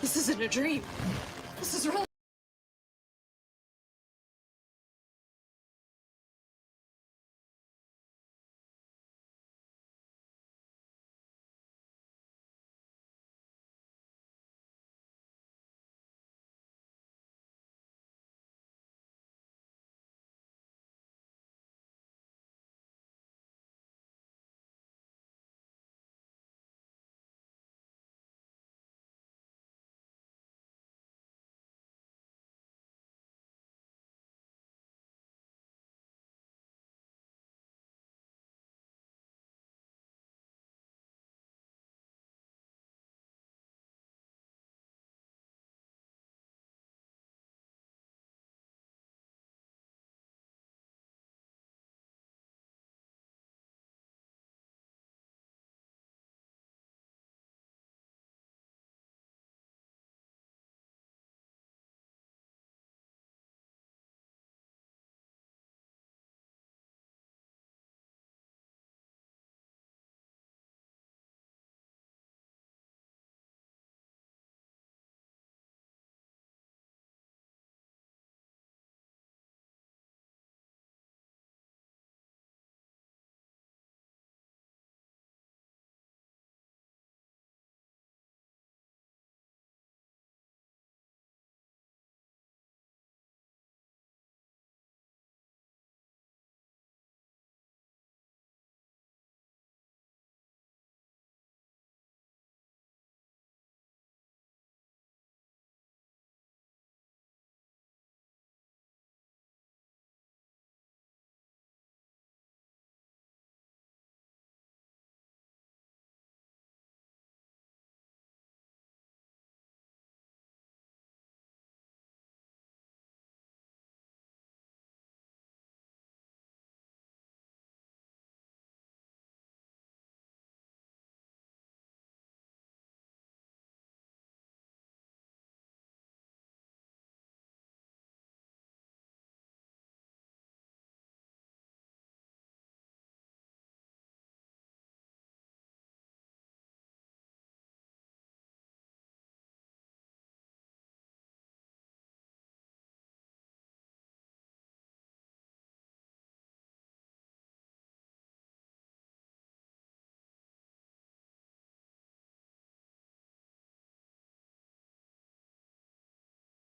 This isn't a dream. This is really.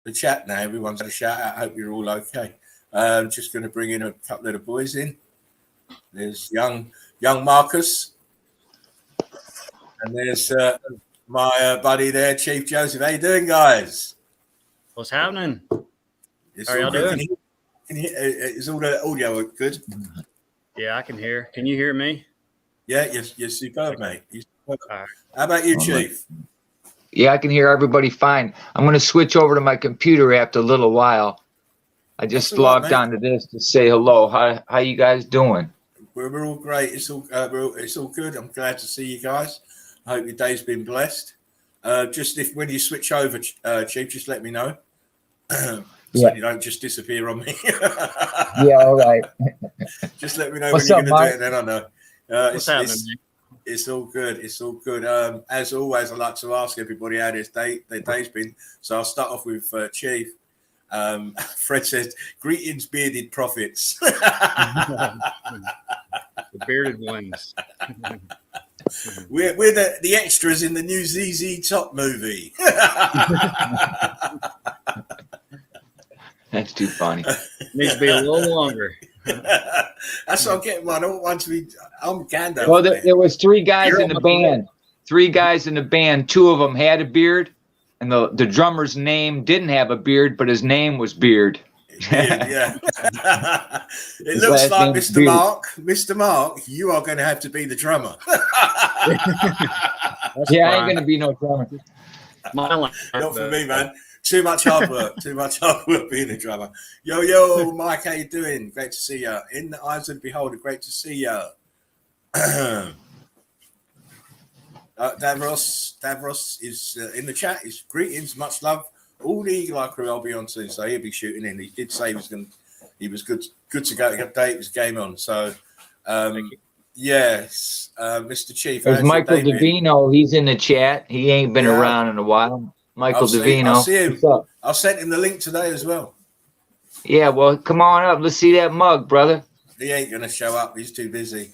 The chat now. Everyone's had a shout out. I hope you're all okay. Just going to bring in a couple of the boys in. There's young Marcus, and there's my buddy there, Chief Joseph. How you doing, guys? What's happening? It's How are y'all doing? Is all the audio good? Yeah, I can hear. Can you hear me? Yeah, you're superb, mate. You're superb. Right. How about you, Chief? Yeah, I can hear everybody fine. I'm going to switch over to my computer after a little while. I just logged onto this to say hello. How you guys doing? We're all great. It's all good. I'm glad to see you guys. I hope your day's been blessed. Just when you switch over, Chief, just let me know. So you don't just disappear on me. Yeah, all right. Just let me know What's when you're up, going to do it, then I know. What's happening? It's all good. It's all good. As always, I like to ask everybody how their day's been. So I'll start off with Chief. Fred says, "Greetings, bearded prophets." The bearded ones. We're the extras in the new ZZ Top movie. That's too funny. Needs to be a little longer. That's what I'm getting. I don't want to be. I'm Gandalf. Well, there was three guys in the band. Three guys in the band. Two of them had a beard, and the drummer's name didn't have a beard, but his name was Beard. Yeah. It looks like Mr. Mark. Mr. Mark, you are going to have to be the drummer. Yeah, I ain't going to be no drummer. Not for me, man. Too much hard work. Too much hard work being a drummer. Yo, Mike, how you doing? Great to see you. In the eyes of the beholder, great to see you. Davros is in the chat. Is greetings, much love. All the Eagle Eye crew I'll be on soon, so he'll be shooting in. He did say he was good to go to update his game on. So, yes, Mr. Chief. There's Michael Davino. He's in the chat. He ain't been around in a while. Michael I'll see Davino. him. What's up? I sent him the link today as well. Yeah, well, come on up. Let's see that mug, brother. He ain't going to show up. He's too busy.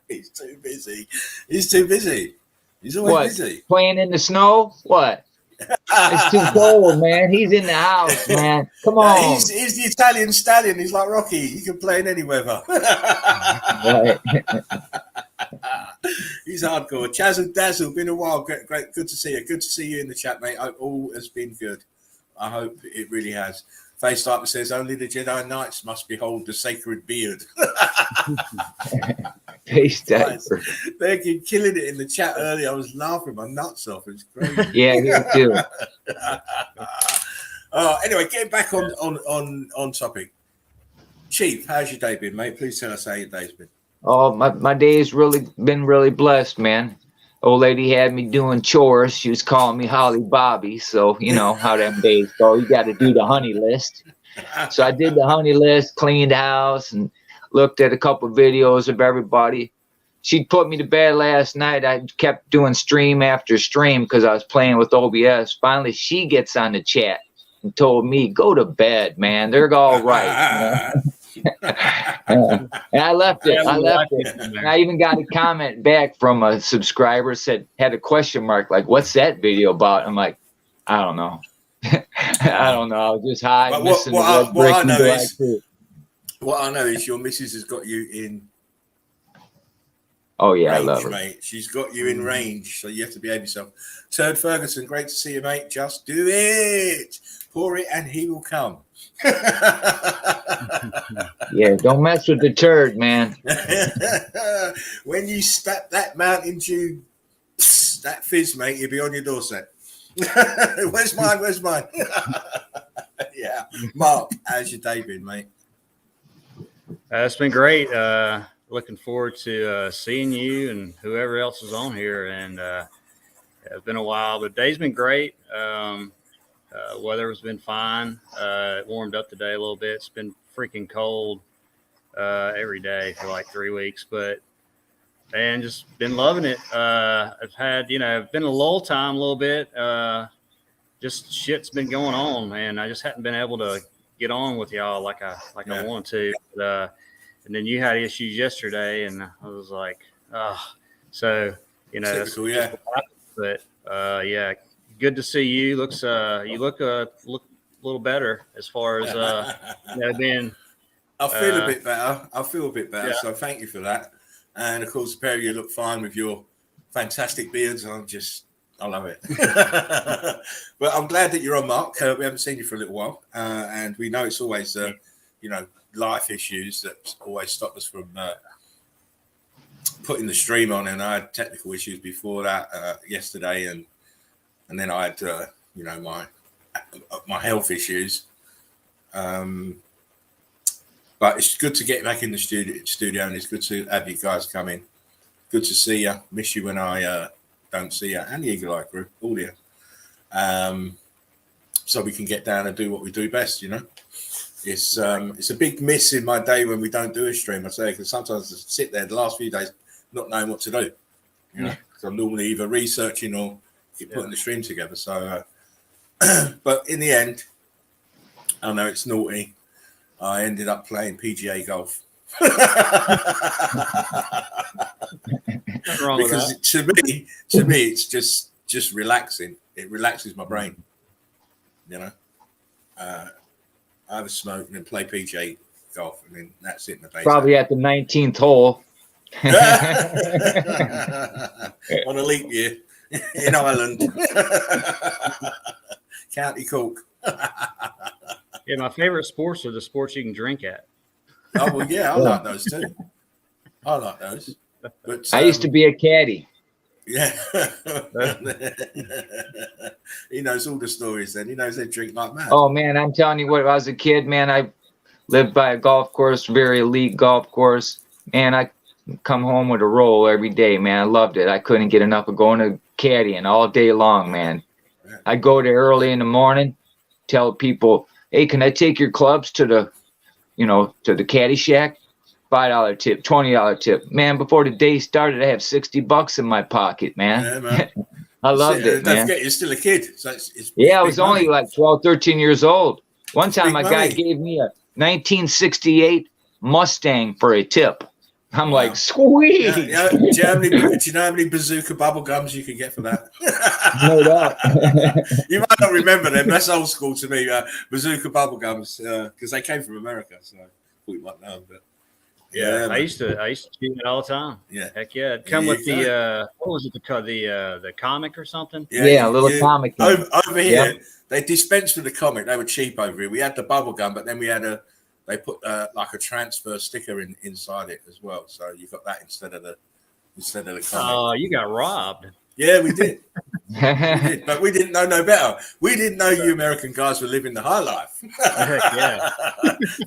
He's too busy. He's too busy. He's always busy. Playing in the snow? What? It's too cold, man. He's in the house, man. Come on. He's the Italian stallion. He's like Rocky. He can play in any weather. Right. He's hardcore. Chazzle Dazzle, been a while. Great, good to see you. Good to see you in the chat, mate. All has been good. I hope it really has. Face Sniper says only the Jedi Knights must behold the sacred beard. Face Sniper. They're killing it in the chat earlier. I was laughing my nuts off. It's crazy. Yeah, me too. Anyway, getting back on topic. Chief, how's your day been, mate? Please tell us how your day's been. Oh, my day's been really blessed, man. Old lady had me doing chores. She was calling me Holly Bobby. So, you know how them days go. You got to do the honey list. So I did the honey list, cleaned the house, and looked at a couple of videos of everybody. She put me to bed last night. I kept doing stream after stream because I was playing with OBS. Finally, she gets on the chat and told me, go to bed, man. They're all right. And I left it. And I even got a comment back from a subscriber had a question mark, like, what's that video about? I'm like, I don't know. I don't know. I was just high. What I know is your missus has got you in. Oh yeah, range, I love her, mate. She's got you in range, so you have to behave yourself. Turd Ferguson, great to see you, mate. Just do it. Pour it, and he will come. Yeah, don't mess with the turd, man. When you step that Mountain Dew, that fizz, mate, you'll be on your doorstep. Where's mine? Where's mine? Yeah, Mark, how's your day been, mate? It's been great. Looking forward to seeing you and whoever else is on here. And it's been a while, but day's been great. Weather has been fine. It warmed up today a little bit. It's been freaking cold every day for like 3 weeks, but man, just been loving it. I've had, been a lull time a little bit. Just shit's been going on, man. I just hadn't been able to get on with y'all like I wanted to. But, and then you had issues yesterday, and I was like, so Typical, yeah. But yeah, good to see you. You look a little better as far as being. I feel a bit better. Yeah. So thank you for that. And of course, the pair of you look fine with your fantastic beards. I love it. But I'm glad that you're on, Mark. We haven't seen you for a little while, and we know it's always life issues that always stop us from putting the stream on. And I had technical issues before that yesterday, and then I had my health issues. But it's good to get back in the studio, and it's good to have you guys come in. Good to see you. Miss you when I don't see you, and the Eagle Eye Group, all you. So we can get down and do what we do best. It's a big miss in my day when we don't do a stream. I say, because sometimes I sit there the last few days not knowing what to do. Because I'm normally either researching or putting the stream together. So, but in the end, I know it's naughty. I ended up playing PGA golf. Nothing wrong with Because that. to me, it's just relaxing. It relaxes my brain. I have a smoke and then play PGA golf, and then that's it in the day. Probably at the 19th hole. On a leap year in Ireland. County Cork. Yeah, my favorite sports are the sports you can drink at. Oh, well, yeah, I like those too. I like those. But I used to be a caddy. Yeah. He knows all the stories then. He knows they drink like mad. Oh, man, I'm telling you what, when I was a kid, man, I lived by a golf course, very elite golf course. Man, I come home with a roll every day, man. I loved it. I couldn't get enough of going to caddying all day long, man. I'd go there early in the morning, tell people, hey, can I take your clubs to the caddy shack? $5 tip, $20 tip. Man, before the day started, I have $60 in my pocket, man. Yeah, man. I loved it, Don't man. forget, you're still a kid. So it's Yeah, I big was only money. like 12, 13 years old. One time, big a guy money. gave me a 1968 Mustang for a tip. I'm Wow. like, sweet. Yeah, do you know how many bazooka bubble gums you could get for that? No doubt. You might not remember them. That's old school to me. Bazooka bubble gums, because they came from America, so we might know. But Yeah, I man. used to chew it all the time. Yeah. Heck yeah. It'd come There with you the what was it, the comic or something? Yeah, a little comic. Over here, Yep. they dispensed with the comic. They were cheap over here. We had the bubble gum, but then they put like a transfer sticker inside it as well. So you got that instead of the comic. Oh, you got robbed. Yeah, we did. We did, but we didn't know no better. We didn't know you American guys were living the high life. Heck yeah.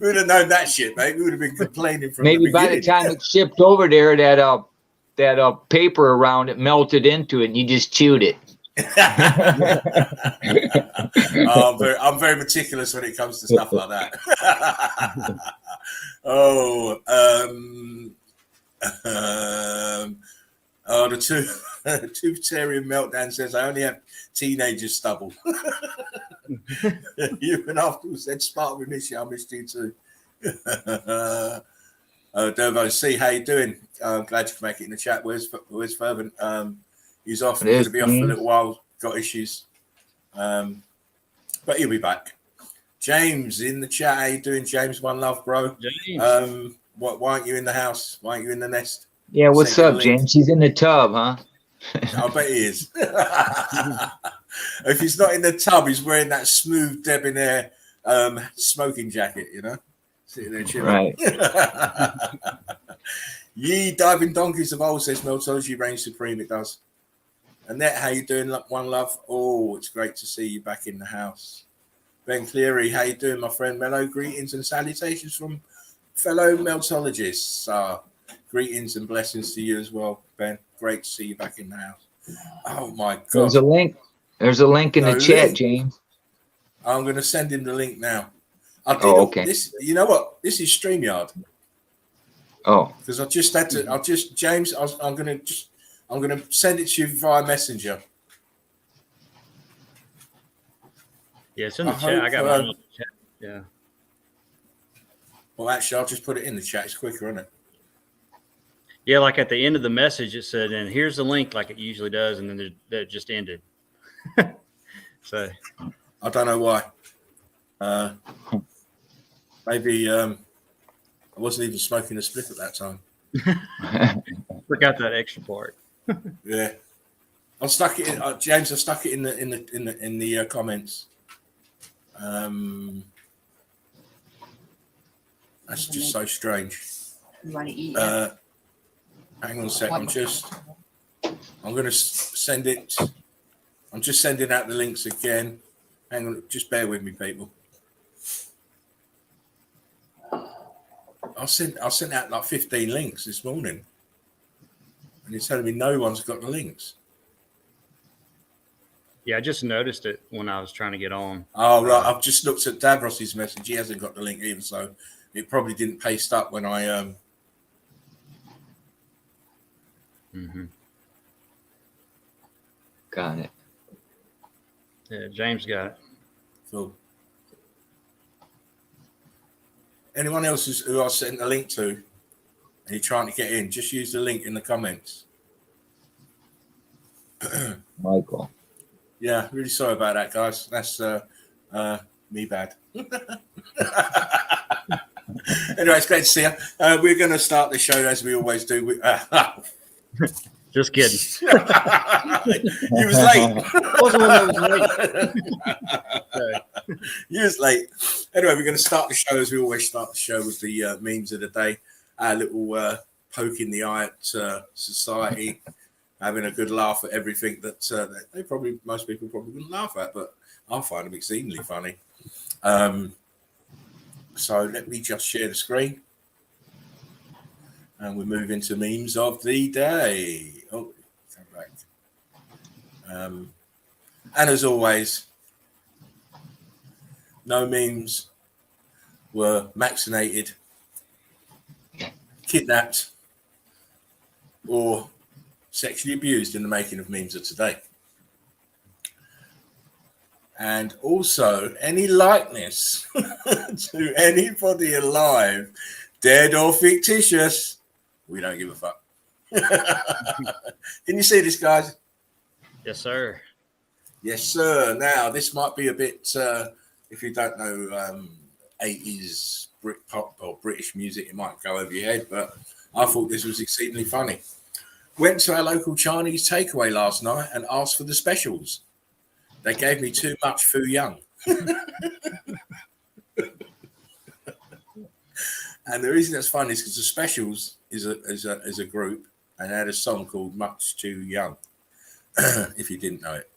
We would have known that shit, mate. We would have been complaining from Maybe the by the beginning. time it shipped over there, that paper around it melted into it, and you just chewed it. I'm very meticulous when it comes to stuff like that. The Tooth-Terrier Meltdown says, I only have teenager stubble. You and afterwards said, Spartan, we miss you. I missed you too. Dervo C, how you doing? I'm glad you can make it in the chat. Where's Fervent? He's off. He's going to be off for a little while. Got issues. But he'll be back. James in the chat. How you doing, James? One love, bro. James. Why aren't you in the house? Why aren't you in the nest? Yeah, what's up, James? He's in the tub, huh? I bet he is. If he's not in the tub, he's wearing that smooth debonair smoking jacket, you know? Sitting there chilling. Right. Ye diving donkeys of old, says Meltology reigns supreme, it does. Annette, how you doing? One love. Oh, it's great to see you back in the house. Ben Cleary, how you doing, my friend? Mellow, greetings and salutations from fellow Meltologists. Greetings and blessings to you as well, Ben. Great to see you back in the house. Oh my God. There's a link. There's a link in the chat, James. I'm going to send him the link now. Okay. This, you know what? This is StreamYard. Oh. Because I just had to. James. I'm going to send it to you via Messenger. Yeah, it's in the chat. I got mine in the chat. Yeah. Well, actually, I'll just put it in the chat. It's quicker, isn't it? Yeah, like at the end of the message, it said, and here's the link like it usually does, and then that just ended. So I don't know why. Maybe I wasn't even smoking a split at that time. Forgot that extra part. Yeah, I stuck it in, James. I stuck it in the comments. That's just so strange. You want to eat? Hang on a sec. I'm going to send it. I'm just sending out the links again. Hang on. Just bear with me, people. I sent out like 15 links this morning. And you're telling me no one's got the links. Yeah, I just noticed it when I was trying to get on. Oh, right. I've just looked at Davros's message. He hasn't got the link either. So it probably didn't paste up when I... Got it. Yeah, James got it. Cool. Anyone else who I sent a link to and you're trying to get in, just use the link in the comments. Michael. Yeah, really sorry about that, guys. That's me bad. Anyway, it's great to see you. We're going to start the show as we always do. Just kidding. You was late. You was late. Anyway, we're going to start the show as we always start the show with the memes of the day. Our little poke in the eye at society, having a good laugh at everything that most people probably wouldn't laugh at, but I find them exceedingly funny. So let me just share the screen. And we move into memes of the day. Oh, come back. And as always, no memes were vaccinated, kidnapped, or sexually abused in the making of memes of today. and also any likeness to anybody alive, dead or fictitious, we don't give a fuck. Can you see this, guys? Yes, sir. Yes, sir. Now, this might be a bit, if you don't know 80s Britpop or British music, it might go over your head, but I thought this was exceedingly funny. Went to our local Chinese takeaway last night and asked for the specials. They gave me too much Fu Young. And the reason that's funny is because the specials is a group, and they had a song called Much Too Young, if you didn't know it.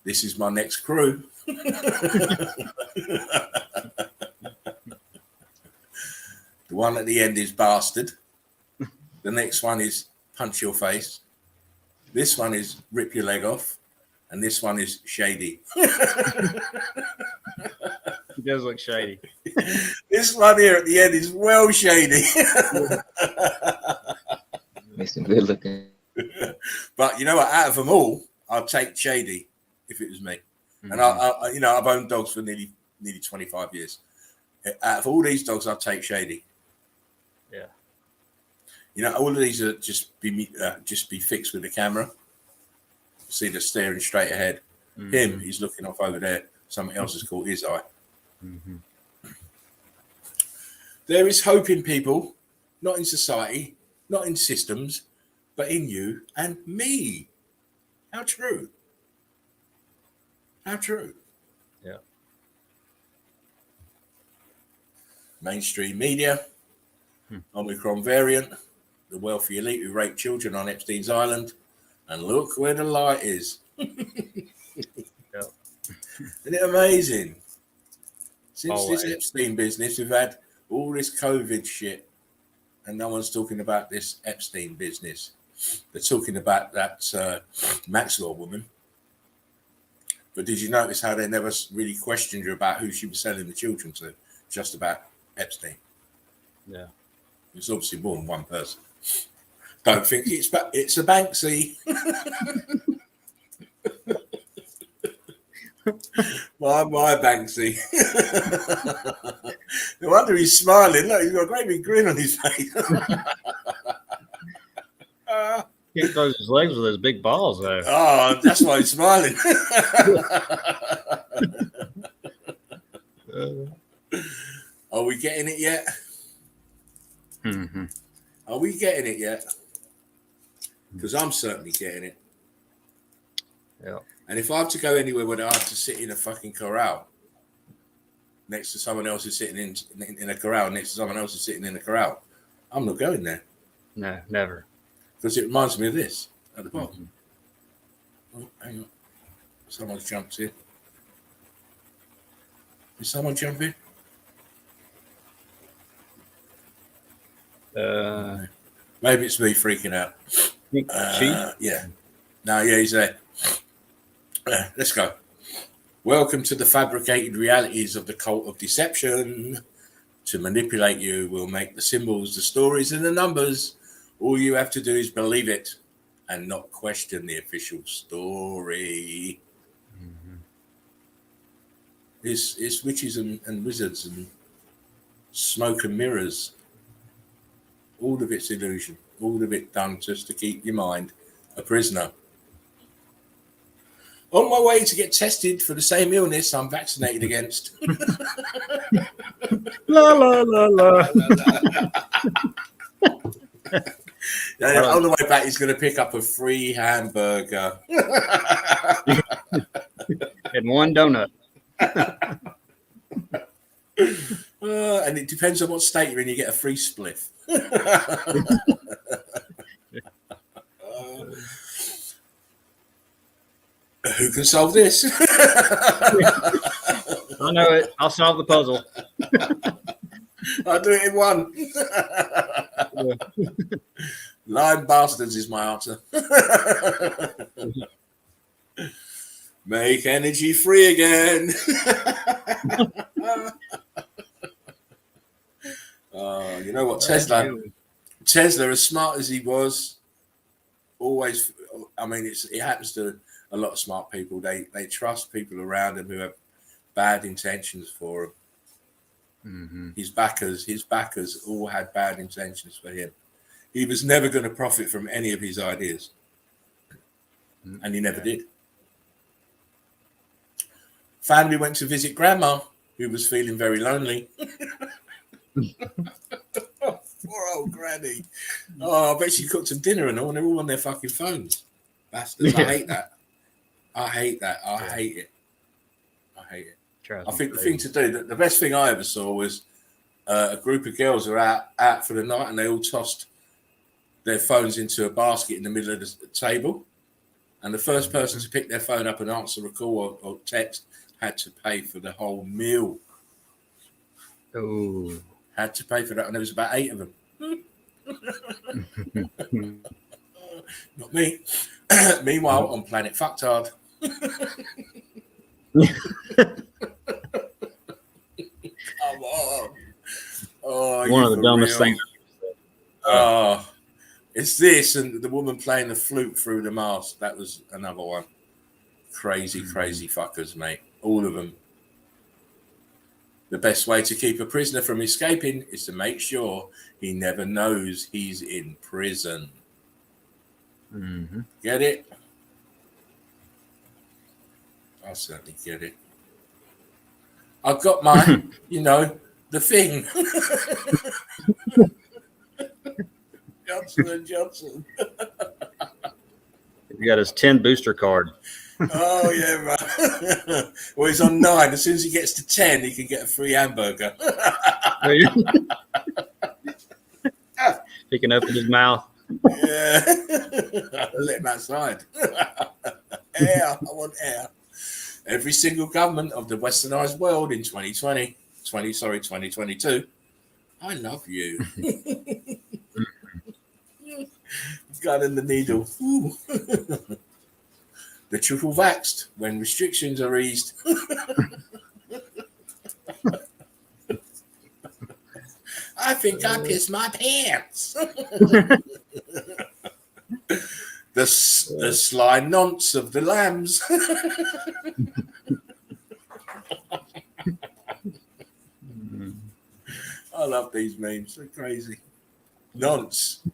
This is my next crew. The one at the end is Bastard. The next one is Punch Your Face. This one is Rip Your Leg Off. And this one is Shady. He does look shady. This one here at the end is well shady. Makes him good looking. But you know what? Out of them all, I'd take Shady if it was me. Mm-hmm. And I you know, I've owned dogs for nearly 25 years. Out of all these dogs, I'd take Shady. Yeah. You know, all of these are just be fixed with the camera. See, they're staring straight ahead. Mm-hmm. Him, he's looking off over there. Something else has caught his eye. Mm-hmm. There is hope in people, not in society, not in systems, but in you and me. How true? How true? Yeah. Mainstream media, Omicron variant, the wealthy elite who rape children on Epstein's Island, and look where the light is. Yeah. Isn't it amazing? Since Always. This Epstein business, we've had all this COVID shit, and no one's talking about this Epstein business. They're talking about that Maxwell woman. But did you notice how they never really questioned her about who she was selling the children to? Just about Epstein. Yeah. It's obviously more than one person. Don't think it's a Banksy. my Banksy. No wonder he's smiling. Look, he's got a great big grin on his face. He throws his legs with those big balls, though. Oh, that's why he's smiling. Are we getting it yet? Mm-hmm. Are we getting it yet? Because I'm certainly getting it. Yeah. And if I have to go anywhere where I have to sit in a fucking corral next to someone else who's sitting in a corral next to someone else who's sitting in a corral, I'm not going there. No, never. Because it reminds me of this at the bottom. Mm-hmm. Oh, hang on. Someone's jumped in. Did someone jump in? Maybe it's me freaking out. Yeah. No, yeah, he's there. Let's go. Welcome to the fabricated realities of the cult of deception. To manipulate you will make the symbols, the stories, and the numbers. All you have to do is believe it and not question the official story. Mm-hmm. It's witches and wizards and smoke and mirrors. All of it's illusion. All of it done just to keep your mind a prisoner. On my way to get tested for the same illness I'm vaccinated against. La la la la. On the way back, he's going to pick up a free hamburger. And one donut. And it depends on what state you're in, you get a free spliff. Who can solve this? I know it. I'll solve the puzzle. I'll do it in one. Lying bastards is my answer. Make energy free again. You know what, Tesla, as smart as he was, always, I mean, it happens to a lot of smart people. They trust people around them who have bad intentions for him. Mm-hmm. His backers all had bad intentions for him. He was never going to profit from any of his ideas, and he never did. Family went to visit grandma, who was feeling very lonely. Poor old granny. Oh, I bet she cooked some dinner and all, and they're all on their fucking phones. Bastards. I hate that. I hate it. I hate it. I think the thing to do, the best thing I ever saw was a group of girls are out for the night, and they all tossed their phones into a basket in the middle of the table. And the first person to pick their phone up and answer a call or text had to pay for the whole meal. Oh. Had to pay for that, and there was about 8 of them. Not me. Meanwhile, on Planet Fucktard. Come on. Oh, one of the dumbest things. Oh, it's this, and the woman playing the flute through the mask. That was another one. Crazy fuckers, mate. All of them. The best way to keep a prisoner from escaping is to make sure he never knows he's in prison. Mm-hmm. Get it? I certainly get it. I've got my, the thing. Johnson & Johnson. He got his 10 booster card. Oh, yeah, right. Well, he's on 9. As soon as he gets to 10, he can get a free hamburger. Picking up in his mouth. Yeah. Let him outside. Air. I want air. Every single government of the westernized world in 2022. I love you. Gun in the needle. The triple vaxxed when restrictions are eased. I think I pissed my pants. The sly nonce of the lambs. I love these memes. They're crazy. Nonce.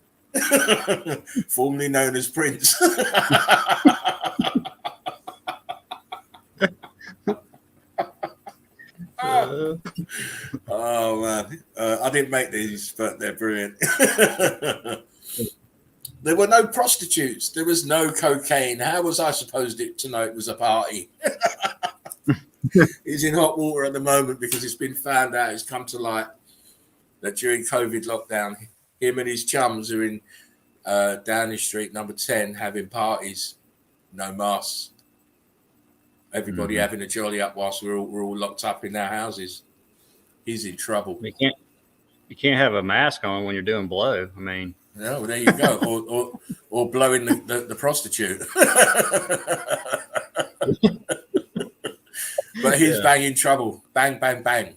Formerly known as Prince. Oh man, I didn't make these, but they're brilliant. There were no prostitutes. There was no cocaine. How was I supposed to know it was a party? He's in hot water at the moment because it's been found out. It's come to light that during COVID lockdown, him and his chums are in Downing Street, number 10, having parties, no masks. Everybody having a jolly up whilst we're all locked up in our houses. He's in trouble. You can't have a mask on when you're doing blow. I mean, no, well, there you go. or blowing the prostitute. But he's banging trouble. Bang, bang, bang.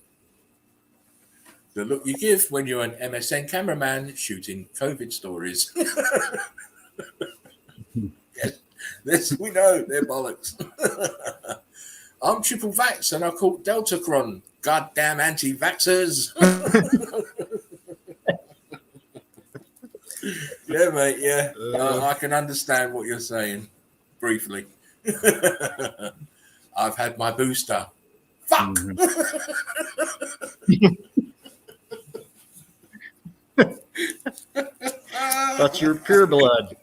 The look you give when you're an MSN cameraman shooting COVID stories. Yes, we know they're bollocks. I'm triple vax and I caught Deltacron. Goddamn anti-vaxxers. Yeah, mate, yeah. I can understand what you're saying, briefly. I've had my booster. Fuck! That's your pure blood.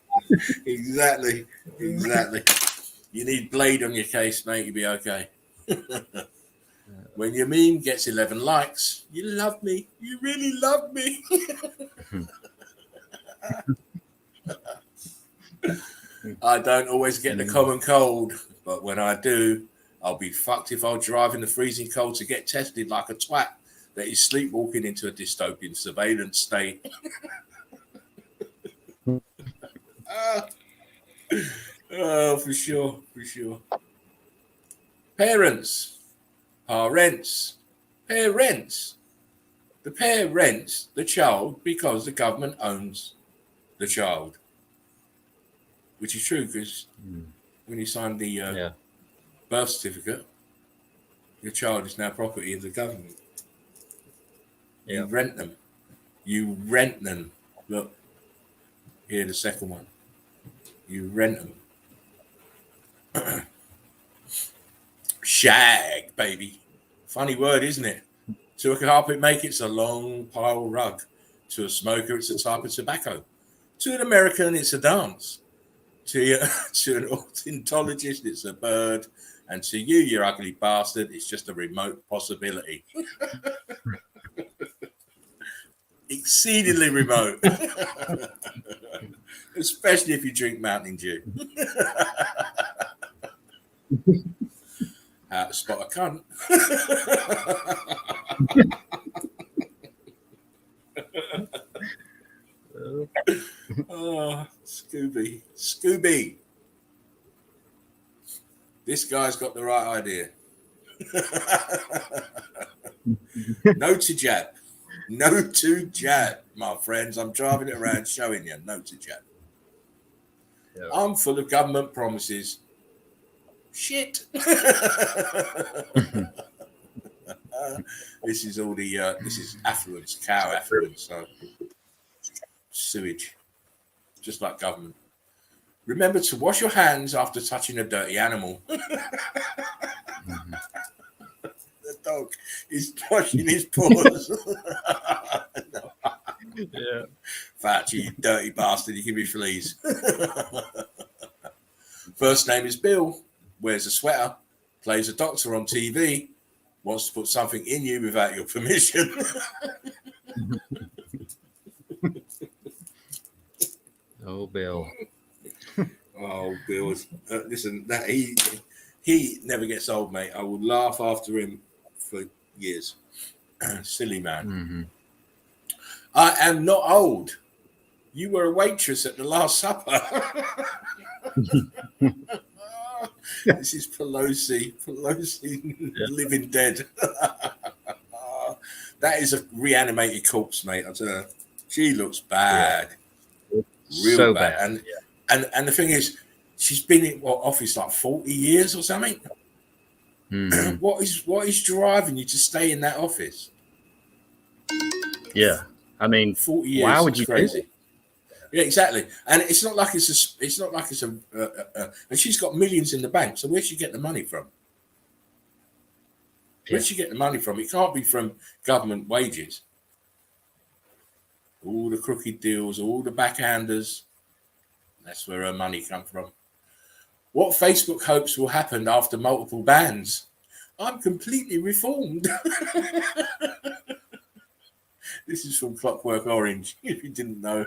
Exactly. You need Blade on your case, mate. You'll be okay. When your meme gets 11 likes, you love me. You really love me. I don't always get the common cold, but when I do, I'll be fucked if I'll drive in the freezing cold to get tested like a twat that is sleepwalking into a dystopian surveillance state. Oh, for sure. Parents. The parent rents the child because the government owns the child. which is true because when you sign the birth certificate, your child is now property of the government. You rent them. You rent them. Look, here the second one. You rent them. Shag, baby. Funny word, isn't it? To a carpet maker, it's a long pile rug. To a smoker, it's a type of tobacco. To an American, it's a dance. To an ornithologist, it's a bird. And to you, you ugly bastard, it's just a remote possibility. Exceedingly remote. Especially if you drink Mountain Dew. How to spot a cunt. Oh, Scooby. This guy's got the right idea. No to jab. No to jab, my friends. I'm driving it around showing you. No to jab. Yeah. I'm full of government promises. Shit. This is all the this is affluence, cow affluence, so sewage, just like government. Remember to wash your hands after touching a dirty animal. The dog is washing his paws. Yeah. Fauci, you dirty bastard, you give me fleas. First name is Bill, wears a sweater, plays a doctor on TV, wants to put something in you without your permission. Oh, Bill. Oh, Bill. Listen, that he never gets old, mate. I will laugh after him for years. Silly man. Mm-hmm. I am not old. You were a waitress at the Last Supper. This is Pelosi. Living dead. That is a reanimated corpse, mate. I tell you, she looks bad. Yeah. Real so bad. And the thing is, she's been in office like 40 years or something. Mm-hmm. What is driving you to stay in that office? Yeah, I mean, 40 years. Why would you crazy? Yeah, exactly. And it's not like it's a. And she's got millions in the bank. So where'd she get the money from? Where'd she get the money from? It can't be from government wages. All the crooked deals, all the backhanders. That's where her money comes from. What Facebook hopes will happen after multiple bans? I'm completely reformed. This is from Clockwork Orange, if you didn't know.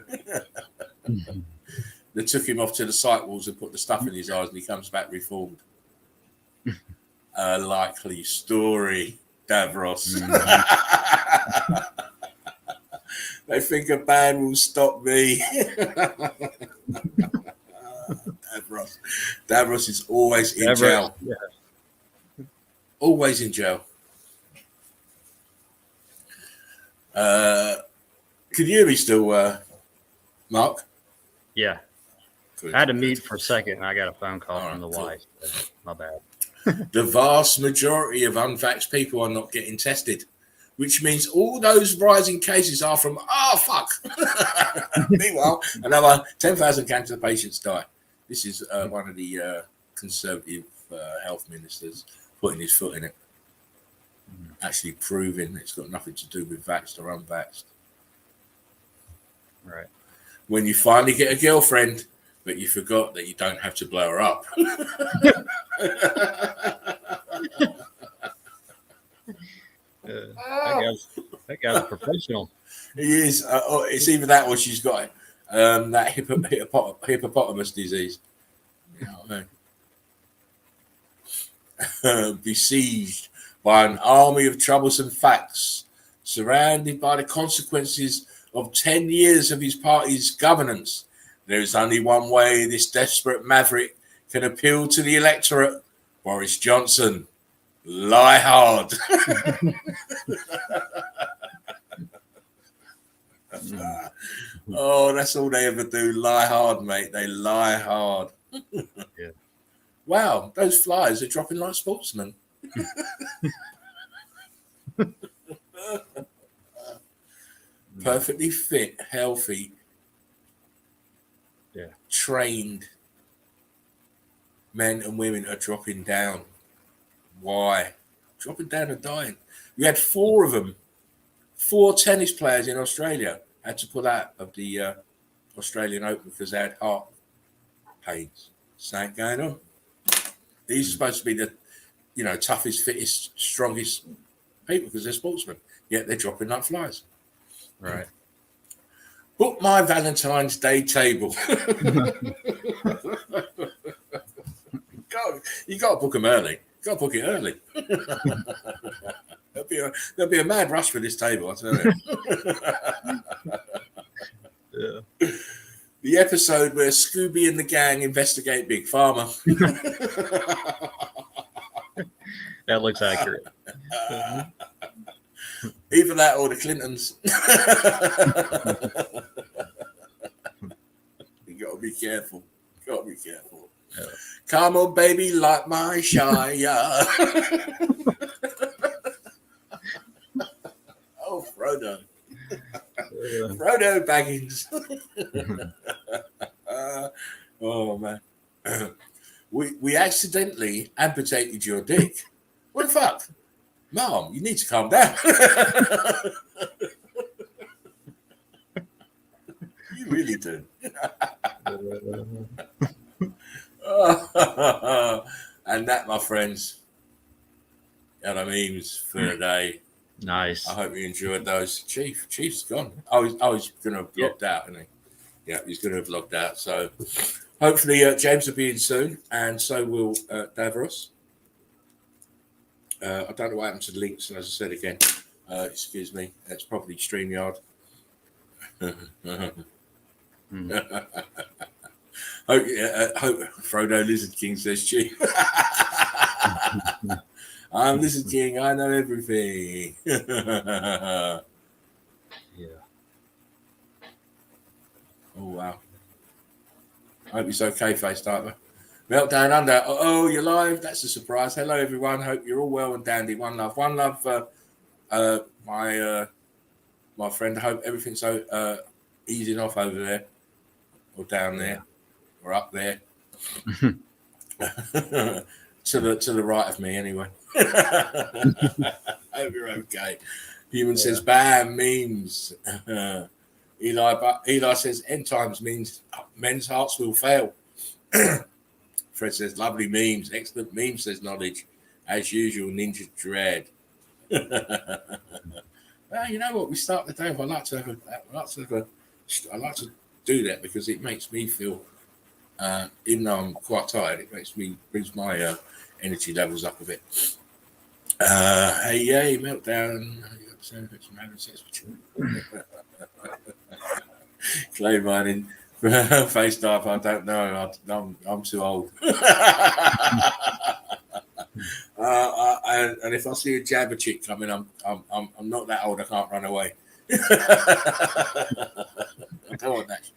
They took him off to the sight walls and put the stuff in his eyes and he comes back reformed. A likely story, Davros. They think a ban will stop me. Davros is always in jail. Yeah. Always in jail. Can you hear me still, Mark? Yeah. Good. I had to mute for a second and I got a phone call from the wife. My bad. The vast majority of unvaxxed people are not getting tested, which means all those rising cases are from, fuck. Meanwhile, another 10,000 cancer patients die. This is one of the conservative health ministers putting his foot in it. Actually proving it's got nothing to do with vaxxed or unvaxxed. Right. When you finally get a girlfriend, but you forgot that you don't have to blow her up. That guy's a professional. He is. It's either that or she's got that hippopotamus disease. You know what I mean? Besieged by an army of troublesome facts, surrounded by the consequences of 10 years of his party's governance. There is only one way this desperate maverick can appeal to the electorate. Boris Johnson, lie hard. Oh, that's all they ever do. Lie hard, mate. They lie hard. Yeah. Wow, those flies are dropping like sportsmen. Perfectly fit, healthy, trained men and women are dropping down. Why? Dropping down and dying. We had 4 of them. 4 tennis players in Australia had to pull out of the Australian Open because they had heart pains. Something going on. These are supposed to be the, toughest, fittest, strongest people because they're sportsmen. Yet they're dropping like flies. Right. Book my Valentine's Day table. You got to book them early. You got to book it early. There'll be a mad rush for this table, I tell you. Yeah. The episode where Scooby and the gang investigate Big Pharma. That looks accurate. Either that or the Clintons. You got to be careful. Got to be careful. Yeah. Come on, baby, like my Shire. Oh, Frodo. Frodo Baggins. Oh, man. We accidentally amputated your dick. What the fuck? Mom, you need to calm down. You really do. And that, my friends, are the memes for the day. Nice. I hope you enjoyed those. Chief's gone. I was going to have logged out, isn't he? Yeah, he's going to have logged out. So hopefully James will be in soon, and so will Davros. I don't know what happened to the links, and as I said again, excuse me, it's probably StreamYard. Hope Frodo Lizard King says Chief. I'm Lizard King, I know everything. Yeah. Oh, wow. I hope it's okay, FaceTimer. Meltdown Under. Oh, you're live. That's a surprise. Hello, everyone. Hope you're all well and dandy. One love. One love, my friend. I hope everything's easing off over there or down there or up there. to the right of me, anyway. Hope you're okay. Human says, bam, memes. Eli says, end times means men's hearts will fail. Fred says, lovely memes. Excellent memes, says Knowledge. As usual, Ninja Dread. Well, you know what? We start the day with, I like to do that because it makes me feel, even though I'm quite tired, it brings my energy levels up a bit. Hey, yay, Meltdown. Clay mining. Face dive, I don't know. I'm too old. And if I see a jabber chick coming, I'm not that old. I can't run away. I don't want that.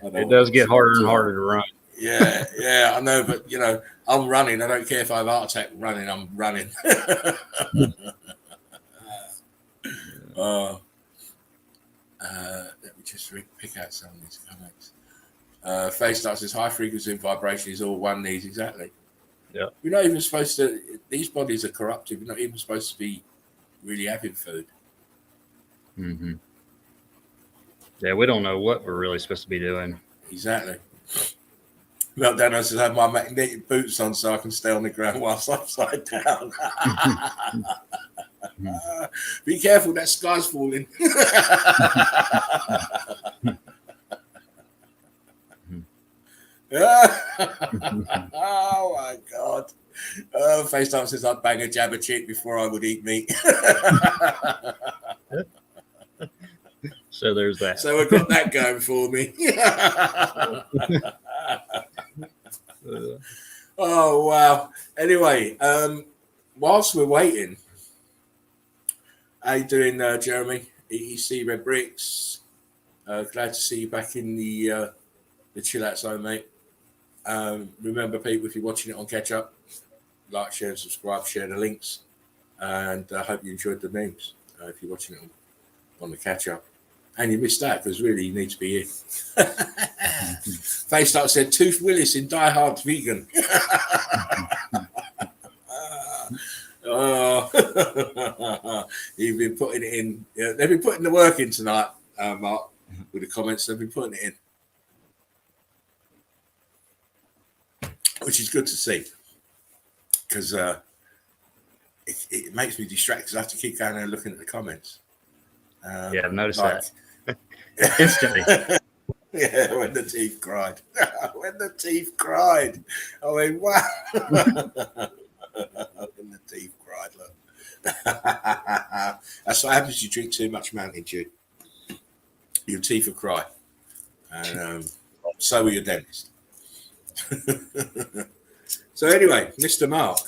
It does get harder and harder to run. Yeah, I know, but I'm running. I don't care if I have a heart attack running. I'm running. Let me just pick out some of these comments. Face starts says high frequency and vibration is all one needs. Exactly. Yeah. We're not even supposed to. These bodies are corrupted. We're not even supposed to be really having food. Mm-hmm. Yeah, we don't know what we're really supposed to be doing. Exactly. Meltdown says I have my magnetic boots on so I can stay on the ground whilst upside down. Be careful, that sky's falling. Oh my God. FaceTime says I'd bang a jabber chick before I would eat meat. So there's that. So I've got that going for me. Oh wow. Anyway, whilst we're waiting, how you doing, Jeremy? EEC Red Bricks, Glad to see you back in the chill out zone, mate. Remember, people, if you're watching it on catch up, like, share, and subscribe, share the links, and I hope you enjoyed the memes. If you're watching it on the catch up, and you missed that because really you need to be here. Face Up said Tooth Willis in Die Hard vegan. Oh, you've been putting it in. Yeah, they've been putting the work in tonight, Mark, with the comments. They've been putting it in, which is good to see, because it makes me distracted because I have to keep going and looking at the comments. Yeah, I've noticed that instantly. Yeah, when the teeth cried. When the teeth cried. I mean, wow. When the teeth cried, look. That's what happens if you drink too much Mountain Dew. Your teeth will cry. And so will your dentist. So anyway, Mr. Mark.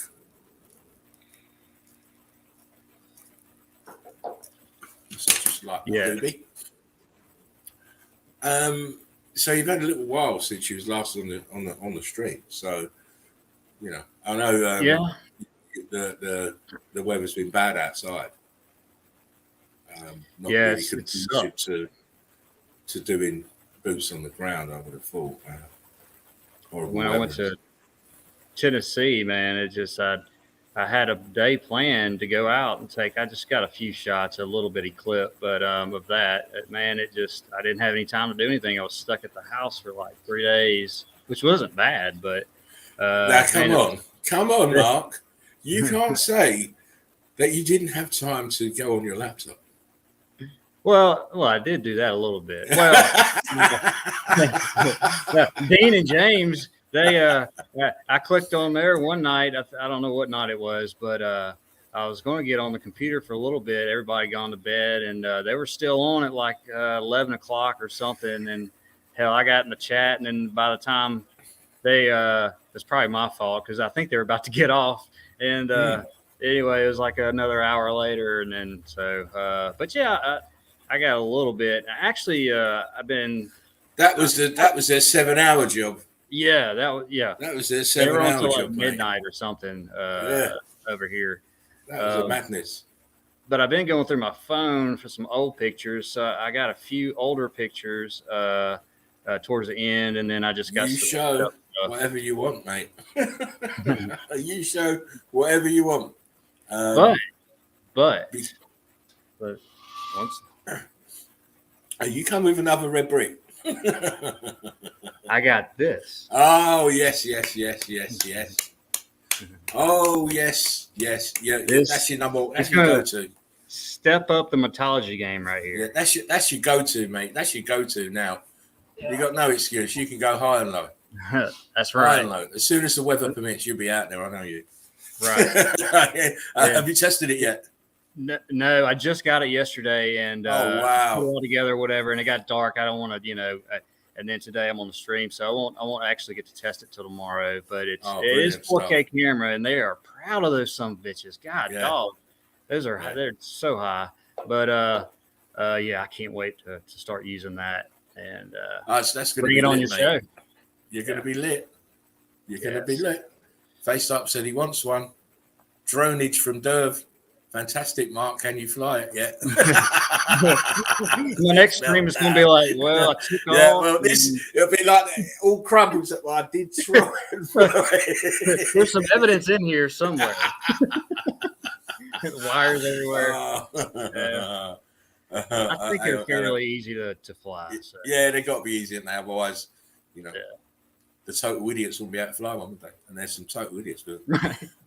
So just like Ruby. So you've had a little while since you was last on the stream. So, you know, I know the weather's been bad outside. Not really conducive to doing boots on the ground, I would have thought. When I went to Tennessee, man, it just I had a day planned to go out and I just got a few shots, a little bitty clip, but of that, man, I didn't have any time to do anything. I was stuck at the house for like 3 days, which wasn't bad, but now come on, Mark. You can't say that you didn't have time to go on your laptop. Well, I did do that a little bit. Well, Dean and James, I clicked on there one night. I don't know what night it was, but I was going to get on the computer for a little bit. Everybody gone to bed, and they were still on at like 11 o'clock or something. And hell, I got in the chat, and then by the time it's probably my fault because I think they were about to get off. And anyway, it was like another hour later, and then but yeah, I got a little bit. Actually, I've been. That was their 7-hour job. Yeah, that was their 7-hour job. Like midnight or something over here. That was a madness. But I've been going through my phone for some old pictures. So I got a few older pictures towards the end, and then I just got. You show whatever you want, mate. You show whatever you want. But once. You come with another red brick. I got this. Oh yes. Oh yes. Yeah. That's your number. That's your go-to. Step up the metallurgy game right here. Yeah, that's your go-to, mate. That's your go-to now. You got no excuse. You can go high and low. That's right. High and low. As soon as the weather permits, you'll be out there. I know you. Right. Have you tested it yet? No, I just got it yesterday, and put it all together, whatever. And it got dark. I don't want to, and then today I'm on the stream, so I won't actually get to test it till tomorrow. But it is 4K camera, and they are proud of those some bitches. God, dog, those are they're so high. But I can't wait to start using that and that's gonna bring it on your show. You're gonna be lit. You're gonna be lit. Face Up said he wants one. Dronage from Derv. Fantastic, Mark. Can you fly it yet? My next stream is going to be like, well, I took off. Well, it'll be like all crumbles that I did try. There's some evidence in here somewhere. Wires everywhere. I think they're fairly easy to fly. So. Yeah, they got to be easy, and otherwise, the total idiots will be out to fly one, won't they? And there's some total idiots.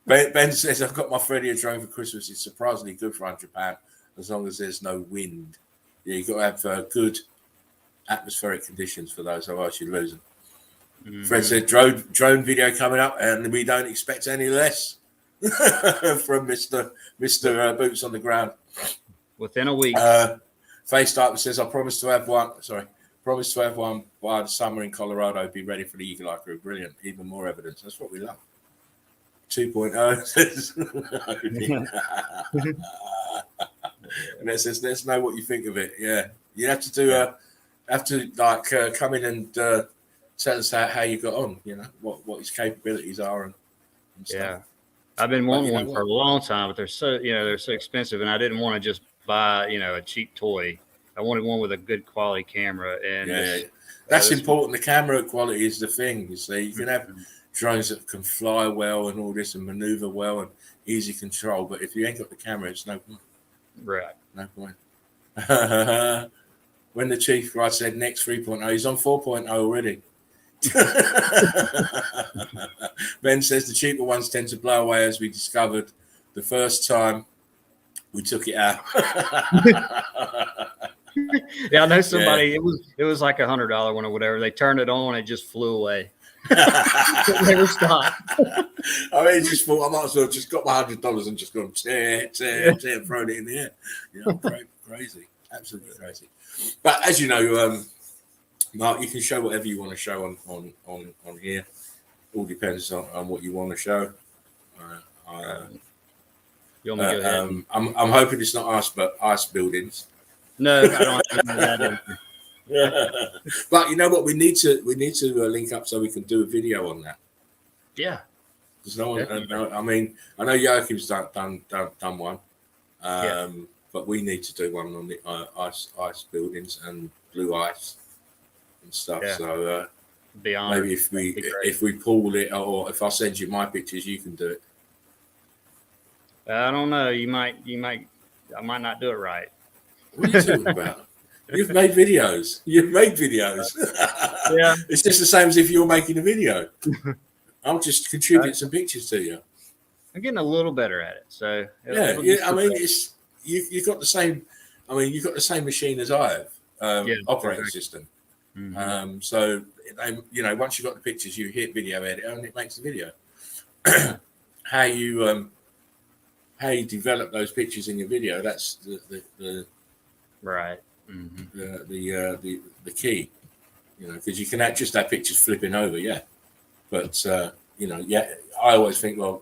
Ben says, I've got my Freddie a drone for Christmas. It's surprisingly good for £100 as long as there's no wind. Yeah, you've got to have good atmospheric conditions for those, otherwise you're losing. Mm-hmm. Fred said, drone video coming up, and we don't expect any less from Mr. Boots on the Ground. Within a week. Face Type says, I promise to have one by the summer in Colorado. Be ready for the Eagle Eye Crew. Brilliant. Even more evidence. That's what we love. 2.0 says, and it says, let's know what you think of it. Yeah. You have to do have to like come in and tell us how you got on. You know what his capabilities are and stuff. Yeah, I've been wanting one for a what? long time, but they're so expensive, and I didn't want to just buy a cheap toy. I wanted one with a good quality camera, and that's important. The camera quality is the thing. You see, you can have drones that can fly well and all this and maneuver well and easy control, but if you ain't got the camera, it's no point. Right. No point. When the chief guy said next 3.0, he's on 4.0 already. Ben says the cheaper ones tend to blow away, as we discovered the first time we took it out. Yeah, I know somebody. Yeah. It was like $100 one or whatever. They turned it on, it just flew away. It never stopped. I mean, just thought I might as well just got my $100 and just gone tear, and thrown it in the air. You know, crazy, absolutely crazy. But as you know, Mark, you can show whatever you want to show on here. All depends on what you want to show. You want me to go ahead? I'm hoping it's not ice buildings. No, I don't have that. But you know what? We need to link up so we can do a video on that. Yeah. There's no one. I mean, I know Joachim's done one, but we need to do one on the ice buildings and blue ice and stuff. Yeah. So maybe if we pull it, or if I send you my pictures, you can do it. I don't know. I might not do it right. What are you talking about? You've made videos. Yeah. It's just the same as if you're making a video. I'll just contribute some pictures to you. I'm getting a little better at it. So I mean, it's you've got the same. I mean, you've got the same machine as I have, operating system. Mm-hmm. So once you've got the pictures, you hit video edit, and it makes the video. How you develop those pictures in your video? That's the right. Mm-hmm. The key, because you can just have pictures flipping over, but I always think, well,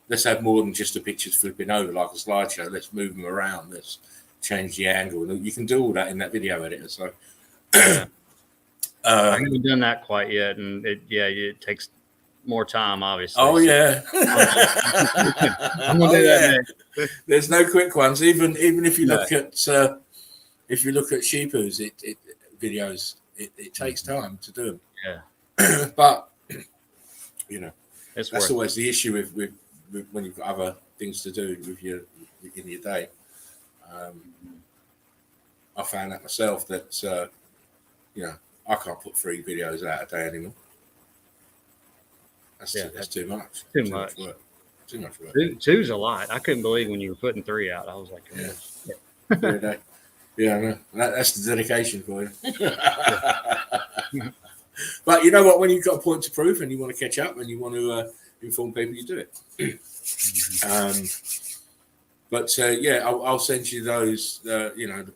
let's have more than just the pictures flipping over like a slideshow. Let's move them around. Let's change the angle, and you can do all that in that video editor. So I haven't done that quite yet, and it takes more time, obviously. Oh yeah. I'm gonna do that next. There's no quick ones. Even if you look at Sheepoo's videos, it takes time to do them. Yeah. But that's always the issue with when you've got other things to do in your day. I found that myself that I can't put 3 videos out a day anymore. That's too much. Too much work. Too much work. Two's a lot. I couldn't believe when you were putting 3 out. I was like, yeah, I know. That's the dedication for you. But you know what? When you've got a point to prove and you want to catch up and you want to inform people, you do it. I'll send you those.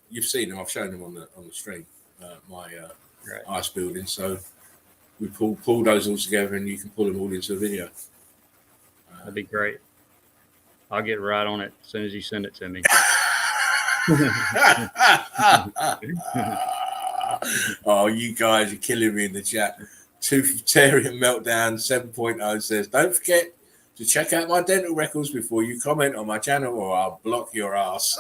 You've seen them. I've shown them on the stream. My ice building. So we pull those all together, and you can pull them all into a video. That'd be great. I'll get right on it as soon as you send it to me. Oh, you guys are killing me in the chat. Tootharian Meltdown 7.0 says, don't forget to check out my dental records before you comment on my channel, or I'll block your ass.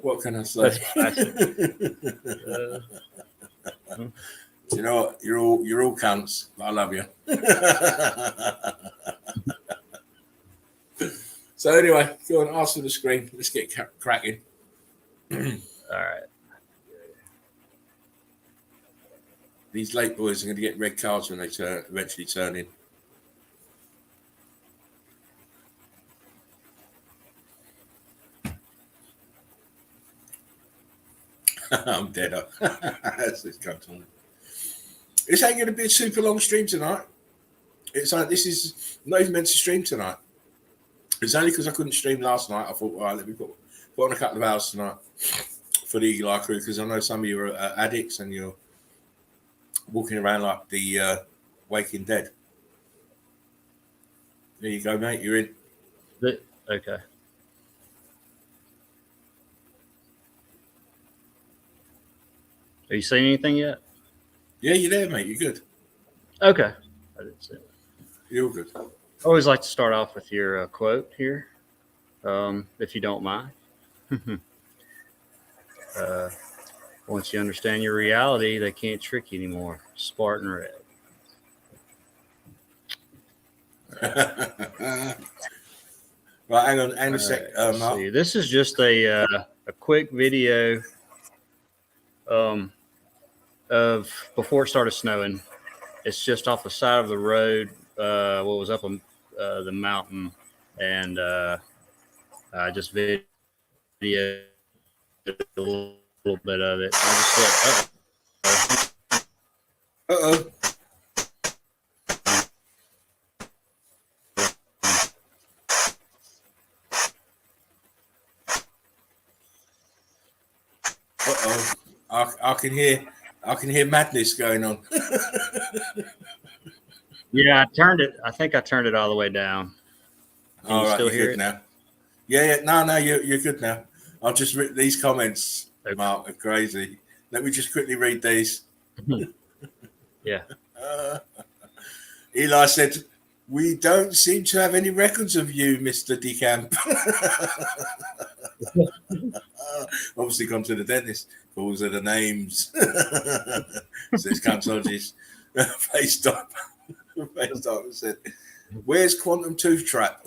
What can I say? You know what? You're all cunts, but I love you. So anyway, go and ask for the screen. Let's get cracking. All right. These late boys are going to get red cards when they eventually turn in. I'm dead up. That's this cunt on. This ain't going to be a super long stream tonight. It's like this is not even meant to stream tonight. It's only because I couldn't stream last night. I thought, all right, let me put on a couple of hours tonight for the Eagle Eye crew, because I know some of you are addicts and you're walking around like the Waking Dead. There you go, mate. You're in. Okay. Have you seen anything yet? Yeah, you're there, mate. You're good. Okay. I didn't see it. You're all good. I always like to start off with your quote here, if you don't mind. Once you understand your reality, they can't trick you anymore. Spartan Red. Right, hang on a sec. Let's Mark. see. This is just a quick video of before it started snowing. It's just off the side of the road. What was up the mountain, and I just videoed a little bit of it. I just said, Uh-oh. Uh-oh. I can hear madness going on. yeah, I think I turned it all the way down. Can All you right, still you're hear good it? now. Yeah. No, you're good now. I'll just read these comments. Okay. Mark, are crazy. Let me just quickly read these. Yeah. Eli said, "We don't seem to have any records of you, Mr. DeCamp." Obviously gone to the dentist. Calls are the names. Says Cantologies. Face up and said, "Where's Quantum Tooth Trap?"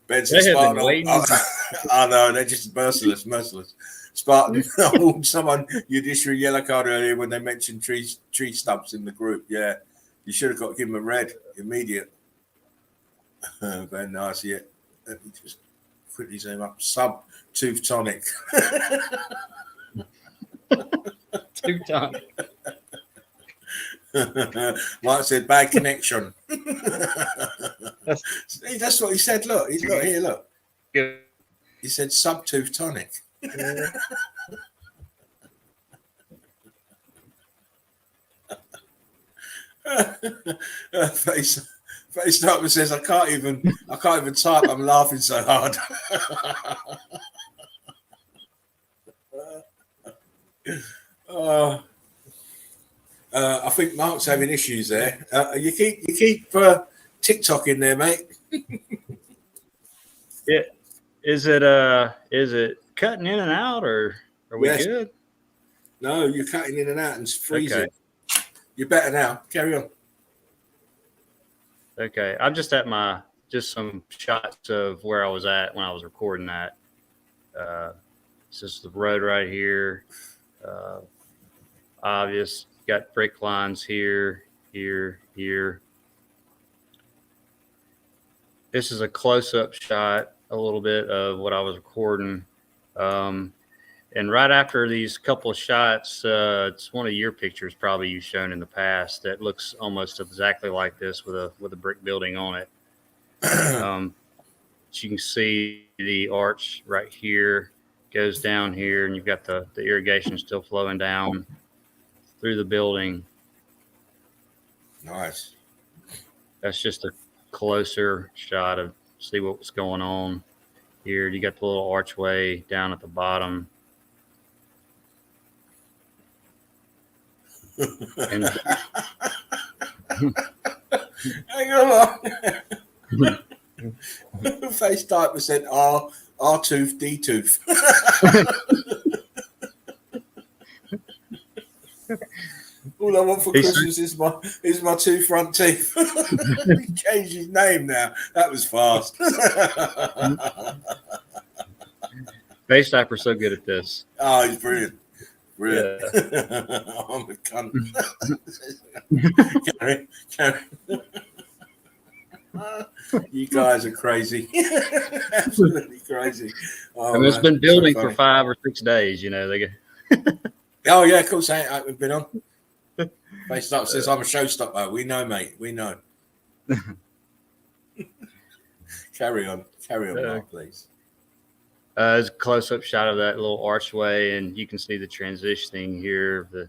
Ben says, "Spartan." I know, they're just merciless. Spartan, someone you'd issue a yellow card earlier when they mentioned tree stumps in the group. Yeah, you should have give him a red immediate. Very nice. Yeah, let me just quickly zoom up. Sub tooth tonic. Tooth tonic. Mike said bad connection. See, that's what he said. Look, he's got here. Look, he said sub tooth tonic. Face up and says, I can't even type. I'm laughing so hard. I think Mark's having issues there. You keep TikTok in there, mate. Yeah. Is it cutting in and out, or are we good? No, you're cutting in and out and it's freezing. Okay. You're better now. Carry on. Okay. I'm just at just some shots of where I was at when I was recording that. This is the road right here. Obvious. Got brick lines here. This is a close-up shot, a little bit of what I was recording. And right after these couple of shots, it's one of your pictures probably you've shown in the past that looks almost exactly like this with a brick building on it. You can see the arch right here goes down here, and you've got the irrigation still flowing down through the building. Nice. That's just a closer shot of see what's going on here. You got the little archway down at the bottom. And hang on. Face type percent R tooth D tooth. All I want for Christmas is my two front teeth. He changed his name now. That was fast. Face Typer's so good at this. Oh, he's brilliant. Brilliant. Yeah. I'm a cunt. Carry. You guys are crazy. Absolutely crazy. Oh, and it's been building for 5 or 6 days, you know. Oh, yeah, of course. I've been on. Face Up says, I'm a showstopper. We know, mate. We know. Carry on, Mark, please. It's a close-up shot of that little archway, and you can see the transitioning here of the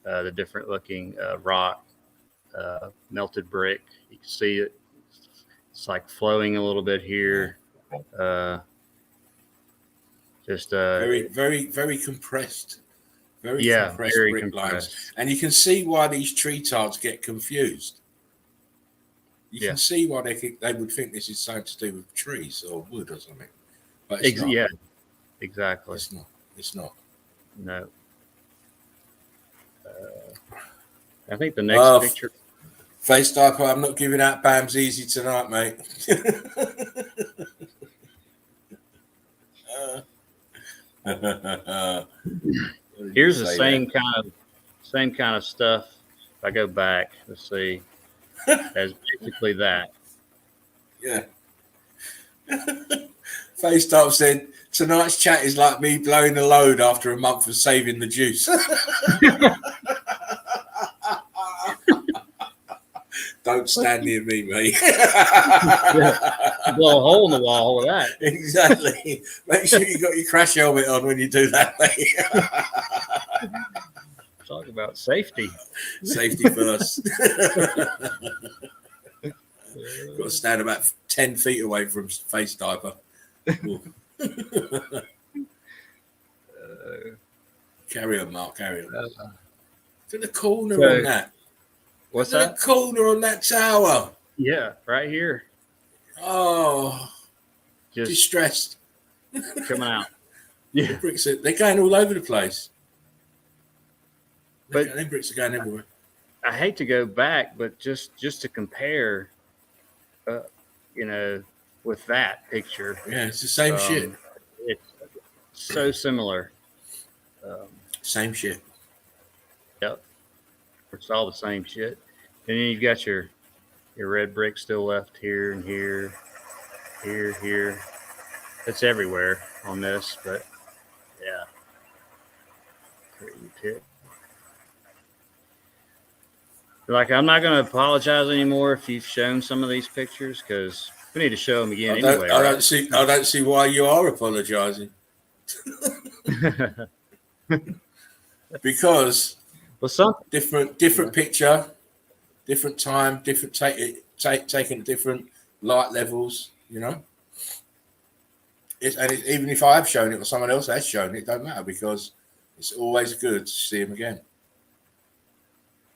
the different looking rock, melted brick. You can see it. It's like flowing a little bit here. Very, very, very compressed. Very Yeah, compressed very brick compressed. lines. And you can see why these tree tards get confused. You Yeah. can see why they would think this is something to do with trees or wood or something. But it's not. Yeah, exactly. It's not. It's not. No. I think the next picture. Face diaper, I'm not giving out BAMs easy tonight, mate. Here's the same kind of stuff. If I go back, let's see, as basically that. Yeah. FaceTime said, tonight's chat is like me blowing the load after a month of saving the juice. Don't stand near me, mate. Blow a hole in the wall with that. Exactly. Make sure you got your crash helmet on when you do that, mate. Talk about safety. Safety first. Got to stand about 10 feet away from face diaper. Carry on, Mark. Carry on. To the corner on that. What's to that? The corner on that tower. Yeah, right here. Oh, just distressed. Coming out. Yeah, the bricks they're going all over the place. But them bricks are going everywhere. I hate to go back, but just to compare, with that picture. Yeah, it's the same shit. It's so similar. Same shit. Yep. It's all the same shit. And then you've got your red brick still left here and here. It's everywhere on this, but yeah. Pretty pit. Like, I'm not going to apologize anymore if you've shown some of these pictures, because we need to show them again anyway. I don't see why you are apologizing. Because different picture, different time, different taking different light levels, you know. Even if I have shown it or someone else has shown it, it don't matter, because it's always good to see them again.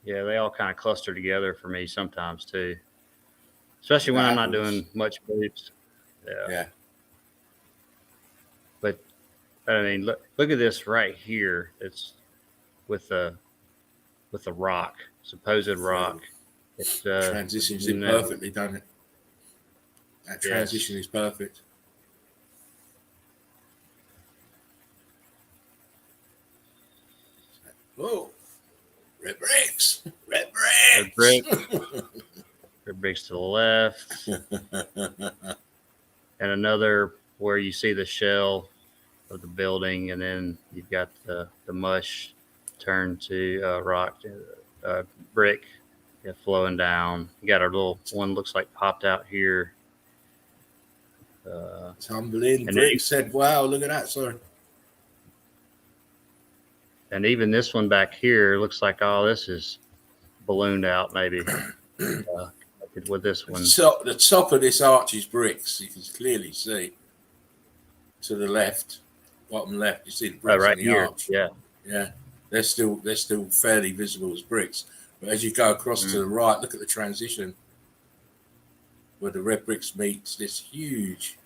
Yeah, they all kind of cluster together for me sometimes too, especially when I'm not doing much boots. Yeah. But I mean, look at this right here. It's with the rock, supposed rock. It transitions in perfectly, doesn't it? That transition is perfect. Oh, red bricks. Red bricks to the left. And another where you see the shell of the building, and then you've got the mush turned to rock, brick flowing down. You got a little one looks like popped out here. Tumbling. Brick said, wow, look at that, sorry. And even this one back here looks like, this is ballooned out maybe with this one. So the top of this arch is bricks. You can clearly see to the left, bottom left. You see the bricks right in the here. arch. Yeah. They're still fairly visible as bricks. But as you go across to the right, look at the transition where the red bricks meets this huge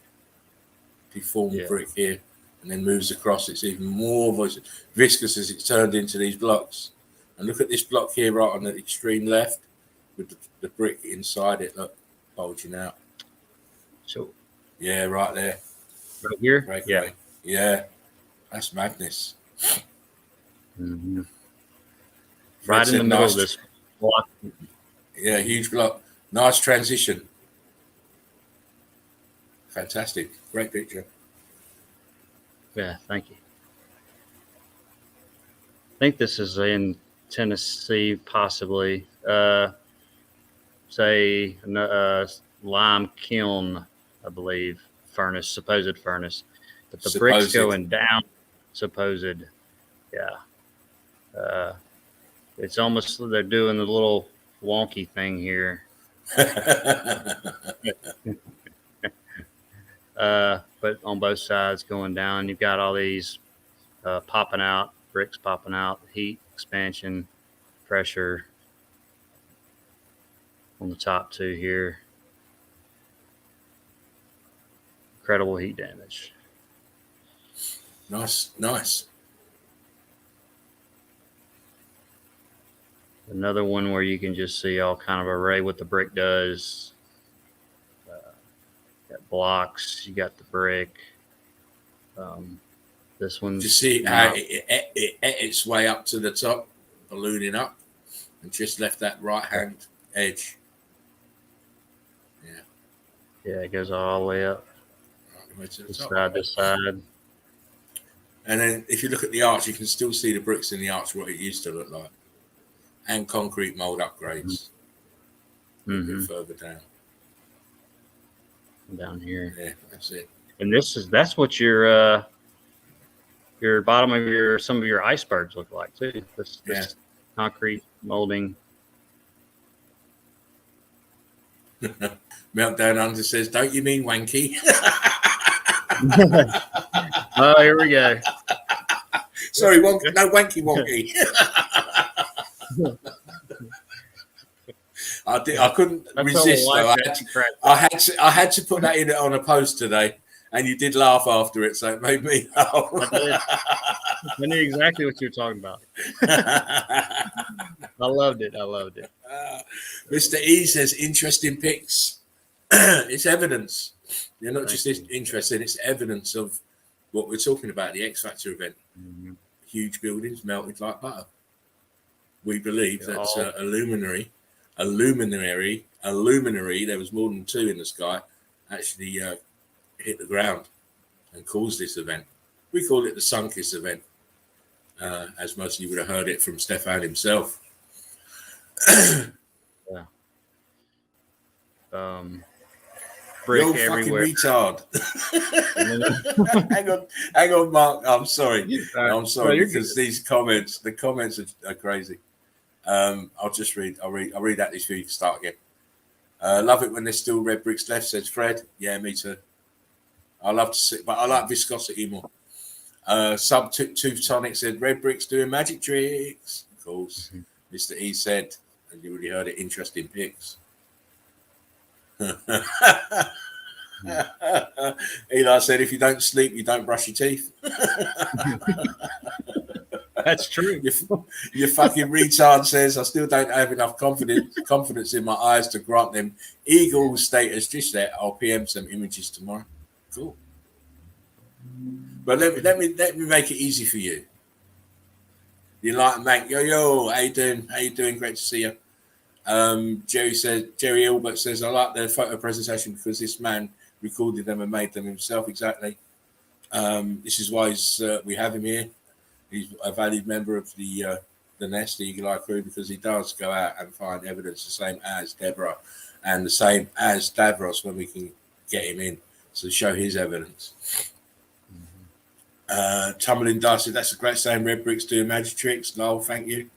deformed brick here, and then moves across. It's even more viscous as it's turned into these blocks. And look at this block here right on the extreme left with the brick inside it, look, bulging out. So yeah, right there. Right here? Breakaway. Yeah. That's madness. Mm-hmm. Right in the middle of this block. Yeah, huge block. Nice transition. Fantastic. Great picture. Yeah, thank you. I think this is in Tennessee, possibly. Say lime kiln, I believe, supposed furnace. But the bricks going down, supposed, yeah. It's almost they're doing the little wonky thing here. But on both sides going down, you've got all these popping out, bricks popping out, heat, expansion, pressure on the top two here. Incredible heat damage. Nice, nice. Another one where you can just see all kind of array what the brick does. Got blocks, you got the brick. This one, Just see how it ate its way up to the top, ballooning up, and just left that right hand edge. Yeah, it goes all the way up, Right the way to the this top. side, this side. And then if you look at the arch, you can still see the bricks in the arch, what it used to look like. And concrete mold upgrades. A bit further Down here. Yeah, that's it. And that's what your bottom of some of your icebergs look like too. This concrete molding. Meltdown Under says, "Don't you mean wanky?" Oh, here we go. Sorry, wonky, no wanky wonky. I couldn't resist though. I had to put that in on a post today, and you did laugh after it, so it made me laugh. I knew exactly what you were talking about. I loved it. Mr. E says, "Interesting pics." It's evidence. You're not just interested; it's evidence of what we're talking about. The X Factor event. Mm-hmm. Huge buildings melted like butter. We believe that a luminary. There was more than two in the sky. Actually, hit the ground and caused this event. We call it the Sunkiss event, as most of you would have heard it from Stefan himself. Yeah. Brick You're everywhere. fucking retard. hang on, Mark. I'm sorry. Because the comments are crazy. I'll read out this for you to start again. Love it when there's still red bricks left, says Fred. Yeah, me too. I love to see, but I like viscosity more. Sub Tooth said red bricks doing magic tricks. Of course. Mr. E said, and you already heard it, interesting pics. Eli said, if you don't sleep, you don't brush your teeth. That's true. Your fucking retard says, I still don't have enough confidence in my eyes to grant them eagle status just yet. I'll PM some images tomorrow. Cool. But let me make it easy for you. The Enlightened Bank, yo, how you doing? Great to see you. Jerry Albert says, I like the photo presentation because this man recorded them and made them himself. Exactly. This is why we have him here. He's a valued member of the Nest, the Eagle Eye crew, because he does go out and find evidence the same as Deborah and the same as Davros when we can get him in to show his evidence. Tumbling Darcy, that's a great saying. Red bricks doing magic tricks. Lol, thank you.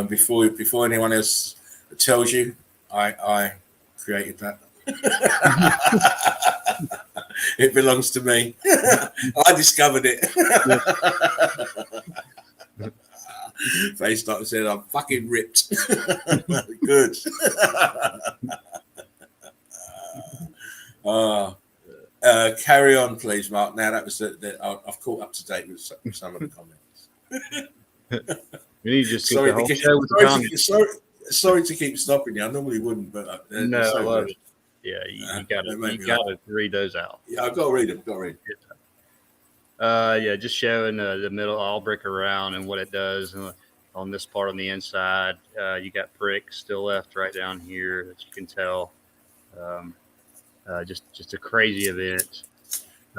Before anyone else tells you, I created that. It belongs to me. I discovered it. FaceTime said, I'm fucking ripped. Good. Carry on, please, Mark. Now that was I've caught up to date with some of the comments. You need to just get the whole show with the comments. Sorry to keep stopping you. I normally wouldn't, but no, I love it. Yeah, you gotta read those out. Yeah, I've got to read them. Yeah, just showing the middle all brick around and what it does on this part on the inside. You got brick still left right down here that you can tell. Just a crazy event.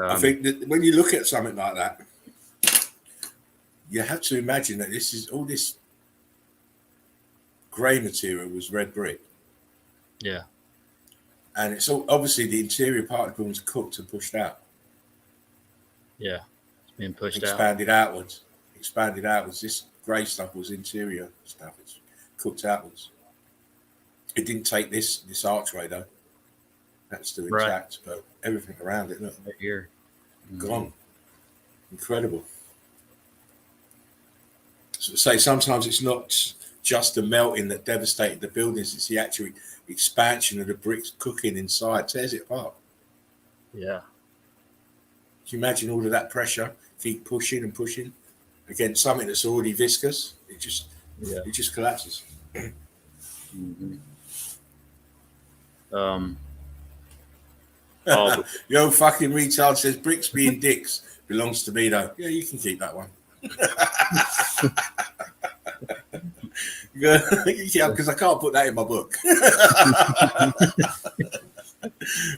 I think that when you look at something like that, you have to imagine that this is all this grey material was red brick. Yeah. And it's all obviously the interior particle was cooked and pushed out. Yeah, it's being pushed expanded outwards. This grey stuff was interior stuff. It's cooked outwards. It didn't take this archway though. That's still intact, but everything around it, look, Right here. gone. Incredible. So say sometimes it's not just the melting that devastated the buildings; it's the actual expansion of the bricks cooking inside tears it apart. Yeah. Can you imagine all of that pressure? Keep pushing and pushing against something that's already viscous. It just collapses. Mm-hmm. Yo, fucking retard says bricks being dicks belongs to me though. Yeah, you can keep that one. Yeah, because I can't put that in my book.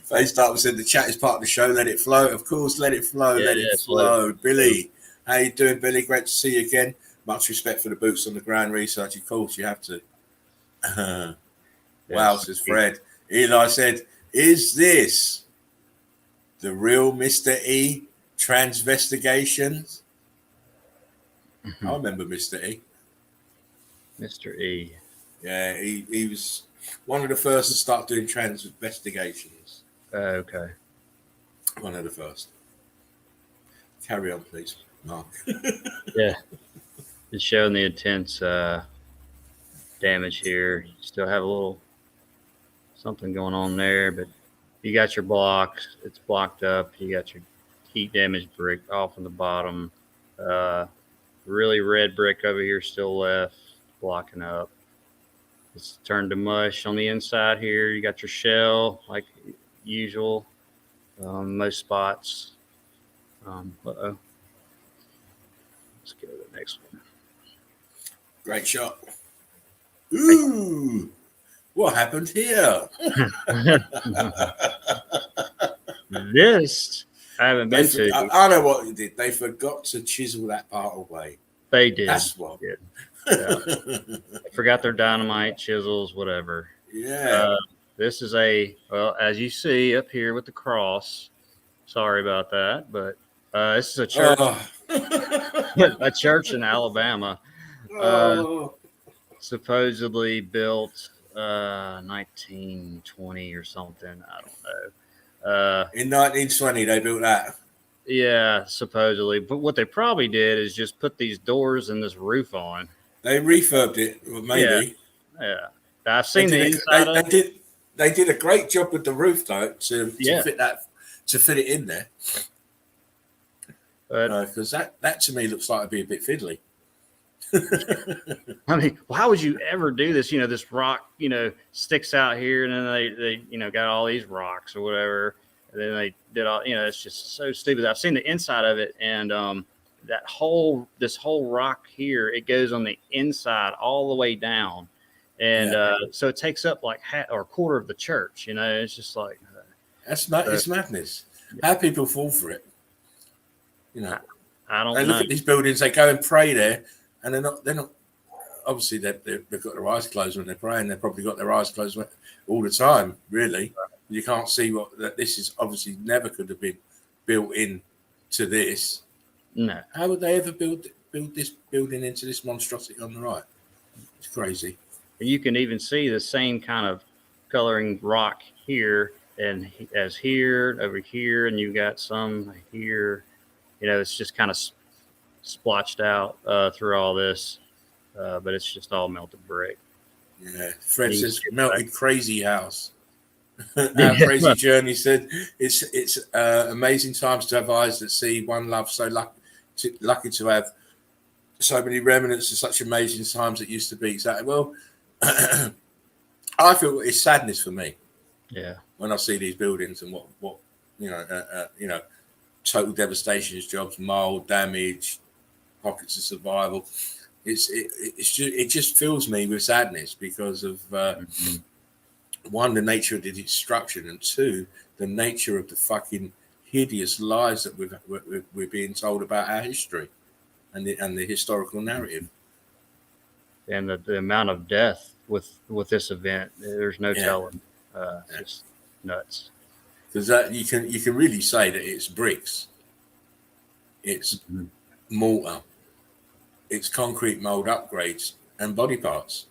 FaceTime said the chat is part of the show. Let it flow. Of course, let it flow. Yeah, let it flow. Billy, how you doing, Billy? Great to see you again. Much respect for the boots on the ground research. Of course, you have to. Wow, says Fred. Eli said, "Is this the real Mr. E transvestigations?" I remember Mr. E. Mr. E. Yeah, he was one of the first to start doing transvestigations. Okay. One of the first. Carry on, please, Mark. Yeah. It's showing the intense damage here. You still have a little something going on there, but you got your blocks. It's blocked up. You got your heat damaged brick off on the bottom. Really red brick over here still left, blocking up. It's turned to mush on the inside here. You got your shell like usual, most spots. Uh-oh. Let's go to the next one. Great shot. Ooh, what happened here? This I haven't been to. I know what they did. They forgot to chisel that part away. They did. That's what. Yeah. They forgot their dynamite, chisels, whatever. Yeah. This is as you see up here with the cross. Sorry about that, but this is a church. A church in Alabama. Supposedly built 1920 or something. I don't know. In 1920, they built that. Yeah, supposedly. But what they probably did is just put these doors and this roof on. They refurbed it, maybe. Yeah. I've seen the inside of it. They did a great job with the roof, though, to fit it in there. Because that to me looks like it'd be a bit fiddly. I mean, why would you ever do this? You know, this rock, sticks out here, and then they got all these rocks or whatever. And then they did all, it's just so stupid. I've seen the inside of it, and this whole rock here, it goes on the inside all the way down, and so it takes up like half or a quarter of the church. It's just like it's madness. How people fall for it? I don't know. They look at these buildings, they go and pray there. And they're not. Obviously, they've got their eyes closed when they're praying. They've probably got their eyes closed all the time. Really, you can't see that this is obviously never could have been built in to this. No. How would they ever build this building into this monstrosity on the right? It's crazy. And you can even see the same kind of coloring rock here and as here over here, and you got some here. It's just kind of splotched out through all this, but it's just all melted brick. Yeah, Fred says melted crazy house. Our crazy journey said it's amazing times to have eyes that see. One love, so lucky to have so many remnants of such amazing times that used to be. Exactly. Well, I feel it's sadness for me. Yeah, when I see these buildings and what total devastations, jobs, mold, damage, pockets of survival. It just fills me with sadness because of one, the nature of the destruction, and two, the nature of the fucking hideous lies that we're being told about our history and the historical narrative, and the amount of death with this event. There's no telling. Just nuts. Because you can really say that it's bricks, it's mortar. it's concrete mold upgrades and body parts.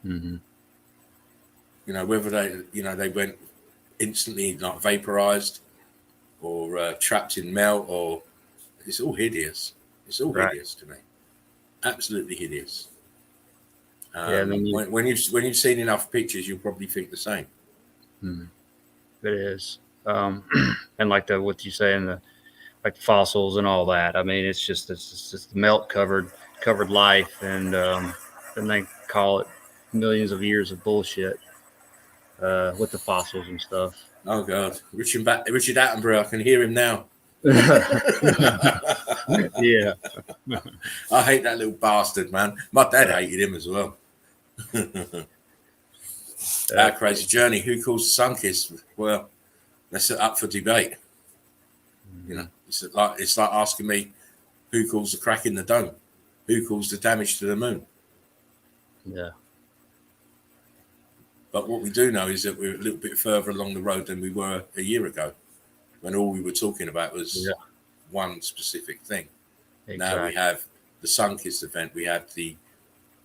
Mm-hmm. You know, whether they went instantly like vaporized or trapped in melt, or it's all hideous. It's all hideous to me. Absolutely hideous. Yeah, and then when you've seen enough pictures, you'll probably think the same. It is, and like what you say in the fossils and all that. I mean, it's just melt covered life, and then they call it millions of years of bullshit with the fossils and stuff. Oh God, Richard Attenborough, I can hear him now. Yeah. I hate that little bastard, man. My dad hated him as well. Our crazy journey. Who calls the sun kiss? Well, that's up for debate. You know, it's like asking me who calls the crack in the dome, who calls the damage to the moon. Yeah. But what we do know is that we're a little bit further along the road than we were a year ago, when all we were talking about was one specific thing. Exactly. Now we have the sun-kissed event, we have the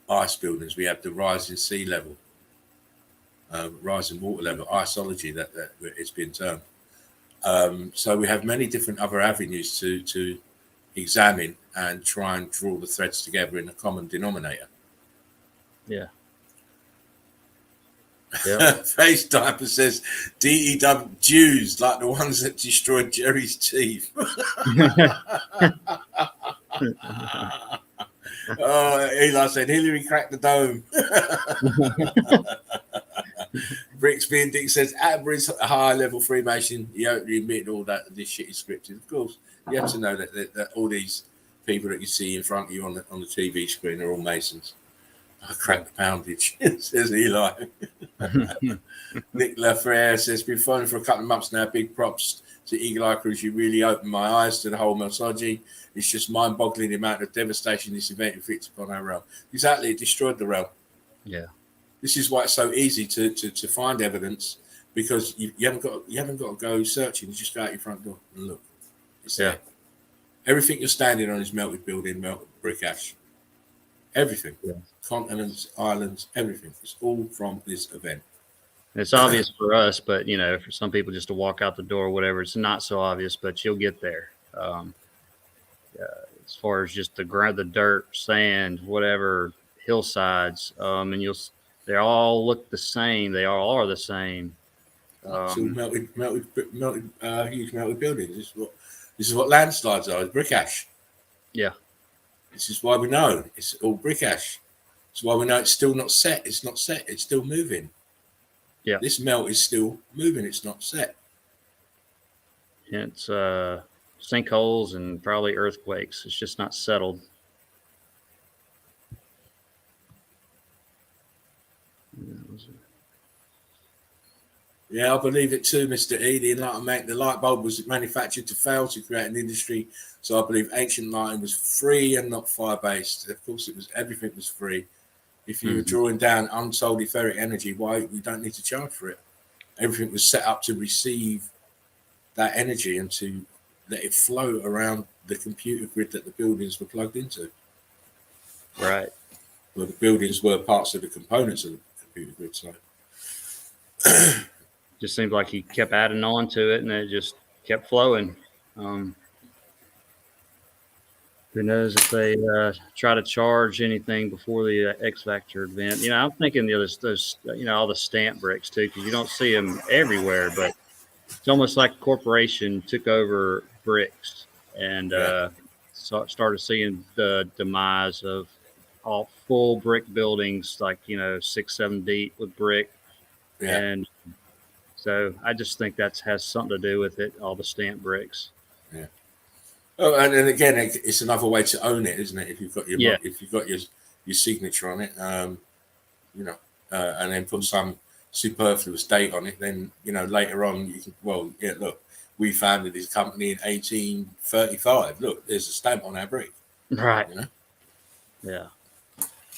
ice buildings, we have the rising sea level, rising water level, iceology that it's been termed. So we have many different other avenues to examine and try and draw the threads together in a common denominator. Yeah. Face Diaper says DEW Jews, like the ones that destroyed Jerry's teeth. Oh, Eli said Hillary cracked the dome. Bricks being Dick says Attenborough's a high level Freemason. You admit all that this shit is scripted. Of course, you have to know that all these people that you see in front of you on the TV screen are all Masons. I cracked the poundage, says Eli. Nick Lafrere says, been following for a couple of months now. Big props to Eagle Eye Cruise. You really opened my eyes to the whole MELTOLOGY. It's just mind-boggling the amount of devastation this event inflicts upon our realm. Exactly, it destroyed the realm. Yeah. This is why it's so easy to find evidence, because you haven't got to go searching. You just go out your front door and look. It's there. Everything you're standing on is melted building, melted brick ash. Everything. Yeah. Continents, islands, everything. It's all from this event. It's obvious for us, but for some people just to walk out the door or whatever, it's not so obvious, but you'll get there. As far as just the ground, the dirt, sand, whatever, hillsides, and they all look the same. They all are the same. It's all melted, huge melted buildings. This is what landslides are. It's brick ash. Yeah. This is why we know it's all brick ash. It's why we know it's still not set. It's not set. It's still moving. Yeah. This melt is still moving. It's not set. It's sinkholes and probably earthquakes. It's just not settled. Yeah, I believe it too, Mr. E. The light bulb was manufactured to fail to create an industry. So I believe ancient lighting was free and not fire-based. Of course, everything was free. If you were drawing down untold etheric energy, why we don't need to charge for it? Everything was set up to receive that energy and to let it flow around the computer grid that the buildings were plugged into. Right. Well, the buildings were parts of the components of the computer grid. So just seemed like he kept adding on to it, and it just kept flowing. Who knows if they try to charge anything before the X Factor event? I'm thinking those all the stamp bricks too, because you don't see them everywhere. But it's almost like a corporation took over bricks and started seeing the demise of all full brick buildings, like 6-7 deep with brick, and so I just think that has something to do with it. All the stamp bricks. Yeah. Oh, and again, it's another way to own it, isn't it? If you've got your signature on it, and then put some superfluous date on it, then later on you can. Well, yeah, look, we founded this company in 1835. Look, there's a stamp on our brick. Right. Yeah.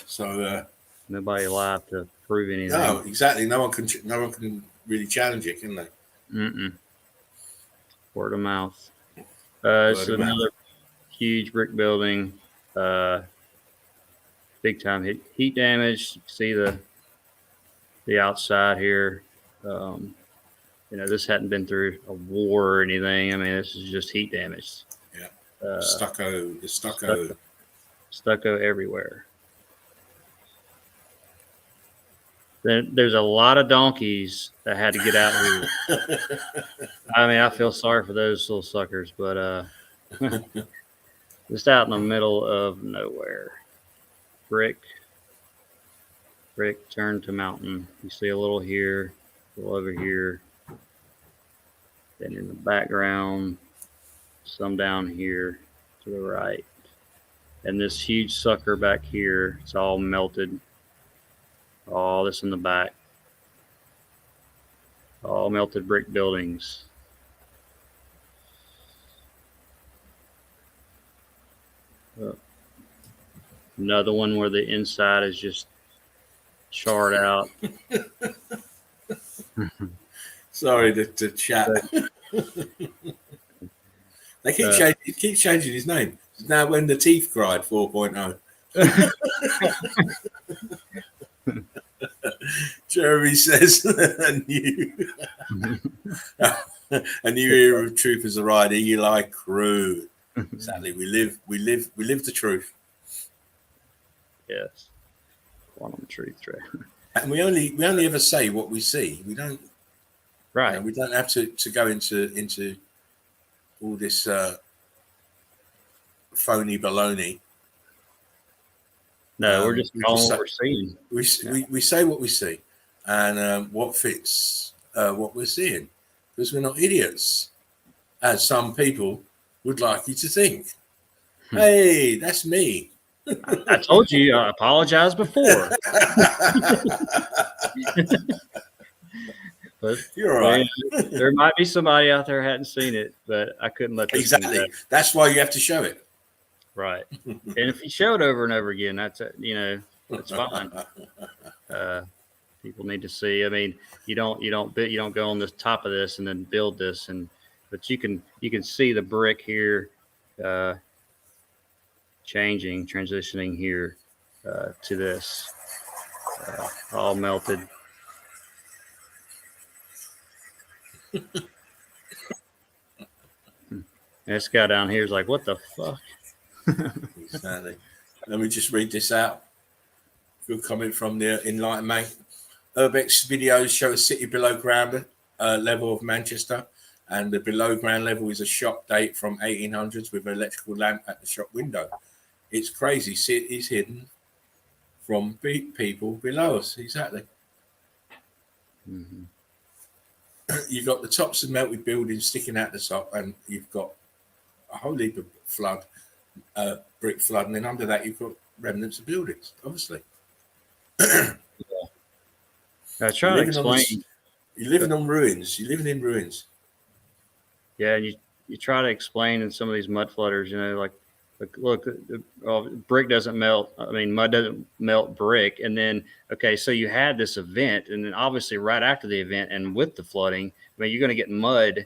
So nobody alive to prove anything. No, exactly. No one can really challenge it, can they? Word of mouth. It's another huge brick building. Big time heat damage. You can see the outside here. This hadn't been through a war or anything. I mean, this is just heat damage. Yeah. Uh, Stucco. Stucco everywhere. Then there's a lot of donkeys that had to get out here. I mean, I feel sorry for those little suckers, but just out in the middle of nowhere. Brick turned to mountain. You see a little here, a little over here. Then in the background, some down here to the right. And this huge sucker back here, it's all melted. All this in the back. All melted brick buildings. Another one where the inside is just charred out. Sorry to chat. They keep changing his name. Now when the teeth cried 4.0. Jeremy says a new era of truth as a rider. Eli crew. Sadly, we live the truth. Yes. Quantum truth track. And we only ever say what we see. We don't. Right. We don't have to go into all this phony baloney. No, we're just calling what we're seeing. We say what we see, and what fits what we're seeing, because we're not idiots, as some people would like you to think. Hey, that's me. I told you. I apologized before. But you're all right. There might be somebody out there who hadn't seen it, but I couldn't let this exactly. That's why you have to show it. Right. And if you show it over and over again, that's that's fine. People need to see. I mean, you don't go on the top of this and then build this, but you can see the brick here, transitioning here to this, all melted. This guy down here is like, what the fuck? Exactly. Let me just read this out. Good comment from the Enlightened Man. Urbex videos show a city below ground level of Manchester, and the below ground level is a shop date from 1800s with an electrical lamp at the shop window. It's crazy. City's hidden from people below us. Exactly. Mm-hmm. You've got the tops of melted buildings sticking out the top, and you've got a whole heap of brick flood, and then under that you've got remnants of buildings, obviously. I try to explain. You're living on ruins. You're living in ruins. Yeah, and you try to explain in some of these mud flooders, like look, brick doesn't melt. I mean, mud doesn't melt brick. And then, okay, so you had this event, and then obviously right after the event and with the flooding, I mean, you're going to get mud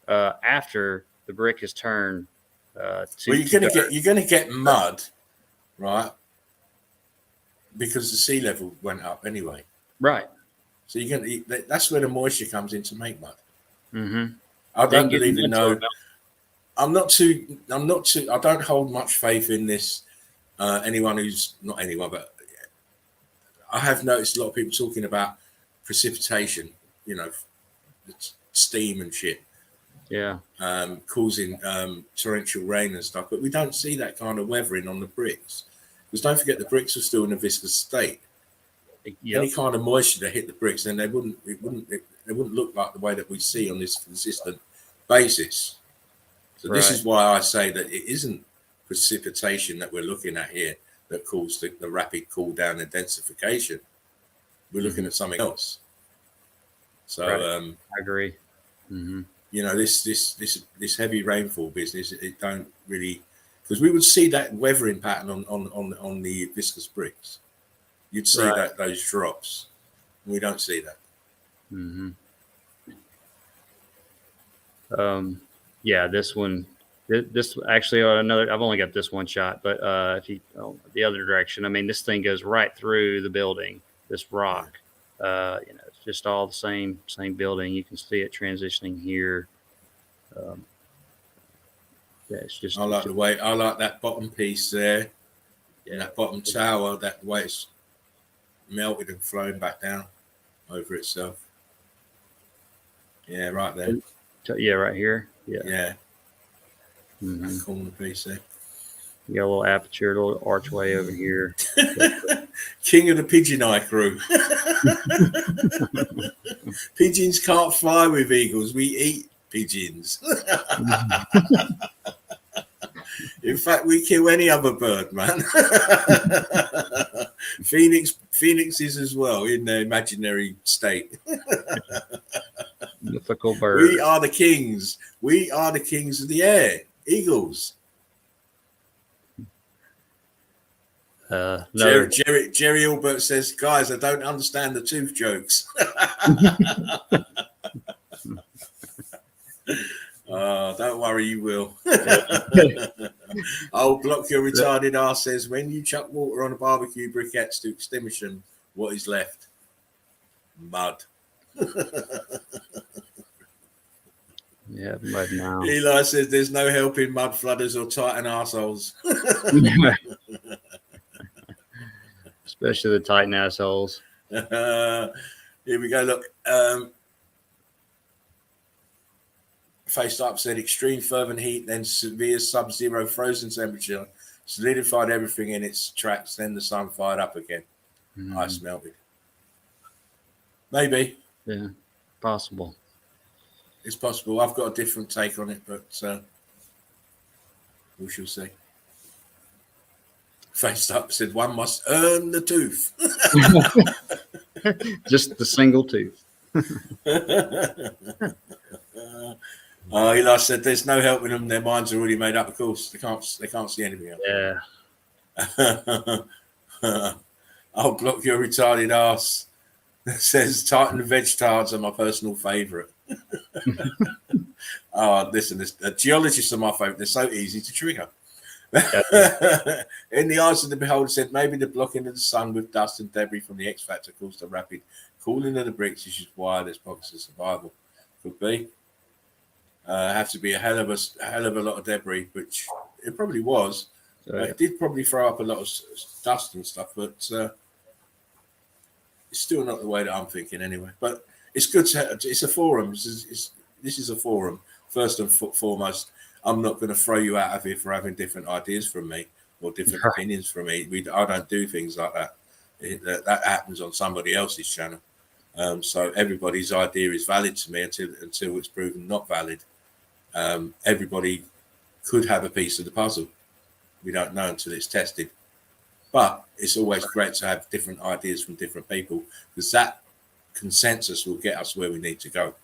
after the brick has turned. Well, you're going to get mud, right? Because the sea level went up anyway. Right. So that's where the moisture comes in to make mud. Mm-hmm. I don't believe in no. I'm not too. I don't hold much faith in this. Anyone who's not anyone, but I have noticed a lot of people talking about precipitation. Steam and shit. Yeah. Causing torrential rain and stuff, but we don't see that kind of weathering on the bricks. Because don't forget, the bricks are still in a viscous state. Yep. Any kind of moisture that hit the bricks, then they wouldn't look like the way that we see on this consistent basis. So This is why I say that it isn't precipitation that we're looking at here that caused the rapid cool down and densification. We're looking at something else. So I agree. Mm-hmm. This heavy rainfall business, it don't really, because we would see that weathering pattern on the viscous bricks. You'd see those drops. We don't see that. Mm-hmm. Yeah, this one This actually another. I've only got this one shot, but if you the other direction, I mean, this thing goes right through the building. This rock, it's just all the same building. You can see it transitioning here. Yeah, it's just. I like the way. I like that bottom piece there. Yeah, that bottom tower. That way it's melted and flowing back down over itself. Yeah, right there. Yeah, right here. Yeah. Yeah. Mm-hmm. That corner piece there. You got a little aperture, a little archway over here. King of the pigeon eye crew. Pigeons can't fly with eagles. We eat pigeons. In fact, we kill any other bird, man. Phoenixes as well in their imaginary state. Mythical bird. We are the kings. We are the kings of the air. Eagles. No. Jerry Albert says, guys, I don't understand the tooth jokes. Don't worry, you will. Old Block Your Retarded Arse says, when you chuck water on a barbecue briquettes to extinguish them, what is left? Mud. Yeah, mud now. Eli says, there's no helping mud flooders or Titan arseholes. Especially the Titan assholes. Here we go. Look, Faced Up said extreme fervent heat, then severe sub-zero frozen temperature, solidified everything in its tracks, then the sun fired up again. Ice melted. Maybe. Yeah, possible. It's possible. I've got a different take on it, but we shall see. Faced Up said one must earn the tooth. Just the single tooth. Eli said there's no helping them. Their minds are already made up. Of course, they can't see anything else. Yeah. I'll block your retarded ass. Says Titan veg tards are my personal favourite. Listen, the geologists are my favourite. They're so easy to trigger. In the eyes of the beholder, said maybe the blocking of the sun with dust and debris from the X Factor caused a rapid cooling of the bricks, which is why there's pockets of survival. Could be. Have to be a hell of a lot of debris, which it probably was. It did probably throw up a lot of dust and stuff, but it's still not the way that I'm thinking anyway. But it's good it's a forum. This is a forum. First and foremost, I'm not going to throw you out of here for having different ideas from me or different opinions from me. I don't do things like that. That happens on somebody else's channel. So everybody's idea is valid to me until it's proven not valid. Everybody could have a piece of the puzzle. We don't know until it's tested. But it's always great to have different ideas from different people because that consensus will get us where we need to go.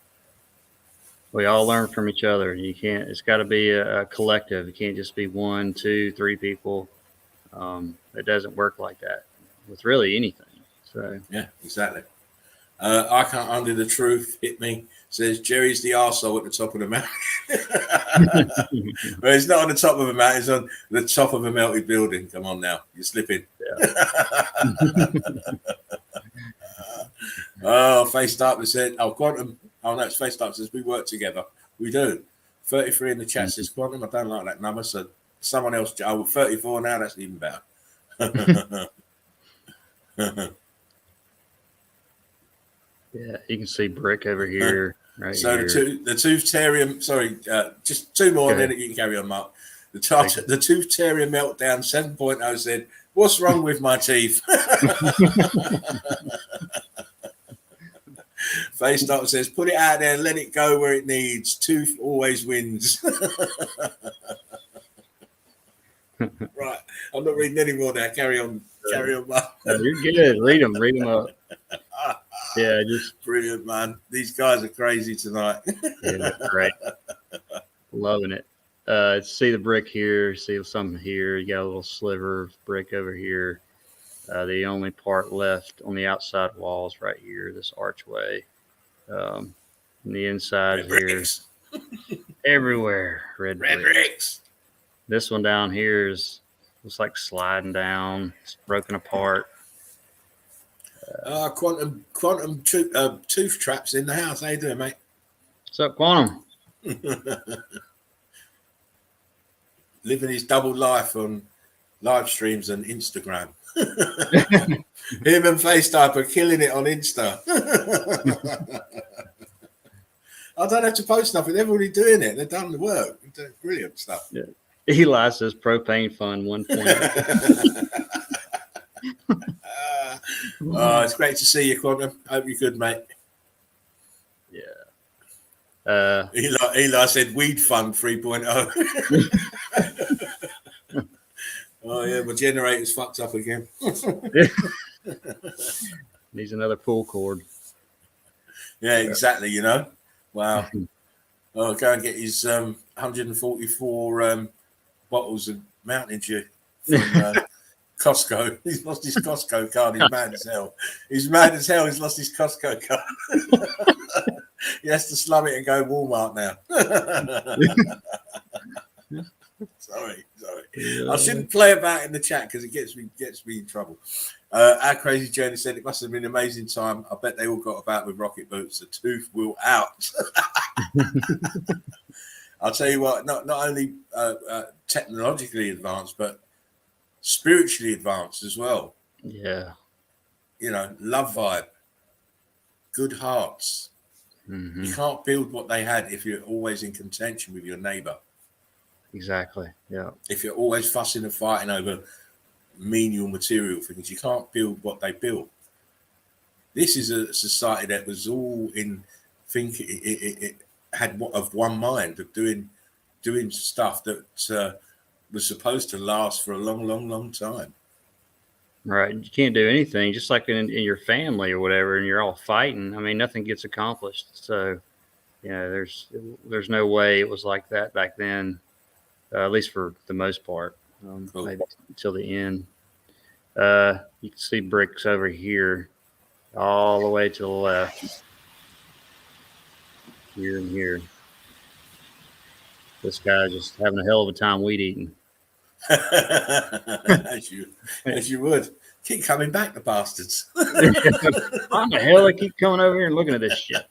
We all learn from each other. It's got to be a collective. It can't just be 1, 2, 3 people. It doesn't work like that with really anything. So yeah, exactly. I can't undo the truth. Hit me. Says Jerry's the arsehole at the top of the mountain. Well, it's not on the top of a mountain. It's on the top of a melted building. Come on now. You're slipping. Yeah. Faced Up said, Quantum. Oh, no, it's Faced Up says, we work together. We do. 33 in the chat says, Quantum, I don't like that number. So someone else, 34 now, that's even better. Yeah, you can see brick over here. Right. So here. the tooth terrier. Sorry, just 2 more, and then you can carry on, Mark. The tooth terrier meltdown 7.0 said, "What's wrong with my teeth?" Faced Up says, "Put it out there, and let it go where it needs. Tooth always wins." Right, I'm not reading any more now. Carry on, Mark. You're good. Read them up. Yeah, just brilliant, man. These guys are crazy tonight. Yeah, great. Loving it. See the brick here, see something here. You got a little sliver of brick over here. The only part left on the outside wall is right here, this archway. On the inside here. everywhere. Red bricks. This one down here looks like sliding down. It's broken apart. Quantum tooth traps in the house. How you doing, mate? What's up, Quantum? Living his double life on live streams and Instagram. Him and FaceTime are killing it on Insta. I don't have to post nothing. They're already doing it. They've done the work. They're doing brilliant stuff. Yeah. Eli says propane fund 1.0. It's great to see you, Quantum. Hope you're good, mate. Yeah. Eli said weed fund 3.0. Oh yeah, my generator's fucked up again. Needs another pull cord. Yeah, exactly. You know, wow. Oh, go and get his 144 bottles of Mountain Dew from Costco. He's lost his Costco card. He's mad as hell. He's mad as hell. He's lost his Costco card. He has to slum it and go Walmart now. Sorry. Yeah. I shouldn't play about in the chat because it gets me in trouble. Our crazy journey said it must have been an amazing time. I bet they all got about with rocket boots. The tooth will out. I'll tell you what. Not only technologically advanced, but spiritually advanced as well. Yeah. You know, love vibe, good hearts. Mm-hmm. You can't build what they had if you're always in contention with your neighbor. Exactly. Yeah. If you're always fussing and fighting over menial material things, you can't build what they built. This is a society that was all in thinking. It had of one mind of doing stuff that was supposed to last for a long time. Right. You can't do anything, just like in your family or whatever, and you're all fighting. I mean, nothing gets accomplished. So, you know, there's no way it was like that back then, at least for the most part. Cool. Maybe until the end. You can see bricks over here, all the way to the left. Here and here. This guy's just having a hell of a time weed eating. as you would. Keep coming back, the bastards. Why the hell they keep coming over here and looking at this shit?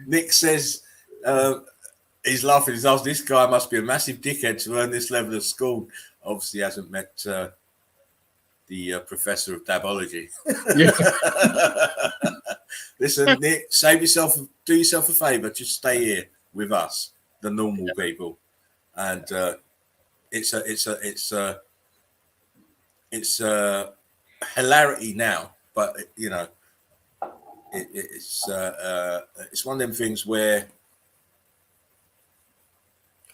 Nick says he's laughing. He's asked, this guy must be a massive dickhead to earn this level of school. Obviously hasn't met the professor of dabology. Listen, Nick, do yourself a favor. Just stay here with us, the normal people. And it's hilarity now, but you know, it's one of them things where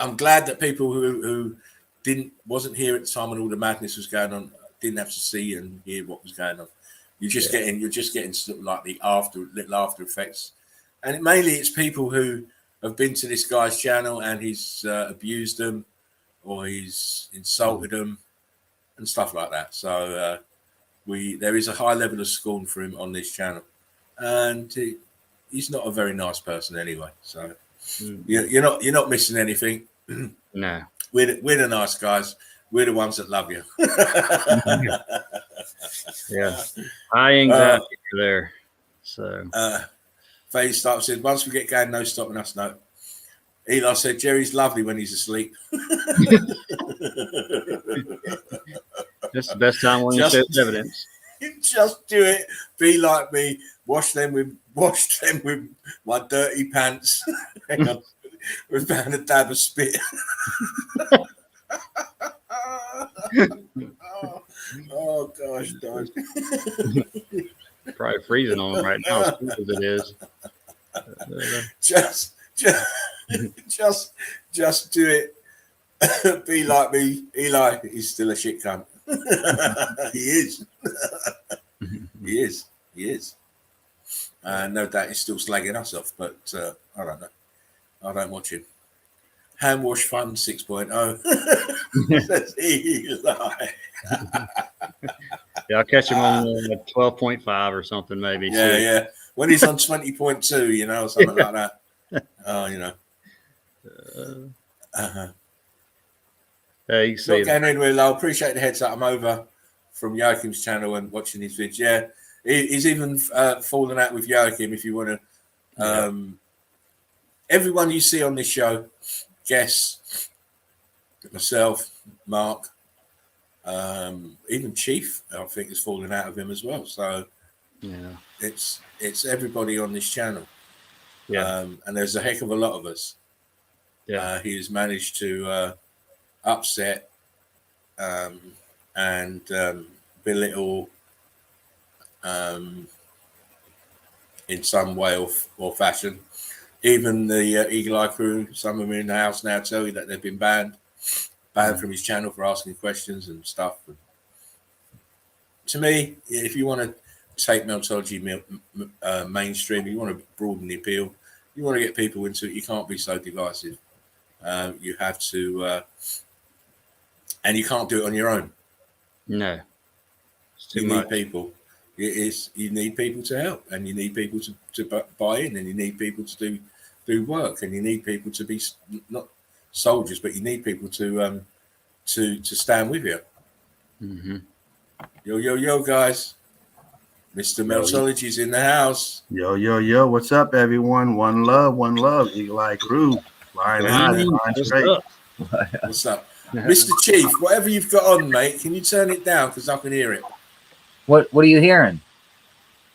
I'm glad that people who wasn't here at the time when all the madness was going on didn't have to see and hear what was going on. You're just getting sort of like the little after effects, and mainly it's people who have been to this guy's channel and he's abused them or he's insulted them and stuff like that. So there is a high level of scorn for him on this channel, and he's not a very nice person anyway. So you're not missing anything. No, we're the nice guys. We're the ones that love you. Yeah, high anxiety there. So Faye starts said, once we get going, no stopping us. No. Eli said, Jerry's lovely when he's asleep. That's the best time when you show evidence. Just do it. Be like me. Wash them with my dirty pants. Hang on. We found a dab of spit. oh gosh, darn. Probably freezing on them right now, as it is. Just do it. Be like me. Eli is still a shit cunt. He is. He is. No doubt he's still slagging us off, but I don't know. I don't watch him. Hand wash fun 6.0. Says Eli. Yeah, I'll catch him on 12.5 or something, maybe. Yeah. When he's on 20.2, something like that. You know. You can see Not getting anywhere low. Appreciate the heads up. I'm over from Joachim's channel and watching his vids. Yeah, he's even fallen out with Joachim. If you want to, everyone you see on this show, Jess, myself, Mark, even Chief, I think has fallen out of him as well. So yeah, it's everybody on this channel. yeah, And there's a heck of a lot of us. yeah. He has managed to upset and belittle in some way or fashion. Even the Eagle Eye crew, some of them in the house now tell you that they've been banned from his channel for asking questions and stuff. And to me, if you want to take Meltology mainstream, you want to broaden the appeal, you want to get people into it, you can't be so divisive. You have to, and you can't do it on your own. No, it's too You much. need people. You need people to help, and you need people to buy in, and you need people to do work, and you need people to be not soldiers, but you need people to stand with you. Mm-hmm. Yo, guys. Mr. Meltology's in the house. Yo, what's up, everyone? One love, Eagle Eye crew. Flying high, flying straight. What's up? Mr. Chief, whatever you've got on, mate, can you turn it down because I can hear it? What are you hearing?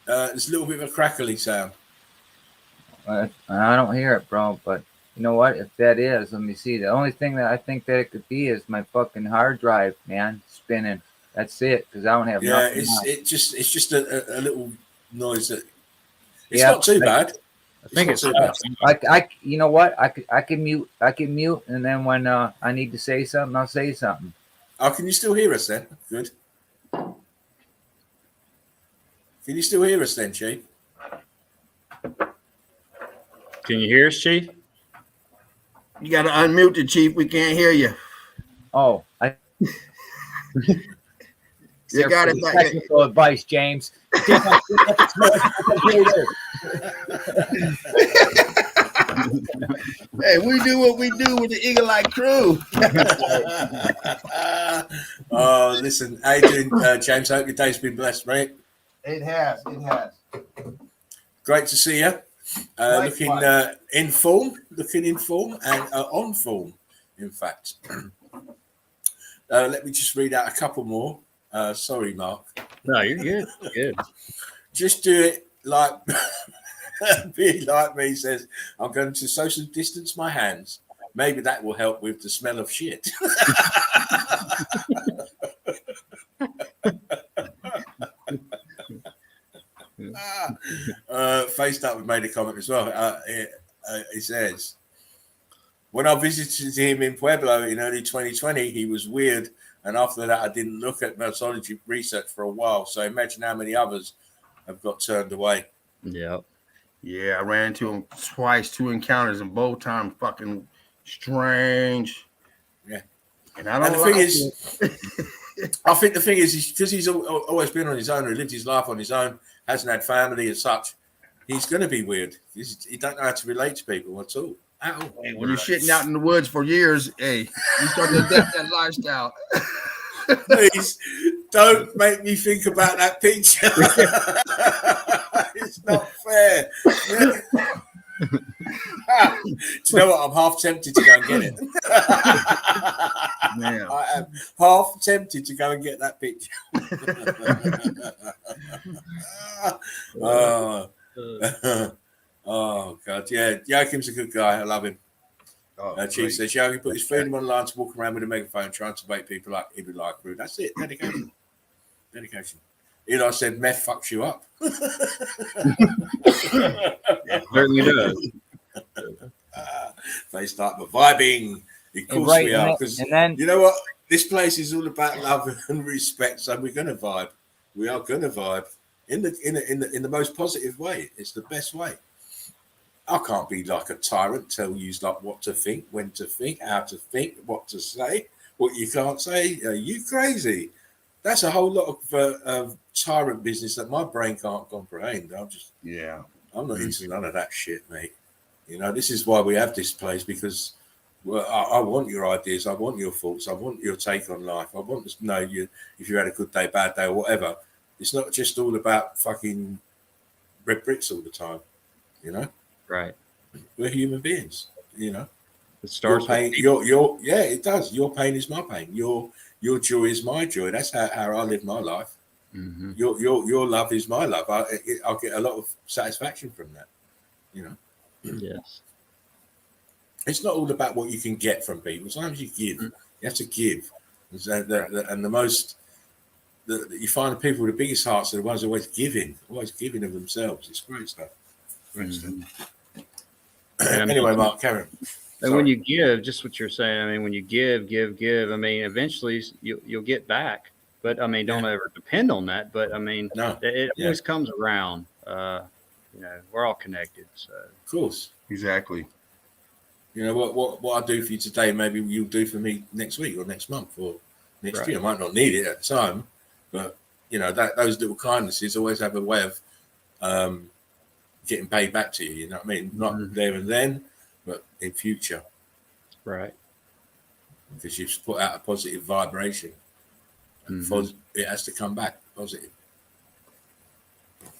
There's a little bit of a crackly sound. I don't hear it, bro. But you know what? If that is, let me see. The only thing that I think that it could be is my fucking hard drive, man, spinning. That's it, because I don't have nothing. It's just a little noise that it's not too bad. I think it's I you know what? I can mute, and then when I need to say something, I'll say something. Oh, can you still hear us then? Good. Can you still hear us then, Chief? Can you hear us, Chief? You got to unmute the Chief. We can't hear you. Oh, You got it. Technical advice, James. Hey, we do what we do with the Eagle Eye crew. Oh, listen, how you doing, James? I hope your day's been blessed, mate. It has. Great to see you. Looking in form and on form, in fact. Let me just read out a couple more. Sorry, Mark. No, you're good. Good. Just do it like be like me says, I'm going to social distance my hands. Maybe that will help with the smell of shit. Faced Up made a comment as well. He says, when I visited him in Pueblo in early 2020, he was weird. And after that, I didn't look at Meltology research for a while. So imagine how many others have got turned away. Yeah. Yeah, I ran into him twice, 2 encounters, and both times fucking strange. Yeah. And I don't And the thing is, I think the thing is because he's always been on his own, or lived his life on his own, hasn't had family as such, he's going to be weird. He don't know how to relate to people at all. Hey, when you're shitting out in the woods for years, hey, you start to adapt that lifestyle. Please don't make me think about that picture. It's not fair. Do you know what? I'm half tempted to go and get it. Man. I am half tempted to go and get that picture. Oh God, yeah. Joachim's a good guy. I love him. Chief says Joachim put his freedom online to walk around with a megaphone trying to bait people like he would like rude. That's it. Dedication. Dedication. Eli said meth fucks you up. Certainly does. They start vibing. Of course we are. Because you know what? This place is all about love and respect. So we're gonna vibe. We are gonna vibe in the most positive way. It's the best way. I can't be like a tyrant, tell you like what to think, when to think, how to think, what to say, what you can't say. Are you crazy? That's a whole lot of tyrant business that my brain can't comprehend. I'm not into none of that shit, mate. You know, this is why we have this place, because well, I want your ideas, I want your thoughts, I want your take on life. I want to know you if you had a good day, bad day, or whatever. It's not just all about fucking red bricks all the time. You know, Right. we're human beings. You know, It starts your pain, your yeah, it does. Your pain is my pain. Your joy is my joy. That's how I live my life. Mm-hmm. Your love is my love. I'll get a lot of satisfaction from that. You know. Yes. It's not all about what you can get from people. Sometimes you give. You have to give. And the most you find the people with the biggest hearts are the ones always giving of themselves. It's great stuff. Great stuff. Anyway, Mark, Karen. And when you give, just what you're saying, I mean, when you give, I mean, eventually you'll get back. But I mean, don't ever depend on that. But I mean, it always comes around. You know, we're all connected. So of course, exactly. You know what I do for you today, maybe you'll do for me next week or next month or next year. I might not need it at the time, but you know those little kindnesses always have a way of getting paid back to you. You know what I mean? Not there and then, but in future. Right. Because you've put out a positive vibration. It has to come back positive.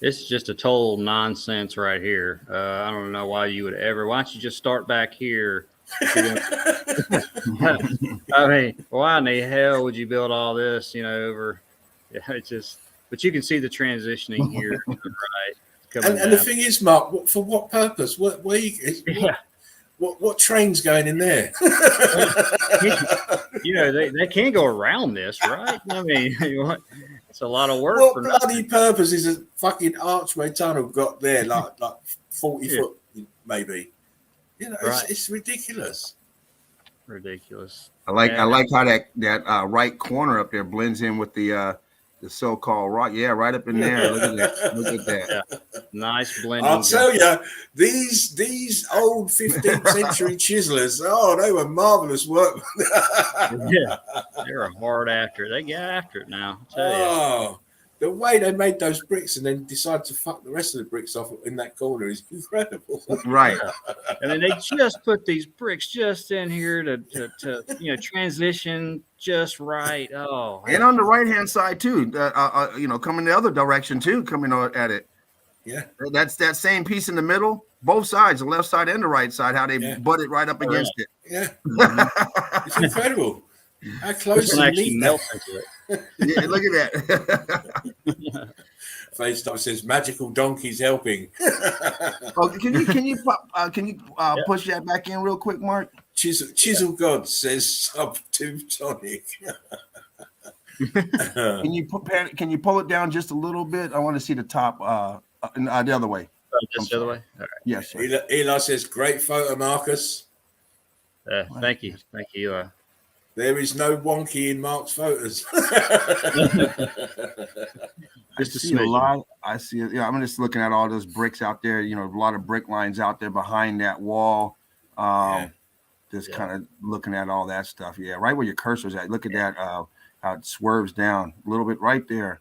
It's just a total nonsense right here. I don't know why you would ever. Why don't you just start back here? I mean, why in the hell would you build all this? You know, over. Yeah, it's just. But you can see the transitioning here, right? And the thing is, Mark, for what purpose? What train's going in there? You know, they can't go around this, right? I mean, it's a lot of work. What for bloody purpose is a fucking archway tunnel got there, like 40 foot maybe? You know, it's ridiculous. Ridiculous. I like how that right corner up there blends in with the so-called rock. Yeah, right up in there. Look at that. Look at that. Yeah. Nice blending. I'll tell you, these old 15th century chiselers, they were marvelous workmen. Yeah, they're hard after it. They get after it now. I'll tell you. The way they made those bricks and then decided to fuck the rest of the bricks off in that corner is incredible. Right. And then they just put these bricks just in here to transition just right. Oh, and on the right hand side too, coming the other direction too, coming at it. Yeah, that's that same piece in the middle, both sides, the left side and the right side, how they butt it right up against it. Yeah, it's incredible. How close and neat melt into it. Yeah, look at that. FaceTime says magical donkeys helping. Can you push that back in real quick, Mark? Chisel God says sub tonic. Can you pull it down just a little bit? I want to see the top. The other way. Just the other way. All right. Yes. Eli says great photo, Marcus. Thank you, Eli. There is no wonky in Mark's photos. I see it. Yeah, I'm just looking at all those bricks out there. You know, a lot of brick lines out there behind that wall. Just kind of looking at all that stuff. Yeah, right where your cursor's at. Look at that. How it swerves down a little bit right there.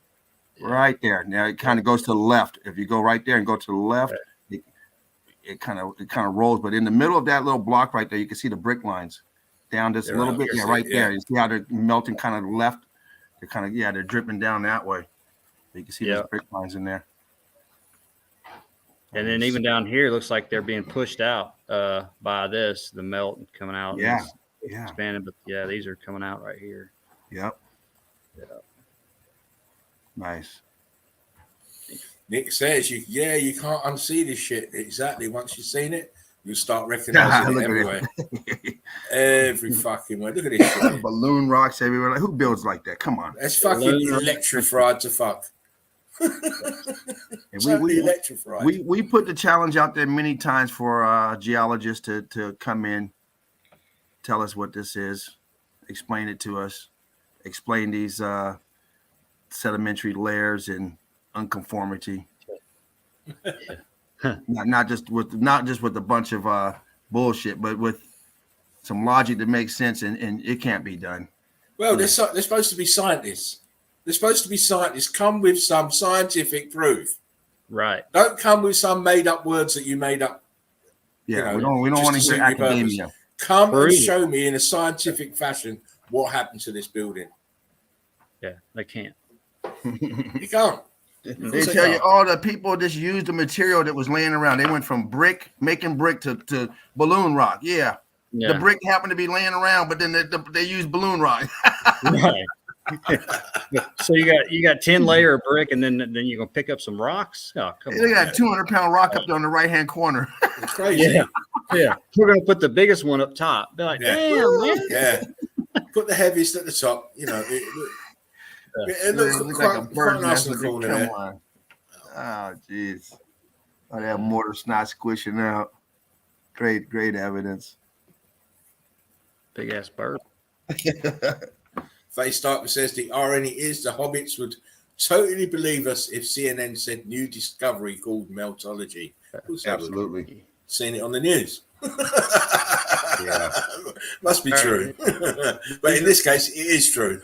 Yeah. Right there. Now it kind of goes to the left. If you go right there and go to the left, it kind of rolls. But in the middle of that little block right there, you can see the brick lines. Down just a little bit, right there. You see how they're melting kind of left. They're kind of they're dripping down that way. So you can see those brick lines in there. And then even down here, it looks like they're being pushed out by the melt coming out. Yeah, expanding. But these are coming out right here. Yep. Nice. Nick says you can't unsee this shit. Exactly. Once you've seen it, you'll start recognizing it everywhere. Every fucking way. Look at this shit. Balloon rocks everywhere. Like, who builds like that? Come on. That's fucking electrified to fuck. We electrified. We put the challenge out there many times for geologists to come in, tell us what this is, explain it to us, explain these sedimentary layers and unconformity. not just with a bunch of bullshit, but with some logic that makes sense, and it can't be done. Well, they're supposed to be scientists. They're supposed to be scientists. Come with some scientific proof. Right. Don't come with some made up words that you made up Yeah, we don't just want to to hear suit your purpose. academia. Come and Prove it. show me in a scientific fashion what happened to this building. Yeah, they can't. You can't. They tell you all the people just used the material that was laying around. They went from making brick to balloon rock. Yeah. Yeah. The brick happened to be laying around, but then they used balloon rock. Right. So you got 10 layer of brick, and then you're gonna pick up some rocks. Oh, come They on. got a 200-pound rock up there on the right-hand corner. It's crazy. Yeah, yeah. We're gonna put the biggest one up top. They're like, Yeah. damn, man. Yeah. Put the heaviest at the top. It looks looks quite, like a bird's quite nice nest in the with a corner chem there. line. Oh, jeez. Oh, that mortar's not squishing out. Great evidence. Big ass bird. Faye Starkman says the irony is the hobbits would totally believe us if CNN said new discovery called meltology. Of course they would. Absolutely. Seen it on the news. Yeah. Must be true. But in this case, it is true.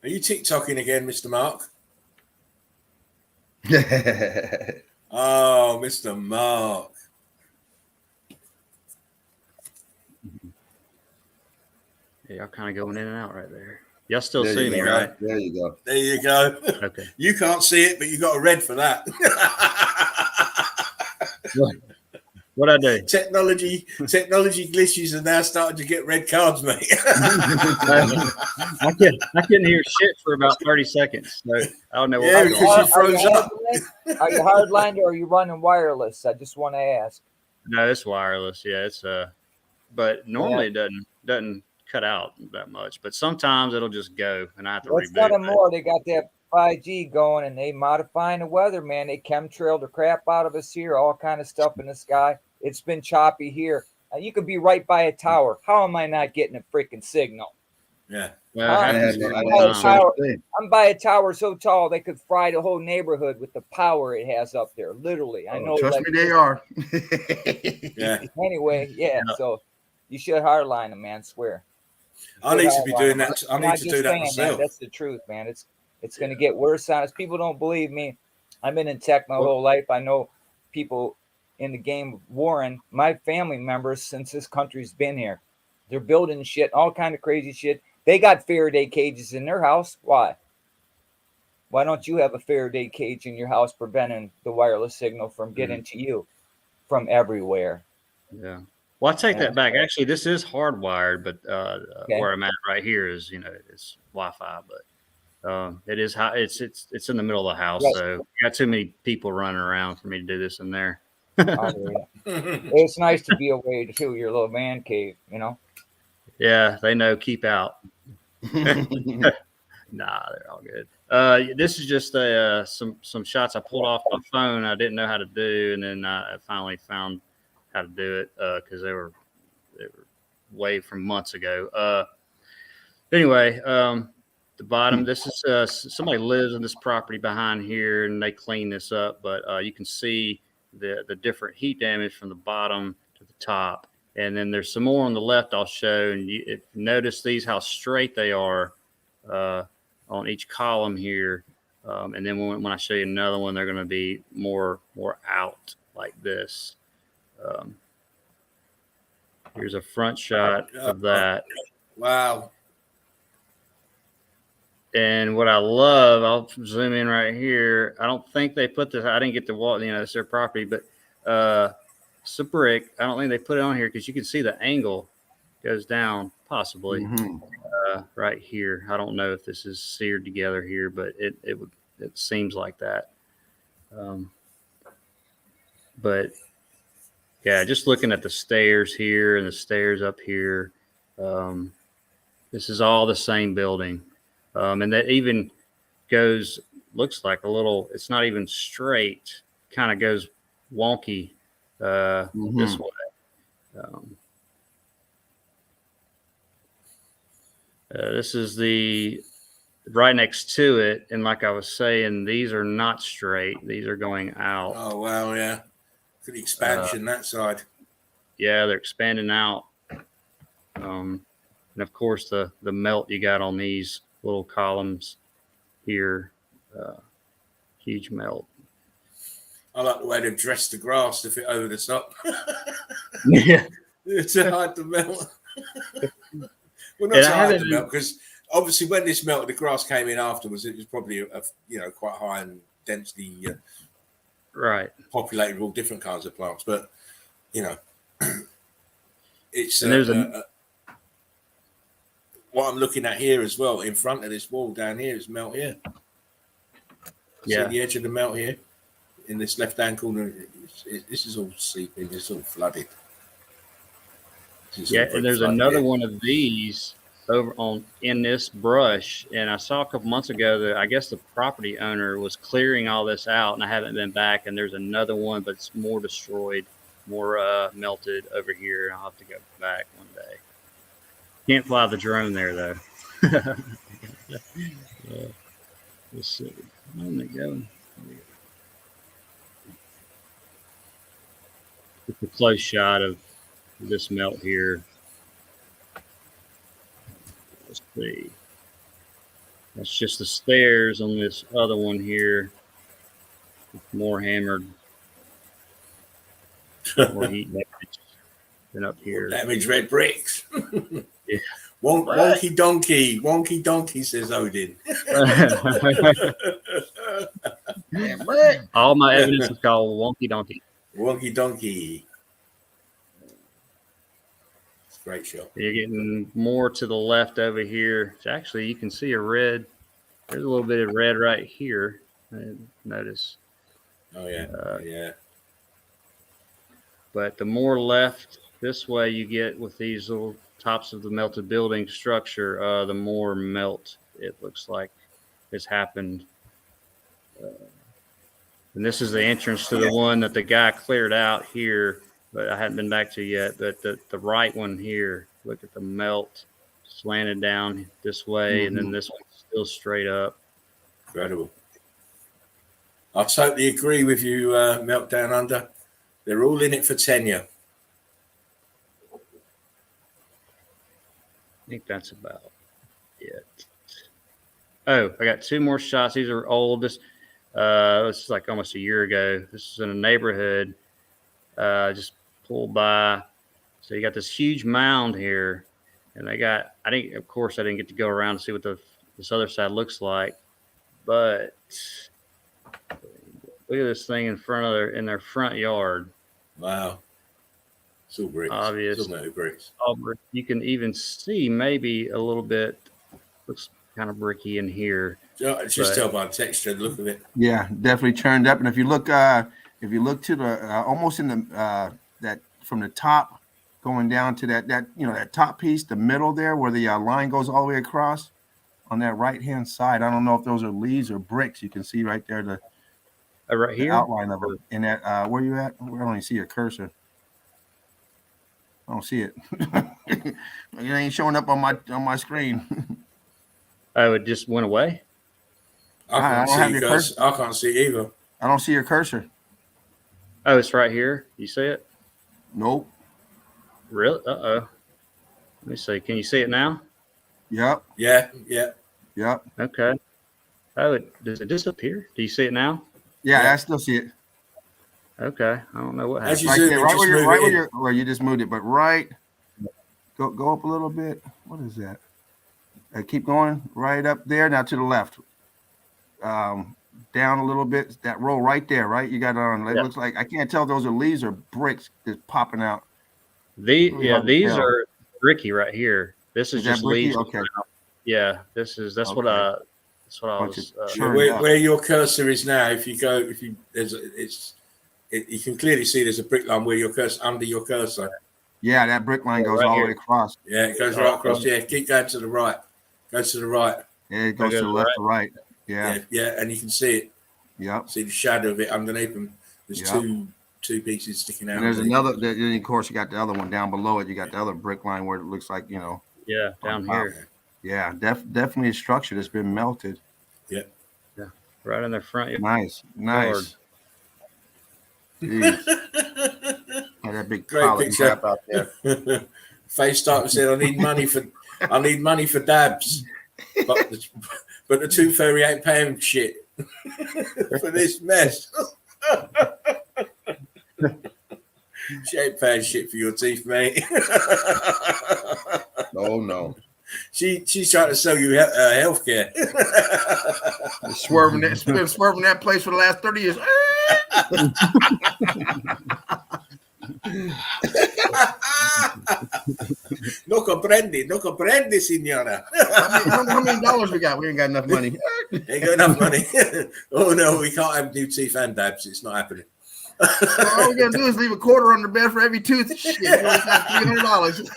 Are you TikToking again, Mr. Mark? Oh, Mr. Mark. Yeah, y'all kind of going in and out right there. Y'all still There see you me, go. right? There you go. There you go. Okay. You can't see it, but you got a red for that. What I do? Technology glitches are now starting to get red cards, mate. I couldn't hear shit for about 30 seconds. So I don't know what Yeah, was because going on. you froze up. Are you hardlined or are you running wireless? I just want to ask. No, it's wireless. Yeah, it's but normally it doesn't cut out that much. But sometimes it'll just go, and I have to Let's reboot. got them more. They got that 5G going, and they modifying the weather, man. They chemtrailed the crap out of us here. All kind of stuff in the sky. It's been choppy here. You could be right by a tower. How am I not getting a freaking signal? Yeah. Well, Huh? it happens I'm all by the a time. tower. I'm by a tower so tall they could fry the whole neighborhood with the power it has up there. Literally, I know. Trust me, they are. Yeah. Anyway, yeah. So you should hardline them, man. Swear. I need to be doing that. I need to do that Man, myself. that's the truth, man. It's going to get worse on us. People don't believe me. I've been in tech my whole life. I know people in the game of Warren, my family members since this country's been here. They're building shit, all kind of crazy shit. They got Faraday cages in their house. Why? Why don't you have a Faraday cage in your house preventing the wireless signal from getting to you from everywhere? Yeah. Well, I take that back. Actually, this is hardwired, but where I'm at right here is, it's Wi-Fi, but it is high. It's in the middle of the house, so you got too many people running around for me to do this in there. It's nice to be away to your little man cave, Yeah, they know. Keep out. Nah, they're all good. This is just some shots I pulled off my phone. I didn't know how to do, and then I finally found how to do it because they were way from months ago. Anyway, the bottom. This is somebody lives in this property behind here, and they clean this up. But you can see the different heat damage from the bottom to the top, and then there's some more on the left. I'll show, and you notice these how straight they are on each column here. And then when I show you another one, they're going to be more out like this. Here's a front shot of that. Wow. And what I love, I'll zoom in right here. I don't think they put this. I didn't get the wall. It's their property, but it's a brick. I don't think they put it on here because you can see the angle goes down possibly right here. I don't know if this is seared together here, but it seems like that. But yeah, just looking at the stairs here and the stairs up here, this is all the same building. And that even looks like a little, it's not even straight, kind of goes wonky this way. This is the right next to it. And like I was saying, these are not straight. These are going out. Oh, wow. Yeah. For the expansion that side. Yeah, they're expanding out. And of course, the melt you got on these little columns here Huge melt. I like the way they dress the grass to fit over the top. Yeah. To hide the melt. Well, not And to I hide haven't the melt, because obviously when this melted, the grass came in afterwards. It was probably quite high and densely right. populated with all different kinds of plants. But it's And there's what I'm looking at here as well. In front of this wall down here is melt here. See the edge of the melt here in this left-hand corner. This is all seeping. It's all flooded. And there's another one of these over in this brush, and I saw a couple months ago that I guess the property owner was clearing all this out, and I haven't been back. And there's another one, but it's more destroyed, more melted over here. I'll have to go back one day. Can't fly the drone there though. Let's see. Where's it going? It's a close shot of this melt here. Let's see. That's just the stairs on this other one here. More hammered. More heat damage than up here. Damaged red bricks. Yeah. Wonky donkey, says Odin. All my evidence is called wonky donkey. Wonky donkey. It's a great shot. You're getting more to the left over here. So actually, you can see a red. There's a little bit of red right here. Notice. Oh yeah, yeah. But the more left this way you get with these little tops of the melted building structure, the more melt it looks like has happened. And this is the entrance to the one that the guy cleared out here, but I hadn't been back to yet. But the right one here, look at the melt slanted down this way, and then this one's still straight up. Incredible. I totally agree with you, Melt Down Under. They're all in it for tenure. I think that's about it. Oh, I got two more shots. These are old. This is like almost a year ago. This is in a neighborhood. Just pulled by. So you got this huge mound here, and of course I didn't get to go around and see what this other side looks like, but look at this thing in their front yard. Wow. It's all bricks. Obvious. It's all metal bricks. You can even see maybe a little bit, looks kind of bricky in here. Just tell by the texture and look of it. Yeah, definitely churned up. And if you look to the almost in the that from the top going down to that top piece, the middle there where the line goes all the way across on that right hand side. I don't know if those are leaves or bricks. You can see right there the right here outline of it. In that where you at? I don't even see your cursor. I don't see it. It ain't showing up on my screen. Oh, it just went away. I can't see it either. I don't see your cursor. Oh, it's right here. You see it? Nope. Really? Uh-oh. Let me see. Can you see it now? Yep. Yeah. Yep. Okay. Oh, does it disappear? Do you see it now? Yeah, I still see it. Okay. I don't know what As happened. you zoom, Where you just moved it, but right. Go up a little bit. What is that? Keep going right up there. Now to the left. Down a little bit. That row right there, right? You got on. It looks like I can't tell if those are leaves or bricks that's popping out. These are bricky right here. This is just leaves. Okay. Yeah, that's what I was. Where your cursor is now, you can clearly see there's a brick line where your cursor under your cursor. Yeah, that brick line goes all the way across. Yeah, it goes right across. Yeah, keep going to the right. Go to the right. Yeah, it goes to the left to right. Yeah, and you can see it. Yep. See the shadow of it underneath them. There's two pieces sticking out. And there's another. Then of course you got the other one down below it. You got the other brick line where it looks like Yeah, down here. Yeah, definitely a structure that's been melted. Yeah. Right in their front yard. Nice. Jeez. That big great picture crap out there. Face started said, I need money for dabs. But the tooth fairy ain't paying shit. for this mess. She ain't paying shit for your teeth, mate. Oh no. She's trying to sell you healthcare. Swerving that place for the last 30 years. No comprende, signora. How many dollars we got? We ain't got enough money. Ain't got enough money. Oh no, we can't have new teeth and dabs. It's not happening. All we gotta do is leave a quarter on the bed for every tooth. Shit, we only got $300.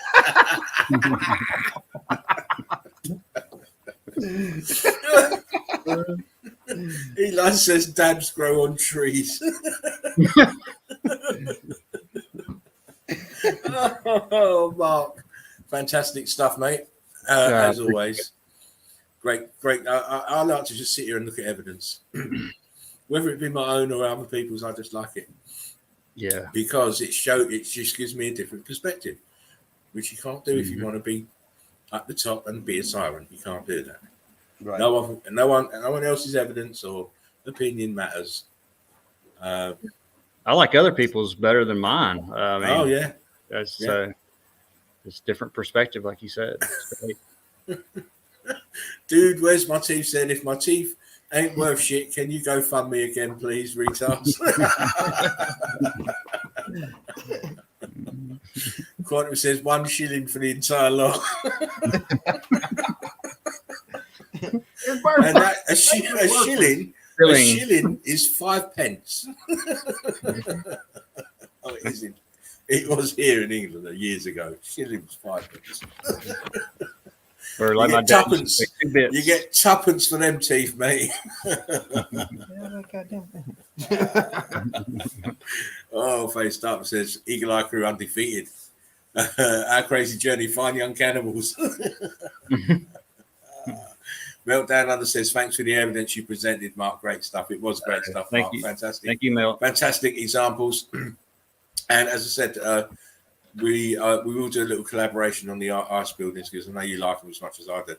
Eli says dabs grow on trees. Oh, Mark, fantastic stuff, mate. As always, great. I like to just sit here and look at evidence, whether it be my own or other people's. I just like it. Yeah, because it just gives me a different perspective, which you can't do if you want to be at the top and be a siren. You can't do that. Right. No one else's evidence or opinion matters. I like other people's better than mine. I mean, Oh yeah, that's it's different perspective, like you said. dude, where's my teeth? Said if my teeth ain't worth shit, can you go fund me again, please, retards? Quantum says 1 shilling for the entire lot. And that, a shilling is 5 pence. Oh, it was here in England years ago. Shilling was 5 pence. Or like my dad used to say, 2 bits. You get tuppence for them teeth, mate. Oh, Faced Up says Eagle Eye Crew undefeated. Our crazy journey, find young cannibals. Meltdown Under says, thanks for the evidence you presented, Mark. Great stuff. It was great stuff, Thank Mark. you. Fantastic. Thank you, Mel. Fantastic examples. And as I said, we will do a little collaboration on the ice buildings because I know you like them as much as I do.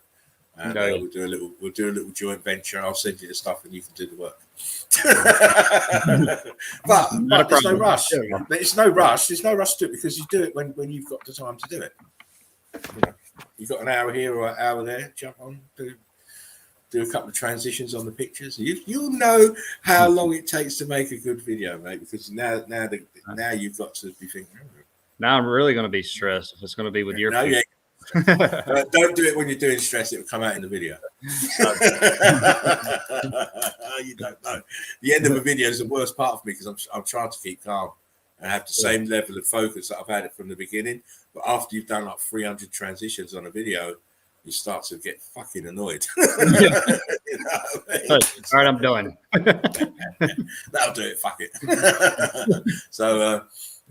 And we'll do a little joint venture. I'll send you the stuff and you can do the work. but there's no rush. There's no rush. There's no rush to it because you do it when you've got the time to do it. You've got an hour here or an hour there. Jump on, do a couple of transitions on the pictures. You'll know how long it takes to make a good video, mate. Because now you've got to be thinking. Now I'm really going to be stressed if it's going to be with your. No, yeah. Don't do it when you're doing stress. It will come out in the video. You don't know. The end of a video is the worst part of me because I'm trying to keep calm and have the same level of focus that I've had it from the beginning. But after you've done like 300 transitions on a video, you start to get fucking annoyed. You know what I mean? All right, I'm done. That'll do it. Fuck it. So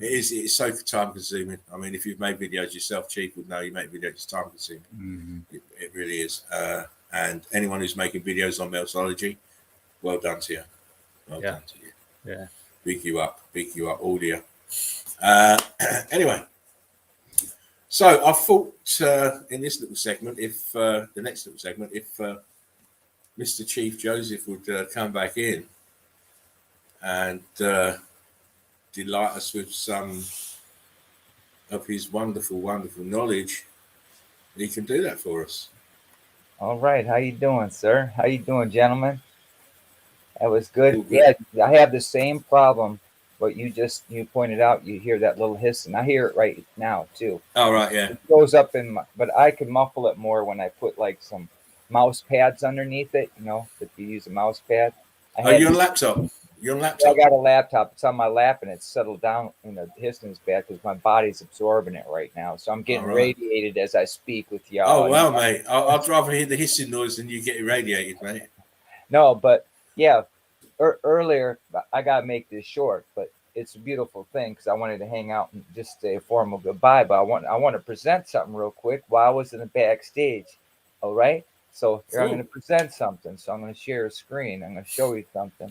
it's so time consuming. I mean, if you've made videos yourself, Chief would know you make videos, it's time consuming. Mm-hmm. It really is. And anyone who's making videos on MELTOLOGY, well done to you. Well done to you. Yeah. Big you up, audio. Anyway, so I thought in this little segment, if the next little segment, if Mr. Chief Joseph would come back in and delight us with some of his wonderful, wonderful knowledge, he can do that for us. All right. How you doing, sir? How you doing, gentlemen? That was good. Yeah, I have the same problem. But you pointed out, you hear that little hissing. I hear it right now, too. Oh, right, yeah. It goes up but I can muffle it more when I put like some mouse pads underneath it, if you use a mouse pad. You're on laptop? You're on laptop? I got a laptop. It's on my lap and it's settled down in the hissing's bad because my body's absorbing it right now. So I'm getting radiated as I speak with y'all. Oh, well, mate. I'd rather hear the hissing noise than you get irradiated, mate. No, but yeah. Earlier, I got to make this short, but it's a beautiful thing because I wanted to hang out and just say a formal goodbye. But I want to present something real quick while I was in the backstage. All right. So here I'm going to present something. So I'm going to share a screen. I'm going to show you something.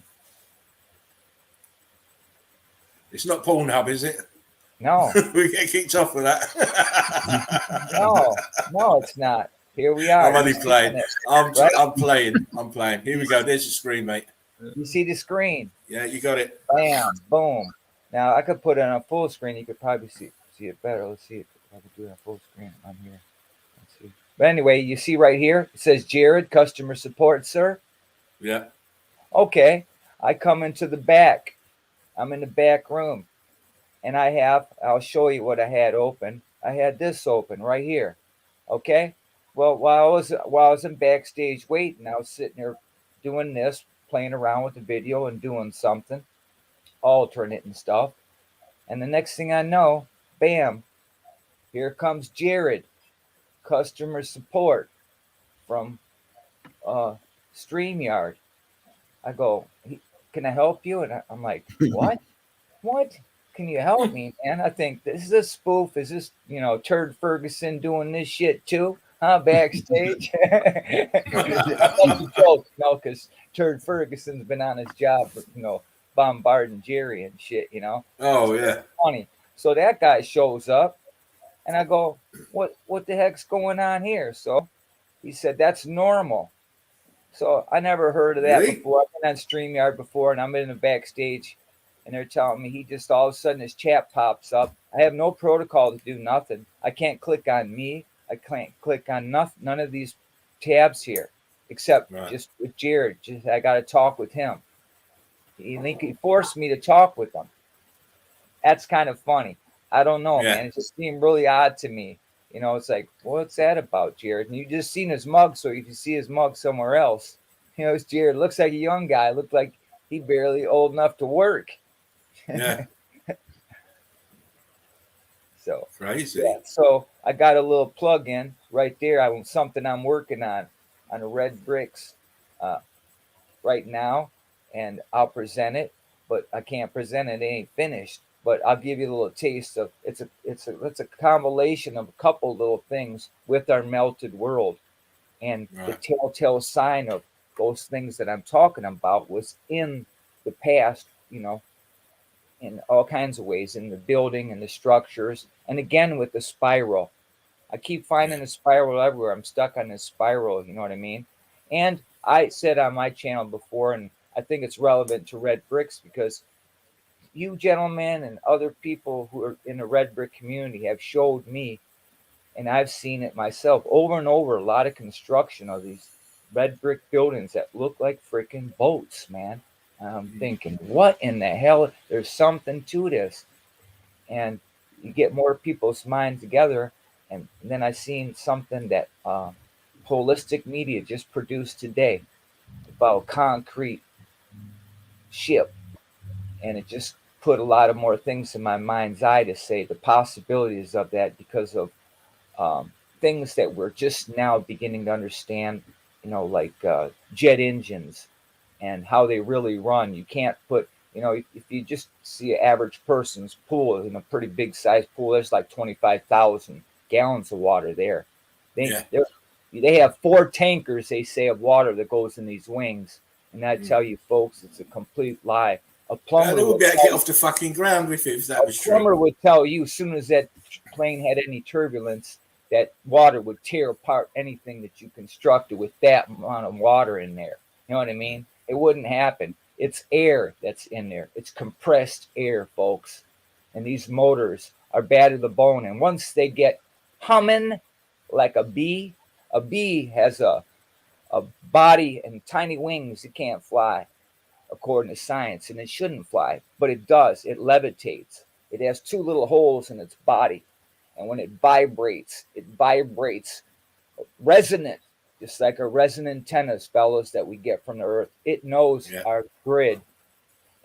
It's not Pornhub, is it? No. We get kicked off with that. No, it's not. Here we are. I'm only You playing. see I'm right? I'm playing. I'm playing. Here we go. There's the screen, mate. You see the screen. Yeah, you got it. Bam, boom. Now I could put it on a full screen. You could probably see it better. Let's see if I could do it on full screen on here. Let's see. But anyway, you see right here, it says Jared, customer support, sir. Yeah. Okay. I come into the back. I'm in the back room. And I'll show you what I had open. I had this open right here. Okay. Well, while I was in backstage waiting, I was sitting there doing this, playing around with the video and doing something, alternate and stuff. And the next thing I know, bam, here comes Jared, customer support from StreamYard. I go, can I help you? And I'm like, what? What? Can you help me, man? I think this is a spoof. Is this, Turd Ferguson doing this shit too? Huh? Backstage? That's a joke, because Turd Ferguson's been on his job, bombarding Jerry and shit, Oh, So yeah. it's funny. So that guy shows up, and I go, what the heck's going on here? So he said, that's normal. So I never heard of that Really? before. I've been on StreamYard before, and I'm in the backstage, and they're telling me he just all of a sudden his chat pops up. I have no protocol to do nothing. I can't click on me. I can't click on none of these tabs here, except Right. just with Jared. I got to talk with him. He forced me to talk with him. That's kind of funny. I don't know, Yeah. man. It just seemed really odd to me. It's like, what's that about, Jared? And you just seen his mug, so if you see his mug somewhere else, it's Jared. Looks like a young guy. Looked like he barely old enough to work. Yeah. So Crazy. yeah. So I got a little plug in right there. Something I'm working on the red bricks right now, and I'll present it, but I can't present it. It ain't finished. But I'll give you a little taste of it's a combination of a couple little things with our melted world, and the Right. telltale sign of those things that I'm talking about was in the past, in all kinds of ways, in the building and the structures, and again with the spiral. I keep finding a spiral everywhere. I'm stuck on this spiral, you know what I mean? And I said on my channel before, and I think it's relevant to red bricks because you gentlemen and other people who are in the red brick community have showed me, and I've seen it myself over and over, a lot of construction of these red brick buildings that look like freaking boats, man. I'm thinking, what in the hell? There's something to this. And you get more people's minds together. And then I seen something that Holistic Media just produced today about concrete ship. And it just put a lot of more things in my mind's eye to say the possibilities of that because of things that we're just now beginning to understand, like jet engines and how they really run. You can't put, if you just see an average person's pool in a pretty big size pool, there's like 25,000 gallons of water there. They have 4 tankers, they say, of water that goes in these wings. And I tell you, folks, it's a complete lie. A plumber They would would would be able to get off the fucking ground with it if that was plumber true. would tell you as soon as that plane had any turbulence, that water would tear apart anything that you constructed with that amount of water in there. You know what I mean? It wouldn't happen. It's air that's in there. It's compressed air, folks. And these motors are bad to the bone. And once they get humming like a bee has a body and tiny wings. It can't fly, according to science, and it shouldn't fly, but it does. It levitates. It has 2 little holes in its body, and when it vibrates resonant, just like a resonant antennas, fellas, that we get from the earth. It knows our grid,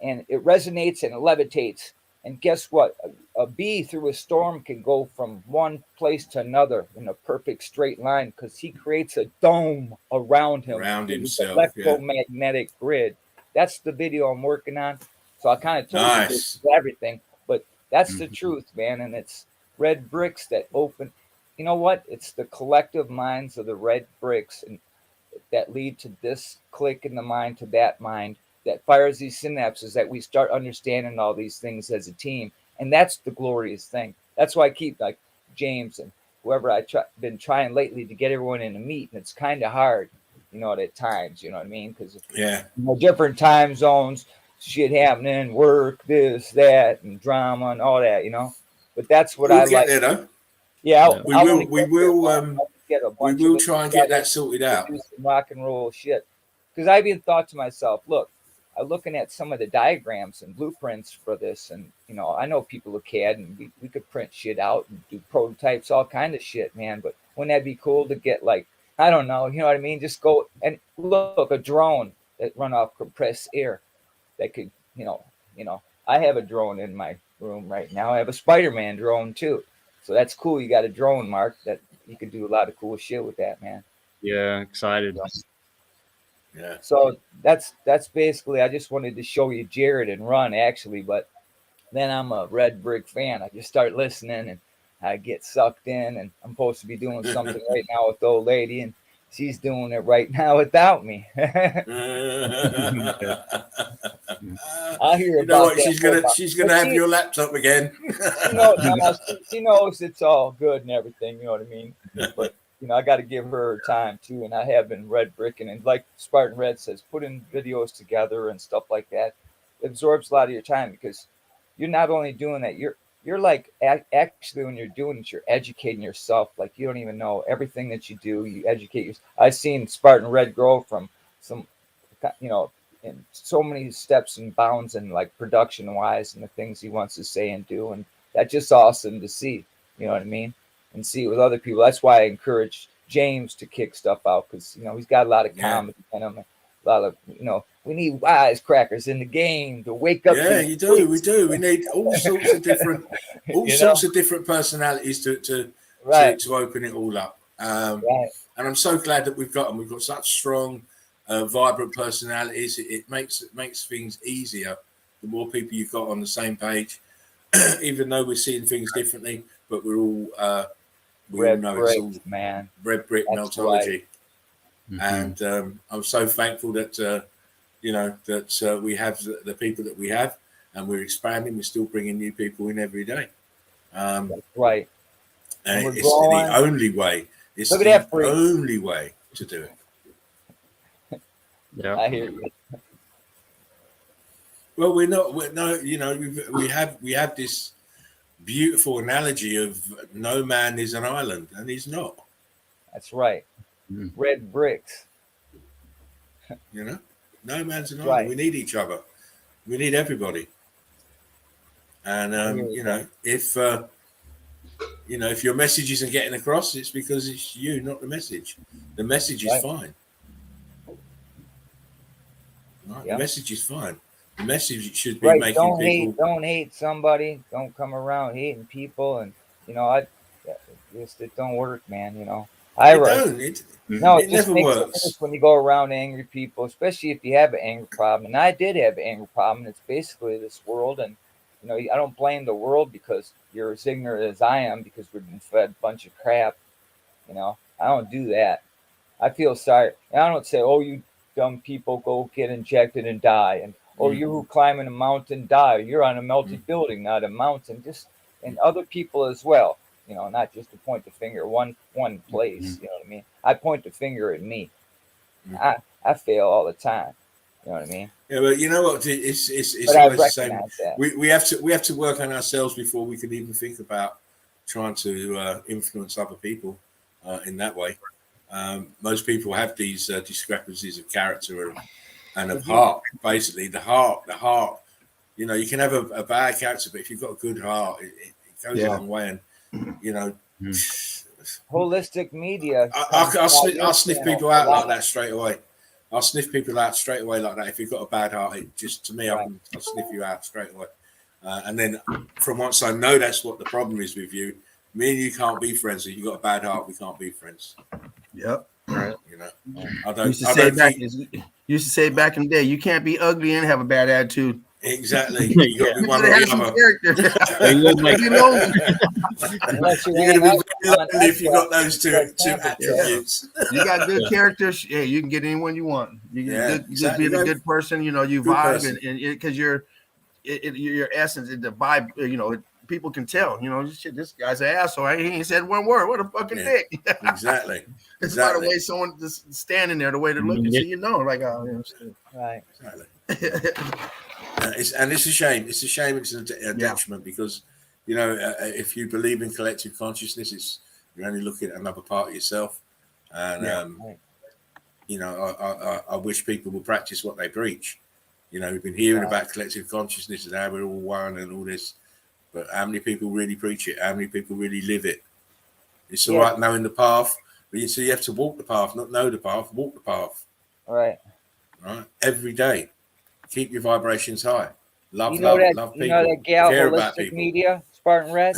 and it resonates and it levitates. And guess what? A bee through a storm can go from one place to another in a perfect straight line because he creates a dome around him. Around himself, electromagnetic grid. That's the video I'm working on. So I kind of told you this is everything, but that's the truth, man. And it's red bricks that open. You know what? It's the collective minds of the red bricks and that lead to this click in the mind, to that mind, that fires these synapses, that we start understanding all these things as a team. And that's the glorious thing. That's why I keep, like James and whoever been trying lately to get everyone in a meet, and it's kind of hard, you know, at times, you know what I mean? Because different time zones, shit happening, work, this, that, and drama and all that, you know. But that's what I like. There, though. Yeah, we will try and get that sorted out. Do some rock and roll shit. Because I even thought to myself, look, I'm looking at some of the diagrams and blueprints for this, and you know, I know people with CAD, and we could print shit out and do prototypes, all kind of shit, man. But wouldn't that be cool to get, like, I don't know, you know what I mean? Just go and look, a drone that run off compressed air that could, you know, I have a drone in my room right now. I have a Spider-Man drone too, so that's cool. You got a drone, Mark, that you could do a lot of cool shit with that, man. Yeah, excited. Yeah. So that's basically, I just wanted to show you Jared and run, actually, but then I'm a Red Brick fan. I just start listening and I get sucked in, and I'm supposed to be doing something right now with the old lady, and she's doing it right now without me. I'll hear you know about what? She's gonna have your laptop again. She knows it's all good and everything, you know what I mean? But you know, I got to give her time too, and I have been red bricking, and like Spartan Red says, putting videos together and stuff like that. It absorbs a lot of your time, because you're not only doing that, you're like, actually, when you're doing it, you're educating yourself. Like, you don't even know everything that you do. You educate yourself. I've seen Spartan Red grow from some, you know, in so many steps and bounds, and like production wise, and the things he wants to say and do, and that's just awesome to see. You know what I mean? And see it with other people. That's why I encourage James to kick stuff out, because you know he's got a lot of comedy in him, a lot of, you know, we need wisecrackers in the game to wake up. Yeah, you do. We do. We need all sorts of different, of different personalities to open it all up. And I'm so glad that we've got them. We've got such strong, vibrant personalities. It makes things easier. The more people you've got on the same page, even though we're seeing things differently, but we're all we all know it's all red brick meltology. And I'm so thankful that you know that we have the people that we have, and we're expanding. We're still bringing new people in every day. And it's the only way. It's the only way to do it. Yeah, I hear you. Well, we're no, you know, we have this beautiful analogy of no man is an island, and he's not. That's right. Red bricks. You know, no man's an island. We need each other. We need everybody. And you know, if your message isn't getting across, it's because it's you, not the message. The message is fine. Right? The message is fine. The message should be making people. Don't hate somebody. Don't come around hating people, and you know, it don't work, man. You know, it never works when you go around angry people, especially if you have an anger problem. And I did have an anger problem. It's basically this world, and you know, I don't blame the world because you're as ignorant as I am, because we've been fed a bunch of crap. You know, I don't do that. I feel sorry, and I don't say, "Oh, you dumb people, go get injected and die," and "Oh, you who climbing a mountain die. You're on a melted building, not a mountain." Just, and other people as well. You know, not just to point the finger one place. You know what I mean? I point the finger at me. I fail all the time. You know what I mean? Yeah, but you know what? It's always the same. We have to work on ourselves before we can even think about trying to influence other people in that way. Most people have these discrepancies of character and of heart. Basically, the heart. You know, you can have a bad character, but if you've got a good heart, it goes a long way. And you know, holistic media. I'll sniff people out like that straight away. I'll sniff people out straight away like that. If you've got a bad heart, I'll sniff you out straight away. And then from once I know that's what the problem is with you, me and you can't be friends. If you've got a bad heart, we can't be friends. Yep. Right. You know, used to say back in the day, you can't be ugly and have a bad attitude. Exactly. You got to be one or the other. You're going to be very lonely if you got those two attributes. You got good characters. Yeah, you can get anyone you want. You can just be a good person. You know, you vibe, and because your essence, the vibe. You know, people can tell. You know, shit, this guy's an asshole. He ain't said one word. What a fucking dick. Exactly. It's by the way someone just standing there, the way they're looking, so you know, like, oh, right. Exactly. And it's a shame. It's a shame. It's a detriment because, you know, if you believe in collective consciousness, you're only looking at another part of yourself. And, you know, I wish people would practice what they preach. You know, we've been hearing about collective consciousness and how we're all one and all this, but how many people really preach it? How many people really live it? It's all right knowing the path, but you have to walk the path, not know the path, walk the path. Right. Right. Every day. Keep your vibrations high. Love you know love you people. know that gal Care about Holistic people. Media, Spartan Red?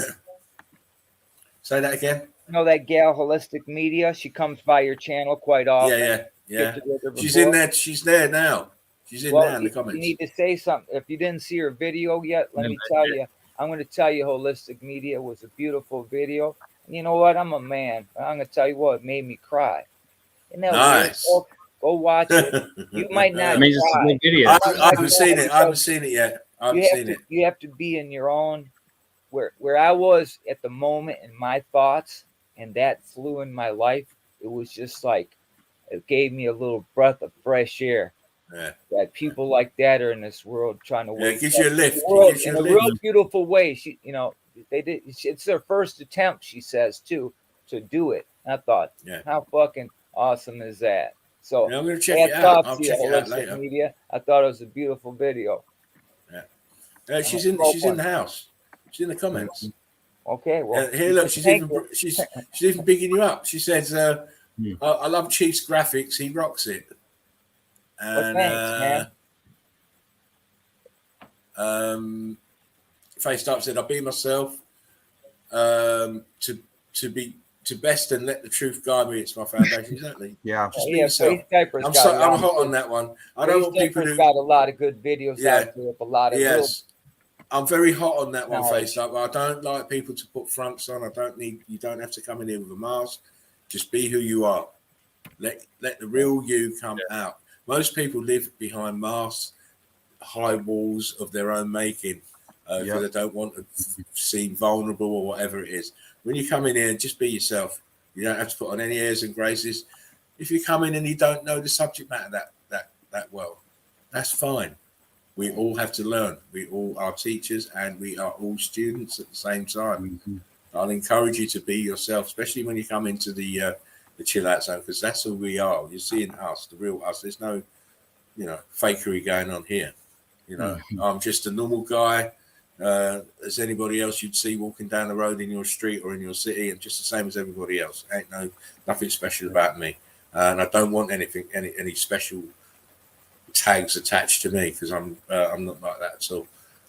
Say that again? You know that gal Holistic Media? She comes by your channel quite often. Yeah. She's in there. She's there now. She's in there in the comments. You need to say something. If you didn't see her video yet, let me tell you. I'm going to tell you Holistic Media was a beautiful video. And you know what? I'm a man. I'm going to tell you what, it made me cry. Isn't that nice. Weird? Go watch it. You might not cry. Video. I haven't seen it. I haven't seen it yet. I haven't seen it. You have to be in your own, where I was at the moment in my thoughts, and that flew in my life. It was just like, it gave me a little breath of fresh air. Yeah. That people like that are in this world trying to wake up. You a lift. In a real beautiful way. She, you know, they did. It's their first attempt, she says, to do it. And I thought, how fucking awesome is that? So I'm gonna check it out. I'll check it out later. Media. I thought it was a beautiful video. Yeah. She's in the house. She's in the comments. Okay. Well, here, look. She's even bigging you up. She says, "I love Chief's graphics. He rocks it." And thanks, man. Faced Up said, "I'll be myself. To best and let the truth guide me. It's my foundation." Exactly. Yeah. Just be yourself. I'm hot on that one. I don't want people to got a lot of good videos out there with a lot of I'm very hot on that one, Face Up. I don't like people to put fronts on. You don't have to come in here with a mask. Just be who you are. Let the real you come out. Most people live behind masks, high walls of their own making, because they don't want to seem vulnerable or whatever it is. When you come in here, just be yourself. You don't have to put on any airs and graces. If you come in and you don't know the subject matter that well, that's fine. We all have to learn. We all are teachers and we are all students at the same time. Mm-hmm. I'll encourage you to be yourself, especially when you come into the chill out zone, because that's who we are. You're seeing us, the real us. There's no, fakery going on here. I'm just a normal guy. As anybody else you'd see walking down the road in your street or in your city, and just the same as everybody else. Ain't nothing special about me, and I don't want any special tags attached to me, because I'm not like that at all.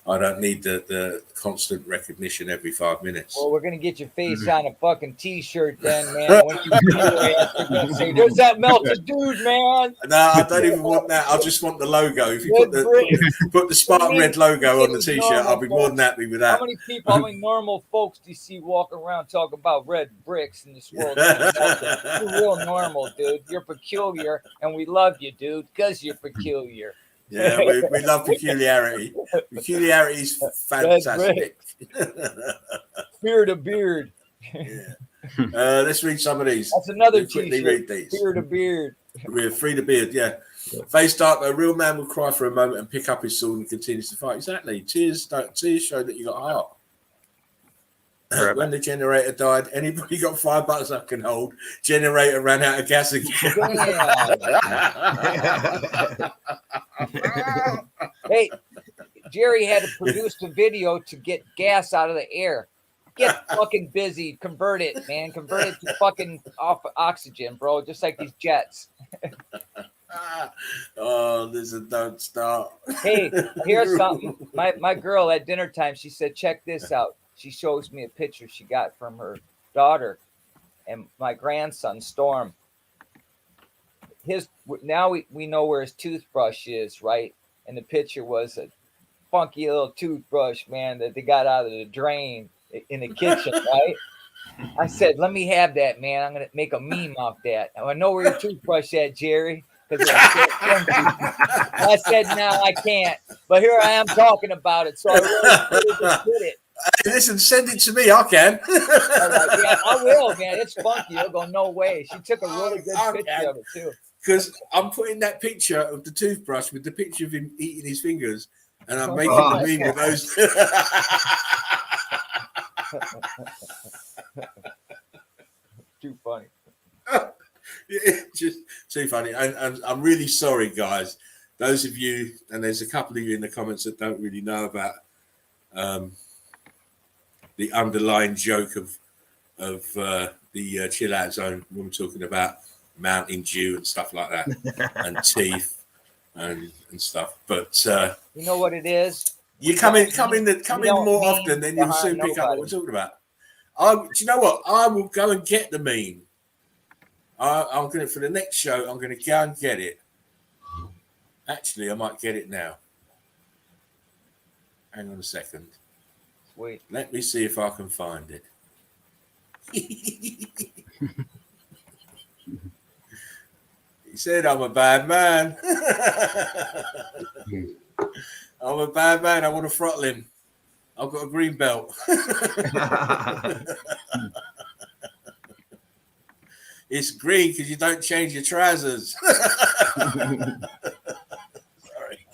I don't need the constant recognition every 5 minutes. Well, we're gonna get your face on a fucking t-shirt then, man. Once you say, "There's that melted dude, man." No, I don't even want that. I just want the logo. If you put the Spartan Red logo on the t-shirt, I'll be more than happy with that. How many normal folks do you see walking around talking about red bricks in this world? You're real normal, dude. You're peculiar, and we love you, dude, because you're peculiar. Yeah, we love peculiarity. Peculiarity is fantastic. Beard to beard. Yeah. Let's read some of these. That's another quickly read these. Beard to beard. We're free to beard, yeah. Face dark, a real man will cry for a moment and pick up his sword and continues to fight. Exactly. Tears show that you got heart. When the generator died, anybody got 5 bucks I can hold. Generator ran out of gas again. Hey, Jerry had to produce a video to get gas out of the air. Get fucking busy. Convert it, man. Convert it to fucking oxygen, bro. Just like these jets. Oh, this is don't stop. Hey, here's something. My girl at dinner time, she said, check this out. She shows me a picture she got from her daughter and my grandson, Storm. Now we know where his toothbrush is, right? And the picture was a funky little toothbrush, man, that they got out of the drain in the kitchen, right? I said, let me have that, man. I'm going to make a meme off that. I know where your toothbrush at, Jerry. I said, no, I can't. But here I am talking about it. So I really just did it. Listen, send it to me. I can. Yeah, I will, man. It's funky. You'll go, no way. She took a really good I picture can. of it too. Because I'm putting that picture of the toothbrush with the picture of him eating his fingers, and I'm making Oh, the meme with those. Too funny. Yeah, just too funny. And I'm really sorry, guys. Those of you, and there's a couple of you in the comments that don't really know about the underlying joke of the chill out zone when we're talking about Mountain Dew and stuff like that, and teeth and stuff. But You know what it is? you come in more often, then you'll soon pick up what we're talking about. Do you know what? I will go and get the meme. I'm going to, for the next show, I'm going to go and get it. Actually, I might get it now. Hang on a second. Wait. Let me see if I can find it. He said, I'm a bad man. I'm a bad man. I want to throttle him. I've got a green belt. It's green because you don't change your trousers. Sorry.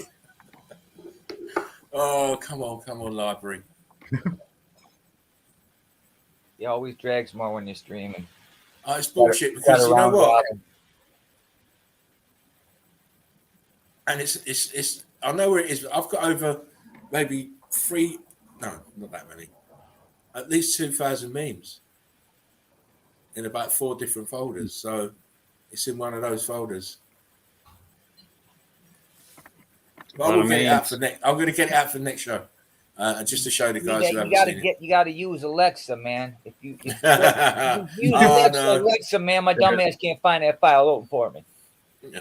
Oh, come on, library. He always drags more when you're streaming. Oh, it's bullshit because you know what? And it's I know where it is, but I've got over maybe not that many, at least 2,000 memes in about 4 different folders. So it's in one of those folders. But I will get it out for next. I'm going to get it out for next show, just to show the guys who haven't seen it. You got to use Alexa, man. If you use Alexa, man, my dumb ass can't find that file open for me.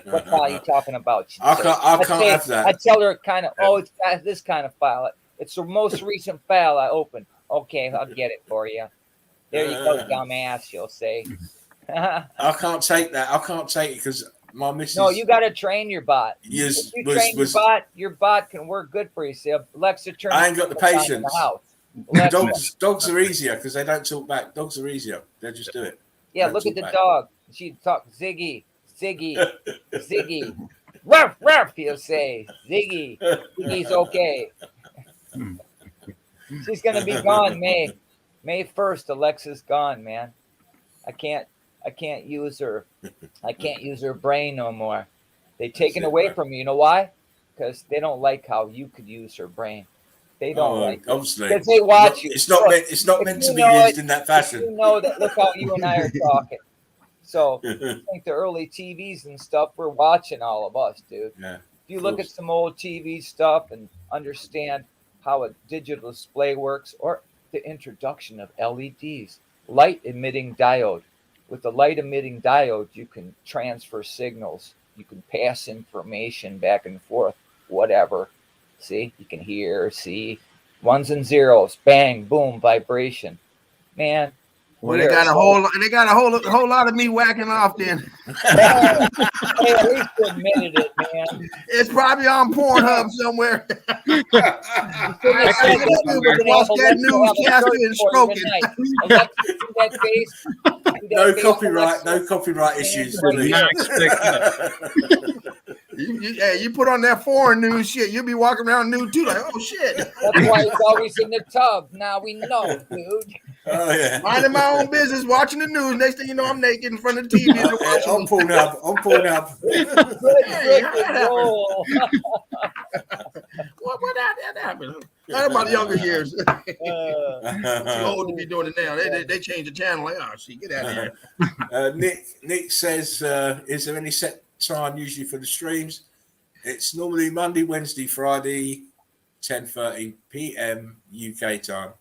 What file are you talking about? I can't have that. I tell her kind of, it's got this kind of file. It's the most recent file I opened. Okay, I'll get it for you. There you go, dumbass, she'll say. I can't take that. I can't take it because my missus... No, you got to train your bot. Yes, if you train your bot can work good for you. See, Alexa, turn I ain't got the patience. The dogs are easier because they don't talk back. Dogs are easier. They just do it. Yeah, look at the dog. She talk Ziggy, Ziggy. Ruff, ruff, he'll say. Ziggy. Ziggy's okay. She's going to be gone May 1st. Alexa's gone, man. I can't use her. I can't use her brain no more. They taken away from me. You know why? Because they don't like how you could use her brain. They don't like obviously because they watch you. It's not meant to be used in that fashion. You know that. Look how you and I are talking. So I think the early TVs and stuff, we're watching all of us, dude. Yeah. If you look at some old TV stuff and understand how a digital display works, or the introduction of LEDs, light emitting diode. With the light emitting diode, you can transfer signals. You can pass information back and forth, whatever. See, you can hear, see, ones and zeros, bang, boom, vibration. Man. Well, they got a whole lot of me whacking off then. Hey, at least you admitted it, man. It's probably on Pornhub somewhere. Watch that newscaster and stroke it. No copyright issues. You put on that foreign news shit, you'll be walking around nude too, like, oh shit. That's why he's always in the tub. Now we know, dude. Oh yeah. Minding my own business, watching the news. Next thing you know, I'm naked in front of the TV. I'm pulling up. Good roll. What that happened? Not about younger years. Too old to be doing it now. They change the channel. Like, oh, see, get out of here. Nick says, is there any set time usually for the streams? It's normally Monday, Wednesday, Friday, 10:30 p.m. UK time.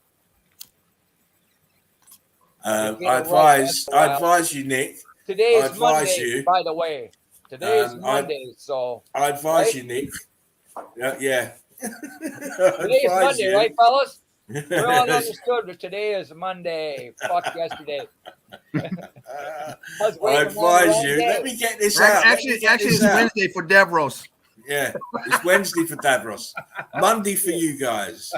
I advise you, Nick. Today is Monday, by the way. Today is Monday, so I advise you, Nick. Yeah. Today is Monday, right, fellas? We're all understood that today is Monday. Fuck yesterday. I advise you. Let me get this out. Actually, it's Wednesday for Devros. Yeah, it's Wednesday for Davros. Monday for you guys.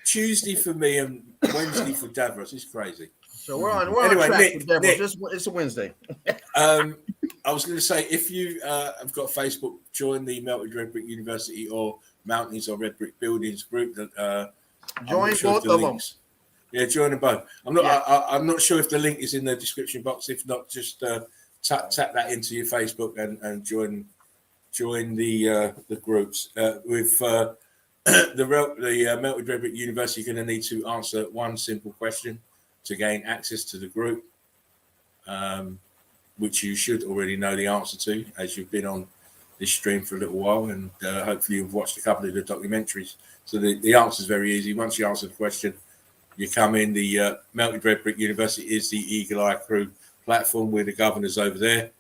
Tuesday for me and Wednesday for Davros. It's crazy. So we're on Anyway, track Nick, with Devils. Nick. It's a Wednesday. I was going to say, if you have got Facebook, join the Melted Red Brick University or Mountains or Red Brick Buildings group. That Join both of them. Yeah, join them both. I'm not. Yeah. I'm not sure if the link is in the description box. If not, just tap that into your Facebook and join the groups. With the Melted Red Brick University, you're going to need to answer one simple question to gain access to the group, which you should already know the answer to, as you've been on this stream for a little while, and hopefully you've watched a couple of the documentaries. So the answer is very easy. Once you answer the question, you come in. The Melted Red Brick University is the Eagle Eye Crew platform. We're the governors over there,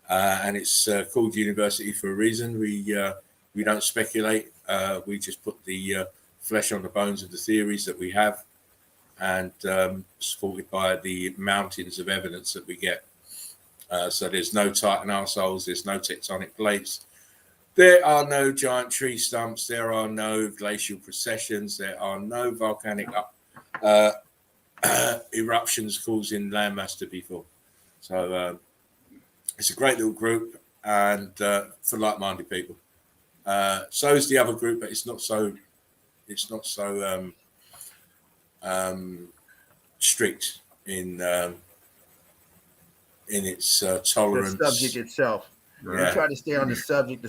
and it's called university for a reason. We don't speculate. We just put the flesh on the bones of the theories that we have, and supported by the mountains of evidence that we get. So there's no Titan arseholes, there's no tectonic plates, there are no giant tree stumps, there are no glacial processions, there are no volcanic eruptions causing landmass to be formed. So it's a great little group, and for like-minded people. So is the other group, but it's not so strict in its tolerance. The subject itself. Yeah. We try to stay on the subject.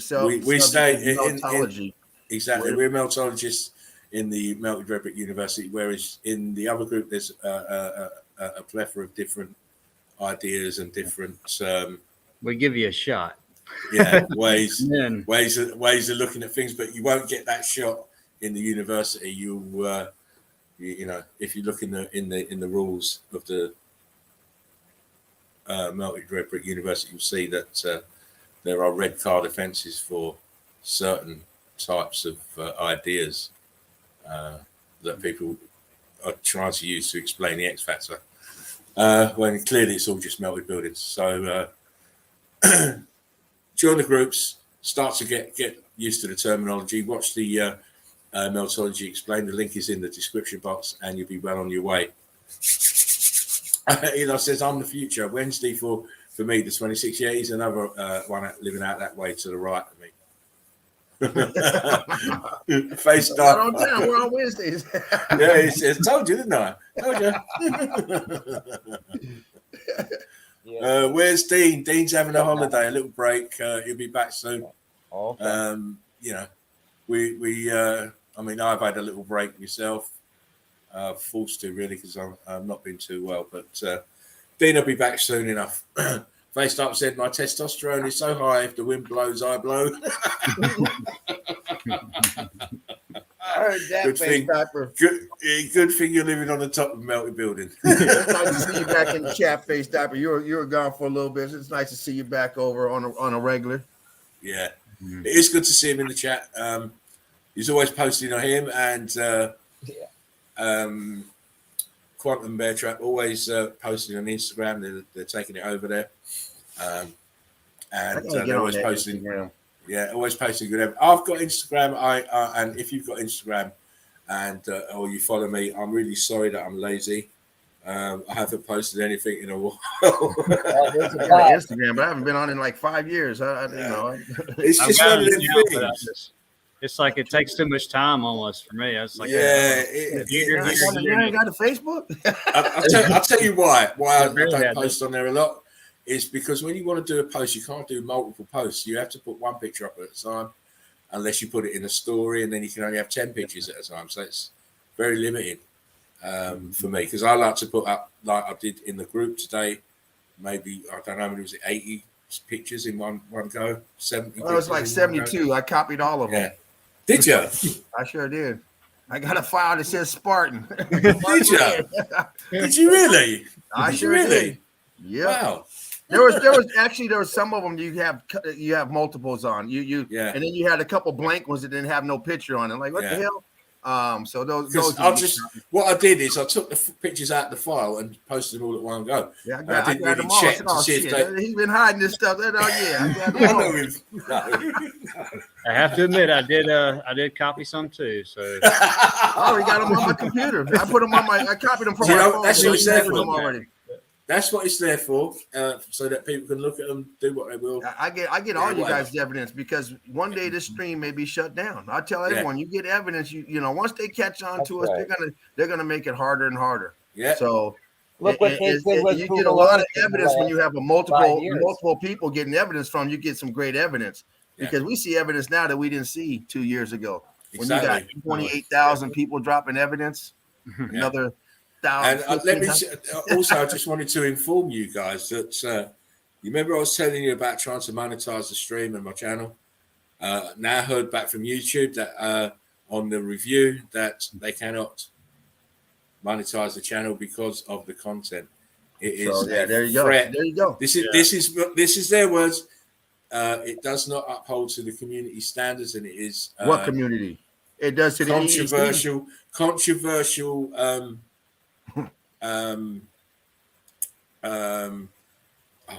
We stay in meltology. Exactly. We're meltologists in the Melted Red Brick University, whereas in the other group there's a plethora of different ideas and different. We give you a shot. Yeah, ways of looking at things, but you won't get that shot in the university. You know, if you look in the rules of the Melted Red Brick University, you'll see that there are red card offences for certain types of ideas that people are trying to use to explain the X factor, when clearly it's all just melted buildings. So join the groups, start to get used to the terminology, watch the Meltology Explained. The link is in the description box, and you'll be well on your way. Eli says, I'm the future. Wednesday for me, the 26th. Yeah, he's another one living out that way to the right of me. Face We're on time. We're on Wednesdays. Yeah, he says, told you, didn't I? Told you. Where's Dean? Dean's having a holiday, a little break. He'll be back soon. Okay. You know, we I mean, I've had a little break myself. Forced to, really, because I've not been too well. But Dean will be back soon enough. Faced Up said, my testosterone is so high, if the wind blows, I blow. I heard that, Face Diaper. Good thing you're living on the top of a melted building. It's nice to see you back in the chat, Face Diaper. You were gone for a little bit. It's nice to see you back over on a regular. Yeah. It is good to see him in the chat. He's always posting on him, and Quantum Bear Trap always posting on Instagram. They're taking it over there, and they're always posting. Instagram. Yeah, always posting good. I've got Instagram. And if you've got Instagram, and or you follow me, I'm really sorry that I'm lazy. I haven't posted anything in a while. Instagram, but I haven't been on in like 5 years. You know, it's just one of them things. It's like it takes too much time almost for me. It's like you ain't got a Facebook. I'll tell you why I don't post on there a lot. Is because when you want to do a post, you can't do multiple posts. You have to put one picture up at a time, unless you put it in a story, and then you can only have 10 pictures at a time. So it's very limiting for me, because I like to put up, like I did in the group today, maybe, I don't know, was it 80 pictures in one go? 70. Well, it was like 72. I copied all of them. Yeah. Did you? I sure did. I got a file that says Spartan. Did you? Did you really? I sure did. Yeah. Wow. There was some of them you have multiples on. And then you had a couple blank ones that didn't have no picture on it. Like, what the hell? So those Because what I did is I took the pictures out of the file and posted them all at one go. Yeah, I I didn't got really them all. check Said, to oh, see if shit. they. He's been hiding this stuff. I got them all. I have to admit, I did copy some too. So I already got them on my computer. I put them on my. I copied them from my phone. That's so what it's there for. them already. That's what it's there for, so that people can look at them, do what they will. I get all you guys' evidence because one day this stream may be shut down. I tell everyone, you get evidence. You know, once they catch on to us, they're gonna make it harder and harder. Yeah. So Look what they did with you get a lot of evidence when you have a 5 years. multiple people getting evidence from. You get some great evidence because we see evidence now that we didn't see 2 years ago. When you got 28,000 people dropping evidence, another. And let me also, I just wanted to inform you guys that you remember I was telling you about trying to monetize the stream and my channel. Now heard back from YouTube that on the review that they cannot monetize the channel because of the content. It is there you threat. Go. There you go. This is their words. It does not uphold to the community standards, and it is what community? It does to the controversial.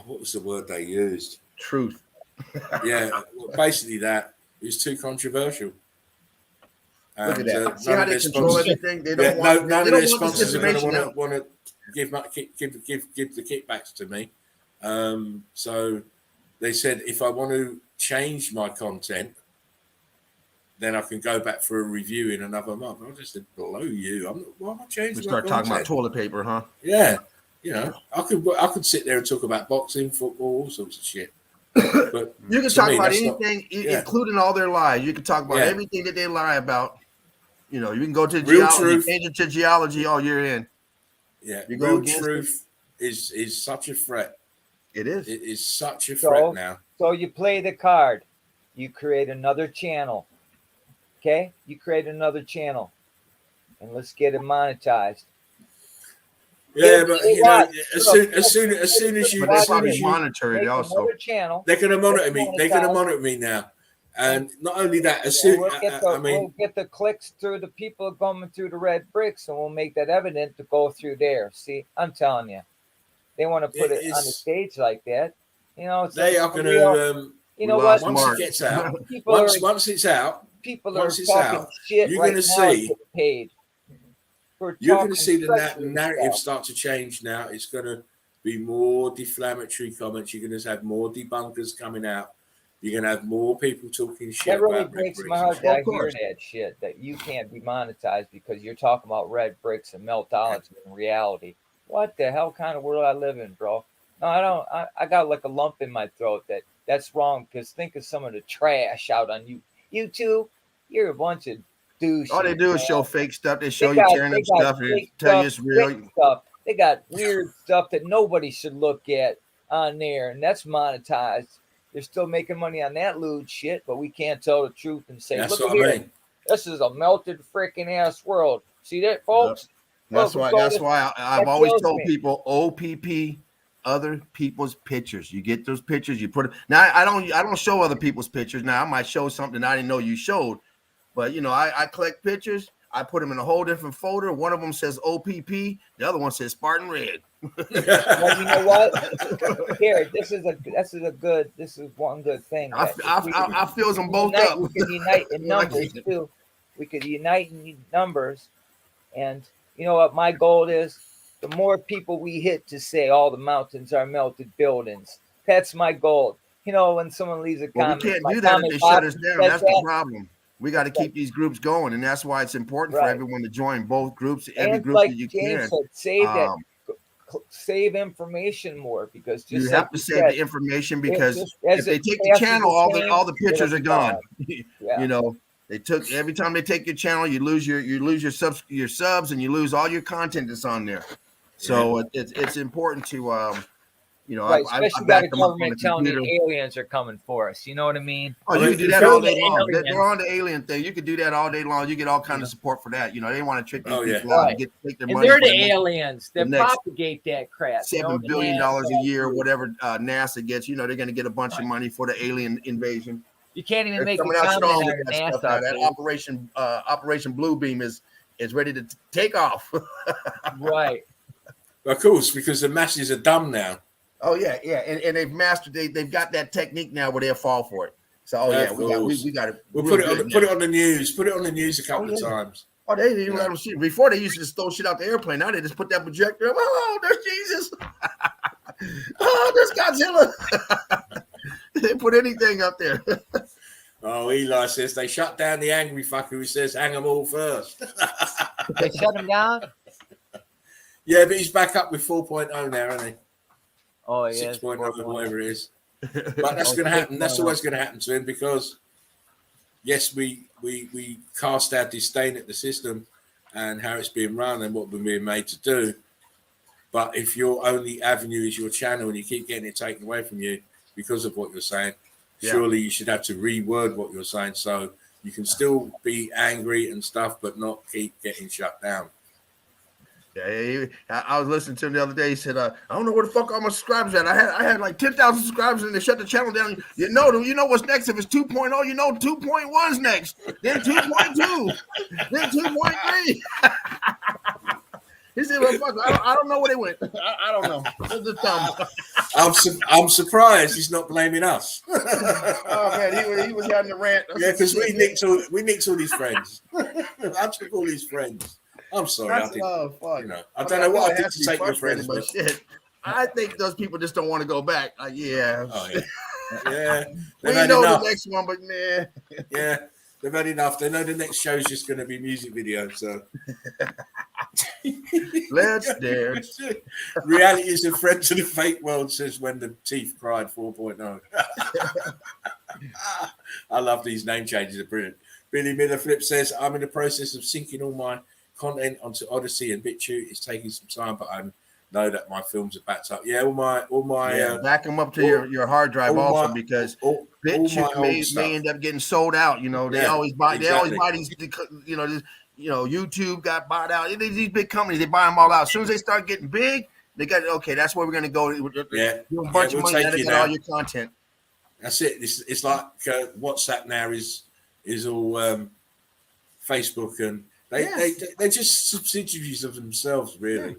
What was the word they used? Truth. Yeah, basically that is too controversial. Look at that. See how they control everything? They don't want. None of their sponsors are going to want to give the kickbacks to me. So they said if I want to change my content, then I can go back for a review in another month. I just said, below you. Why am I changing? We start talking about toilet paper, huh? Yeah, you know, I could sit there and talk about boxing, football, all sorts of shit. But you can talk about anything, including all their lies. You can talk about everything that they lie about. You know, you can go to geology, change it to geology all year in. Yeah, real truth is such a threat. It is. It is such a threat now. So you play the card. You create another channel. Okay, you create another channel, and let's get it monetized. Yeah, but you know, as soon as you monitor it, also they're going to monitor me. They're going to monitor me now, and not only that, we'll get the clicks through the people going through the red bricks, and we'll make that evident to go through there. See, I'm telling you, they want to put it on the stage like that. You know, they are going to. You know what? Once it gets out, once it's out. People are talking shit. You're going to see. Paid. You're going to see the narrative start to change now. It's going to be more deflammatory comments. You're going to have more debunkers coming out. You're going to have more people talking shit. That really breaks my heart that I hear that shit, that you can't be monetized because you're talking about red bricks and meltology in reality. What the hell kind of world I live in, bro? No, I don't. I got like a lump in my throat that's wrong because think of some of the trash out on YouTube. You're a bunch of douches. All they do is show fake stuff. They show you tearing up stuff and tell you it's real. Stuff. They got weird stuff that nobody should look at on there, and that's monetized. They're still making money on that lewd shit, but we can't tell the truth and say, that's look here, this is a melted freaking ass world. See that, folks? Yep. That's why I've always told people OPP other people's pictures. You get those pictures, you put it. Now I don't show other people's pictures. Now I might show something I didn't know you showed, but you know I collect pictures. I put them in a whole different folder. One of them says OPP, the other one says Spartan Red. Well, you know what? Here, this is one good thing. I feel them both up. We could unite in numbers too. We could unite in numbers, and you know what my goal is? The more people we hit to say all the mountains are melted buildings. That's my goal. You know, when someone leaves a comment, we can't do that if they shut us down. That's the problem. We got to keep these groups going, and that's why it's important for everyone to join both groups. Every group that you can. Save information more because you have to save the information because if they take the channel, all the pictures are gone. You know, they took every time they take your channel, you lose your subs, and you lose all your content that's on there. So it's important to you know, especially got a government telling you aliens are coming for us. You know what I mean? Oh, you can do that all day long. They're on the alien thing. You can do that all day long. You get all kinds of support for that. You know, they want to trick these people out and take their money. They're the aliens that propagate that crap. $7 billion a year, whatever NASA gets. You know, they're going to get a bunch of money for the alien invasion. You can't even They're make a coming out comment strong on with your that mask stuff now. That update. Operation Blue Beam is ready to take off. Right. Of course, because the masses are dumb now. Oh yeah, yeah, and they've mastered. They've got that technique now where they'll fall for it. So we got it. We'll real put it good on the news. Put it on the news a couple of times. Oh, they didn't even let them see. Before they used to just throw shit out the airplane. Now they just put that projector up. Oh, there's Jesus. Oh, there's Godzilla. They put anything up there. Oh, Eli says they shut down the angry fucker who says hang them all first. They shut him down? Yeah, but he's back up with 4.0 now, isn't he? Oh, yeah. 6.0, whatever it is. But that's going to happen. That's always going to happen to him because, yes, we cast our disdain at the system and how it's being run and what we're being made to do. But if your only avenue is your channel and you keep getting it taken away from you because of what you're saying, surely you should have to reword what you're saying so you can still be angry and stuff, but not keep getting shut down. Yeah, I was listening to him the other day. He said, "I don't know where the fuck all my subscribers at. I had like 10,000 subscribers and they shut the channel down. You know what's next? If it's 2.0, you know 2.1's next. Then 2.2, then 2.3." He said, "Well, fuck, I don't know where they went. I don't know. It's just dumb." I'm surprised he's not blaming us. Oh man, he was having a rant. Yeah, because we nicked all his friends. I took all his friends. I'm sorry. I don't know what I did to take your friends, but shit. I think those people just don't want to go back. Yeah. Oh, yeah. Yeah. We know enough. The next one, but man. Yeah. They've had enough. They know the next show is just going to be music video. So let's dance. Reality is a friend to the fake world, says when the teeth cried 4.0. I love these name changes. Are brilliant. Billy Miller Flip says, I'm in the process of syncing all my content onto Odyssey and BitChute. It's taking some time, but I know that my films are backed up. Yeah, all my back them up to your hard drive also because BitChute may end up getting sold out. You know, they always buy these. YouTube got bought out. These big companies, they buy them all out. As soon as they start getting big, they got that's where we're gonna go. Yeah, a bunch of money to get all your content. That's it. It's like WhatsApp now is all Facebook and. They're just subsidiaries of themselves, really.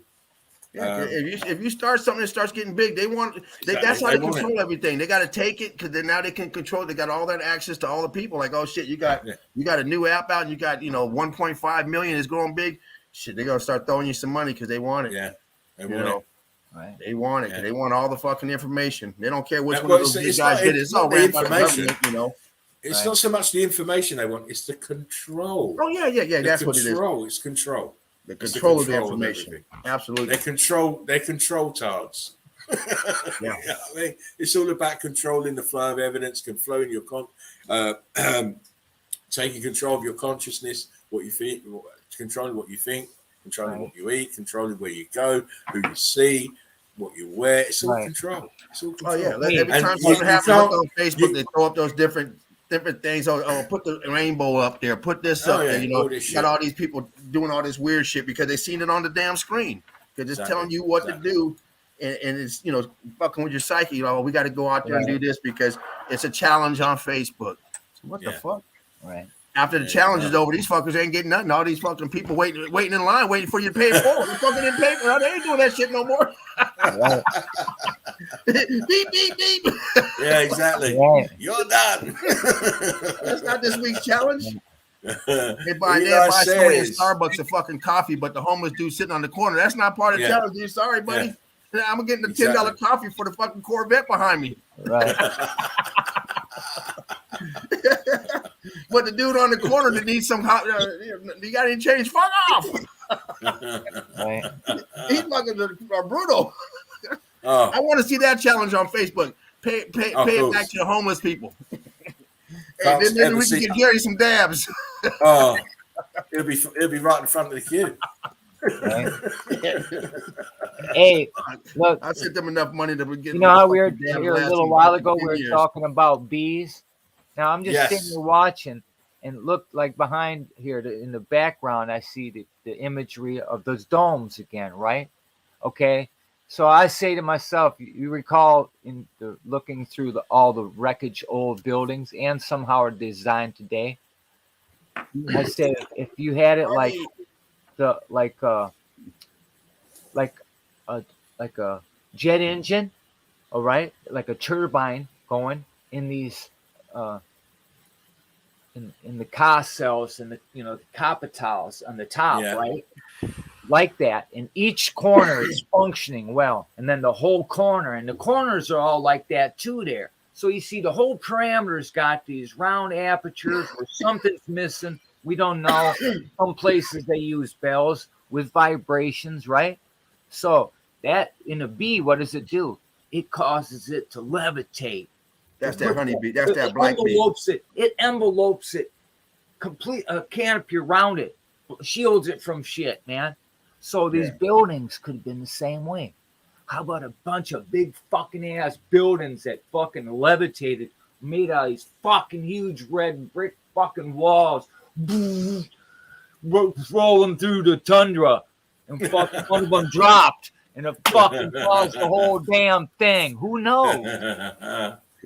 Yeah, if you start something that starts getting big, that's how they control everything. They got to take it because now they can control. They got all that access to all the people. Like, oh shit, you got a new app out. And you got 1.5 million is going big. Shit, they're gonna start throwing you some money because they want it. Yeah, they want it. Right. They want it. Yeah. They want all the fucking information. They don't care which one of those big guys did it. It's all ran by the government, It's not so much the information they want; it's the control. Oh yeah. That's what it is. It's control. The control of the information. Absolutely. They control tards. Yeah. I mean, it's all about controlling the flow of evidence, controlling your taking control of your consciousness, what you think, controlling what you think, controlling what you eat, controlling where you go, who you see, what you wear. It's all control. It's all control. Oh yeah. Every time something happens on Facebook, they throw up those different things. Oh, put the rainbow up there. Put this up there. Got all these people doing all this weird shit because they seen it on the damn screen. They're just telling you what to do, and it's fucking with your psyche. We got to go out there and do this because it's a challenge on Facebook. So what the fuck? Right. After the challenge is over, these fuckers ain't getting nothing. All these fucking people waiting in line, waiting for you to pay it forward. They fucking didn't pay for it. They ain't doing that shit no more. Beep, beep, beep. Yeah, exactly. Right. You're done. That's not this week's challenge. They buy somebody in Starbucks a fucking coffee, but the homeless dude sitting on the corner. That's not part of the challenge, dude. Sorry, buddy. Yeah. I'm getting the $10 coffee for the fucking Corvette behind me. Right. But the dude on the corner that needs some you got any change? Fuck off. Right. He's fucking brutal. Oh. I want to see that challenge on Facebook. Pay it back to the homeless people. And then maybe we can get Gary some dabs. Oh, it'll be right in front of the queue. Right. Hey, look, I sent them enough money to get. You know how we were here a little while ago? We were talking about bees. Now I'm just sitting here watching, and look, like behind here in the background, I see the imagery of those domes again, right? Okay, So I say to myself, you recall in looking through all the wreckage, old buildings, and somehow are designed today. I say if you had it like a jet engine, all right, like a turbine going in these in the car cells and the the capitals on the top, Yeah. right? Like that, and each corner is functioning well, and then the whole corner, and the corners are all like that too there. So you see the whole parameter's got these round apertures where something's missing. We don't know. Some places they use bells with vibrations, right? So that in a bee, what does it do? It causes it to levitate. That's that honeybee. That's that black bee. It envelopes it, complete a canopy around it, shields it from shit, man. So these buildings could have been the same way. How about a bunch of big fucking ass buildings that fucking levitated, made out of these fucking huge red brick fucking walls, rolling through the tundra, and fucking one of them dropped, and it fucking caused the whole damn thing. Who knows?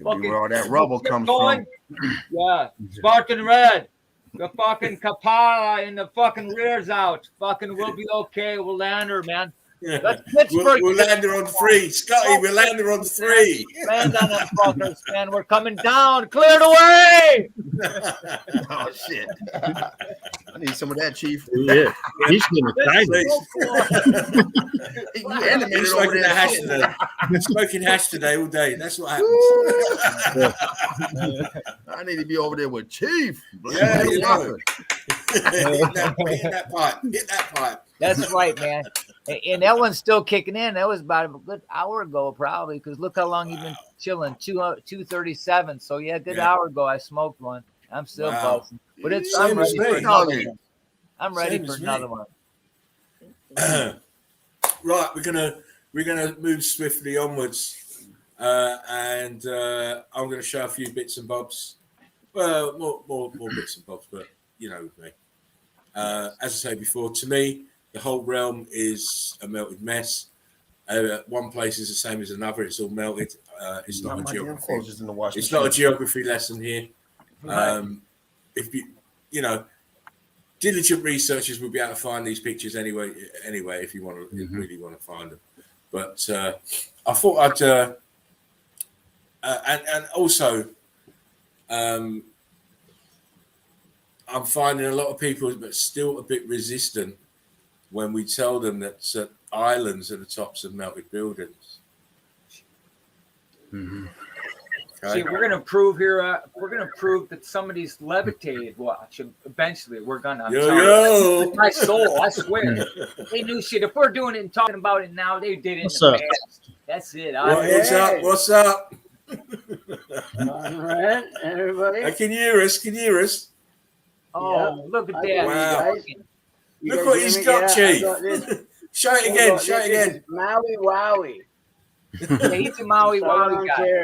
Where all that rubble comes from. Yeah, Spartan red. The fucking Kapala and the fucking rear's out. Fucking, we'll be okay. We'll land her, man. Let's Pittsburgh. We'll land her on 3. Scotty, we'll land her on 3. Land on them fuckers, man. We're coming down. Clear the way. Oh, shit. I need some of that, Chief. Yeah. He's getting excited. You animated over Smoking there. hash today. Smoking hash today all day. That's what happens. I need to be over there with Chief. Yeah, you know. Hit that pipe. Hit that pipe. That's right, man. And that one's still kicking in. That was about a good hour ago, probably, because look how long you've been chilling. 2:37. So yeah, a good hour ago I smoked one. I'm still buzzing, but it's I'm ready for another one. I'm ready for another one. Right, we're gonna move swiftly onwards, and I'm gonna show a few bits and bobs. Well, more bits and bobs, but you know with me. As I say before, to me, the whole realm is a melted mess. One place is the same as another. It's all melted. It's not a geography. It's not a geography lesson here. If you know, diligent researchers will be able to find these pictures anyway. If you want to really want to find them, but I thought I'd and also I'm finding a lot of people, but still a bit resistant when we tell them that islands are the tops of melted buildings. Mm-hmm. Okay. See, we're gonna prove here. We're gonna prove that somebody's levitated. Watch. Eventually, we're gonna. Yo. My soul, I swear. They knew shit. If we're doing it and talking about it now, they did it What's in the up? past. That's it. What's up? What's up? All right, everybody. Can you hear us? Can you hear us? Oh, look at that! Wow. You Look guys what hear he's me? got, Yeah, Chief. I got this. Show it again. Show it This again. is Maui Wowie. Yeah, he's a Maui Southern Wowie guy. Ontario.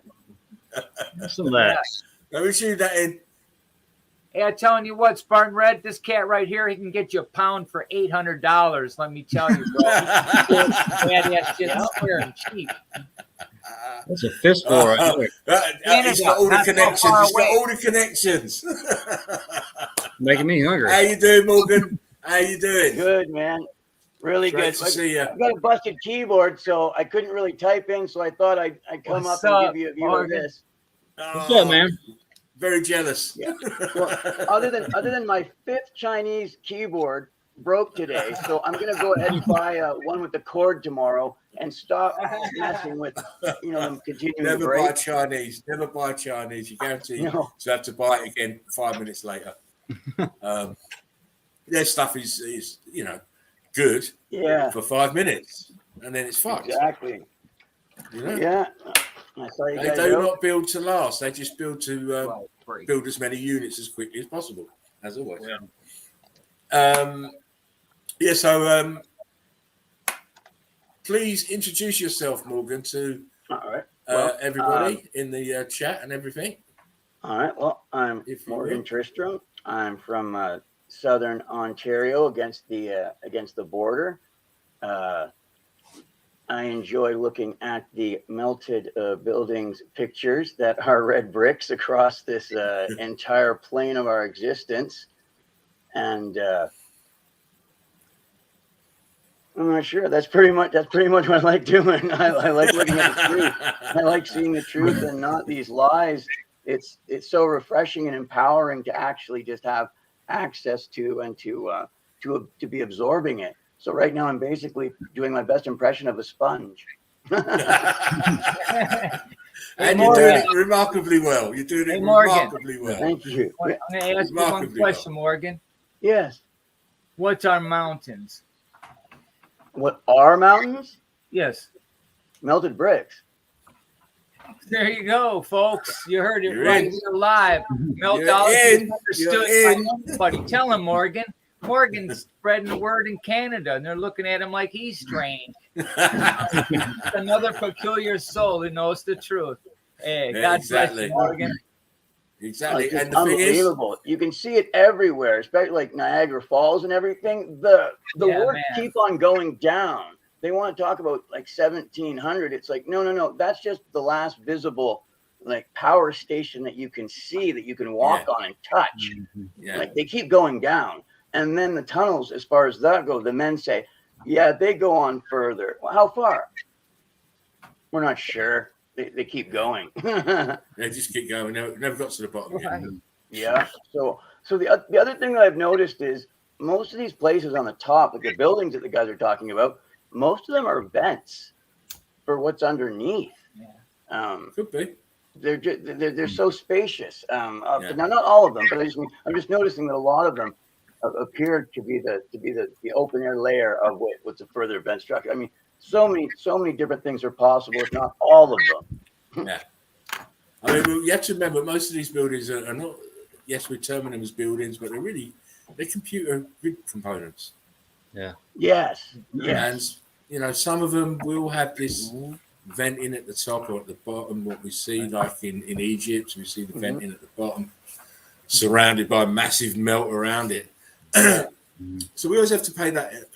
Some of that. Let me shoot that in. Hey, I'm telling you what, Spartan Red, this cat right here, he can get you a pound for $800. Let me tell you, bro. That shit's fair and cheap. That's a fistful right there. He's got all the connections. He's got all the connections. Making me hungry. How you doing, Morgan? How you doing? Good, man. Really Great good. to see you. I got a busted keyboard, so I couldn't really type in, so I thought I'd come What's up and up, give you a view of Morgan? this. What's up, man? Very jealous. Yeah. Well, other than my 5th Chinese keyboard broke today, so I'm gonna go ahead and buy one with the cord tomorrow and stop messing with them continuing Never to buy break. Chinese. Never buy Chinese. You guarantee No. to have to buy it again 5 minutes later. Their stuff is good Yeah, for 5 minutes, and then it's fucked. exactly. You know? Yeah, I saw you They guys do out. not build to last. They just build to Right. build as many units as quickly as possible, as always. So please introduce yourself, Morgan, to All right. Well, everybody in the chat and everything. All right. Well, I'm If you Morgan will. Tristram. I'm from Southern Ontario, against the border. I enjoy looking at the melted buildings pictures that are red bricks across this entire plane of our existence. And I'm not sure. That's pretty much what I like doing. I like looking at the truth. I like seeing the truth and not these lies. It's so refreshing and empowering to actually just have access to and to be absorbing it. So right now I'm basically doing my best impression of a sponge. And you're doing it remarkably well. You're doing it remarkably well. Thank you. I'm going to ask you one question, Morgan. Yes. What's our mountains? What are mountains? Yes. Melted bricks. There you go, folks. You heard it You're right in. here live. MELTOLOGY understood by everybody. Tell him, Morgan. Morgan's spreading the word in Canada, and they're looking at him like he's strange. Another peculiar soul who knows the truth. Hey, God bless you, Morgan. Exactly. Oh, and the thing is, unbelievable. You can see it everywhere, especially like Niagara Falls and everything. The words keep on going down. They want to talk about like 1700. It's like, no. That's just the last visible like power station that you can see, that you can walk on and touch. Yeah. Like they keep going down. And then the tunnels, as far as that go, the men say, yeah, they go on further. Well, how far? We're not sure. They keep going. They just keep going. Never got to the bottom yet. Yeah. So the other thing that I've noticed is most of these places on the top, like the buildings that the guys are talking about, most of them are vents for what's underneath. Could be. They're so spacious. Now, not all of them, but I'm just noticing that a lot of them appear to be the open air layer of what's a further vent structure. I mean, so many different things are possible, if not all of them. Yeah. I mean, you have to remember, most of these buildings are not, yes, we term them as buildings, but they're computer grid components. Yeah. Yes. And, you know, some of them will have this venting at the top or at the bottom, what we see like in Egypt, we see the venting at the bottom, surrounded by massive melt around it. So we always have to pay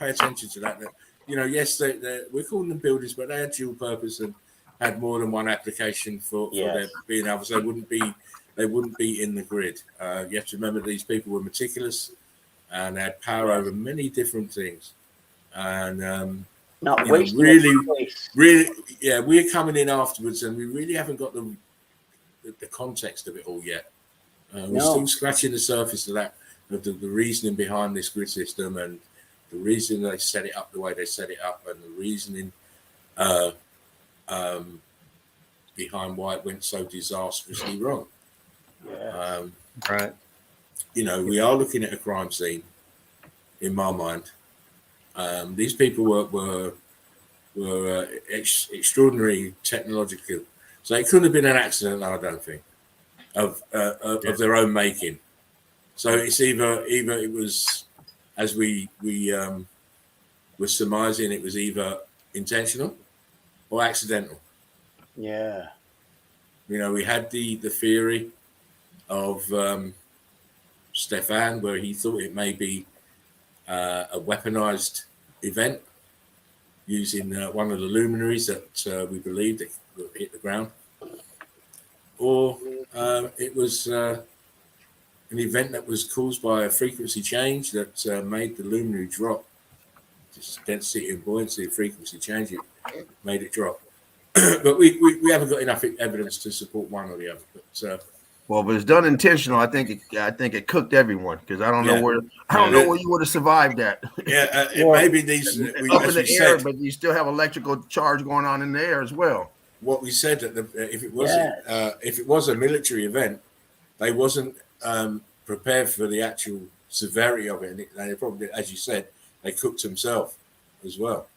attention to that. You know, yes, we're calling them buildings, but they had dual purpose and had more than one application for their being able. So they wouldn't be in the grid. You have to remember these people were meticulous and had power over many different things. And not really, we're coming in afterwards, and we really haven't got the context of it all yet. We're still scratching the surface of that, of the reasoning behind this grid system, and the reason they set it up the way they set it up, and the reasoning behind why it went so disastrously wrong. Right. You know, we are looking at a crime scene, in my mind. These people were extraordinary technological, so it couldn't have been an accident, I don't think, of their own making. So it's either it was, as we were surmising, it was either intentional or accidental. Yeah. You know, we had the theory of Stefan, where he thought it may be a weaponized event using one of the luminaries that we believed that hit the ground, or it was an event that was caused by a frequency change that made the luminary drop. Just density and buoyancy, frequency change, it made it drop. But we haven't got enough evidence to support one or the other. But but it's done intentional. I think it cooked everyone, because I don't know where you would have survived that. Yeah, maybe these up in the air, but you still have electrical charge going on in the air as well. What we said that if it was a military event, they wasn't prepared for the actual severity of it, and they probably, as you said, they cooked themselves as well.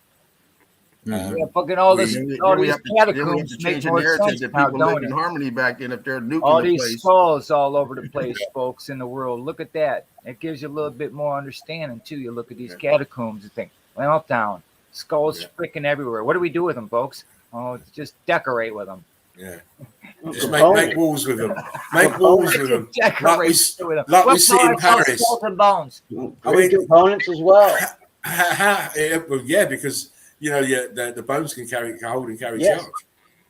Fucking all these catacombs make more sense that now, people don't lived in it? harmony back then. If they're nuking All the these place, skulls all over the place, folks, in the world. Look at that. It gives you a little bit more understanding too. You look at these catacombs and think, Meltdown, skulls freaking everywhere. What do we do with them, folks? Oh, just decorate with them. Yeah, just make walls with them. Make walls with them. Decorate with them. Like we see in Paris. Skulls and bones. Components as well. Well, yeah, because you know, the bones can hold and carry Yes. charge.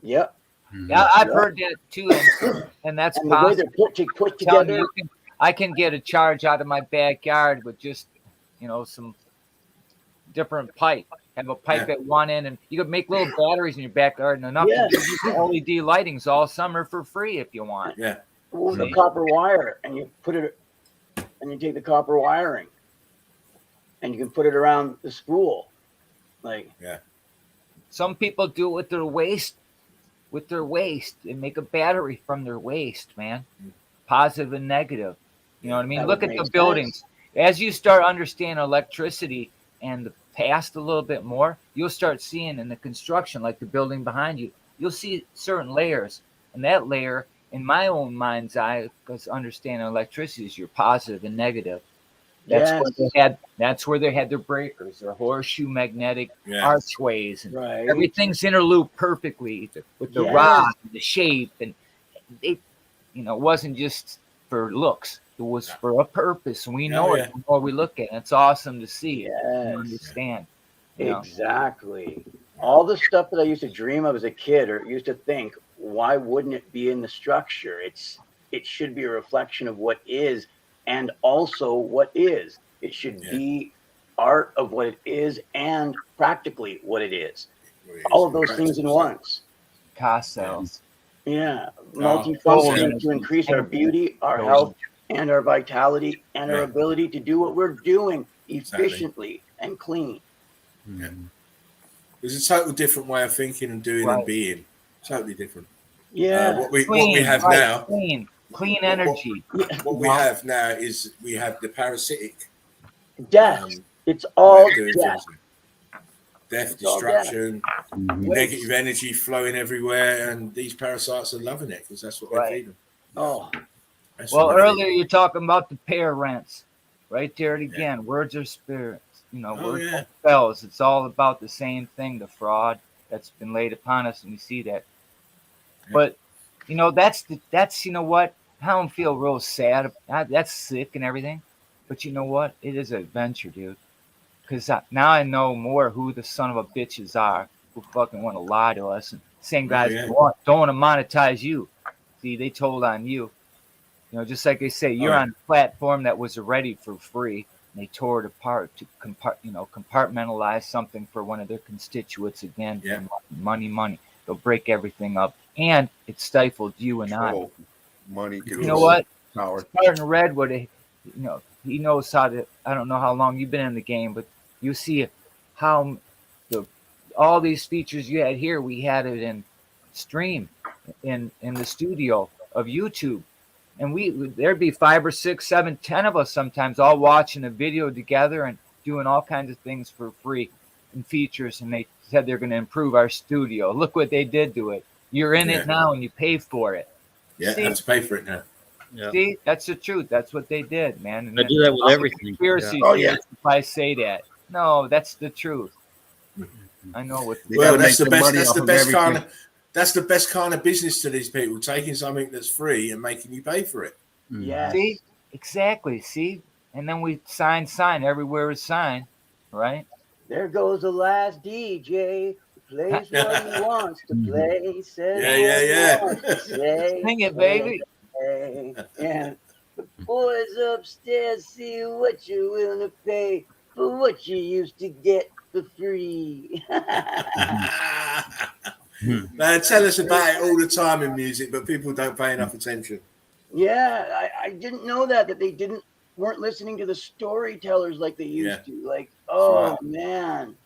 Yep. Yeah, I've Yeah. heard that too, and that's And the way possible. they're put I'm telling together. you, I can get a charge out of my backyard with just, some different pipe. Have a pipe at one end, and you could make little batteries in your backyard and enough Yes. to give you LED lightings all summer for free if you want. Yeah. With the copper wire, and you put it, and you take the copper wiring, and you can put it around the school, like. Some people do it with their waste. And make a battery from their waste, man. Positive and negative. You know what I mean? That Look would at the make buildings. sense. As you start understanding electricity and the past a little bit more, you'll start seeing in the construction, like the building behind you, you'll see certain layers. And that layer, in my own mind's eye, because understanding electricity is your positive and negative. That's where they had their breakers, their horseshoe magnetic archways, and Right. everything's interlooped perfectly with the Yes. rod and the shape, and it, it wasn't just for looks; it was for a purpose. And we know it the more we look at it. It's awesome to see it and Yes. understand. Exactly. All the stuff that I used to dream of as a kid, or used to think, why wouldn't it be in the structure? It should be a reflection of what is, and also what is. It should be art of what it is and practically what it is. All of those things in once. Castles. Yeah. Multifunctioning to increase our beauty, our health, and our vitality, and our ability to do what we're doing efficiently and clean. Yeah. There's a total different way of thinking and doing and being. Totally different. Yeah. What we have now. Clean energy. What we have now is we have the parasitic death. It's all death. Death, destruction, negative energy flowing everywhere, and these parasites are loving it because that's what they feed them. Oh, well, earlier you're talking about the parents, right there again. Words are spirits. Words are spells. It's all about the same thing. The fraud that's been laid upon us, and we see that. But that's what. I don't feel real sad. That's sick and everything. But you know what? It is an adventure, dude. Because now I know more who the son of a bitches are who fucking want to lie to us. And same guys don't want to monetize you. See, they told on you. Just like they say, you're on a platform that was already for free. And they tore it apart to compartmentalize something for one of their constituents again. Yeah. Money. They'll break everything up. And it stifled you and I. Money. You know what? Spartan Redwood, he knows how to. I don't know how long you've been in the game, but you see how all these features you had here, we had it in stream in the studio of YouTube, and there'd be 5 or 6, 7, 10 of us sometimes all watching a video together and doing all kinds of things for free and features, and they said they're going to improve our studio. Look what they did to it. You're in it now, and you pay for it. Yeah, I have to pay for it now. Yeah. See, that's the truth. That's what they did, man. And they do that with everything. Conspiracy theorists, if I say that. No, that's the truth. I know what. Well, that's the best. That's the best kind of. That's the best kind of business to these people, taking something that's free and making you pay for it. Yeah. See, exactly. See, and then we sign everywhere is sign, right? There goes the last DJ. Plays what he wants to play. Says Sing it, baby. And the boys upstairs see what you're willing to pay for what you used to get for free. Man, tell us about it all the time in music, but people don't pay enough attention. Yeah, I didn't know that they weren't listening to the storytellers like they used to. Like, man.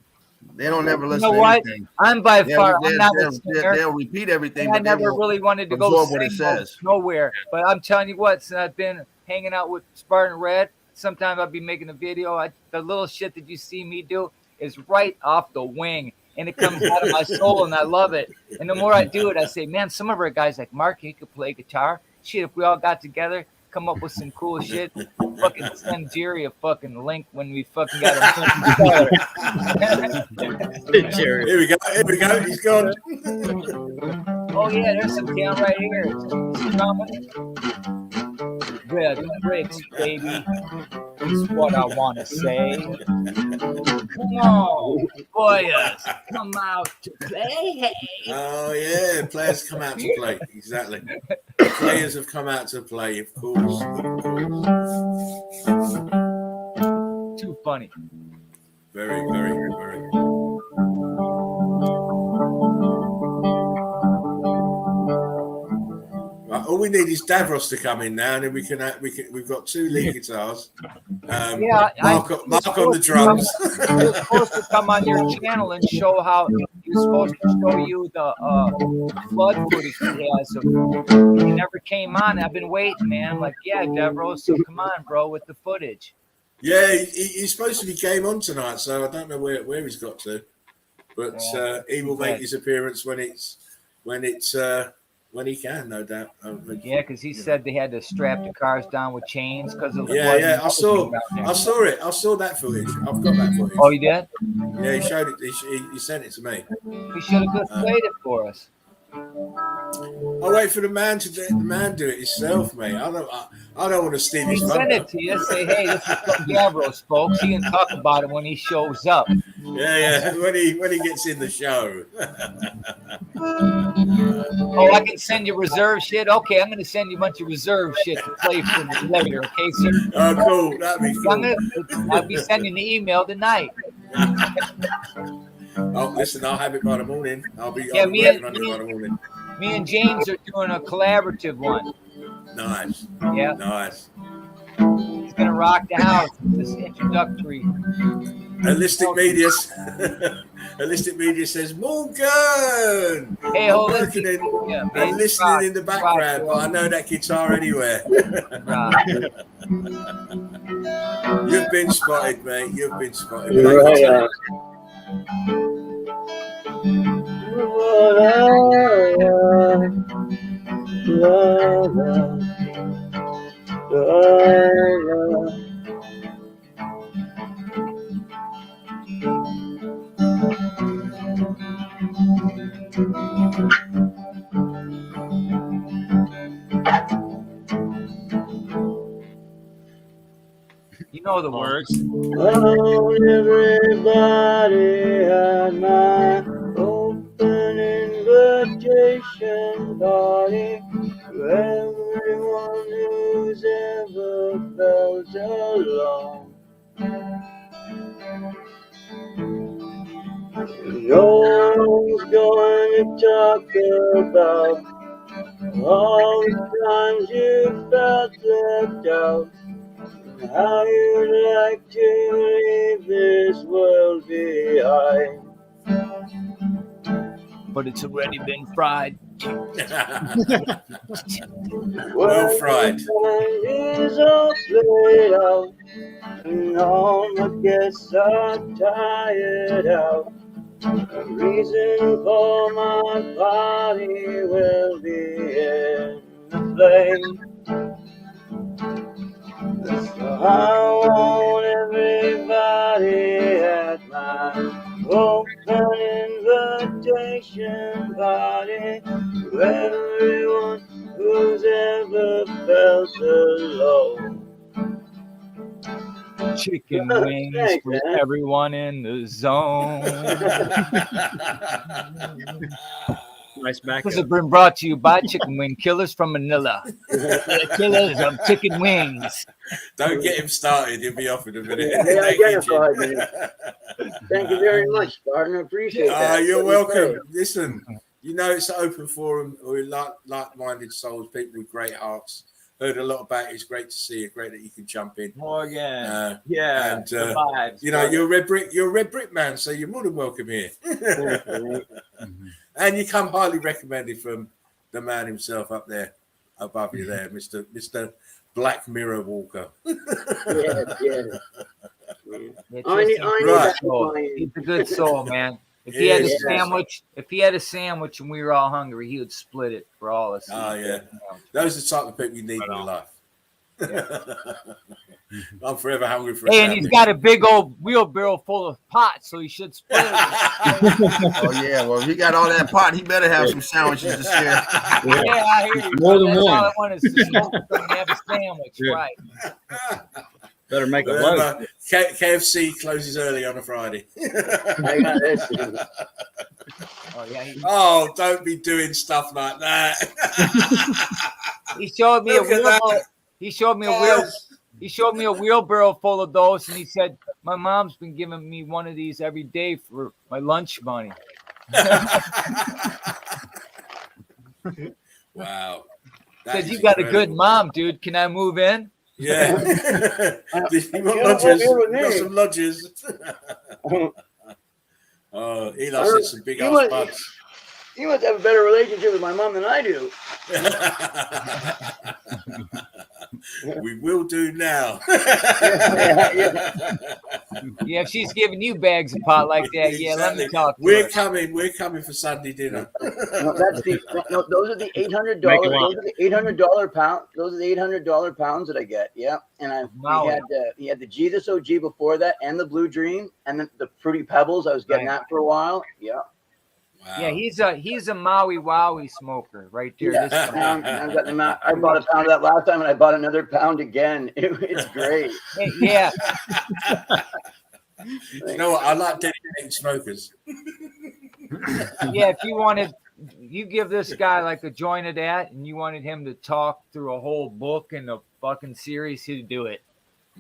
They don't ever listen. You know what? I'm by far. They'll repeat everything. I never really wanted to go what it says. Nowhere. But I'm telling you what, since I've been hanging out with Spartan Red, sometimes I'll be making a video. The little shit that you see me do is right off the wing, and it comes out of my soul, and I love it. And the more I do it, I say, man, some of our guys like Mark, he could play guitar. Shit, if we all got together, come up with some cool shit, fucking send Jerry a fucking link when we fucking got him. Here we go. He's gone. Oh yeah, there's some talent right here. Red bricks, baby, is what I want to say. Come on, boys, come out to play. Hey. Oh yeah, players come out to play. Exactly. Players have come out to play, of course. Too funny. Very, very, very. Right, all we need is Davros to come in now, and then we've got 2 lead guitars. Mark on the drums. He was supposed to come on your channel and show how he was supposed to show you the flood footage he has. He never came on. I've been waiting, man. I'm like, yeah, Davros, so come on, bro, with the footage. Yeah, he's supposed to be game on tonight, so I don't know where he's got to, but he will make his appearance when he can, no doubt. Yeah, because he said they had to strap the cars down with chains because of the flood. Yeah, I saw it. I saw that footage. I've got that footage. Oh, you did? Yeah, he showed it. He sent it to me. He should have just played it for us. I'll wait for the man to do it himself, mate. I don't want to steal his send it to you. Say, hey, this is what Davros, folks. He can talk about it when he shows up. Yeah, when he gets in the show. Oh, I can send you reserve shit. Okay, I'm going to send you a bunch of reserve shit to play for me later. Okay, sir. Oh, cool. That'd be cool. I'll be sending the email tonight. Oh, listen, I'll have it by the morning. I'll be working on it by the morning. Me and James are doing a collaborative one. Nice. Yeah. Nice. He's gonna rock the house with this introductory. Holistic Media says Morgan. Hey, listening in the background, but I know that guitar anywhere. You've been spotted, mate. You've been spotted. You know the words. Oh, everybody had my open invitation party to everyone who's ever felt alone. No one's going to talk about all the times you felt left out. How you'd like to leave this world behind. But it's already been fried. Well fried. Is all played out, and all my guests are tired out. The reason for my party will be in the flame. So I want everybody at my open invitation party, to everyone who's ever felt alone. Chicken wings for everyone in the zone. Nice back. This has been brought to you by Chicken Wing Killers from Manila. Killers of chicken wings. Don't get him started. He'll be off in a minute. They identified me. Thank you very much, Spartan. I appreciate that. You're welcome. Listen, you know it's an open forum. We're like-minded souls, people with great hearts. Heard a lot about it. It's great to see you. Great that you can jump in. Morgan. Yeah. And you know, you're a red brick man, so you're more than welcome here. And you come highly recommended from the man himself up there, above you there, Mr. Black Mirror Walker. Yeah. He's a good soul, man. If he had a sandwich and we were all hungry, he would split it for all us. Oh yeah, those are the type of people you need in your life. Yeah. I'm forever hungry for. Hey, and he's got a big old wheelbarrow full of pots, so he should split it. Oh yeah, well, if he got all that pot, he better have some sandwiches to share. Yeah, I hear you. More than That's one. all I want is to smoke and have a sandwich, right? Better make a load. KFC closes early on a Friday. I got this. Oh yeah, Oh, don't be doing stuff like that. he showed me a Look at that. wheelbarrow. He showed me a wheel. He showed me a wheelbarrow full of those, and he said, "My mom's been giving me one of these every day for my lunch money." Wow. Said, "You got a good mom, dude. Can I move in?" Yeah. You want You lodgers? don't You live with got me. some lodgers. Oh, Eli said some big You ass must- buds. You must have a better relationship with my mom than I do. We will do now. Yeah, if she's giving you bags of pot like that, yeah, let me Exactly. talk to We're her. coming. We're coming for Sunday dinner. No, that's the no. Those are the $800. Make a Those lot. are the $800 pound. Those are the $800 pounds that I get. Yeah, and Wow. he had the Jesus OG before that, and the Blue Dream, and then the Fruity Pebbles. I was getting Right. that for a while. Yeah. Wow. Yeah, he's a Maui Wowie smoker right there. Yeah, This guy. I've got them out. I bought a pound of that last time, and I bought another pound again. It's great. Yeah, You know what? I like dedicated smokers. yeah. If you wanted, you give this guy like a joint of that, and you wanted him to talk through a whole book and a fucking series, he'd do it.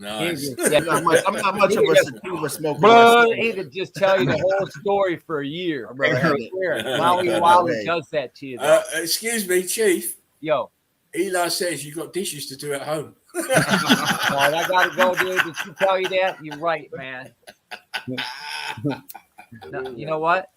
Nice. Yeah, I'm not much of a sativa smoker. bro, he could just tell you the whole story for a year. Bro, I heard it. Swear, Maui Wowie does that to you. Though. Excuse me, Chief. Yo, Eli says you've got dishes to do at home. all right, I gotta go, dude. Did she tell you that? You're right, man. No, you know what?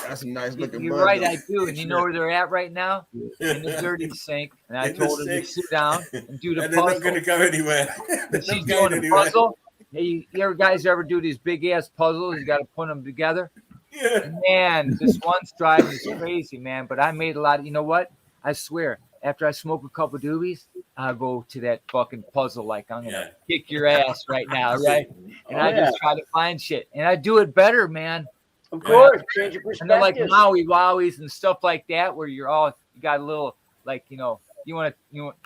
That's a nice looking. You're bud, right, though. I do. And you know where they're at right now? In the dirty sink. And I In the told her to sink. sit down and do the And they're not puzzle. going to go anywhere. And They're she's not going doing the anywhere. puzzle. Hey, you ever guys ever do these big ass puzzles? You got to put them together. Yeah. Man, this one stride is crazy, man. But I made a lot of, you know what? I swear, after I smoke a couple doobies, I'll go to that fucking puzzle like I'm going to kick your ass right now, right? And I just try to find shit. And I do it better, man. Of course, change your And they're like perspective. Maui Wowies and stuff like that, where you're all, you got a little, like, you want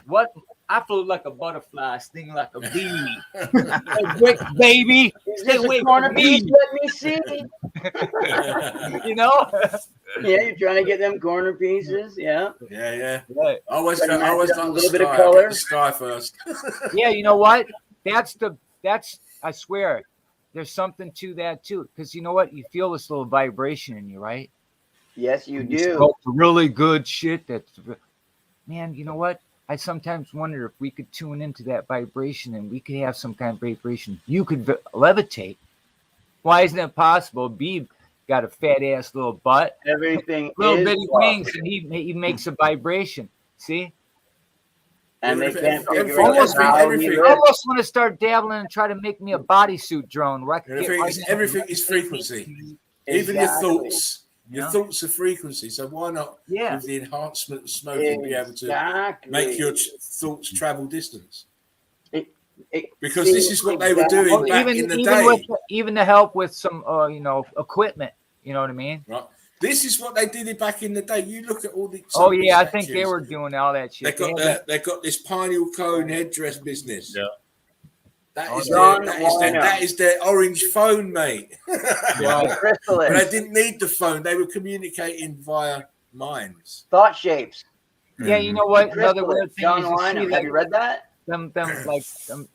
what? I flew like a butterfly, sting like a bee. Hey, quick, baby. Is Stay this away a corner from piece? me. Let me see. You know? Yeah, you're trying to get them corner pieces. Yeah. Yeah. Right. I always Gotta got match up the a little bit of sky. color. Get the sky first. Yeah, you know what? That's I swear, there's something to that too. Because you know what? You feel this little vibration in you, right? Yes, you You do. smoke really good shit. Man, you know what? I sometimes wonder if we could tune into that vibration and we could have some kind of vibration. You could levitate. Why isn't it possible? Beeb got a fat ass little butt, Everything little is bitty possible. wings, and he makes a vibration. See? And they can't figure Everything- out how everything- we I live. almost want to start dabbling and try to make me a bodysuit drone. Where I can get right now. Everything is frequency. Even your Exactly. thoughts. Your Yeah. thoughts are frequency. So why not, Yeah. with the enhancement of smoking, be able to make your thoughts travel distance? Because this is what they were doing Well, back even in the even day. with even to help with some equipment. You know what I mean? Right. This is what they did back in the day. You look at all the. Oh yeah, I think they were doing all that They shit. they got this pineal cone headdress business. Yeah. That is their orange phone, mate. The But chrysalis, they didn't need the phone. They were communicating via minds. thought shapes. Yeah, you know what? Another Chrysalis. weird thing John is you see Wyndham. Have like you read that? them like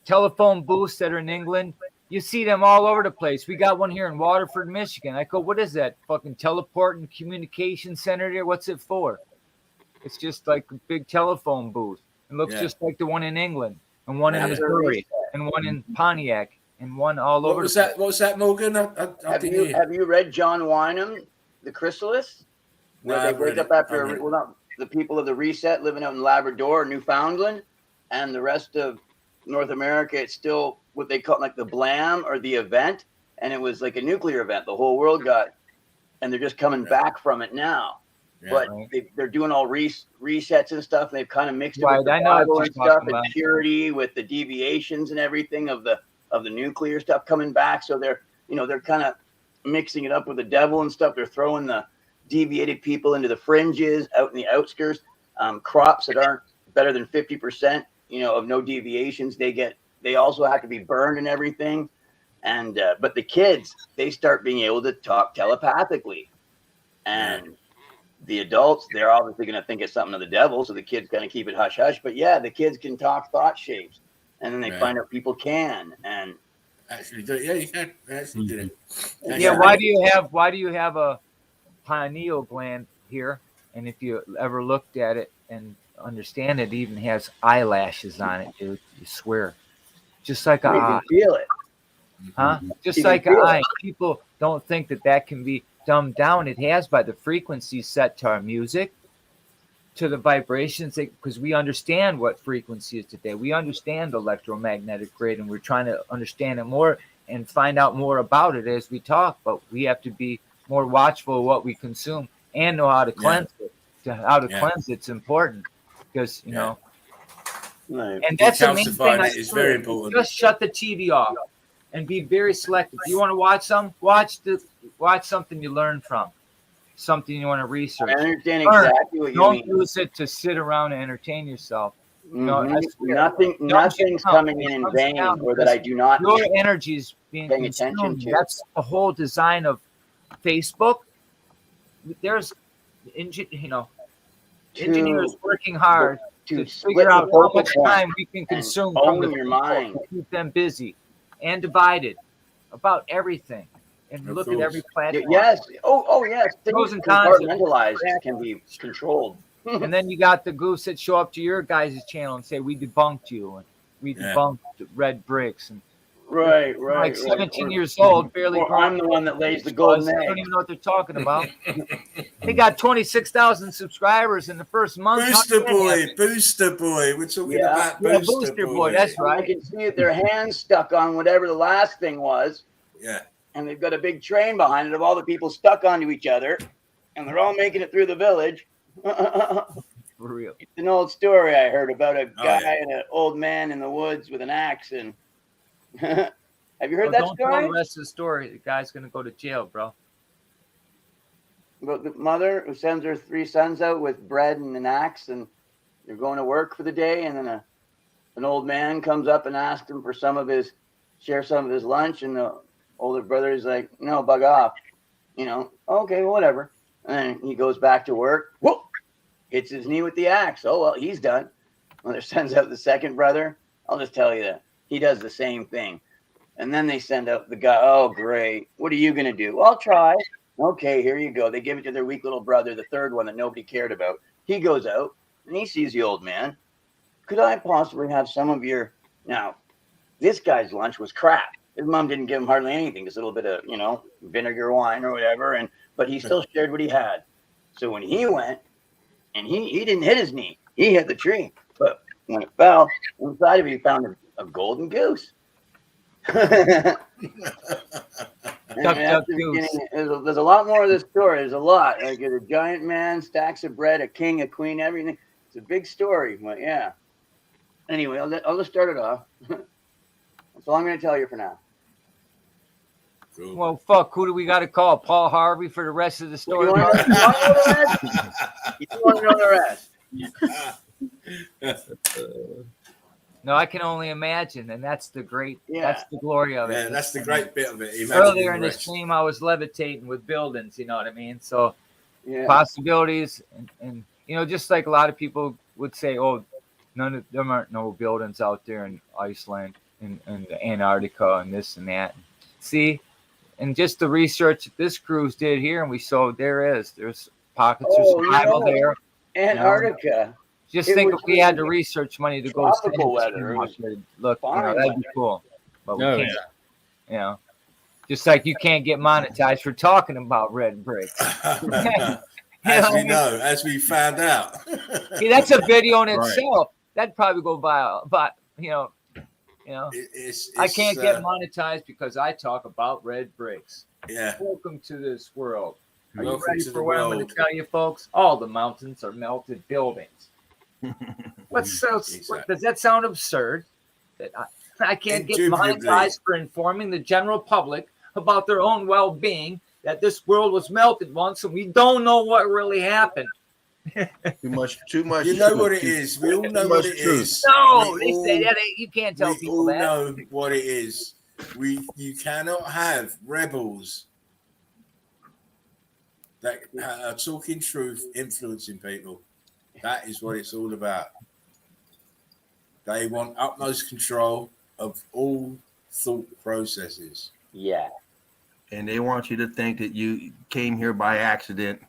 telephone booths that are in England. You see them all over the place. We got one here in Waterford, Michigan. I go, what is that? Fucking teleport and communication center there? What's it for? It's just like a big telephone booth. It looks just like the one in England, and one in Missouri, and one in Pontiac, and one all over. What was that, Morgan? I didn't hear. Have you read John Wyndham, The Chrysalis? Where No, they I've wake read up it. after I've read it. well, not the people of the reset living out in Labrador, Newfoundland, and the rest of North America. It's still what they call like the blam or the event, and it was like a nuclear event. The whole world got, and they're just coming back from it now. Yeah. But they're doing all resets and stuff. And they've kind of mixed it Right, with the I know what Bible you're and stuff, talking and about. purity with the deviations and everything of the nuclear stuff coming back. So they're kind of mixing it up with the devil and stuff. They're throwing the deviated people into the fringes, out in the outskirts. Crops that aren't better than 50%, of no deviations, they get they also have to be burned and everything. And but the kids, they start being able to talk telepathically, and the adults, they're obviously going to think it's something of the devil, so the kids kind of keep it hush hush. But yeah, the kids can talk thought shapes, and then they find out people can and actually do it. Yeah, you can actually do it. Yeah. Why do you have a pineal gland here? And if you ever looked at it and understand it, even has eyelashes on it, dude. You swear, just like you a can eye, feel it. huh? Just You like can an feel eye. it. People don't think that can be dumbed down. It has by the frequency set to our music, to the vibrations, because we understand what frequency is today. We understand the electromagnetic grid, and we're trying to understand it more and find out more about it as we talk. But we have to be more watchful of what we consume and know how to cleanse it. How to cleanse it's important, because you know. Right. And that's the main thing. It's very important. Just shut the TV off and be very selective. If you want to watch some, watch something you learn from, something you want to research. I understand exactly what you Don't mean. use it to sit around and entertain yourself. You know, Nothing's coming in vain, or that I do not. Your energy is being paying attention consumed. to. That's the whole design of Facebook. There's, engineers working hard to figure out how much time we can consume from your mind, to keep them busy and divided about everything. And look at every platform. Yes. Oh, yes. Pros and cons. Compartmentalized can be controlled. And then you got the goofs that show up to your guys' channel and say, we debunked you, and we debunked red bricks. And right. Like 17 years old, barely grown. I'm the one that lays the golden egg. They don't even know what they're talking about. They got 26,000 subscribers in the first month. Booster boy. We're talking about Booster boy. That's right. I can see that their hands stuck on whatever the last thing was. Yeah. And they've got a big train behind it of all the people stuck onto each other, and they're all making it through the village. For real. It's an old story I heard about a guy and an old man in the woods with an axe. And have you heard that don't story? Tell the rest of the story. The guy's gonna go to jail, bro. About the mother who sends her 3 sons out with bread and an axe, and they're going to work for the day, and then an old man comes up and asks him for share some of his lunch, and the older brother is like, no, bug off. Okay, well, whatever. And then he goes back to work. Whoop! Hits his knee with the axe. Oh, well, he's done. Mother sends out the second brother. I'll just tell you that. He does the same thing. And then they send out the guy. Oh, great. What are you going to do? Well, I'll try. Okay, here you go. They give it to their weak little brother, the third one that nobody cared about. He goes out, and he sees the old man. Could I possibly have some of your... Now, this guy's lunch was crap. His mom didn't give him hardly anything, just a little bit of, vinegar wine or whatever. But he still shared what he had. So when he went, and he didn't hit his knee, he hit the tree. But when it fell, inside of it, he found a golden goose. There's a lot more of this story. There's a lot. Like a giant man, stacks of bread, a king, a queen, everything. It's a big story. But yeah. Anyway, I'll just start it off. That's all I'm going to tell you for now. Cool. Well, fuck. Who do we got to call? Paul Harvey for the rest of the story? You want to know the rest? No, I can only imagine, and that's the that's the glory of it. Yeah, that's the great bit of it. Earlier in the stream, I was levitating with buildings, you know what I mean? So possibilities, and just like a lot of people would say, oh, there aren't no buildings out there in Iceland and Antarctica and this and that. See, and just the research that this cruise did here, and we saw there's pockets of survival there. Antarctica. Just think if we had the research money to go tropical weather. Look, that'd be cool. But we can't. Just like you can't get monetized for talking about red bricks. As we found out. See, that's a video in itself. That'd probably go by, but I can't get monetized because I talk about red bricks. Yeah. Welcome to this world. Are you ready for what I'm going to tell you, folks? All the mountains are melted buildings. Does that sound absurd? That I can't get monetized for informing the general public about their own well-being, that this world was melted once and we don't know what really happened. Too much. You know what it is. We all know what it is. No, We they say all- that you can't tell We people all that. know what it is. You cannot have rebels that are talking truth, influencing people. That is what it's all about. They want utmost control of all thought processes. Yeah. And they want you to think that you came here by accident,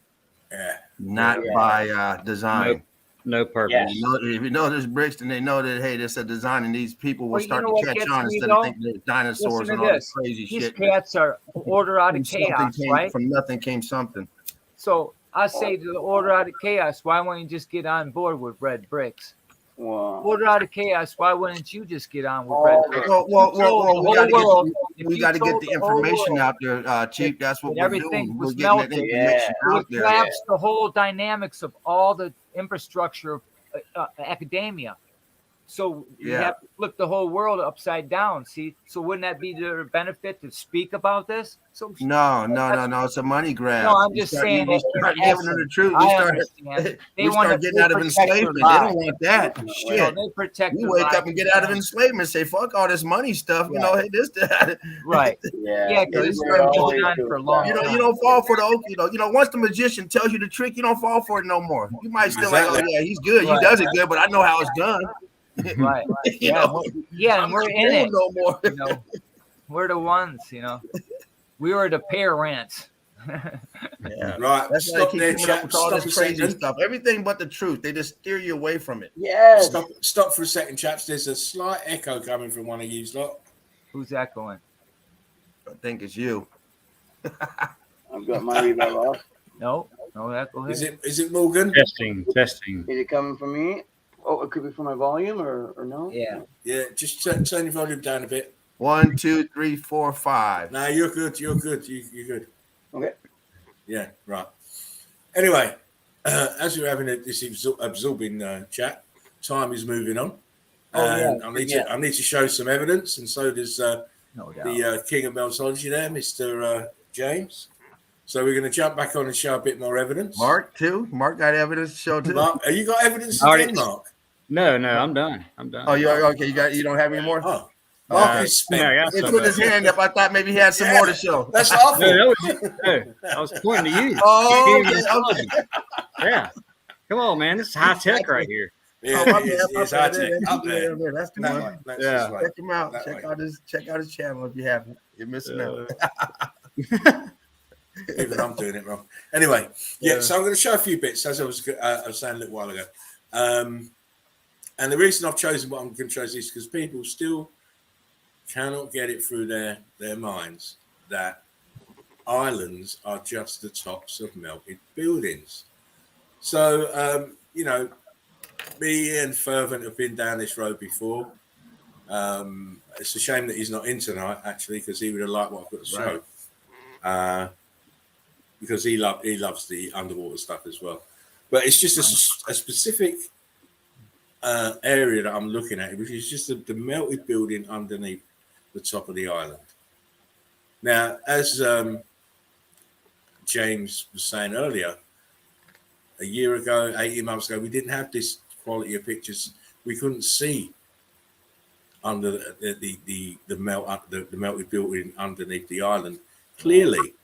Yeah. not Yeah. by design. No purpose. Yeah. If you know there's bricks, then they know that, hey, there's a design, and these people will Well, you start know to what catch gets on me, instead though? of thinking there's dinosaurs Listen and to all this. this crazy These shit. cats are order out of Something chaos, came right? from nothing came something. So I say to the order out of chaos, why won't you just get on board with red bricks? Wow. Order out of chaos, why wouldn't you just get on with red bricks? Well, we got to get the information out there, Chief. That's what that we're everything doing. was We're getting that melted. information It out would there. collapse the whole dynamics of all the infrastructure of academia. So you Yeah. have to flip the whole world upside down. See, so wouldn't that be their benefit to speak about this? So No. It's a money grab. no, I'm You just start- saying you that start in giving them the essence, truth. I We start, understand. They we want start to getting out of protect their enslavement. They don't lives. want that No, shit. they protect You their wake lives. up and get out of enslavement and say, fuck all this money stuff. You know, hey, this, that. Right. Yeah. Yeah, You know, because you it's start been going going on for a long You time. don't fall for the okie. Once the magician tells you the trick, you don't fall for it no more. You might still like, oh yeah, he's good. He Right. does it good, but I know how it's done. Right. You Yeah, know, yeah, I'm and we're not in fool it. no more. You know, we're the ones. You know, we were the parents. Yeah. Right. That's why Stop they there, keep coming up chap. with all Stop this a crazy second. stuff. Everything but the truth. They just steer you away from it. Yes. Stop for a second, chaps. There's a slight echo coming from one of you lot. Who's that going? I think it's you. I've got my reverb off. No, that go ahead. Is it Morgan? Testing. Is it coming from me? Oh, it could be from my volume or no? Yeah. Yeah, just turn your volume down a bit. 1, 2, 3, 4, 5. No, you're good. You're good. You're good. Okay. Yeah, right. Anyway, as we're having this absorbing chat, time is moving on. And I need to show some evidence, and so does No doubt. the king of Meltology there, Mr. James. So we're going to jump back on and show a bit more evidence. Mark, too. Mark got evidence to show, too. Mark, have you got evidence Already- again, Mark? No, I'm done. Oh, you're okay. You don't have any more? Oh, Mark is spent. Yeah, I got He some, put his hand up. I thought maybe he had some more to show. That's awful. No, I was pointing to you. Oh, You gave me okay. the- Yeah. Come on, man. This is high tech right here. Yeah, Oh, my it's bad, high tech. Up there. That's the That one. way. That's Yeah. this way. Check him out. That Check way. out his channel if you haven't. You're missing out. Even I'm doing it wrong. Anyway, so I'm going to show a few bits, as I was saying a little while ago. And the reason I've chosen what I'm going to show is because people still cannot get it through their minds that islands are just the tops of melted buildings. So, me and Fervent have been down this road before. It's a shame that he's not in tonight, actually, because he would have liked what I've got to show. Because he loves the underwater stuff as well. But it's just a specific area that I'm looking at, which is just the melted building underneath the top of the island. Now, as James was saying earlier, a year ago, 18 months ago, we didn't have this quality of pictures. We couldn't see under the melted building underneath the island clearly.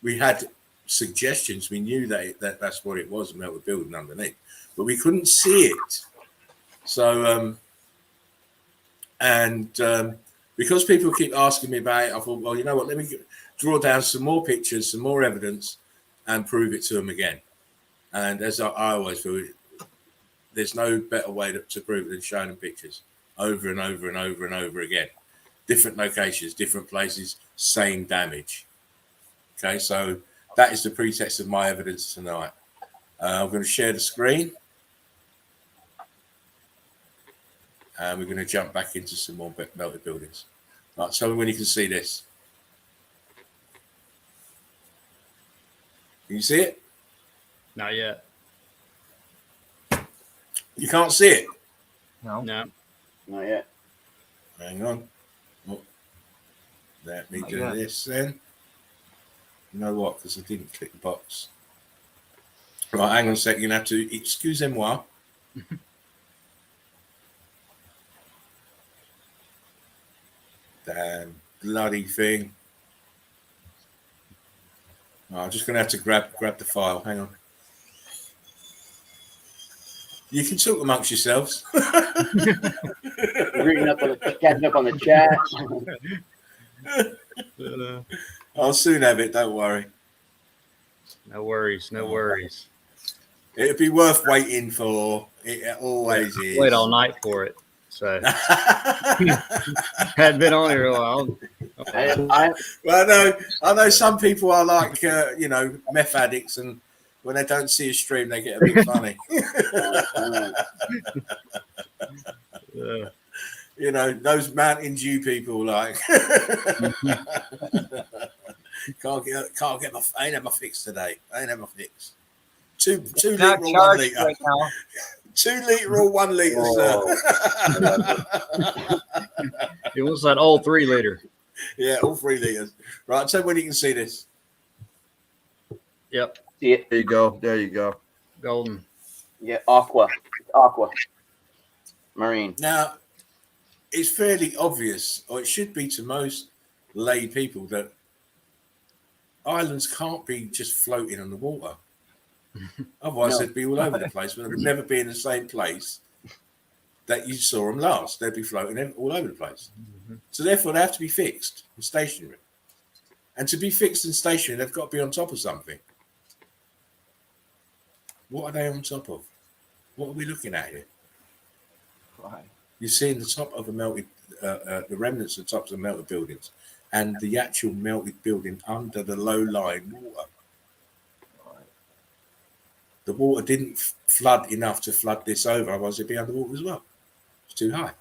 We had suggestions. We knew that that's what it was, a melted building underneath, but we couldn't see it. So, because people keep asking me about it, I thought, well, you know what? Let me draw down some more pictures, some more evidence, and prove it to them again. And as I always feel, there's no better way to prove it than showing them pictures over and over and over and over again. Different locations, different places, same damage. Okay, so that is the pretext of my evidence tonight. I'm going to share the screen. And we're going to jump back into some more melted buildings. Right, tell me when you can see this. Can you see it? Not yet. You can't see it? No. Not yet. Hang on. Oh, let me Not do yet. this then. You know what? Because I didn't click the box. Right, hang on a second. You have to excusez-moi. Damn bloody thing. Oh, I'm just going to have to grab the file. Hang on. You can talk amongst yourselves. Reading up on the, catching up on the chat. I'll soon have it. Don't worry. No worries. No worries. It'd be worth waiting for. It always is. Wait all night for it. So hadn't been on here a while. Well, I know some people are like meth addicts, and when they don't see a stream, they get a bit funny. Those Mountain Dew people, like can't get my. I ain't had my fix today. I ain't had my fix. 2 liter or 1 liter. Right now. 2 liter or 1 liter, sir. It was that old 3 liter. Yeah, all 3 liters. Right, tell me when you can see this. Yep. See it? There you go. There you go. Golden. Yeah, aqua, marine. Now, it's fairly obvious, or it should be to most lay people, that islands can't be just floating on the water. Otherwise, they'd be all over the place, but they'd never be in the same place that you saw them last. They'd be floating all over the place. So therefore, they have to be fixed and stationary. And to be fixed and stationary, they've got to be on top of something. What are they on top of? What are we looking at here? Right. You're seeing the top of a melted, the remnants of the tops of melted buildings, and the actual melted building under the low-lying water. The water didn't flood enough to flood this over, otherwise it'd be underwater as well. It's too high.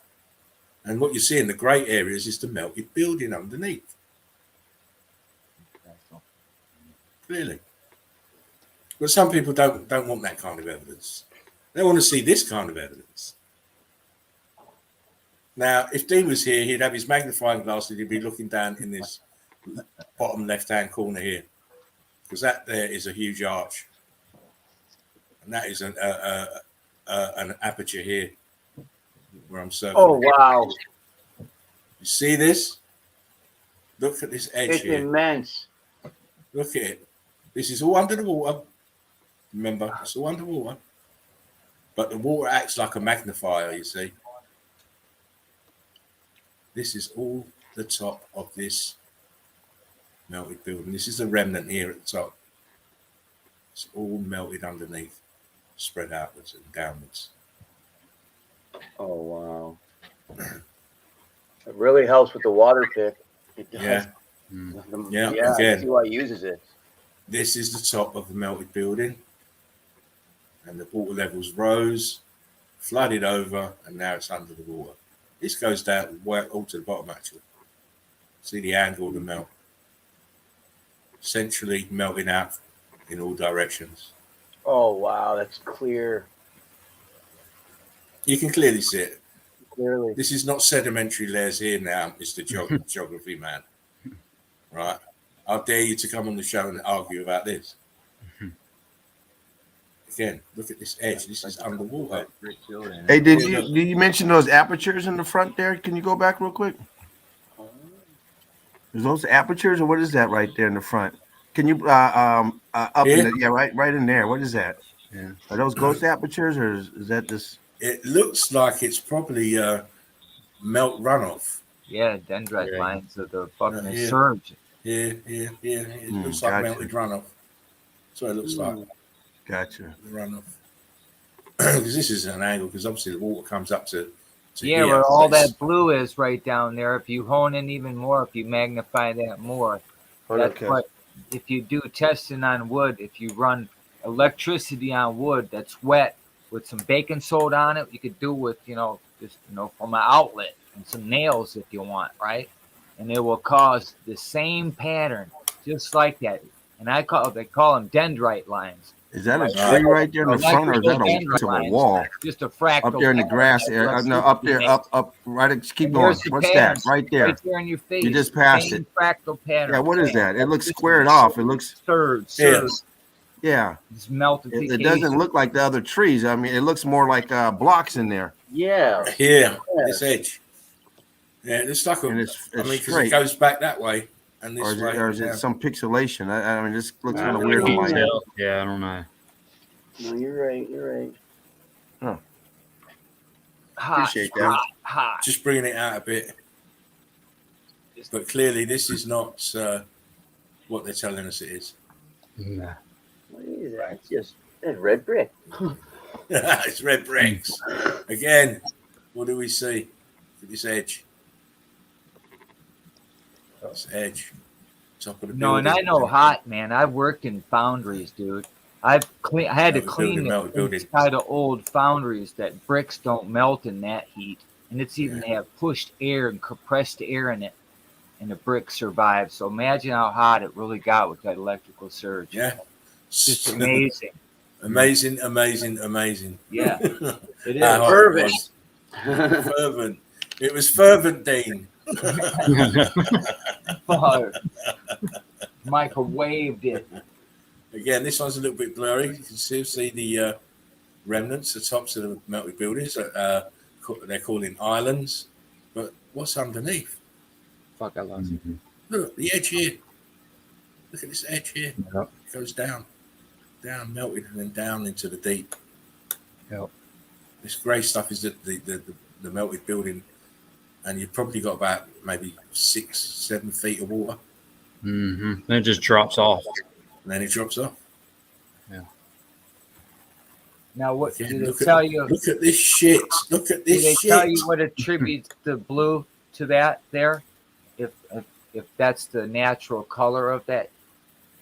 And what you see in the grey areas is the melted building underneath. Clearly. But some people don't want that kind of evidence. They want to see this kind of evidence. Now, if Dean was here, he'd have his magnifying glass and he'd be looking down in this bottom left-hand corner here. Because that there is a huge arch. And that is an aperture here where I'm circling. Oh, wow. You see this? Look at this edge It's here. immense. Look at it. This is all under the water. Remember, it's all underwater. But the water acts like a magnifier, you see. This is all the top of this melted building. This is the remnant here at the top. It's all melted underneath, spread outwards and downwards. Oh, wow. It really helps with the water pick. It does. Yeah. Yeah, Yeah, I again. see why he uses it. This is the top of the melted building. And the water levels rose, flooded over, and now it's under the water. This goes down all to the bottom, actually. See the angle of the melt. Centrally melting out in all directions. Oh, wow. That's clear. You can clearly see it. Clearly. This is not sedimentary layers here now, Mr. Geography man. Right? I dare you to come on the show and argue about this. Again, look at this edge. This is underwater. Hey, did you mention those apertures in the front there? Can you go back real quick? Is those apertures, or what is that right there in the front? Can you up in the, right in there? What is that? Yeah. Are those ghost apertures, or is that this? It looks like it's probably melt runoff. Yeah, dendrite lines of the fucking Yeah. surge. Yeah. It looks like melted runoff. That's what it looks like. Gotcha. The runoff. Because this is an angle, because obviously the water comes up to Yeah, here. where all that blue is right down there. If you hone in even more, if you magnify that more, that's what. If you do testing on wood, if you run electricity on wood that's wet with some baking soda on it, you could do with just from an outlet and some nails if you want, right? And it will cause the same pattern, just like that. And they call them dendrite lines. Is that a tree right there in the front, or is that a piece of a wall? Just a fractal. Up there in the grass area. No, up there, up, right. Keep going. What's that? Right there. Right there in your face. You just passed Same it. fractal pattern. Yeah, what is that? It looks squared off. It looks surge. Yes. Yeah, It's melted. it doesn't look like the other trees. I mean, it looks more like blocks in there, Yeah. Here, Yes. this edge. Yeah, it's like a. and it's I mean, because it straight. goes back that way and Or this is way. or is it down. some pixelation? I mean, this looks No, kind of I weird on can't my end. tell. Yeah, I don't know. No, you're right. You're right. Hot, Appreciate that. hot. Just bringing it out a bit. But clearly, this is not what they're telling us it is. Nah. What is that? It's just it's red brick. It's red bricks. Again, what do we see? This edge. This edge. Top of the No, and building. I know hot, man. I've worked in foundries, dude. I had to Melted clean building, melted the building. inside of old foundries that bricks don't melt in that heat, and it's even Yeah. have pushed air and compressed air in it, and the brick survived. So imagine how hot it really got with that electrical surge. Yeah. Just amazing. Amazing, amazing, amazing. Yeah, it is. How hot it Fervent. was. Fervent. It was fervent, Dean. Fuck. Microwaved it. Again, this one's a little bit blurry. You can still see the remnants, the tops of the melted buildings. They're calling islands. But what's underneath? Fuck, I lost it. Look, the edge here. Look at this edge here. Yep. It goes down, melted, and then down into the deep. Yep. This grey stuff is the melted building, and you've probably got about maybe 6-7 feet of water, Mm-hmm. Then it just drops off. and then it drops off. Now, what Again, did they look tell at, you? Look at this shit. Look at Did this they shit. tell you what attributes the blue to that there? If that's the natural color of that,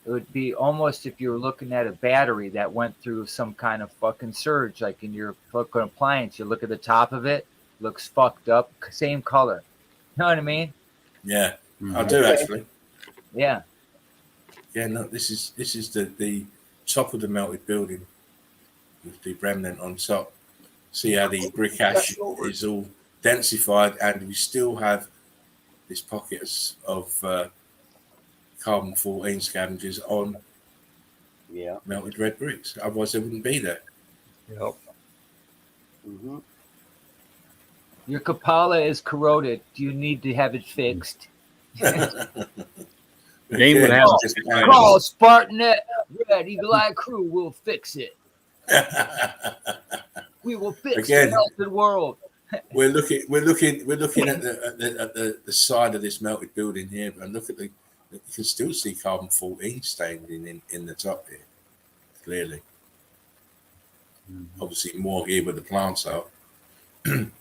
it would be almost if you were looking at a battery that went through some kind of fucking surge, like in your fucking appliance. You look at the top of it, looks fucked up, same color. You know what I mean? Yeah, Mhm. I do actually. Yeah. Yeah, no, this is the top of the melted building with the remnant on top. See how the brick ash is all densified, and we still have these pockets of carbon 14 scavengers on Yeah. melted red bricks. Otherwise, they wouldn't be there. Yep. Mm-hmm. Your Kapala is corroded. Do you need to have it fixed? Dean would have Just Call Spartan at Red Eagle Eye Crew. We'll fix it. We will fix Again. the melted world. we're looking at the side of this melted building here, and look at you can still see carbon 14 stained in the top here, clearly. Obviously more here where the plants are. And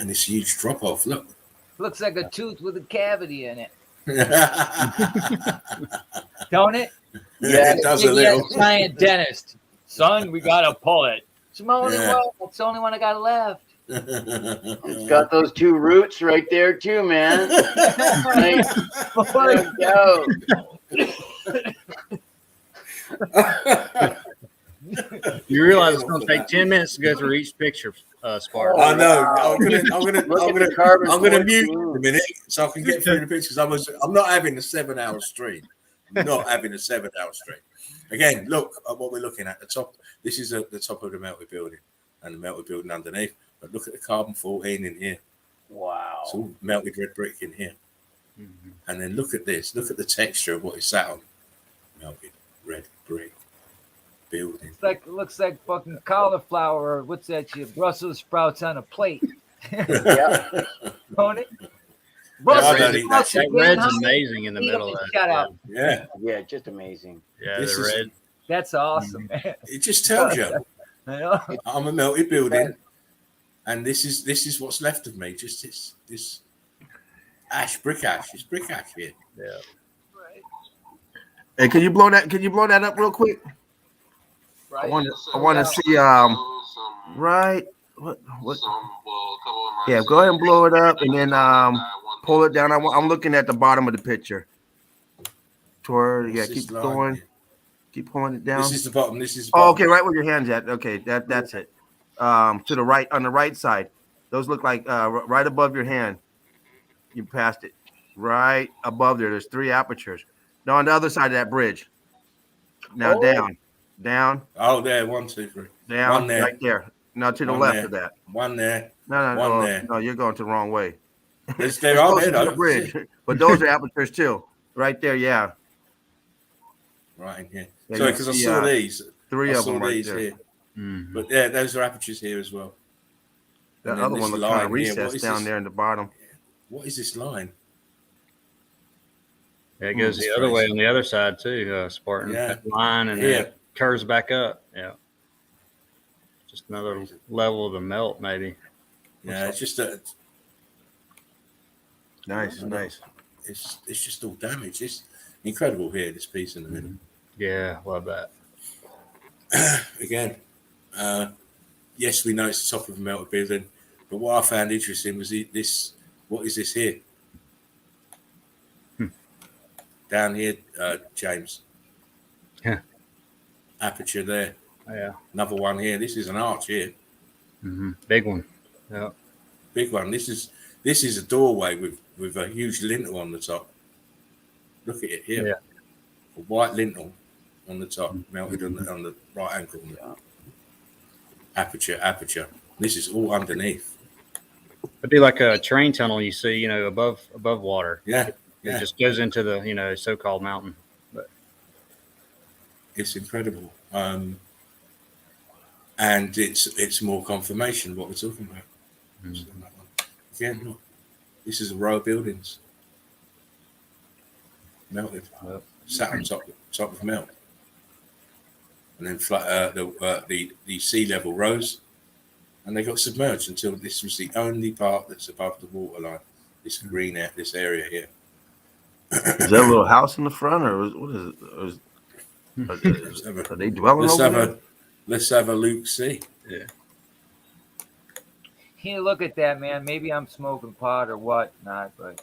this huge drop off, look. Looks like a tooth with a cavity in it, Yeah, don't it? it does a Maybe little. a giant dentist. Son, we gotta pull it. It's the only Yeah. one. It's the only one I got left. It's got those two roots right there too, man. Like, no doubt. You realize it's going to take 10 minutes to go through each picture, Spartan. I know. I'm Look gonna at the carbon. I'm gonna 14. mute in a minute so I can get through the pictures. I'm not having a 7-hour stream. I'm not having a 7-hour stream. Again, look at what we're looking at. The top. This is the top of the melted building, and the melted building underneath. But look at the carbon 14 in here. Wow. It's all melted red brick in here. And then look at this. Look at the texture of what it's sat on. Melted red brick building. It looks like fucking cauliflower or what's that shit? Brussels sprouts on a plate. Yeah. Don't it? I Brussels don't eat that sprouts That again, red's huh? amazing in the Eat middle them of and that. shut up. Yeah. Yeah, just amazing. Yeah, This the is- red. That's awesome, man. It just tells you I know. I'm a melted building, and this is what's left of me. Just this ash, brick ash. It's brick ash here. Yeah. Hey, can you blow that up real quick? I want to see right what yeah, go ahead and blow it up and then pull it down. I'm looking at the bottom of the picture. Toward What's keep this line going. here? Keep pulling it down. This is the bottom. This is the Oh, bottom. okay, right where your hand's at. Okay, that's it. To the right, on the right side. Those look like right above your hand. You passed it. Right above there. There's 3 apertures. Now on the other side of that bridge. Now Oh. down. Down. Oh, there, 1, 2, 3. Down. One there. Right there. No, to the One left there. of that. One there. No, One there. no, you're going to the wrong way. They're It's on closer there, to the though. bridge. But those are apertures too. Right there, yeah. Right in here. Yeah, Sorry, you because I see, saw these. 3 I of saw them right these there. here. Mhm. But yeah, those are apertures here as well. That And then other this one looks kind of line here, what recessed is down this? there in the bottom. What is this line? Yeah, it goes it's the other way crazy. on the other side too, Spartan. Yeah. That line and then Here. it curves back up. Yeah. Just another level of the melt, maybe. Yeah, it's just a. Nice, nice. It's just all damaged. It's incredible here. This piece in the middle. Yeah, love that. Again, yes, we know it's the top of a melted building, but what I found interesting was this. What is this here? Down here, James. Yeah. Aperture there. Yeah. Another one here. This is an arch here. Big one. Yeah. Big one. This is a doorway with a huge lintel on the top. Look at it here. Yeah. A white lintel on the top, melted on the right hand corner. Aperture. This is all underneath. It'd be like a train tunnel you see, above water. Yeah. It just goes into the, so-called mountain. But It's incredible. And it's more confirmation of what we're talking about. Again, look, this is a row of buildings. Melted. Sat on top of melt. And then the sea level rose and they got submerged until this was the only part that's above the waterline. This green this area here. Is that a little house in the front, or what is it? Are they dwelling over there? Let's have a look. See. yeah. Hey, look at that, man. Maybe I'm smoking pot or what not, but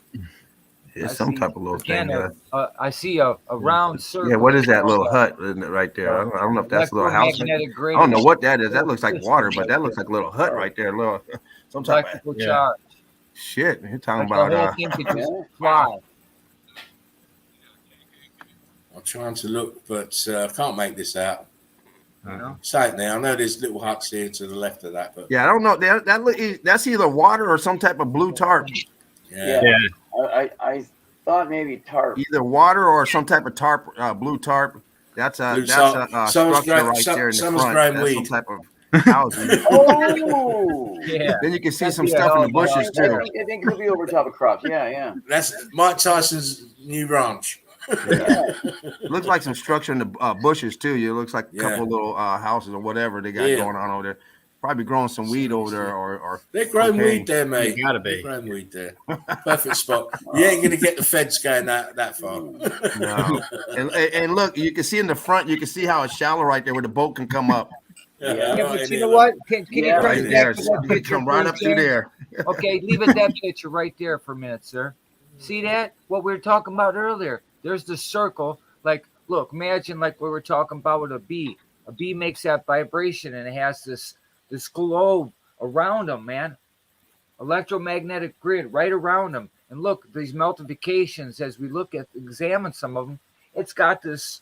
It's some type of little thing there. I see a round circle. Yeah, what is that little hut right there? I don't know if that's a little house. I don't know what that is. That looks like water, but that looks like a little hut right there. Little some type of electrical charge. shit. You're talking Like the whole about thing could just fly. I'm trying to look, but I can't make this out. Uh-huh. Sight now. I know there's little huts here to the left of that, but yeah, I don't know. That's either water or some type of blue tarp. yeah. I thought maybe tarp. Either water or some type of tarp, blue tarp. That's a structure right there in the front. That's some type of housing. Oh, Yeah. Then you can see That'd some be stuff in the a hell of a bushes I too. think it'll be over top of crops. Yeah. That's Mike Tyson's new ranch. Yeah. Looks like some structure in the bushes too. It looks like a Yeah. couple little houses or whatever they got going on over there. Probably growing some weed over there, or They're growing cocaine. weed there, mate. You gotta be. They're growing weed there. Perfect spot. You ain't gonna get the feds going that far. No. And look, you can see in the front. You can see how it's shallow right there, where the boat can come up. Yeah, right but in you here, know what? Can you Yeah, come Right back there, to that you picture, come right up please, through James? there. Okay, leave it that picture right there for a minute, sir. See that? What we were talking about earlier. There's the circle. Like, look, imagine like we were talking about with a bee. A bee makes that vibration and it has this globe around them, man. Electromagnetic grid right around them. And look, these meltifications, as we examine some of them, it's got this.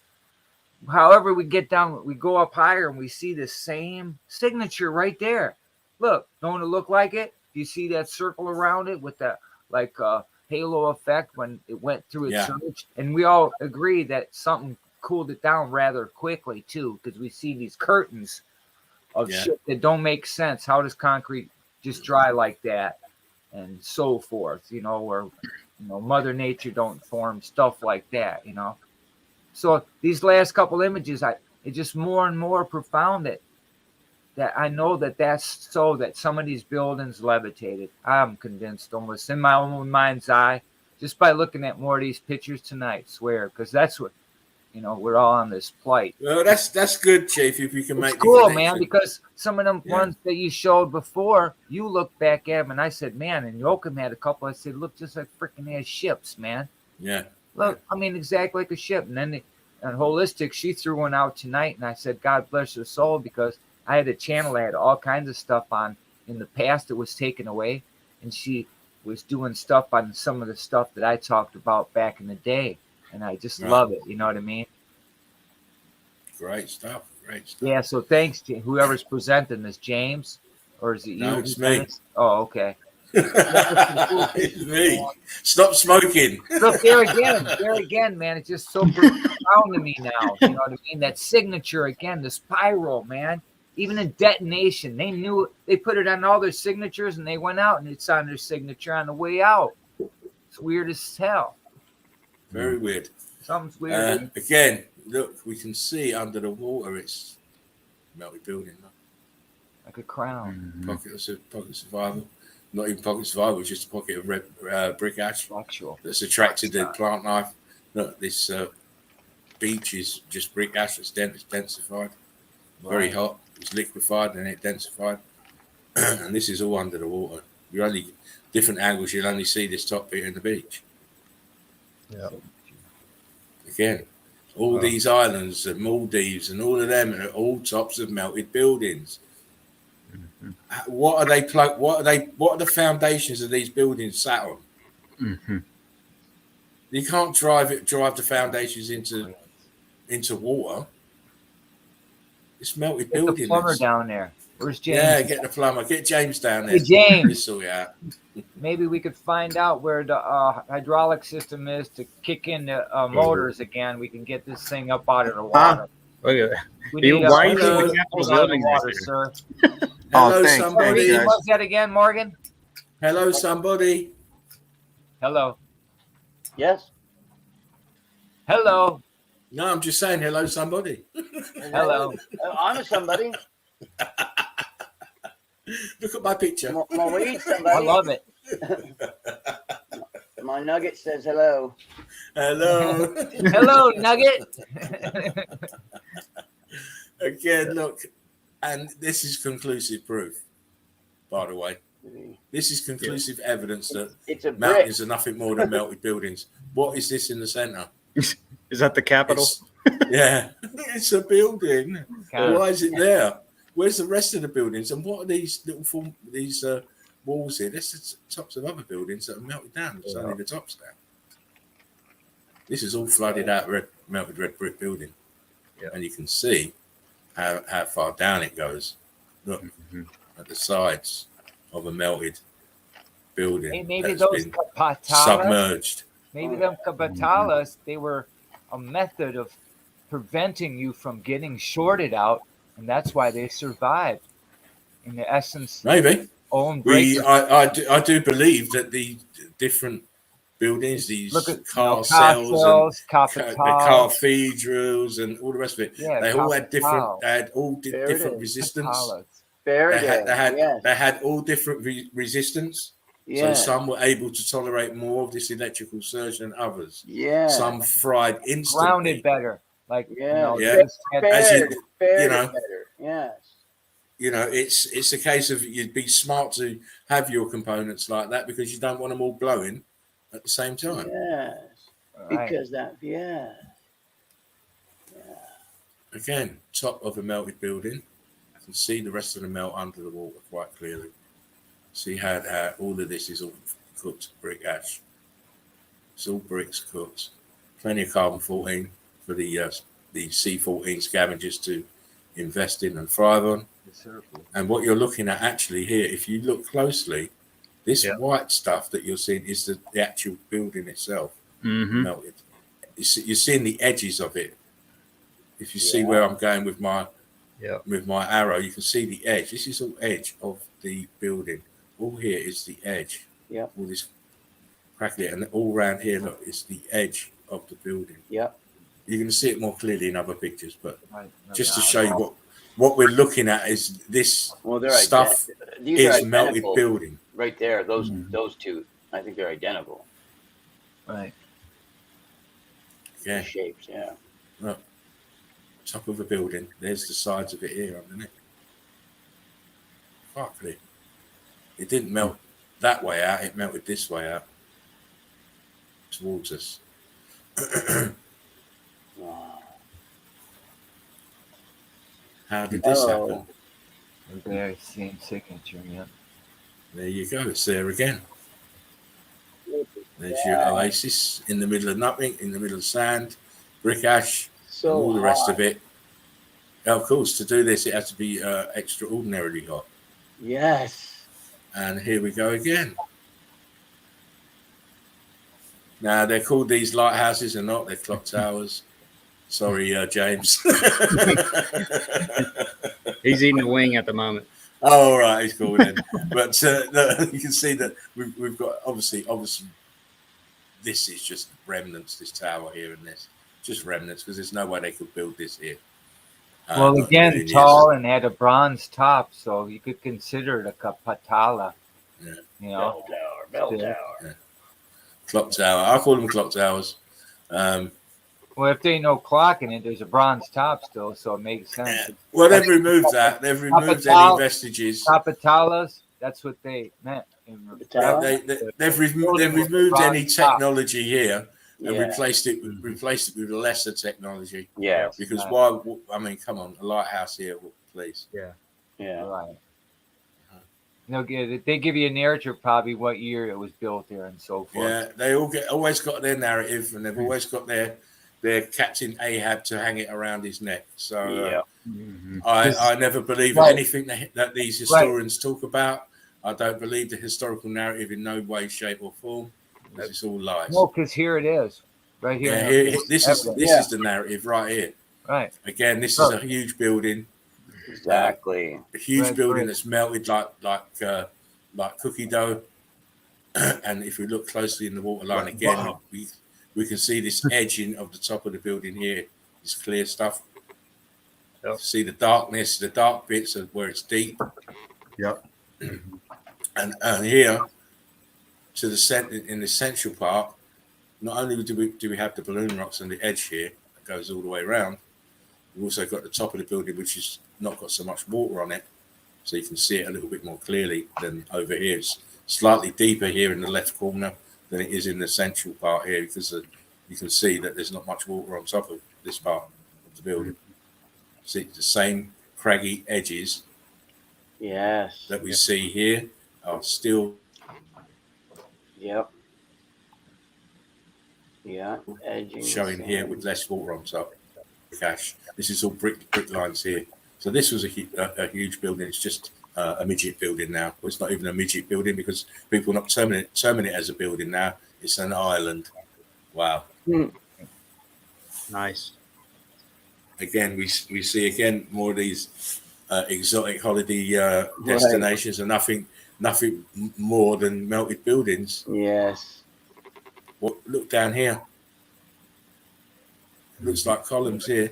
However, we get down, we go up higher and we see the same signature right there. Look, don't it look like it? Do you see that circle around it with that halo effect when it went through its surge? And we all agree that something cooled it down rather quickly too, because we see these curtains of shit that don't make sense. How does concrete just dry like that, and so forth? Or Mother Nature don't form stuff like that. So these last couple images, it just more and more profound that I know that's so that some of these buildings levitated. I'm convinced almost in my own mind's eye, just by looking at more of these pictures tonight. Swear, because that's what we're all on this plight. Well, that's good, Chief. If you can make it's cool, the man, because some of them ones that you showed before, you look back at them, and I said, man, and Joachim had a couple. I said, look just like freaking ass ships, man. Yeah. Look, I mean, exactly like a ship. And then and Holistic, she threw one out tonight, and I said, God bless her soul, because I had a channel that had all kinds of stuff on in the past that was taken away, and she was doing stuff on some of the stuff that I talked about back in the day, and I just love it. You know what I mean? Great stuff. Great stuff. Yeah. So thanks to whoever's presenting this, James, or is it you? No, it's me. Oh, okay. It's me. Stop smoking. Look, there again, man. It's just so profound to me now. You know what I mean? That signature again, the spiral, man. Even in detonation, they knew they put it on all their signatures, and they went out and it's on their signature on the way out. It's weird as hell. Very weird. Something's weird. Again, look, we can see under the water it's melted building. Look. Like a crown. Pocket of survival. Not even pocket survival, it's just a pocket of red brick ash Factual. that's attracted the plant life. Look, this beach is just brick ash that's densified. Very hot. It's liquefied and it densified. And this is all under the water. You're only different angles, you'll only see this top bit in the beach. Yeah. Again, all these islands, the Maldives and all of them are all tops of melted buildings. What are they what are the foundations of these buildings sat on? You can't drive the foundations into water. It's melted Get buildings. the plumber down there. Where's James? Yeah, get the plumber. Get James down there. Hey, James. Sort it out. Maybe we could find out where the hydraulic system is to kick in the motors again. We can get this thing up out of the water. Look at that. We need Why a do you think we have hold the on building the water, right sir. Hello, thanks. somebody. Thanks, guys. What's that again, Morgan? Hello, somebody. Hello. Yes. Hello. No, I'm just saying hello, somebody. Hello. I'm somebody. Look at my picture. My weed, I somebody. love it. My nugget says hello. Hello. Hello, Nugget. Again, look, and this is conclusive proof, by the way. This is conclusive evidence that It's a brick. mountains are nothing more than melted buildings. What is this in the center? Is that the capital? Yeah, it's a building. Okay. Why is it there? Where's the rest of the buildings? And what are these little walls here? This is the tops of other buildings that are melted down. It's only the tops now. This is all flooded out melted red brick building. Yeah. And you can see how far down it goes. Look at the sides of a melted building. Hey, maybe that's those been kapatalas, submerged. maybe them kapatalas, they were a method of preventing you from getting shorted out, and that's why they survived. In the essence, Maybe. own break. I do believe that the different buildings, these car cells, the cathedrals, and all the rest of it, they all had different. They had all different resistance. They had all different resistance. So some were able to tolerate more of this electrical surge than others. Yeah. Some fried instantly. Grounded better. Like, Better. Yes. You know, it's a case of you'd be smart to have your components like that because you don't want them all blowing at the same time. Yes. Right. Because yeah. Again, top of a melted building. You can see the rest of the melt under the water quite clearly. See how all of this is all cooked brick ash. It's all bricks cooked. Plenty of carbon-14 for the C14 scavengers to invest in and thrive on. And what you're looking at actually here, if you look closely, this white stuff that you're seeing is the actual building itself melted. You're seeing the edges of it. If you see where I'm going with my arrow, you can see the edge. This is all edge of the building. All here is the edge. Yeah. All this crackly, and all around here, look, it's the edge of the building. Yeah. You can see it more clearly in other pictures, but just to show you what we're looking at is this stuff is melted building. Right there, those two, I think they're identical. Right. Yeah. The shapes, yeah. Look, top of a building. There's the sides of it here underneath. Fuckly. It didn't melt that way out. It melted this way out towards us. Wow. How did this happen? The very same signature, yeah. There you go. It's there again. There's your oasis in the middle of nothing, in the middle of sand, brick ash, So all the rest of it. Of course, to do this, it has to be extraordinarily hot. Yes. And here we go again. Now, they're called these lighthouses and not, they're clock towers. Sorry, James. He's eating a wing at the moment. Oh, all right, he's cool then. But you can see that we've got, obviously, this is just remnants, this tower here and this. Just remnants, because there's no way they could build this here. Well, not in a again, million tall years. and had a bronze top, so you could consider it a patala. Yeah. You know, Bell Yeah. tower. Yeah. Clock tower. I call them clock towers. well, if there ain't no clock in it, there's a bronze top still, so it makes sense. Yeah. Well, they've removed that. They've removed any Capital- vestiges. Capitalas, that's what they meant. The tower? They've removed any technology here and Yeah. replaced it with lesser technology. Yes. Because Right. why? I mean, come on, a lighthouse here, please. Yeah. Right. They give you a narrative probably what year it was built there and so forth. Yeah, they always got their narrative, and they've always got their Captain Ahab to hang it around his neck. So Yeah. Mhm. I never believe Right. anything that these historians talk about. I don't believe the historical narrative in no way, shape, or form. It's all lies. No, because here it is, right here. Yeah, this is the narrative right here. Right. Again, this is a huge building. Exactly. A huge Right, building right. that's melted like cookie dough. And if we look closely in the waterline again, we can see this edging of the top of the building here. This clear stuff. Yep. See the darkness, the dark bits of where it's deep. Yep. And here to the center, in the central part, not only do we have the balloon rocks on the edge here that goes all the way around, we've also got the top of the building, which has not got so much water on it, so you can see it a little bit more clearly than over here. It's slightly deeper here in the left corner than it is in the central part here, because you can see that there's not much water on top of this part of the building. See the same craggy edges Yes. that we see here are still Yep. Yeah. Edging. showing here with less water on top. Cash. This is all brick lines here. So this was a huge building. It's just a midget building now. Well, it's not even a midget building because people are not terming it as a building now. It's an island. Wow. Nice. Again, we see again more of these exotic holiday destinations, and nothing more than melted buildings. Yes. Look down here. Looks like columns here.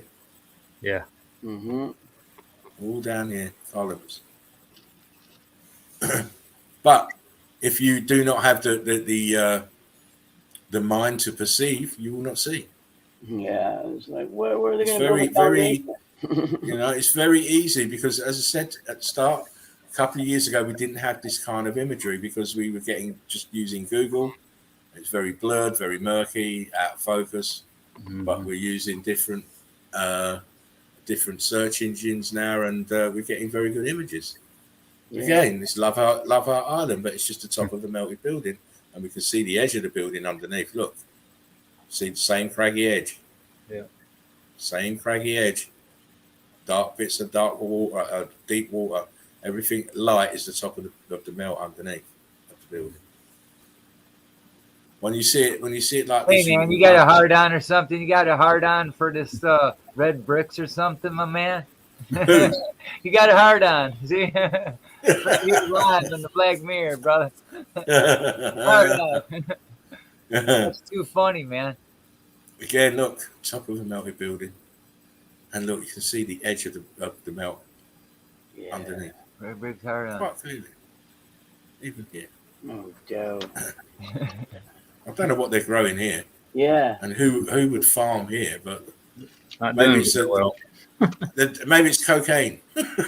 Yeah. Mm-hmm. All down here, columns. But if you do not have the mind to perceive, you will not see. Yeah. It's like, where are they It's going to very, build a very, foundation? it's very easy because, as I said at the start, a couple of years ago, we didn't have this kind of imagery because we were just using Google. It's very blurred, very murky, out of focus. But we're using different search engines now, and we're getting very good images. Yeah. Again, it's Love Heart Island, but it's just the top of the melted building, and we can see the edge of the building underneath. Look, see the same craggy edge. Yeah. Same craggy edge. Dark bits of dark water, deep water. Everything light is the top of the melt underneath of the building. When you see it like Hey this, man, you got a hard on or something? You got a hard on for this red bricks or something, my man? You got a hard on. See? You're live in the Black Mirror, brother. Hard on. That's too funny, man. Again, look, top of a melted building, and look, you can see the edge of the melt underneath. Red bricks hard on. Quite clearly, even here. Oh, dope. I don't know what they're growing here, Yeah. and who would farm here, but Not maybe doing it's so well. maybe it's cocaine. It's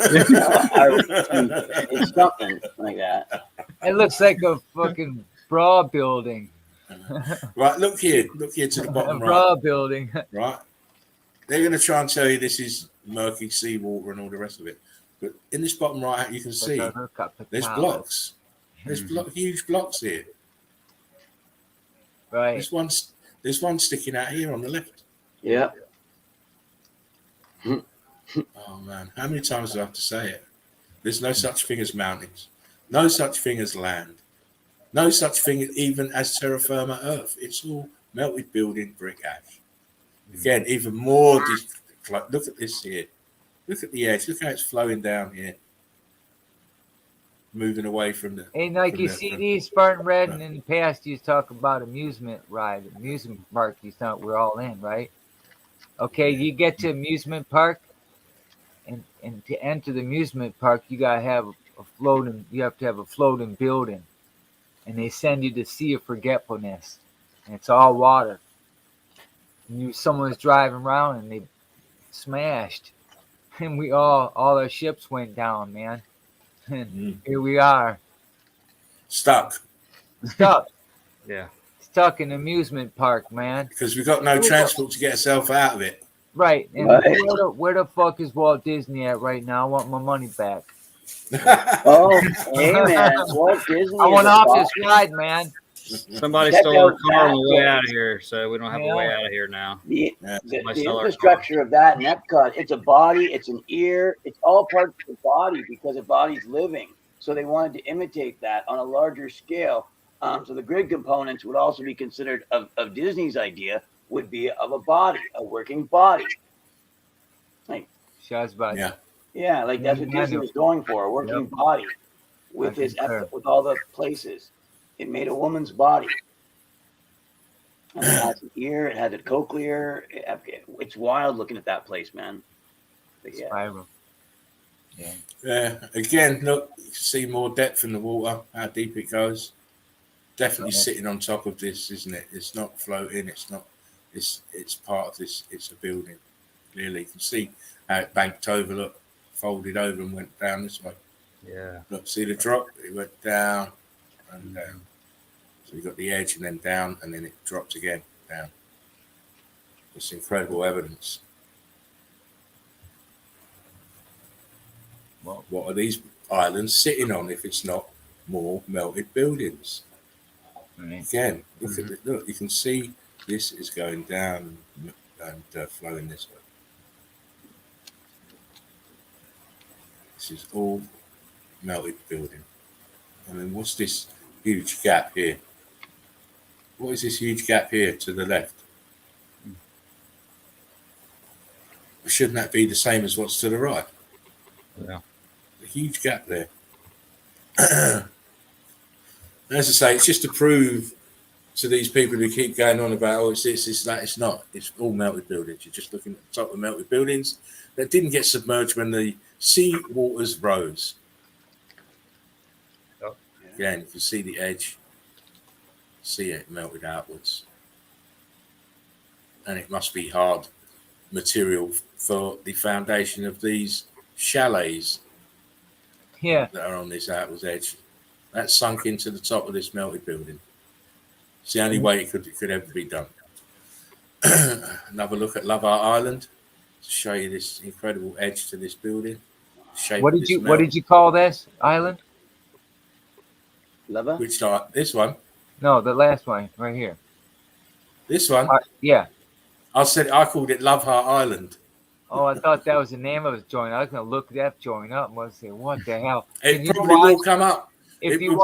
something like that. It looks like a fucking bra building. Right, look here to the A bottom bra right. building. Right, they're going to try and tell you this is murky seawater and all the rest of it, but in this bottom right, you can see there's blocks. There's huge blocks here. Right. There's one sticking out here on the left. Yep. Oh man, how many times do I have to say it? There's no such thing as mountains, no such thing as land, no such thing even as terra firma Earth. It's all melted building brick ash. Again, even more. Look at this here. Look at the edge. Look how it's flowing down here, moving away from the. And like you see these Spartan Red, and in the past you talk about amusement park. You thought we're all in, right? Okay, you get to amusement park, and to enter the amusement park, you gotta have a floating. You have to have a floating building, and they send you to Sea of Forgetfulness, and it's all water. And someone's driving around, and they smashed, and we all our ships went down, man. And here we are, stuck. Yeah. Stuck in amusement park, man. Because we've got no transport to get ourselves out of it. Right. And Right. where the fuck is Walt Disney at right now? I want my money back. Oh, hey man, Walt Disney. I is went a off boss. this ride, man. Somebody Check stole our out car on the way that. out of here, so we don't have a way out of here now. The, Yeah. the, Somebody the stole our infrastructure of that in Epcot, it's a body, it's an ear, it's all part of the body because the body's living. So they wanted to imitate that on a larger scale. So the grid components would also be considered of Disney's idea would be of a body, a working body. Shazbot. Yeah. Yeah, like that's what Disney was going for, a working body with I concur. with all the places. It made a woman's body. And it has an ear, it had a cochlear. It's wild looking at that place, man. But yeah. Spiral. Yeah. Again, look, you can see more depth in the water, how deep it goes. Definitely sitting on top of this, isn't it? It's not floating. It's not. It's part of this. It's a building. Clearly, you can see how it banked over. Look, folded over and went down this way. Yeah. Look, see the drop? It went down and down. So you got the edge and then down, and then it dropped again down. It's incredible evidence. Well, what are these islands sitting on if it's not more melted buildings? right. Again, look at it. Look, you can see this is going down and flowing this way. This is all melted building. I mean, what's this huge gap here? What is this huge gap here to the left? Shouldn't that be the same as what's to the right? Yeah. A huge gap there. As I say, it's just to prove to these people who keep going on about, oh, it's this, it's that. It's not. It's all melted buildings. You're just looking at the top of melted buildings that didn't get submerged when the sea waters rose. Oh. Again, you can see the edge. See it melted outwards. And it must be hard material for the foundation of these chalets Yeah. that are on this outwards edge. That's sunk into the top of this melted building. It's the only way it could ever be done. Another look at Love Art Island to show you this incredible edge to this building. Shape What of did this you melt. What did you call this island? Leva? Which this one? No, the last one right here. This one? Yeah. I called it Love Heart Island. Oh, I thought that was the name of his joint. I was gonna look that joint up and say, what the hell? It probably will come up. If you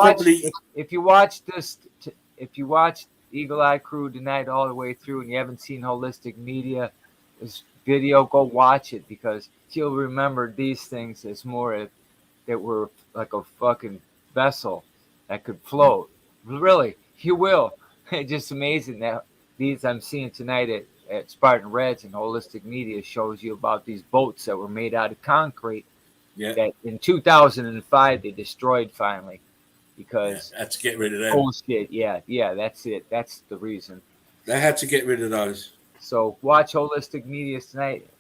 watch Eagle Eye Crew tonight all the way through, and you haven't seen Holistic Media, this video, go watch it because you'll remember these things as more that were like a fucking vessel that could float. Really, you will. It's just amazing that these I'm seeing tonight at Spartan Reds and Holistic Media shows you about these boats that were made out of concrete. Yeah. That in 2005 they destroyed finally because had to get rid of them. Bullshit. Yeah, that's it. That's the reason. They had to get rid of those. So watch Holistic Media tonight,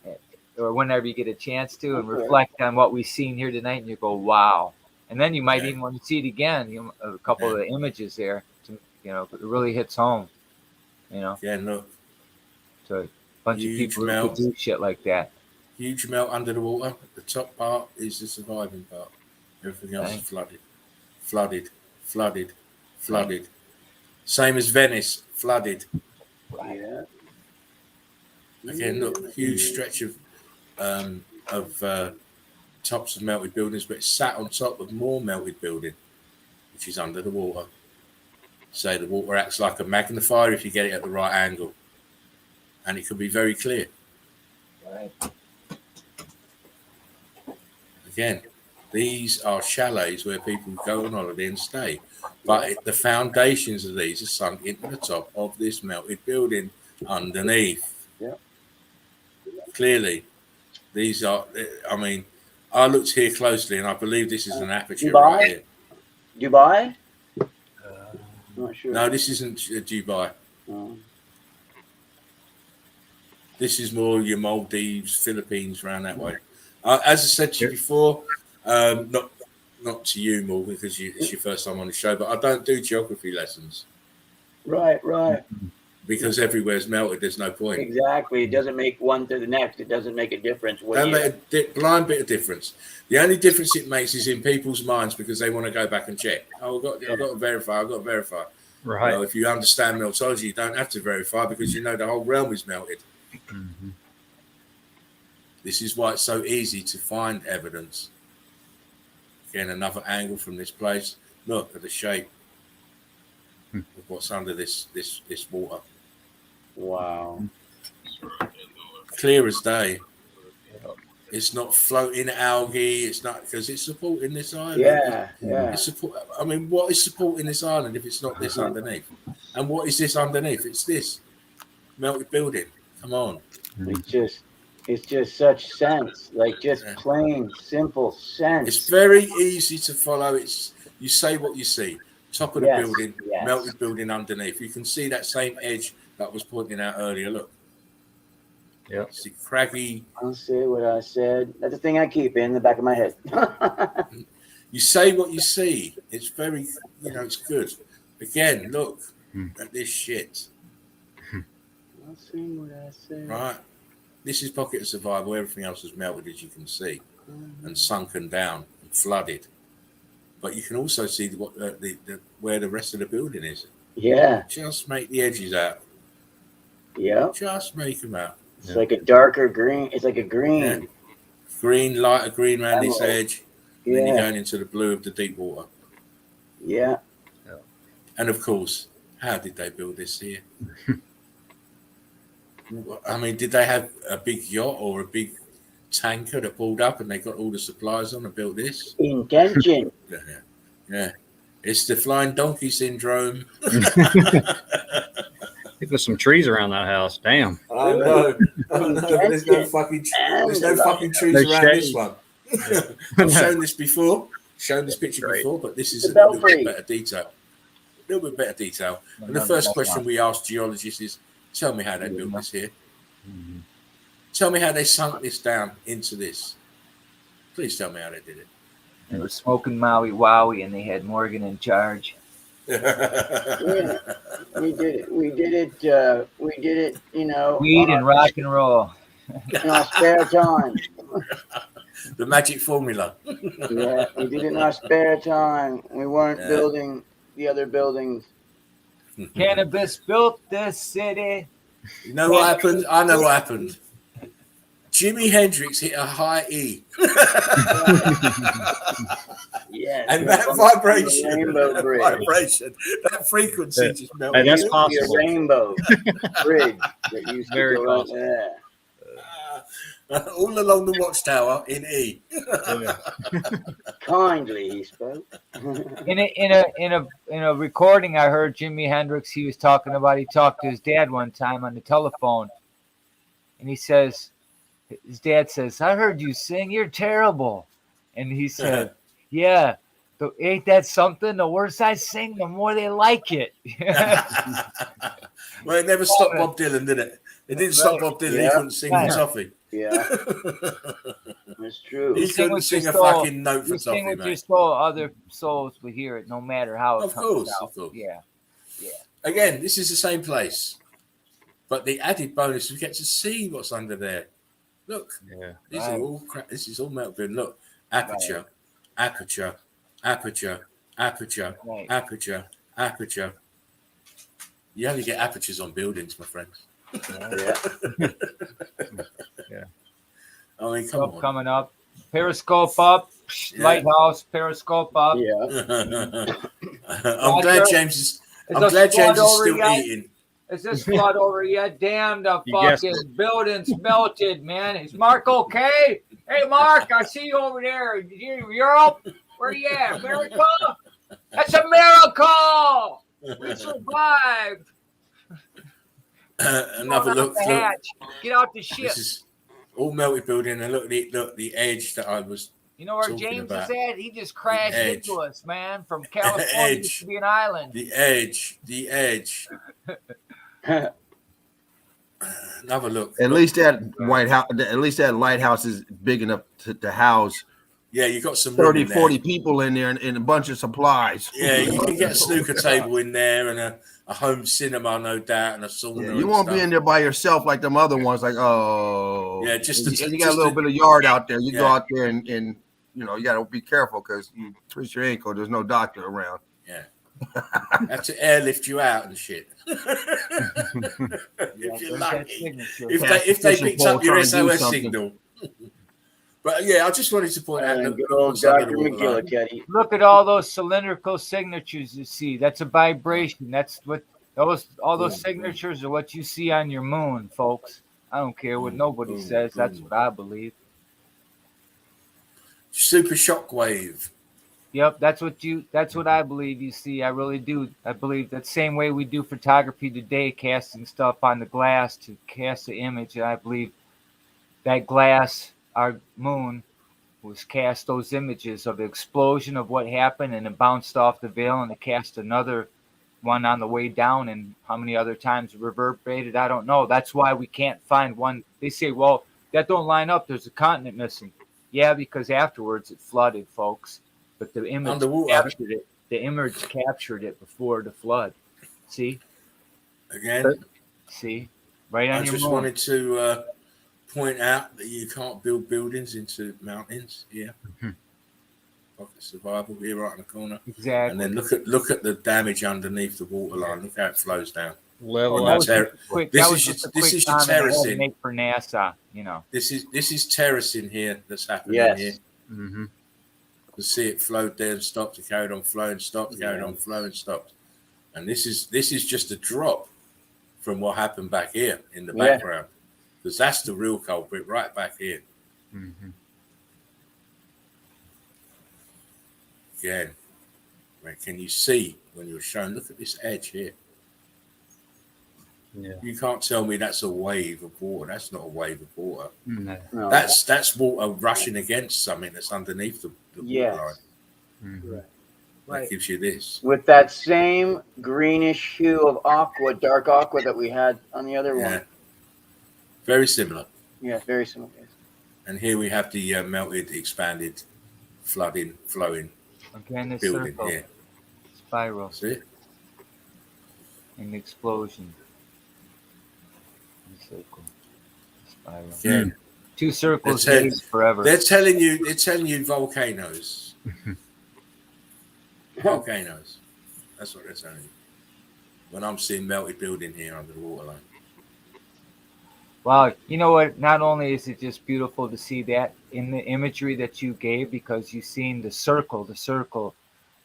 or whenever you get a chance to, and reflect on what we've seen here tonight, and you go, wow. And then you might even want to see it again. A couple of the images there, it really hits home. Yeah, look. To a bunch of people who could do shit like that. Huge melt under the water. The top part is the surviving part. Everything else is flooded. Same as Venice, flooded. Yeah. Again, look, huge stretch of of tops of melted buildings, but it's sat on top of more melted building, which is under the water. So the water acts like a magnifier if you get it at the right angle, and it can be very clear. Right. Again, these are chalets where people go on holiday and stay, but the foundations of these are sunk into the top of this melted building underneath. Yeah. Clearly, these are, I mean, I looked here closely and I believe this is an aperture Dubai? right here. Dubai? I'm not sure. No, this isn't Dubai. Oh. This is more your Maldives, Philippines, around that way. As I said to you before, not to you, Morgan, because it's your first time on the show, but I don't do geography lessons Right. because everywhere's melted. There's no point. Exactly. It doesn't make one to the next. It doesn't make a difference. Don't make a blind bit of difference. The only difference it makes is in people's minds because they want to go back and check. Oh, I've got to verify. Right. Well, if you understand meltology, you don't have to verify because you know the whole realm is melted. Mm-hmm. This is why it's so easy to find evidence. Again, another angle from this place. Look at the shape of what's under this water. Wow. Clear as day. It's not floating algae. It's not because it's supporting this island. Yeah. I mean, what is supporting this island if it's not this underneath? And what is this underneath? It's this melted building. Come on. It's just such sense, like just plain simple sense. It's very easy to follow. You say what you see. Top of the building, melted building underneath. You can see that same edge that I was pointing out earlier. Look. Yeah. It's craggy. I'll say what I said. That's the thing I keep in the back of my head. You say what you see. It's very, it's good. Again, look at this shit. I'll say what I said. Right. This is pocket of survival. Everything else is melted, as you can see, and sunken down and flooded. But you can also see where the rest of the building is. Yeah. Just make the edges out. Yeah. Just make them out. It's like a darker green. It's like a green. Yeah. Green, lighter green around this edge. And then you're Yeah. going into the blue of the deep water. Yeah. And of course, how did they build this here? I mean, did they have a big yacht or a big tanker that pulled up and they got all the supplies on and built this? Intention. Yeah. It's the flying donkey syndrome. There's some trees around that house. Damn. I know. There's no fucking trees around this one. I've shown this picture before, but this is a little bit better detail. And the first question we ask geologists is, tell me how they built this here. Tell me how they sunk this down into this. Please tell me how they did it. They were smoking Maui Wowie and they had Morgan in charge. Yeah. We did it, Weed and rock and roll. in our spare time. The magic formula. Yeah, we did it in our spare time. We weren't building the other buildings. Cannabis built this city. You know what happened? I know what happened. Jimi Hendrix hit a high E. Yeah. And that vibration, that frequency just melted. Hey, that's A possible. rainbow bridge that used to Very go possible. there. All along the watchtower in E. Kindly he spoke. In a recording I heard Jimi Hendrix, he talked to his dad one time on the telephone, and his dad says, "I heard you sing, you're terrible." And he said, "Yeah, but ain't that something? The worse I sing, the more they like it." Well, it never stopped Bob Dylan, did it? It didn't stop Bob Dylan. He couldn't sing for Toffee. Yeah, that's true. He couldn't sing a fucking note for You sing Toffee, with your mate. soul, other souls will hear it, no matter how it Of comes course, out. of course. Yeah. Again, this is the same place. But the added bonus, we get to see what's under there. Look, these are all this is all melted. Look, aperture, aperture, aperture, aperture, aperture, aperture. You only get apertures on buildings, my friends. Yeah. I mean, come Stuff on. coming up. Periscope up. Yeah. Lighthouse. Periscope up. Yeah. I'm glad James is. Is I'm the glad flood James is over still yet? eating. Is this flood over yet? Damn, the You guessed fucking building's melted, man. Is Mark okay? Hey, Mark, I see you over there. Europe? Where you at? America? That's a miracle. We survived. Another Going out look. the Look, hatch. Get out the ship. this is all melted building, and look the edge that I was. You know where talking James about. is at? He just crashed edge. into us, man. From California edge. to be an island. The edge. Another look. At least that White House, at least that lighthouse is big enough to house Yeah, you got some room 30, in there. 40 people in there and a bunch of supplies. Yeah, you can get a snooker table in there and a home cinema, no doubt, and a sauna. Yeah, and you won't stuff. be in there by yourself like them other ones. Like, oh, Yeah, just and to- you got just a little to- bit of yard out there. You go Yeah. out there and you know you got to be careful because you twist your ankle. There's no doctor around. Yeah, have to airlift you out and shit. Yeah, If you're there's that lucky, signature. if they Fishing picked pole up your trying to do SOS something. signal. But yeah, I just wanted to point out And that good old Dr. McGillicuddy. Look at all those cylindrical signatures you see. That's a vibration. That's what all those signatures are what you see on your moon, folks. I don't care what nobody says. That's what I believe. super shockwave. Yep, that's what I believe you see. I really do. I believe that same way we do photography today, casting stuff on the glass to cast the image. And I believe that glass, our moon, was cast those images of the explosion of what happened, and it bounced off the veil, and it cast another one on the way down, and how many other times it reverberated, I don't know. That's why we can't find one. They say, well, that don't line up. There's a continent missing. Yeah, because afterwards it flooded, folks. But the image Underwater. captured it. The image captured it before the flood. See? Again, See? Right on I your just moon. wanted to point out that you can't build buildings into mountains here. Pocket survival here right in the corner. Exactly. And then look at the damage underneath the waterline. Look how it flows down. Level Oh, up. that's ter- Quick, this that is was your- just a this quick is your comment I had to terracing. make for NASA, you know. This is terracing here that's happening Yes. here. Mm-hmm. To see it flowed there and stopped, it carried on flowing, stopped, carried on flowing, stopped. And this is just a drop from what happened back here in the Yeah. background. Because that's the real culprit right back here. Mm-hmm. Again, where can you see when you're shown? Look at this edge here. Yeah. You can't tell me that's a wave of water. That's not a wave of water. No. No. That's water rushing against something that's underneath the Yes. waterline. Mm-hmm. That gives you this. With that same greenish hue of aqua, dark aqua that we had on the other Yeah. one. Very similar. Yeah, very similar. And here we have the melted, expanded, flooding, flowing Again, the building circle, here. spiral, See? and the explosion. The circle, spiral. Yeah. Two circles That's it. days forever. They're telling you volcanoes. Volcanoes. That's what they're telling you. When I'm seeing melted building here under the waterline. Wow, you know what? Not only is it just beautiful to see that in the imagery that you gave, because you've seen the circle,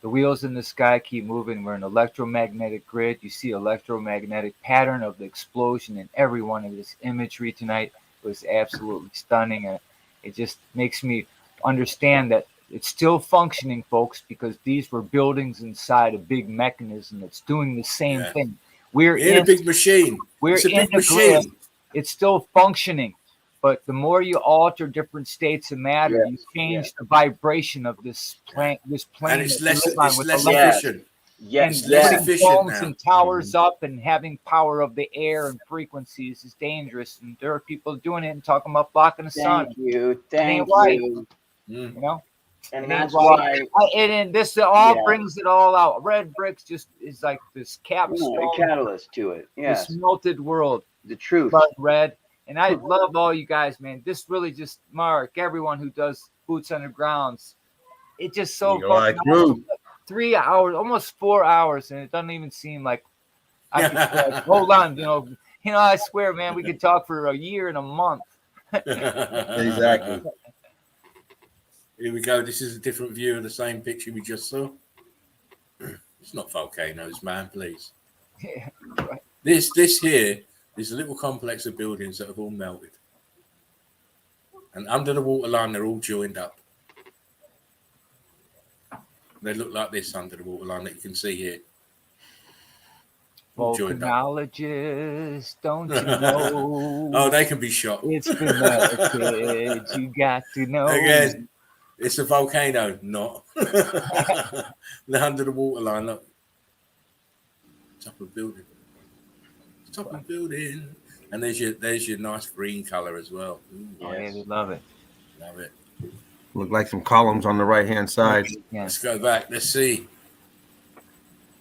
the wheels in the sky keep moving. We're an electromagnetic grid. You see electromagnetic pattern of the explosion in every one of this imagery tonight. It was absolutely stunning. And it just makes me understand that it's still functioning, folks, because these were buildings inside a big mechanism that's doing the same Yeah. thing. We're In a big machine. we're It's a in big the machine. grid. It's still functioning, but the more you alter different states of matter, you change the vibration of this plane. This plane, And it's that we less live on with efficient. and Yes, less putting efficient domes now. and towers up and having power of the air and frequencies is dangerous. And there are people doing it and talking about blocking the sun. Thank you. Thank right. you. Mm. You know, And It ain't that's right. why and this all Yeah. brings it all out. Red bricks just is like this capstone, a catalyst to it. Yes. this melted world. The truth. Blood red. And I love all you guys, man. This really just, Mark, everyone who does Boots on the Grounds. It just so You like fucking Groove. 3 hours, almost 4 hours, and it doesn't even seem like I could like, hold on, you know, I swear, man, we could talk for a year and a month. Exactly. Here we go. This is a different view of the same picture we just saw. It's not volcanoes, man, please. Yeah. This here is a little complex of buildings that have all melted. And under the water line, they're all joined up. They look like this under the water line that you can see here. All joined up. Volcanologists, don't you know? Oh, they can be shot. It's been melted. You got to know. Again, it's a volcano, not. They're under the water line, look. Top of building. Top of building. And there's your nice green color as well. Ooh, Oh, yeah, they love it. love it. Look like some columns on the right hand side. Yeah. Let's go back. Let's see.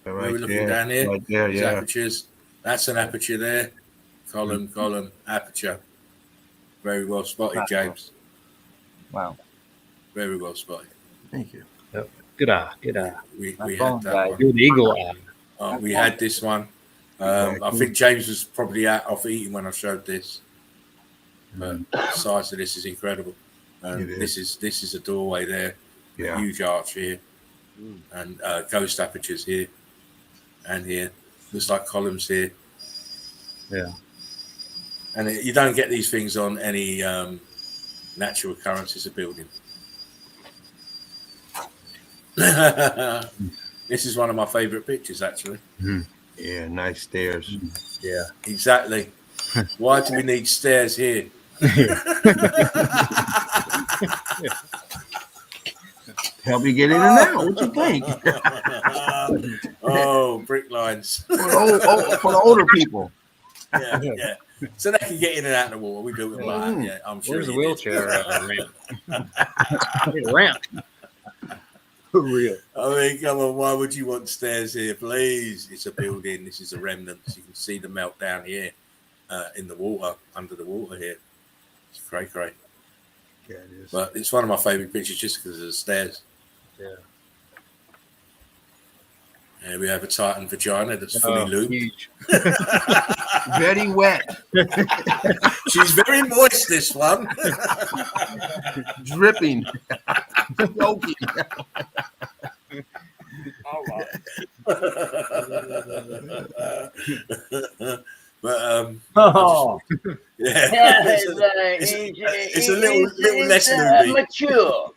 Where Right we're looking there. down here. Right there, There's yeah. apertures. That's an aperture there. Column, aperture. Very well spotted, James. Wow. Very well spotted. Thank you. Good eye. Good eye. We My had phone that died. one. Good eagle eye. We had this one. I think James was probably out off eating when I showed this. But the size of this is incredible. And It this is a doorway there. Yeah. Huge arch here. And ghost apertures here and here. Looks like columns here. Yeah. And you don't get these things on any natural occurrences of building. This is one of my favorite pictures, actually. Yeah, nice stairs. Yeah. Exactly. Why do we need stairs here? Help you get in and out. What you think? Oh, brick lines. For the older people. Yeah, yeah. So they can get in and out of the water. We do it like that. Yeah, I'm sure. Where's the you did. wheelchair ramp? Ramp. For real. I mean, come on, why would you want stairs here? Please. It's a building. This is a remnant. You can see the meltdown here in the water, under the water here. It's cray. Yeah, it is. But it's one of my favourite pictures just because of the stairs. Yeah. And we have a Titan vagina that's fully Oh, lubed. huge. Very wet. She's very moist, this one. Dripping. Soaking. But Oh, yeah, it's a little less lubey. mature.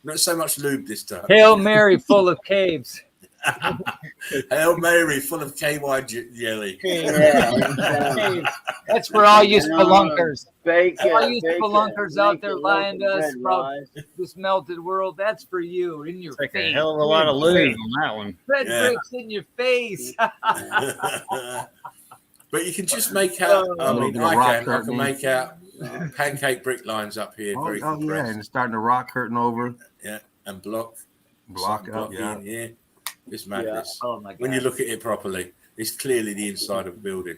Not so much lube this time. Hail Mary full of caves. Hail Mary, full of KY jelly. Yeah, That's for all you No, spelunkers. fake All it. you Fake spelunkers it. out Make there it lying to loaf of us bread, about Roz. this melted world. That's for you in your Take face. a hell of a lot of lube on that one. Red Yeah. bricks in your face. But you can just make out. I mean, Little rock I can curtain. make out pancake brick lines up here. Very Oh yeah, compressed. and it's starting to rock curtain over. Yeah, and block Block up, yeah. in here. It's madness. Oh my god. When you look at it properly, it's clearly the inside of a building.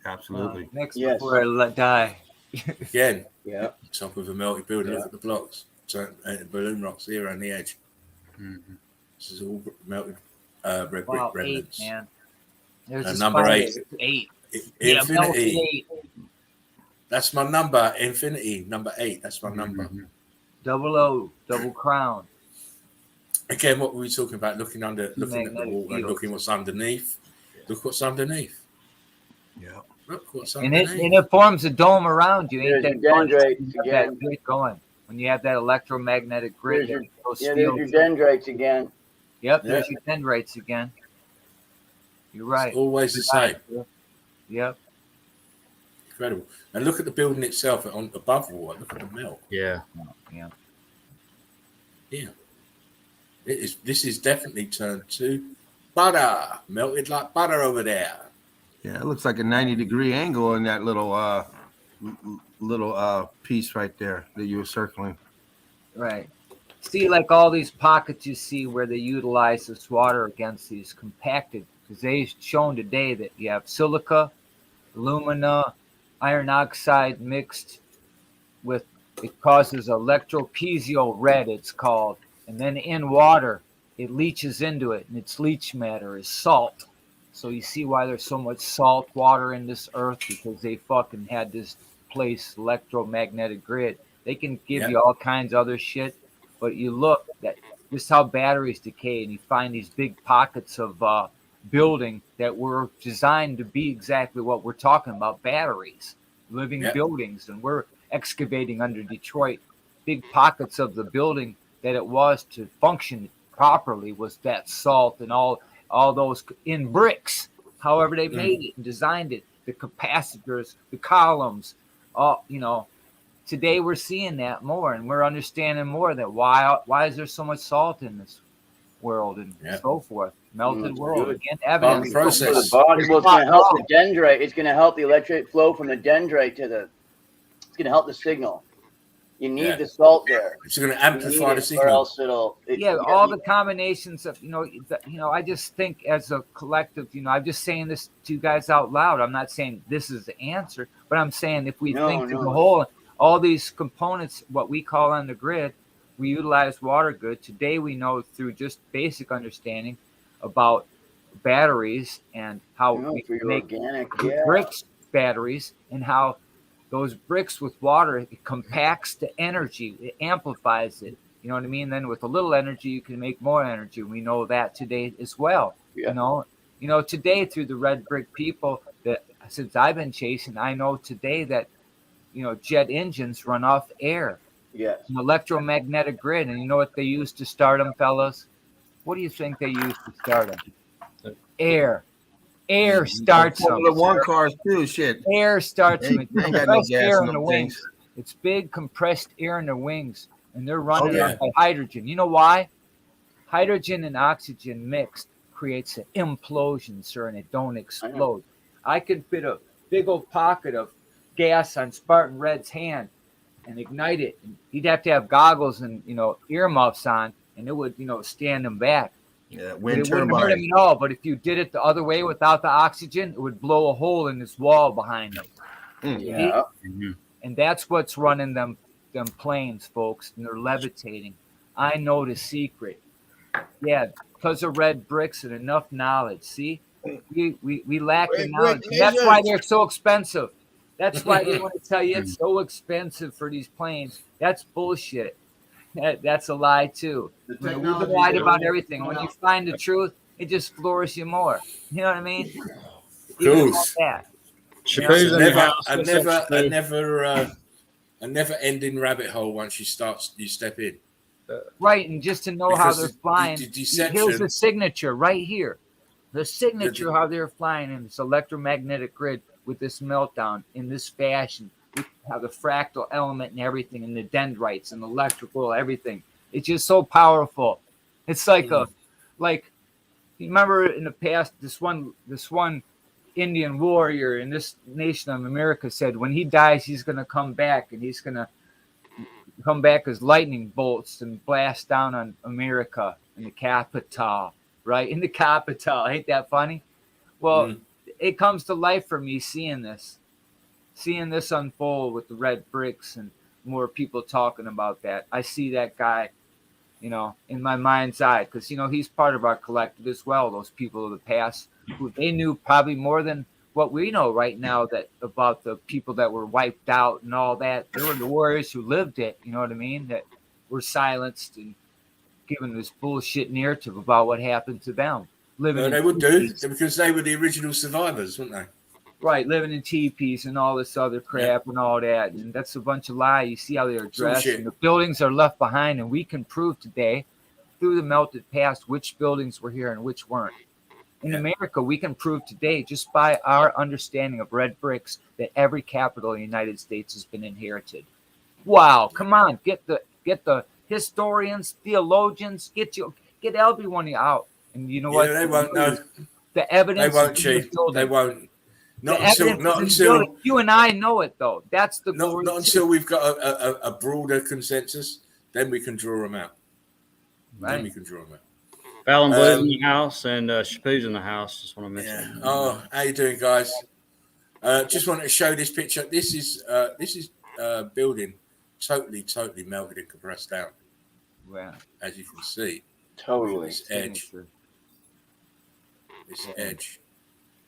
Absolutely. Next Yes. before I die. Again, Yeah. top of a melted building. Yeah. Look at the blocks. So balloon rocks here on the edge. Mhm. This is all melted red brick Wow, 8, remnants. man. There's And a number spider. 8. 8. Yeah, melted Infinity. 8. That's my number. Infinity. Number 8. That's my number. Mhm. Double O. Double crown. Again, what were we talking about? Looking at the Magnetic water and fields. looking what's underneath. Look what's underneath. Yeah. Look what's And underneath. it forms a dome around you. Ain't There's that your fun? dendrites You have again. that grid going. When you have that electromagnetic grid. There's those Yeah, there's your fields- dendrites again. Yep, there's your dendrites again. You're right. It's always the same. Yep. Incredible. And look at the building itself on above water. Look at the melt. Yeah. Yeah. Yeah. This is definitely turned to butter. Melted like butter over there. Yeah, it looks like a 90-degree angle in that little piece right there that you were circling. Right. See, like all these pockets you see where they utilize this water against these compacted, because they've shown today that you have silica, alumina, iron oxide mixed with, it causes electropiezo red, it's called. And then in water, it leaches into it, and its leach matter is salt. So you see why there's so much salt water in this earth, because they fucking had this place electromagnetic grid. They can give you all kinds of other shit, but you look at just how batteries decay, and you find these big pockets of building that were designed to be exactly what we're talking about, batteries, living buildings. And we're excavating under Detroit big pockets of the building that it was to function properly was that salt and all those in bricks, however they made it and designed it, the capacitors, the columns, all, you know. Today we're seeing that more, and we're understanding more that why is there so much salt in this world and so forth. Melted world. Again, evidence. Process. For the body. Well, it's going to help the dendrite. It's going to help the electric flow from the dendrite to the. It's going to help the signal. You need the salt there. It's going to amplify the signal. Or else all the combinations of I just think as a collective, I'm just saying this to you guys out loud. I'm not saying this is the answer, but I'm saying if we think to the whole, all these components, what we call on the grid, we utilize water good. Today we know through just basic understanding about batteries and how we make bricks batteries, and how those bricks with water, it compacts the energy, it amplifies it. You know what I mean? Then with a little energy, you can make more energy. We know that today as well. You know, today through the red brick people that since I've been chasing, I know today that, jet engines run off air. Yes. An electromagnetic grid. And you know what they use to start them, fellas? What do you think they use to start them? Air. Air starts them. The one cars too, shit. Air starts them. It's compressed air in the things. wings. It's big compressed air in the wings, and they're running on hydrogen. You know why? Hydrogen and oxygen mixed creates an implosion, sir, and it don't explode. I could fit a big old pocket of gas on Spartan Red's hand and ignite it. And he'd have to have goggles and earmuffs on, and it would stand him back. Yeah, wind turbine. It wouldn't hurt him at all. But if you did it the other way without the oxygen, it would blow a hole in this wall behind him. Yeah. And that's what's running them planes, folks. And they're levitating. I know the secret. Yeah, because of red bricks and enough knowledge. See, we lack the knowledge. And that's why they're so expensive. That's why they want to tell you it's so expensive for these planes. That's bullshit. That's a lie too. We've been lied about everything. When you find the truth, it just floors you more. You know what I mean? Cool. A never ending rabbit hole once you step in. Right, and just to know how they're flying. Here's the signature right here. The signature how they're flying in this electromagnetic grid with this meltdown in this fashion. We have the fractal element and everything, and the dendrites and electrical, everything. It's just so powerful. It's like you remember in the past, this one Indian warrior in this nation of America said when he dies, he's going to come back, and he's going to come back as lightning bolts and blast down on America in the capital, right? In the capital. Ain't that funny? Well, it comes to life for me seeing this unfold with the red bricks and more people talking about that. I see that guy, in my mind's eye, because, he's part of our collective as well. Those people of the past, who they knew probably more than what we know right now that about the people that were wiped out and all that. They were the warriors who lived it, you know what I mean? That were silenced and given this bullshit narrative about what happened to them. They would do, because they were the original survivors, weren't they? Right, living in teepees and all this other crap and all that. And that's a bunch of lies. You see how they're dressed. And the buildings are left behind. And we can prove today, through the melted past, which buildings were here and which weren't. In America, we can prove today, just by our understanding of red bricks, that every capital in the United States has been inherited. Wow, come on. Get the historians, theologians, get everyone out. And you know what? They won't know. The evidence. They won't cheat. They won't. Not until you and I know it, though. That's the not until we've got a broader consensus. Then we can draw them out. Right. Then we can draw them out. Fallon Blue's in the house and Shapu's in the house. Just want to mention. Oh, how you doing, guys? Just wanted to show this picture. This is building totally melted and compressed down. Wow. As you can see. Totally. This edge.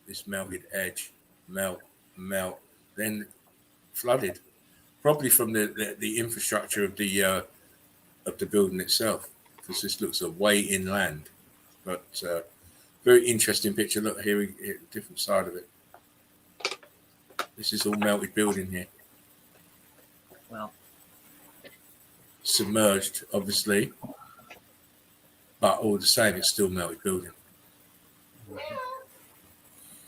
this melted edge, melt, then flooded, probably from the infrastructure of the building itself, because this looks away inland. But very interesting picture. Look here, different side of it. This is all melted building here. Well, submerged, obviously, but all the same, it's still melted building.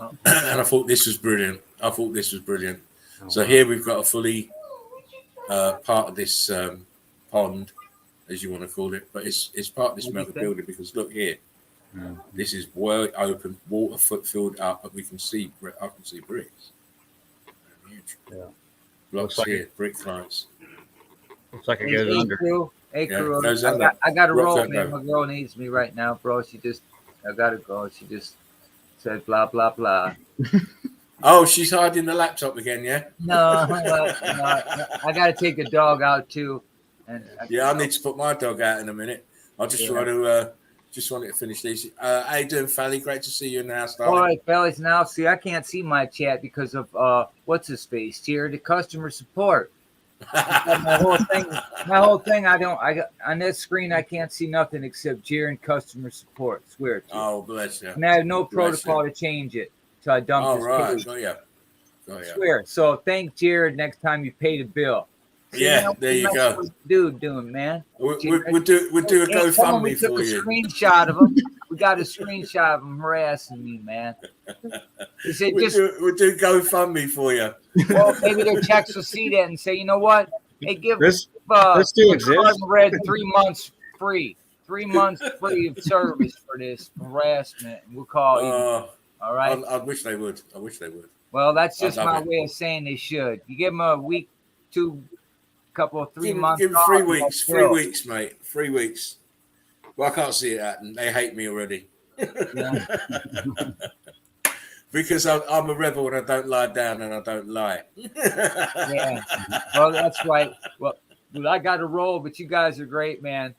And I thought this was brilliant. So here we've got a fully part of this pond, as you want to call it, but it's part of this melted building, because look here, this is well open, water filled up, but I can see bricks. Yeah. Blocks like here, brick lines. Looks like it goes under. Hey, Yeah, crew. goes under. I got to roll, Rock man. under. My girl needs me right now, bro. I got to go. She just said blah, blah, blah. Oh, she's hiding the laptop again, yeah? No, I got to take the dog out too. And Yeah, I need to put my dog out in a minute. I just want to wanted to finish these. How you doing, Fally? Great to see you in the house, darling. All right, fellas. Now, see, I can't see my chat because of what's his face here, the customer support. my whole thing. I on this screen. I can't see nothing except Jared and customer support. Swear to you. Oh, bless you. And I have no Bless protocol to change it. So I dumped All his right. page. Oh, yeah. Swear. So thank Jared next time you pay the bill. See, Yeah, there you go. What's the dude doing, man? We'll do a GoFundMe We took for a you. screenshot of him. We got a screenshot of him harassing me, man. He said, We'll do GoFundMe for you. well, maybe their checks will see that and say, you know what? Hey, give This still exists. Red 3 months free. 3 months free of service for this harassment. And we'll call you. All right. I wish they would. Well, that's just I my love it. way of saying they should. You give them a week, 2, couple of 3 months. Give them 3 off, weeks. they'll 3 chill. weeks, mate. 3 weeks. Well, I can't see it happening. They hate me already. Yeah. Because I'm a rebel and I don't lie down and I don't lie. Yeah. Well, that's right. Well, I got to roll, but you guys are great, man.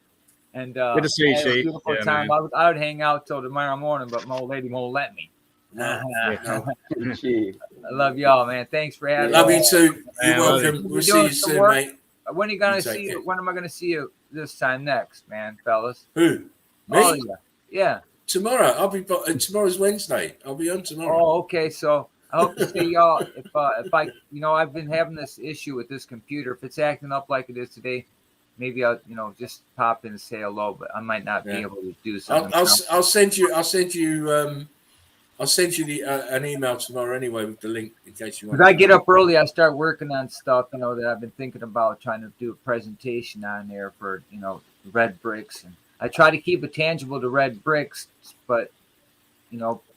And Good to see you, I had a Chief. beautiful Yeah, time. man. I would hang out till tomorrow morning, but my old lady won't let me. No. Gee. I love y'all, man. Thanks for having Love me. you too. You're Man, love welcome. you. We'll You're see doing you some soon, work? mate. When are you gonna You take see you? it. When am I gonna see you this time next, man, fellas? Who? Me? Oh, yeah. Tomorrow. I'll be. Tomorrow's Wednesday. I'll be on tomorrow. Oh, okay. So I hope to see y'all. If I, I've been having this issue with this computer. If it's acting up like it is today, maybe I'll, just pop in and say hello. But I might not be Yeah. able to do something. I'll send you an email tomorrow anyway with the link in case you want. Because I get up early, I start working on stuff, that I've been thinking about trying to do a presentation on there for, red bricks. And I try to keep it tangible to red bricks, but,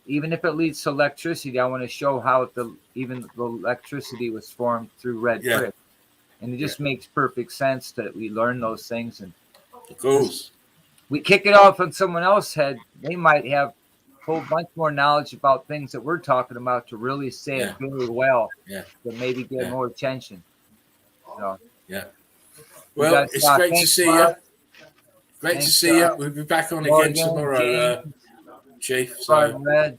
even if it leads to electricity, I want to show how even the electricity was formed through red brick. And it just makes perfect sense that we learn those things. And Of course. we kick it off on someone else's head. They might have a whole bunch more knowledge about things that we're talking about to really say it very well. Yeah. To maybe get more attention. So, Yeah. Well, it's great to see you. Great to see you. We'll be back on again tomorrow, Chief. Spartan Red.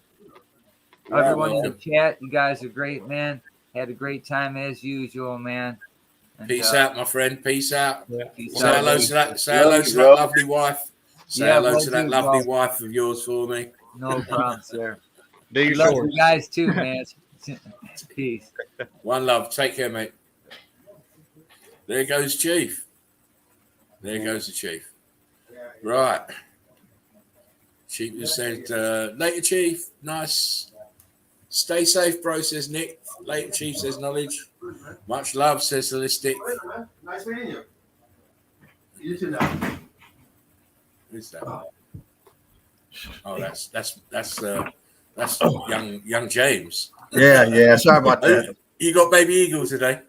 Everyone in the welcome. chat, you guys are great, man. Had a great time as usual, man. And, Peace out, my friend. Peace out. peace Say out, hello buddy. to that. Say hello to that lovely wife. Say hello to that lovely wife of yours for me. No problem, sir. Do your Love chores. you guys too, man. Peace. One love. Take care, mate. There goes Chief. There goes the Chief. Right. Chief just said, later, Chief. Nice. Stay safe, bro, says Nick. Later, Chief says knowledge. Much love, says Holistic. Nice meeting you. You too now. Who's that? Oh, that's young James. Yeah. Sorry about that. You got baby eagle today?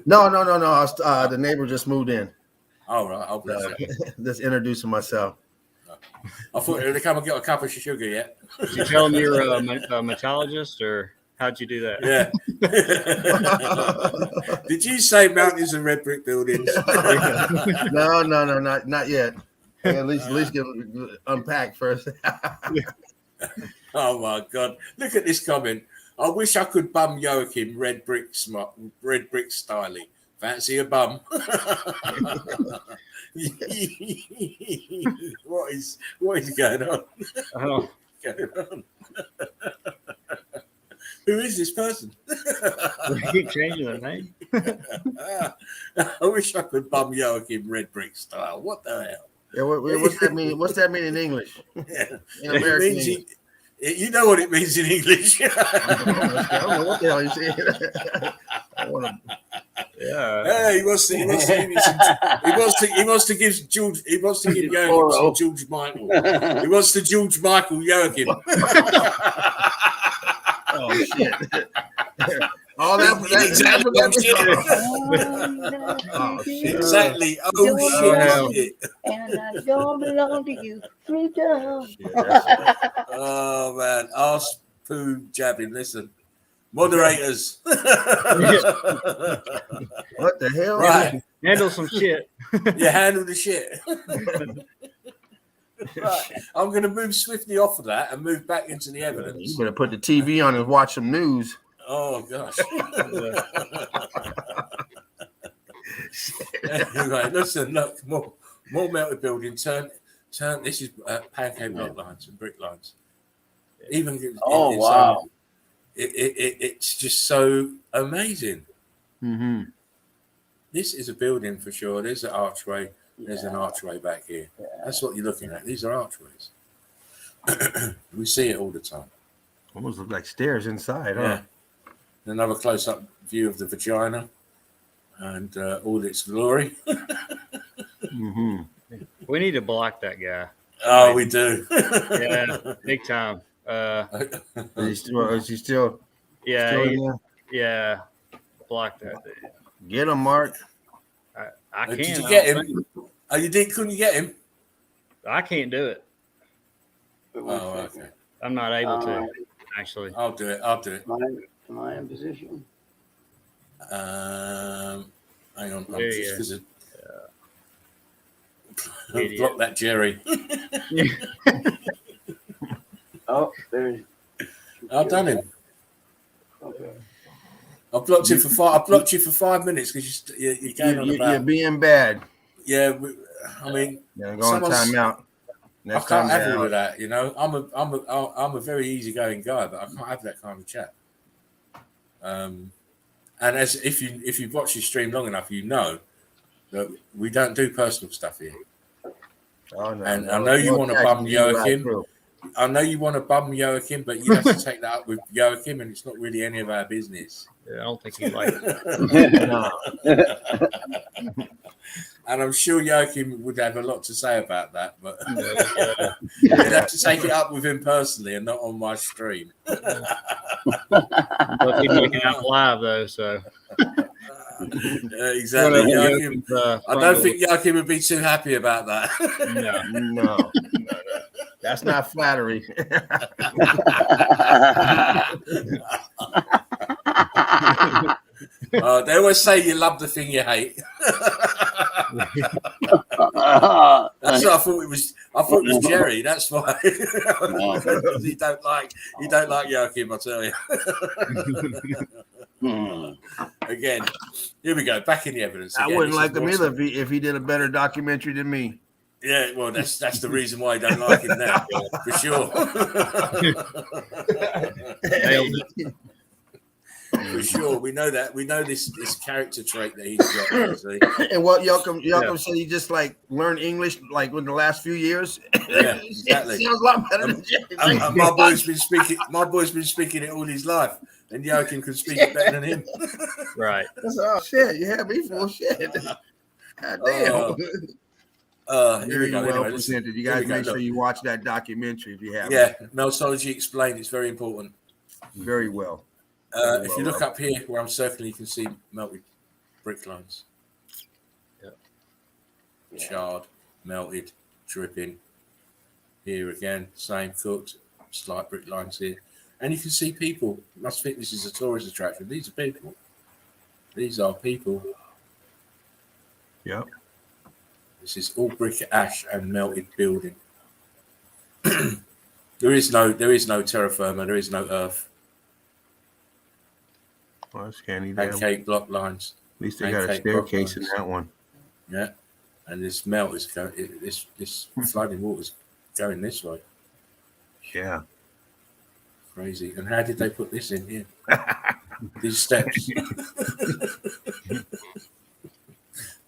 No. The neighbor just moved in. All right. I'll bless you. Just introducing myself. I thought they come and get a cup of sugar yet. Did you tell them you're a metallurgist, or how'd you do that? Yeah. Did you say mountains and red brick buildings? No, not yet. At least get unpacked first. Oh my God! Look at this comment. I wish I could bum Joachim red brick styling. Fancy a bum? What is going on? Oh, Going on? Who is this person? they keep changing their name. I wish I could bum Joachim red brick style. What the hell? Yeah, what's that mean? What's that mean in English? Yeah. In American English. You know what it means in English. I don't know what the hell he's saying. I want to. Yeah. He wants to give Joachim some George Michael. He wants to George Michael Joachim. Oh shit! All that exactly. Oh shit! And I don't belong to you. Freedom. Oh man, arse poo jabbing. Listen, moderators. What the hell? Right, Handle some shit. you handle the shit. Right, I'm going to move swiftly off of that and move back into the evidence. You better put the TV on and watch some news. Oh gosh. Anyway, listen, look, more melted building. Turn. This is pancake block lines and brick lines. Even Wow. It's just so amazing. Mm-hmm. This is a building for sure. There's an archway. There's an archway back here. That's what you're looking at. These are archways. We see it all the time. Almost look like stairs inside, huh? Yeah. Another close-up view of the vagina and all its glory. Mm-hmm. We need to block that guy. Oh, we do. Yeah, big time. Is he still? Yeah, Still in there? yeah. Block that dude. Get him, Mark. I can't. Did you get him? Oh, you did? Couldn't you get him? I can't do it. Oh, okay. I'm not able to. Actually, I'll do it. Am I in position? Hang on. I'm There just you because block that Jerry. Oh, there's. I've done him. Okay. I've blocked you for 5 minutes because you're going on about. You're being bad. Yeah, I mean, Yeah, go on timeout. I can't have all of that. You know, I'm a very easygoing guy, but I can't have that kind of chat. And as if you've watched the stream long enough, you know that we don't do personal stuff here. Oh, no, And no, I know you want to bum Joachim. Right, I know you want to bum Joachim, but you have to take that up with Joachim, and it's not really any of our business. yeah, I don't think he likes it. no. And I'm sure Joachim would have a lot to say about that, but you'd have to take it up with him personally and not on my stream. But he's making out live though, so Exactly. Joachim, I don't think Joachim would be too happy about that. No. That's not flattery. They always say you love the thing you hate. That's what I thought it was. I thought it was Jerry. That's why. He don't like Joachim, I tell you. Again, here we go. Back in the evidence. I Again, wouldn't this like is him more either if he did a better documentary than me. Yeah, well, that's the reason why I don't like him now, for sure. For sure, we know that. We know this character trait that he's got. Obviously. And what Joachim said, he just like learned English like in the last few years. Yeah, exactly. It sounds a lot better than Jerry. My boy's been speaking. My boy's been speaking it all his life, and Joachim can speak it better than him. right. Oh shit! You had me full of shit. God damn. Here we go. Well Anyway, presented. You guys make sure you watch that documentary if you have. Yeah, Meltology explained. It's very important. Very well. If you look up here where I'm circling, you can see melted brick lines. Yep. Charred, melted, dripping. Here again, same cooked, slight brick lines here. And you can see people. You must think this is a tourist attraction. These are people. These are people. Yep. This is all brick, ash, and melted building. There is no terra firma. There is no Earth. Well, that's handy. There. At Pancake block lines. least they got a staircase in that one. Yeah, and this melt is going. This flooding water's going this way. Yeah. Crazy. And how did they put this in here? These steps.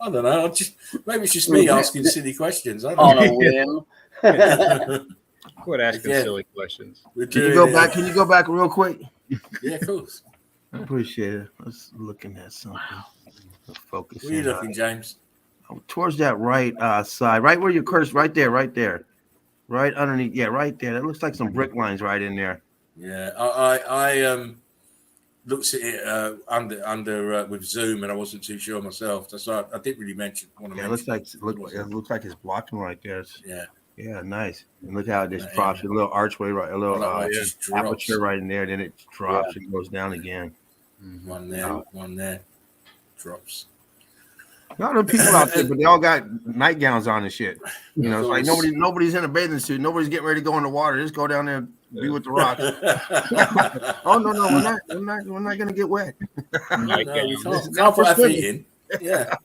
I don't know. Maybe it's just me asking silly questions. I don't On know. a whim. Quit asking Again. silly questions. We're Can you doing go it. back? Can you go back real quick? Yeah, of course. I appreciate it. Let's looking at something. Let's focus. Where are you in on looking, it. James? Towards that right side, right where your cursor, right there, right underneath. Yeah, right there. That looks like some brick lines right in there. Yeah, I looked at it under with Zoom, and I wasn't too sure myself. That's why I didn't really want to Yeah, it mention. looks like it's blocking right there. Yeah, Yeah, nice. And look how it just Yeah. drops. A little archway, right? A little Like it just drops. aperture right in there. Then it drops and goes down again. One there, drops. A lot of people out there, but they all got nightgowns on and shit. You know, it's like Of course. nobody's in a bathing suit. Nobody's getting ready to go in the water. Just go down there and be with the rocks. Oh no, we're not gonna get wet. No, you can't not for put our feet swimming. in. Yeah,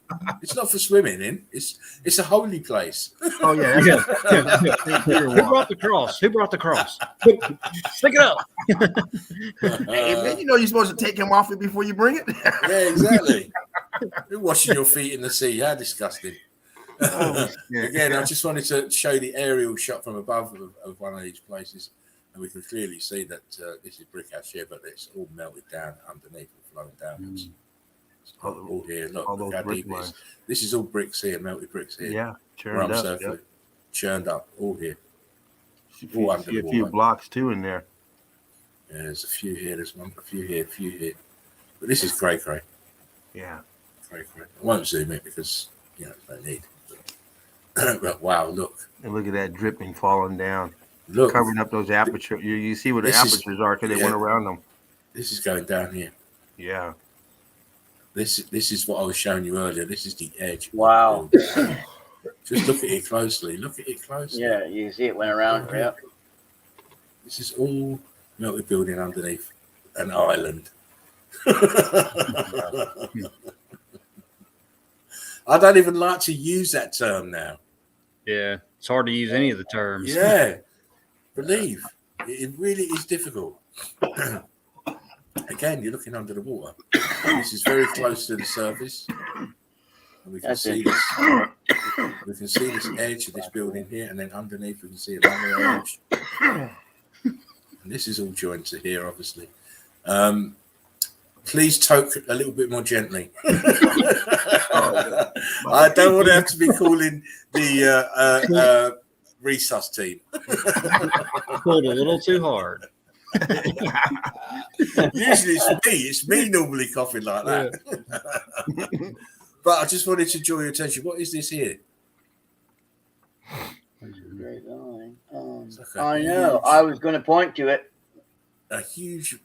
it's not for swimming in. It's a holy place. Oh yeah, Yeah. Who brought the cross? Who brought the cross? Stick it up. Hey, man, you know you're supposed to take him off it before you bring it. Yeah, exactly. You're washing your feet in the sea. How disgusting. Oh, yeah. Again, I just wanted to show the aerial shot from above of one of these places, and we can clearly see that this is brick house here, but it's all melted down underneath and flowing downwards. All here, look, all those look how brick deep it is. lines. This is all bricks here, melted bricks here. Yeah, where churned I'm up. surfing, Yep. churned up, all here. See All under a the few water. blocks too in there. Yeah, there's a few here, there's one, a few here. But this is cray. Yeah. I won't zoom it because there's no need. But wow, look, And look at that dripping falling down, look, covering up those apertures. You see where the This is- apertures are because they yeah. went around them. this is going down here. Yeah. This is what I was showing you earlier. This is the edge. Wow. Just look at it closely. Yeah, you see it went around. Yeah. This is all melted building underneath an island. I don't even like to use that term now. Yeah, it's hard to use any of the terms. Yeah, believe it really is difficult. Again, you're looking under the water. This is very close to the surface. And we can That's see this. We can see this edge of this building here, and then underneath we can see another edge. And this is all joined to here, obviously. Please toke a little bit more gently. I don't want to have to be calling the resus team. Pulled a little too hard. Usually it's me normally coughing like that. But I just wanted to draw your attention. What is this here? Great line. It's like a I know. huge- I was going to point to it. A huge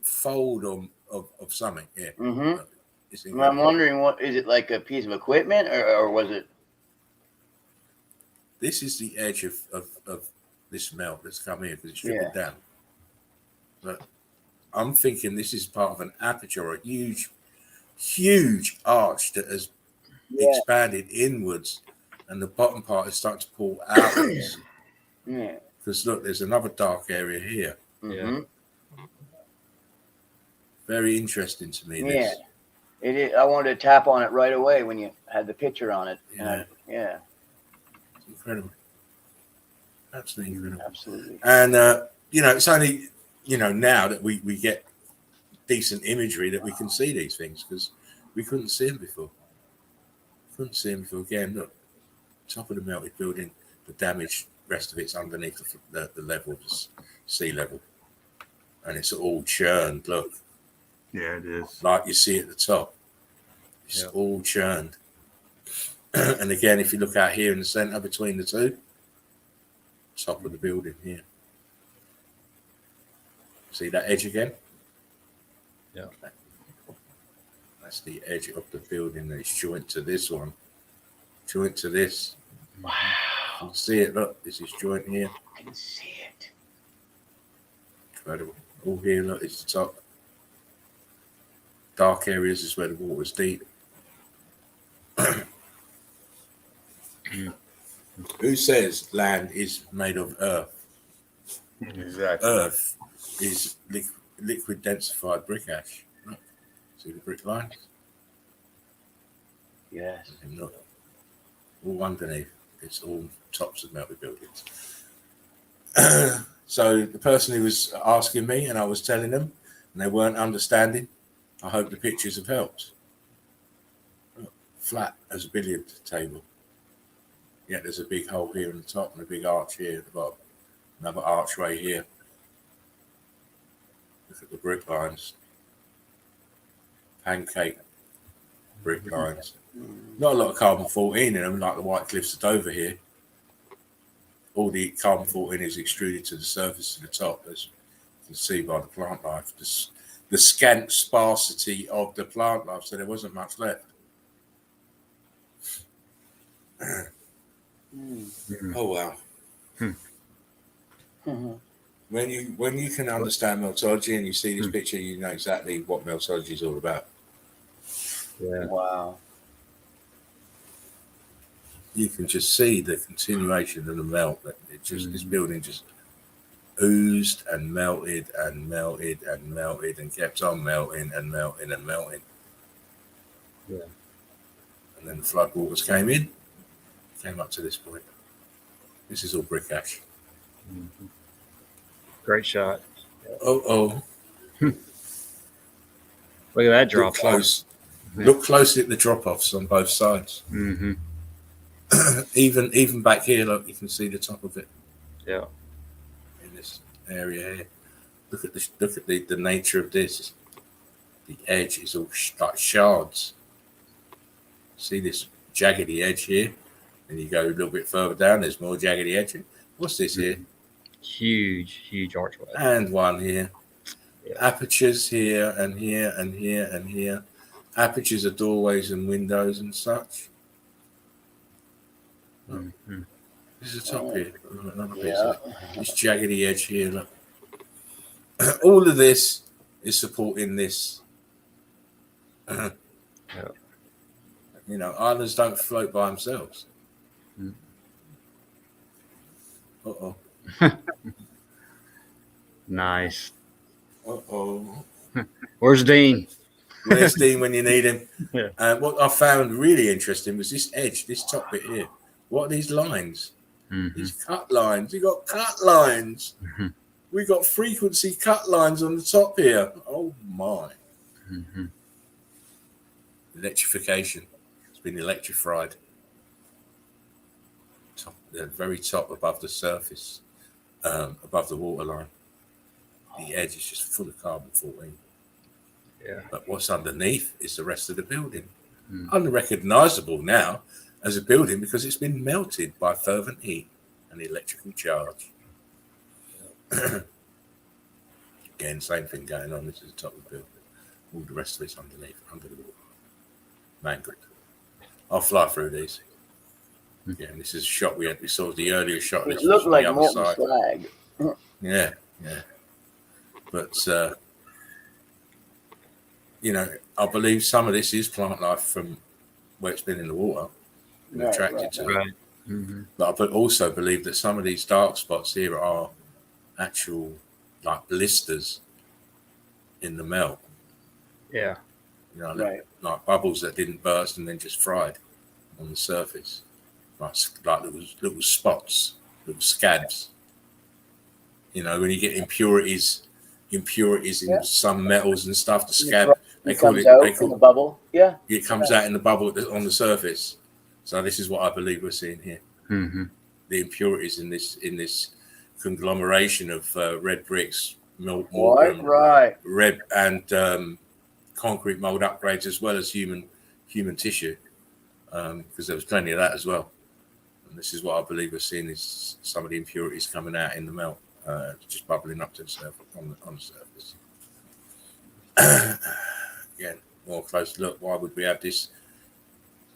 fold of something here. Mm-hmm. It's I'm incredible. wondering, what is it, like a piece of equipment, or was it? This is the edge of this melt that's come here because it's dripping down. But I'm thinking this is part of an aperture, or a huge arch that has expanded inwards, and the bottom part is starting to pull outwards. Yeah. Because look, there's another dark area here. Mm-hmm. Very interesting to me. Yeah. This. It is. I wanted to tap on it right away when you had the picture on it. Yeah. Yeah. It's incredible. Absolutely incredible. Absolutely. And it's only now that we get decent imagery that we can see these things, because we couldn't see them before. Again, look, top of the melted building, the damaged rest of it's underneath the level, sea level, and it's all churned. Look, Yeah, it is. like you see at the top, it's all churned. And again, if you look out here in the center between the two, top of the building here, see that edge again? Yeah. That's the edge of the building that's joint to this one. Joint to this. Wow. You can see it, look, this is joint here. I can see it. Incredible. All here, look, it's the top. Dark areas is where the water's deep. Who says land is made of earth? Exactly. Earth is liquid densified brick ash. Look, see the brick lines? Yes. And look, all underneath, it's all tops of melted buildings. So the person who was asking me, and I was telling them, and they weren't understanding, I hope the pictures have helped. Look, flat as a billiard table. Yet there's a big hole here in the top and a big arch here at the bottom. Another archway here. Look at the brick lines. Pancake brick lines. Not a lot of carbon 14 in them, like the White Cliffs of Dover here. All the carbon 14 is extruded to the surface to the top, as you can see by the plant life. The scant sparsity of the plant life, so there wasn't much left. Oh wow. When you can understand meltology and you see this picture, you know exactly what meltology is all about. Yeah. Wow. You can just see the continuation of the melt. That it just this building just oozed and melted and melted and melted and kept on melting and melting and melting. Yeah. And then the floodwaters came up to this point. This is all brick ash. Mm-hmm. Great shot. Oh. Look at that drop. Look close. Look closely at the drop-offs on both sides. Mm-hmm. Even back here, look, you can see the top of it. Yeah. In this area here. Look at the nature of this. The edge is all like shards. See this jaggedy edge here? And you go a little bit further down, there's more jaggedy edge. What's this here? Huge archway. And one here. Yeah. Apertures here and here and here and here. Apertures are doorways and windows and such. Mm-hmm. This is the top here. Another piece Yeah. of it. This jaggedy edge here. Look. All of this is supporting this. Yeah. You know, islands don't float by themselves. Mm. Uh-oh. Nice. Uh-oh. Where's Dean? Where's Dean when you need him? Yeah. What I found really interesting was this edge, this top bit here. What are these lines? Mm-hmm. These cut lines. You got cut lines. Mm-hmm. We got frequency cut lines on the top here. Oh my. Mm-hmm. Electrification. It's been electrified. Top, the very top above the surface, above the waterline. The edge is just full of carbon 14. Yeah. But what's underneath is the rest of the building. Mm. Unrecognizable now as a building because it's been melted by fervent heat and electrical charge. Again, same thing going on. This is the top of the building. All the rest of it's underneath, under the water. Mangled. I'll fly through these. Again, this is a shot we saw the earlier shot. It looked like the molten side. slag. Yeah. But you know, I believe some of this is plant life from where it's been in the water and attracted to it. Right. Mm-hmm. But I also believe that some of these dark spots here are actual like blisters in the melt. Yeah. You know, Right. like bubbles that didn't burst and then just fried on the surface, like little spots, little scabs. You know, when you get impurities in some metals and stuff, the scab they call it. Out in the bubble. Yeah. It comes out in the bubble on the surface. So this is what I believe we're seeing here. Mm-hmm. The impurities in this conglomeration of red bricks, Right. red and concrete mold upgrades, as well as human tissue, because there was plenty of that as well. And this is what I believe we're seeing is some of the impurities coming out in the melt, just bubbling up to the surface on the surface. Again, more close look. Why would we have this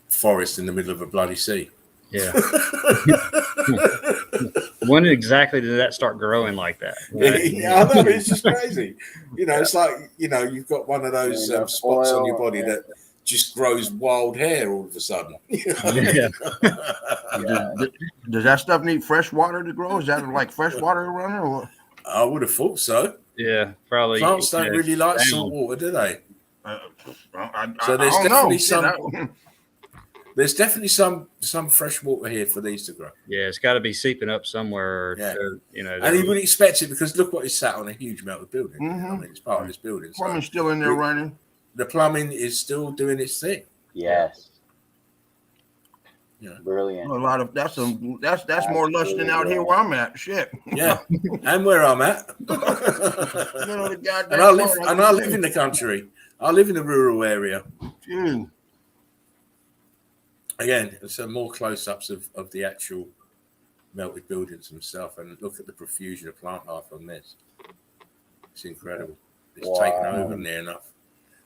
forest in the middle of a bloody sea? Yeah. When exactly did that start growing like that? Yeah, I know, it's just crazy. It's like, you've got one of those Enough spots on oil, your body yeah. that just grows wild hair all of a sudden. Yeah. Does that stuff need fresh water to grow? Is that like fresh water around there? Or what? I would have thought so. Yeah, probably. Plants don't really like down. salt water, do they? I So there's don't definitely know. some. There's definitely some fresh water here for these to grow. Yeah, it's got to be seeping up somewhere. Yeah. Or, And you would expect it because look what is sat on a huge melted building. Mhm. I mean, it's part of this building. So Plumbing's still in there running. the plumbing is still doing its thing. Yes. Yeah. Brilliant. A lot of that's more lush than out here where I'm at. Shit. Yeah, and where I'm at. The goddamn and I live in the country. I live in a rural area. Dude. Again, some more close-ups of the actual melted buildings themselves, and look at the profusion of plant life on this. It's incredible. It's taken over near enough,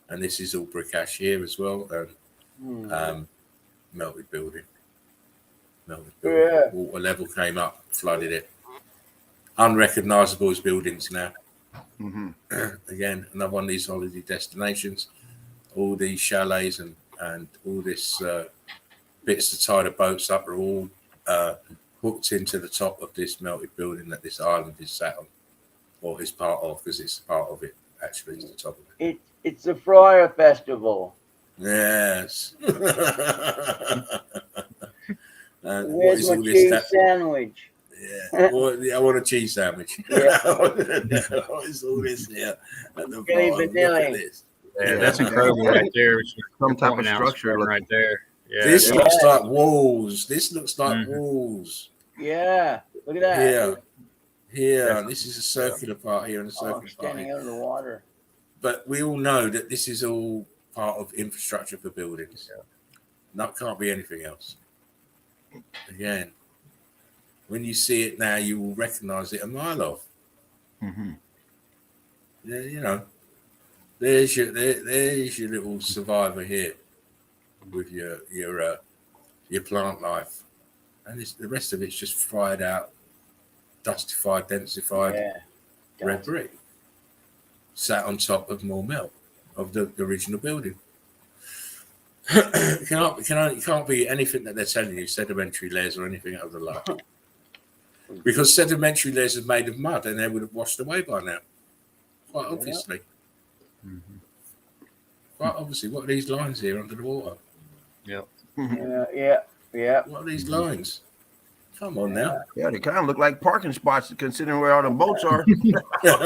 and this is all brick ash here as well, and melted building. Yeah. Water level came up, flooded it. Unrecognizable as buildings now. Mm-hmm. Again, another one of these holiday destinations. All these chalets and all this bits to tie the boats up are all hooked into the top of this melted building that this island is sat on, or is part of, because it's part of it. Actually, it's the top of it. It's the Friar Festival. Yes. Where's my cheese sandwich? Yeah, I want a cheese sandwich. Yeah. What is all this here at the bottom? Look at this. Yeah, that's incredible right there. Some type of Pointing out structure Spartan right there. Yeah, This looks like walls. This looks like walls. Yeah. Look at that. Here. And this is a circular part here and a circular part Standing here. out of the water. But we all know that this is all part of infrastructure for buildings. That can't be anything else. Again, when you see it now, you will recognize it a mile off. Mm-hmm. Yeah, there's your little survivor here with your plant life, and the rest of it's just fried out, dustified, densified red brick, sat on top of more melt of the original building. It can't be anything that they're telling you, sedimentary layers or anything of the like. Because sedimentary layers are made of mud and they would have washed away by now. Quite obviously. Mm-hmm. Quite obviously. What are these lines here under the water? Yep. Yeah. What are these lines? Come on now. Yeah, they kind of look like parking spots considering where all the boats are. Well,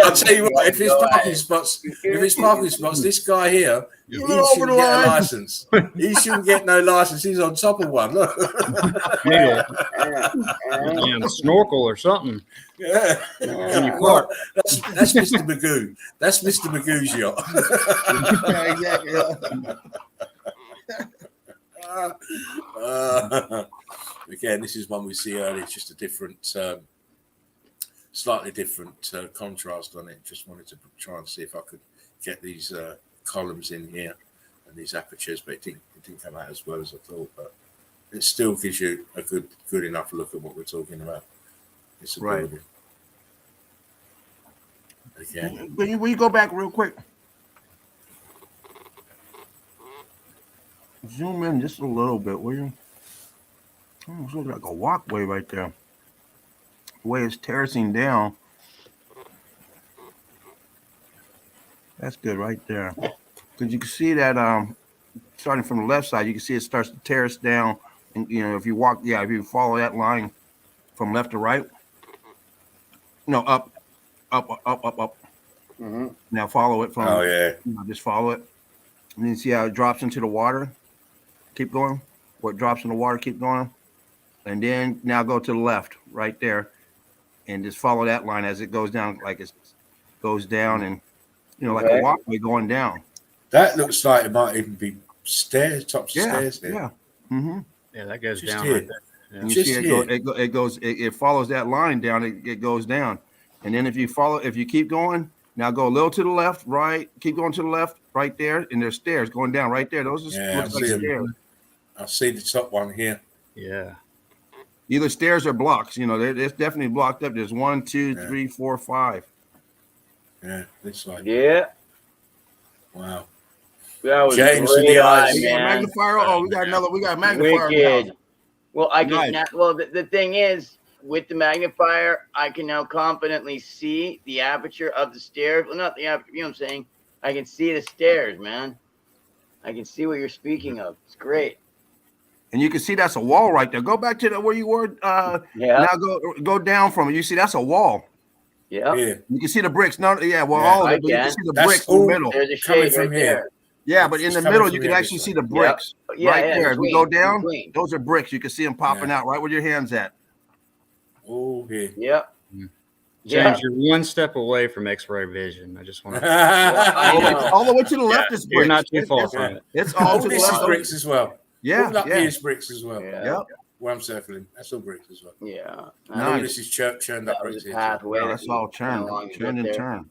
I'll tell you what, if it's parking spots, this guy here, he shouldn't get a license. He shouldn't get no license. He's on top of one. Look. Damn snorkel or something. Yeah. Well, that's Mr. Magoo. That's Mr. Magoo's yacht. Again, this is one we see earlier. It's just a different, slightly different contrast on it. Just wanted to try and see if I could get these columns in here and these apertures, but it didn't come out as well as I thought. But it still gives you a good enough look at what we're talking about. It's a building. Again, will you go back real quick? Zoom in just a little bit, will you? Almost looks like a walkway right there. The way it's terracing down. That's good right there. Because you can see that starting from the left side, you can see it starts to terrace down. And if you follow that line from left to right. No, up. Mm-hmm. Now follow it from just follow it. And then see how it drops into the water. Keep going. What drops in the water, keep going. And then now go to the left right there and just follow that line as it goes down, like it goes down and like a walkway going down. That looks like it might even be stairs, stairs there. Yeah. Mm-hmm. Yeah, that goes Just down here. right there. Yeah. You see it follows that line down, it goes down. And then if you keep going, now go a little to the left, right, keep going to the left, right there, and there's stairs going down right there. Those are like stairs. I see the top one here. Yeah. Either stairs or blocks. You know, it's definitely blocked up. There's 1, 2, 3, 4, 5. Yeah, this way. Yeah. Wow. That was James with great the eye, eyes. We got a man. magnifier. Oh, we got another. We got a magnifier now. Wicked. Well, I can Nice. now, well, the thing is, with the magnifier, I can now confidently see the aperture of the stairs. Well, not the aperture, you know what I'm saying? I can see the stairs, man. I can see what you're speaking of. It's great. And you can see that's a wall right there. Go back to where you were. Yeah. Now go down from it. You see that's a wall. Yeah. Yeah. You can see the bricks. No, yeah, well, Yeah, all of I it. But you can can. see the That's bricks in the all- middle. There's a Coming shade from right here. there. Yeah, but in It's the coming middle, from you can here, actually this see way. the bricks Yeah, right yeah, there. If you between, go down, between. those are bricks. You can see them popping Yeah. out right where your hands at. All here. Yep. James, Yeah. you're one step away from X-ray vision. I just want to. I All, know. all the way to the left is You're bricks. not too far It's, from it. it's all All to the this is left. bricks as well. Yeah, All up yeah. here is bricks as well. Yeah. Yep. Where I'm circling, that's all bricks as well. Yeah. And all Nice. this is churned up That bricks was a here. too. pathway. No, that that's we all went turn along to and get there. turn.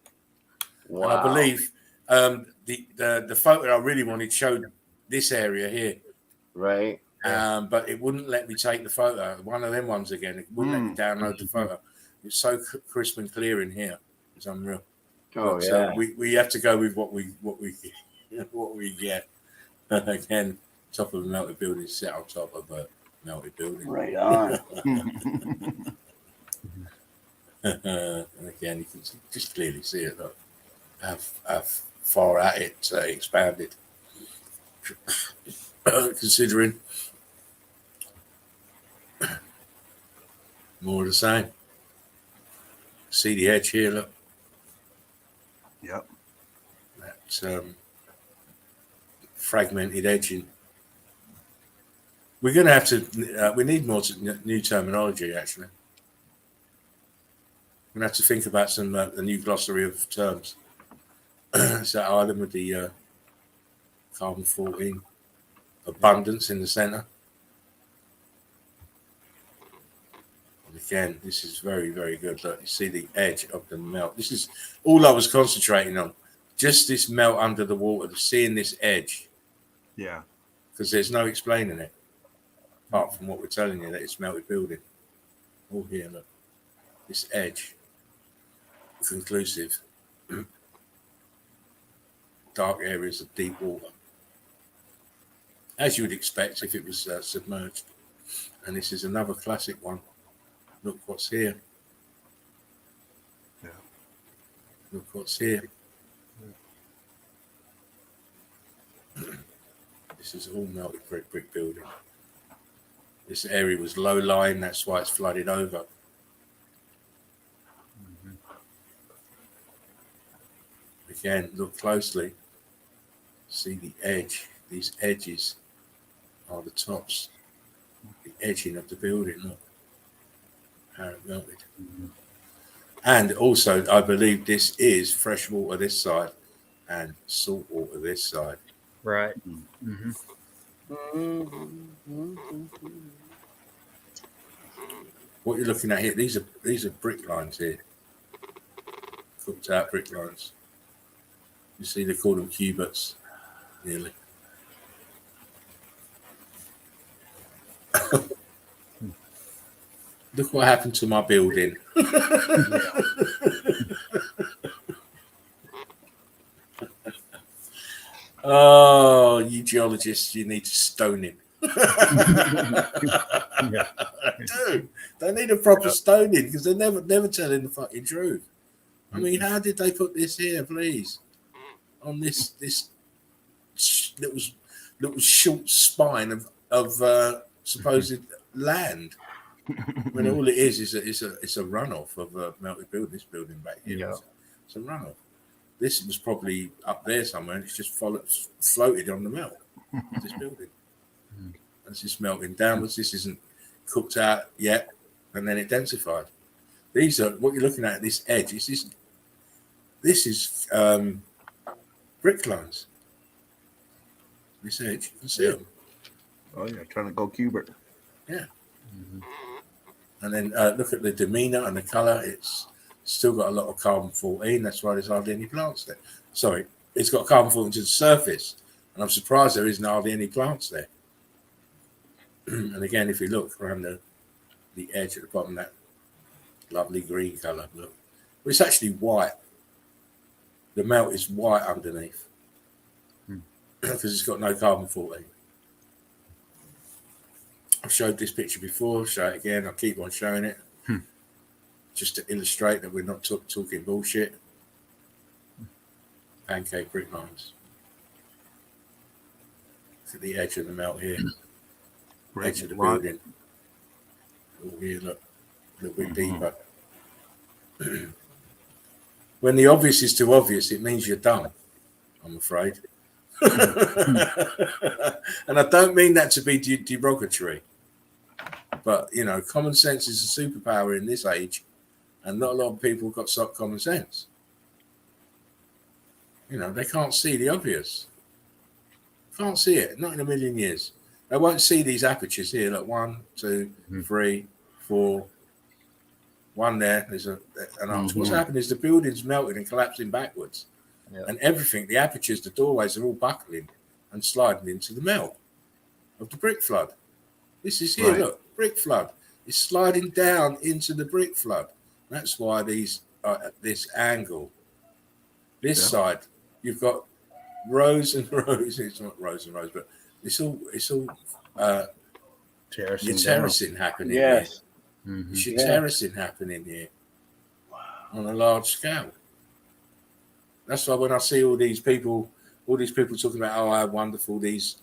Wow. And I believe the photo I really wanted showed this area here. Right. But it wouldn't let me take the photo. One of them ones again. It wouldn't let me download the photo. It's so crisp and clear in here. It's unreal. Oh, But, yeah. we have to go with what we get. Again, top of a melted building set on top of a melted building. Right on. And again, you can just clearly see it. Look, how far at it expanded. Considering more of the same. See the edge here, look. Yep. That fragmented edging. We're going to have to. We need more new terminology. Actually, we're going to have to think about some the new glossary of terms. Is that island with the carbon 14 abundance in the center? And again, this is very, very good. Look, you see the edge of the melt. This is all I was concentrating on. Just this melt under the water, seeing this edge, Yeah. because there's no explaining it apart from what we're telling you that it's melted building. All here, look, this edge, conclusive. Dark areas of deep water, as you would expect if it was submerged. And this is another classic one. Look what's here. Yeah. Look what's here. This is all melted brick building. This area was low lying, that's why it's flooded over. Again, look closely. See the edge. These edges are the tops. The edging of the building. Look how it melted. And also, I believe this is fresh water this side and salt water this side. Right. What you're looking at here, these are brick lines here. Cooked out brick lines. You see, they call them cubits, nearly. Look what happened to my building. Oh, you geologists, you need to stone him. Dude, they need a proper stoning because they're never telling the fucking truth. I mean, how did they put this here, please? On this little short spine of supposed land, when all it is a runoff of a melted building. This building back here, Yeah. it's a runoff. This was probably up there somewhere, and it's just floated on the melt. This building, and it's just melting downwards. This isn't cooked out yet, and then it densified. These are what you're looking at. This edge. This is brick lines. This edge, you can see them. Oh yeah, trying to go Cubert. Yeah. And then look at the demeanor and the color. It's still got a lot of carbon 14. That's why there's hardly any plants there. Sorry, it's got carbon 14 to the surface, and I'm surprised there isn't hardly any plants there. And again, if you look around the the edge at the bottom, that lovely green colour. Look, well, it's actually white. The melt is white underneath because it's got no carbon 14. I've showed this picture before. Show it again. I'll keep on showing it just to illustrate that we're not talking bullshit. Pancake brick lines. To the edge of the melt here. Edge of the building. Oh, here, look. A little bit deeper. When the obvious is too obvious, it means you're dumb, I'm afraid. And I don't mean that to be derogatory. But, you know, common sense is a superpower in this age. And not a lot of people got common sense. You know, they can't see the obvious. Can't see it. Not in a million years. They won't see these apertures here. Look, 1, 2, 3, 4. One there. There's an arch. What's happened is the building's melting and collapsing backwards. Yep. And everything, the apertures, the doorways are all buckling and sliding into the melt of the brick flood. This is here, look, brick flood. It's sliding down into the brick flood. That's why these are at this angle. This side, you've got rows and rows. It's not rows and rows, but it's all terracing happening. Yes. Here. It's your terracing happening here on a large scale. That's why when I see all these people talking about how wonderful these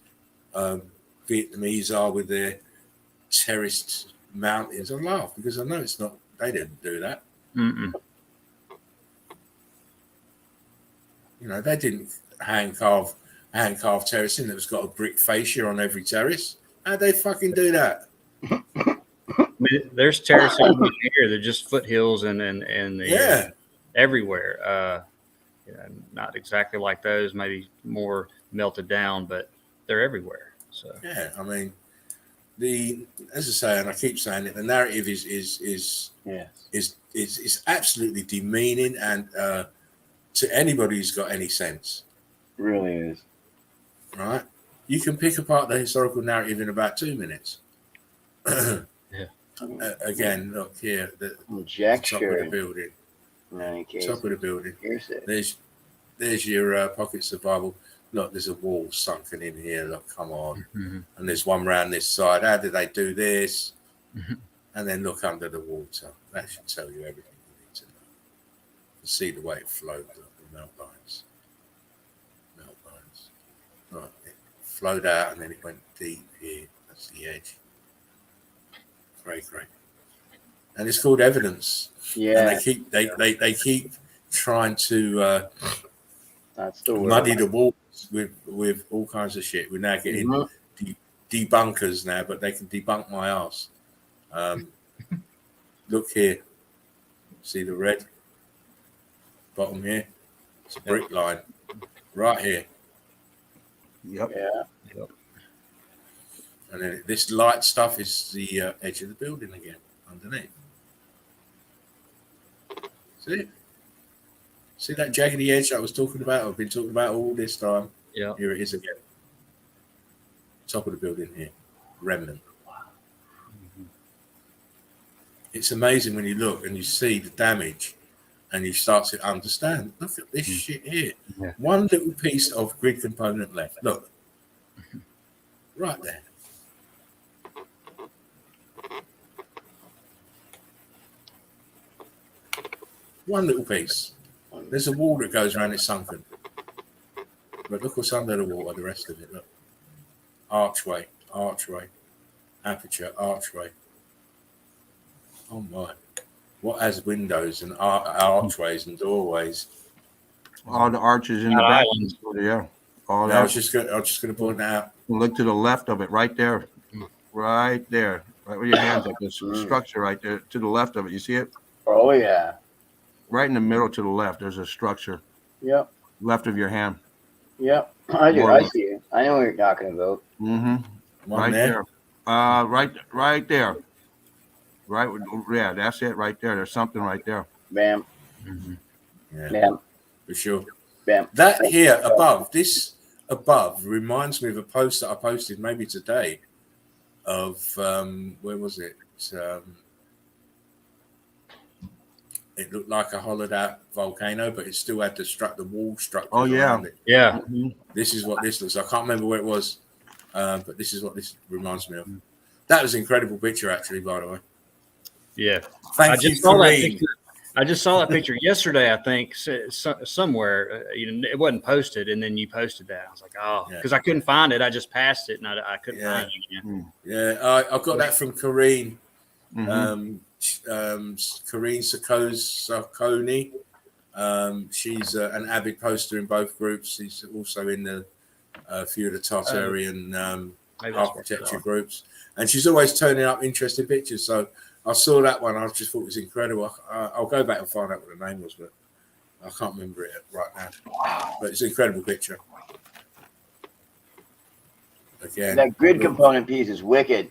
Vietnamese are with their terraced mountains, I laugh because I know it's not. They didn't do that. You know, they didn't hand carve terracing that's got a brick fascia on every terrace. How'd they fucking do that? I mean, there's terracing here. They're just foothills and everywhere. You know, not exactly like those, maybe more melted down, but they're everywhere. So yeah, I mean, as I say, and I keep saying it, the narrative is absolutely demeaning and to anybody who's got any sense. It really is. Right? You can pick apart the historical narrative in about 2 minutes. Again, look here, the top of the building. In any case, Top of the building. Here's it. There's your pockets of Bible. Look, there's a wall sunken in here. Look, come on. And there's one round this side. How did they do this? And then look under the water. That should tell you everything you need to know. You see the way it flowed, the melt lines. Right, it flowed out and then it went deep here. That's the edge. Great. And it's called evidence. Yeah. And they keep trying to That's the word. muddy the waters with all kinds of shit. We're now getting debunkers now, but they can debunk my ass. Look here. See the red bottom here? It's a brick line right here. Yep. Yeah. And then this light stuff is the edge of the building again, underneath. See that jaggedy edge I was talking about? I've been talking about all this time. yeah, Here it is again. Top of the building here. Remnant. It's amazing when you look and you see the damage and you start to understand. Look at this shit here. Yeah. One little piece of grid component left. Look. Right there. One little piece. There's a wall that goes around it sunken. But look what's under the water, the rest of it. Look. Archway. Aperture, archway. Oh my. What has windows and archways and doorways? All the arches in the back. Yeah. All that. I was just gonna point that out. Look to the left of it, right there. Right there. Right where your hands up. There's a structure right there to the left of it. You see it? Oh yeah. Right in the middle to the left, there's a structure. Yep. Left of your hand. Yep. I do. I see it. I know what you're talking about. One right there. Right there. Right. Yeah, that's it right there. There's something right there. Bam. Yeah, Bam. for sure. Bam. That here above, this above reminds me of a post that I posted maybe today where was it? It looked like a hollowed out volcano, but it still had the wall structure. Oh, yeah. around it. Yeah. This is what this looks. I can't remember where it was, but this is what this reminds me of. That was an incredible picture, actually. By the way. Yeah. Thank you, Kareem. I just saw that picture yesterday, I think, somewhere. It wasn't posted, and then you posted that. I was like, oh, because I couldn't find it. I just passed it, and I couldn't find it again. Yeah, I got that from Kareem. Karine Sarkoni. She's an avid poster in both groups. She's also in a few of the Tartarian architecture groups, and she's always turning up interesting pictures. So I saw that one. I just thought it was incredible. I'll go back and find out what the name was, but I can't remember it right now. But it's an incredible picture. Again, that grid component piece is wicked.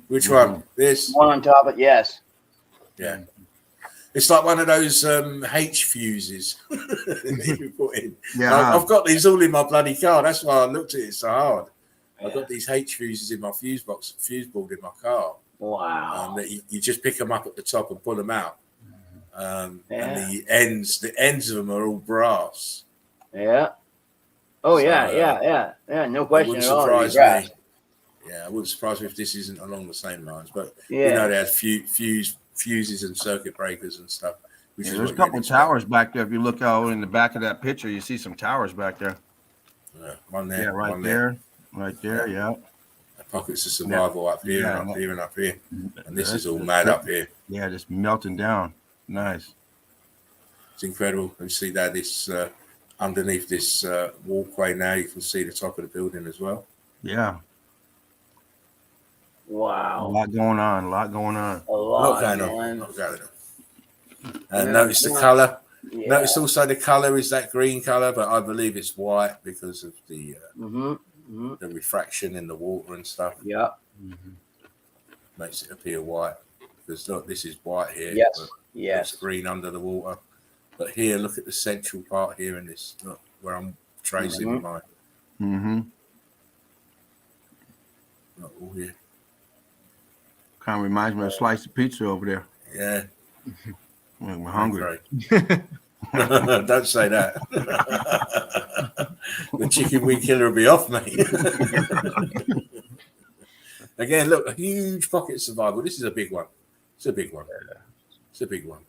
Which one? This one on top of yes. Yeah. It's like one of those H fuses that you put in. Yeah. I've got these all in my bloody car. That's why I looked at it so hard. I've got these H fuses in my fuse board in my car. Wow. That you just pick them up at the top and pull them out. And the ends of them are all brass. Yeah. Oh, So, yeah. No question at all. Surprise me. Yeah, it wouldn't surprise me if this isn't along the same lines. But you know, they had fuses and circuit breakers and stuff. There's a couple of towers back there. If you look out in the back of that picture, you see some towers back there. One there. Yeah, right there. Right there, yeah. Pockets of survival up here and up here and up here. And this is all mad up here. Yeah, just melting down. Nice. It's incredible. You see that this underneath this walkway now, you can see the top of the building as well. Yeah. Wow. A lot going on. A lot going on. And notice the color. Yeah. Notice also the color is that green color, but I believe it's white because of the the refraction in the water and stuff. Yeah. Makes it appear white. Because look, this is white here. Yes. It's green under the water. But here, look at the central part here in this. Look where I'm tracing with my. Look all here. Kind of reminds me of a slice of pizza over there. Yeah. I'm hungry. Don't say that. The chicken wing killer will be off, mate. Again, look, a huge pocket survival. This is a big one. It's a big one. It's a big one.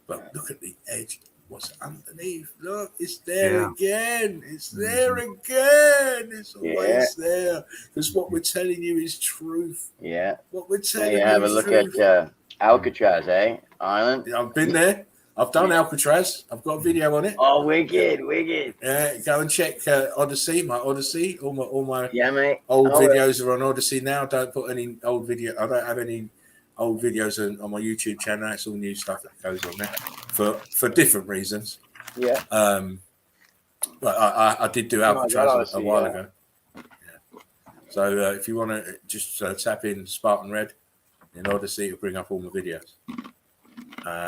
But look at the edge. What's underneath? Look, it's there again. It's there again. It's always there. Because what we're telling you is truth. Yeah. What we're telling you have is a look truth. at Alcatraz, Island. I've been there. I've done Alcatraz. I've got a video on it. Oh, wicked. Yeah, go and check Odyssey, my Odyssey. All my mate. old videos are on Odyssey now. Don't put any old video. I don't have any old videos on my YouTube channel. It's all new stuff that goes on there for different reasons. Yeah. But I did do Alcatraz a while ago. Yeah. So if you want to just tap in Spartan Red in Odyssey, it'll bring up all my videos.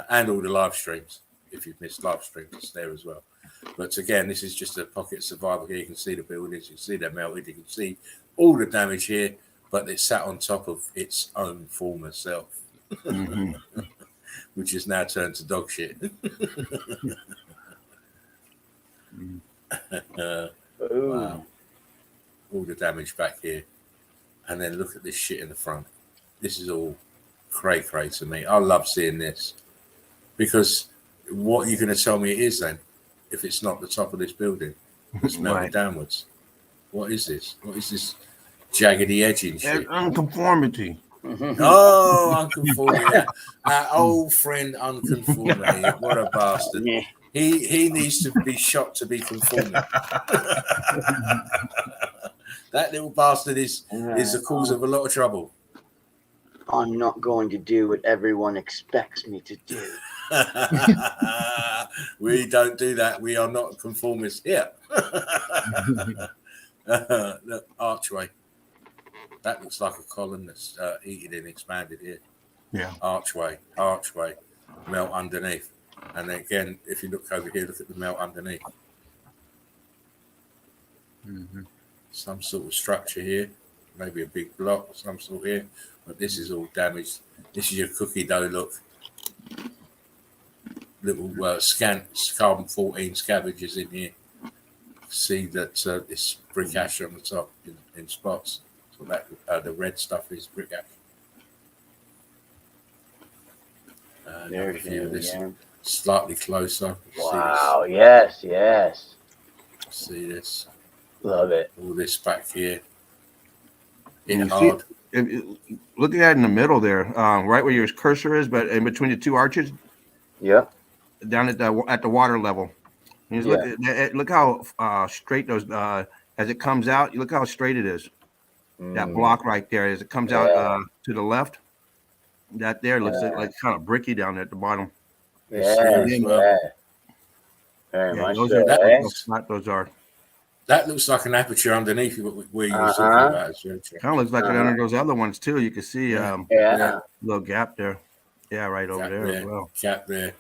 And all the live streams. If you've missed live streams, it's there as well. But again, this is just a pocket survival here. You can see the buildings, you can see they're melted, you can see all the damage here, but it's sat on top of its own former self, which has now turned to dog shit. Wow. All the damage back here. And then look at this shit in the front. This is all cray to me. I love seeing this. Because what are you going to tell me it is then? If it's not the top of this building, it's melting downwards. What is this? What is this jaggedy edging shit? Unconformity. Oh, unconformity. Our old friend unconformity. What a bastard. Yeah. He needs to be shot to be conforming. That little bastard is the cause of a lot of trouble. I'm not going to do what everyone expects me to do. We don't do that. We are not conformists here. Look, archway. That looks like a column that's heated and expanded here. Yeah. Archway, melt underneath. And again, if you look over here, look at the melt underneath. Some sort of structure here. maybe a big block or some sort here, but this is all damaged. This is your cookie dough look. Little carbon 14 scavengers in here. See that this brick ash on the top in spots. So that the red stuff is brick ash. Another view of this slightly closer. Wow! Yes, yes. See this? Love it. All this back here. And In you see- hard. Looking at it in the middle there, right where your cursor is, but in between the two arches, Yep. down at the water level. And you look how straight those as it comes out. You look how straight it is. That block right there, as it comes out to the left, that there looks like kind of bricky down there at the bottom. Yeah. As well. Very much those so. are Eh? how flat those are. That looks like an aperture underneath where you were talking about. Kind of looks like it under those other ones too. You can see Yeah. little gap there. Yeah, right over Gap there as well. Gap there.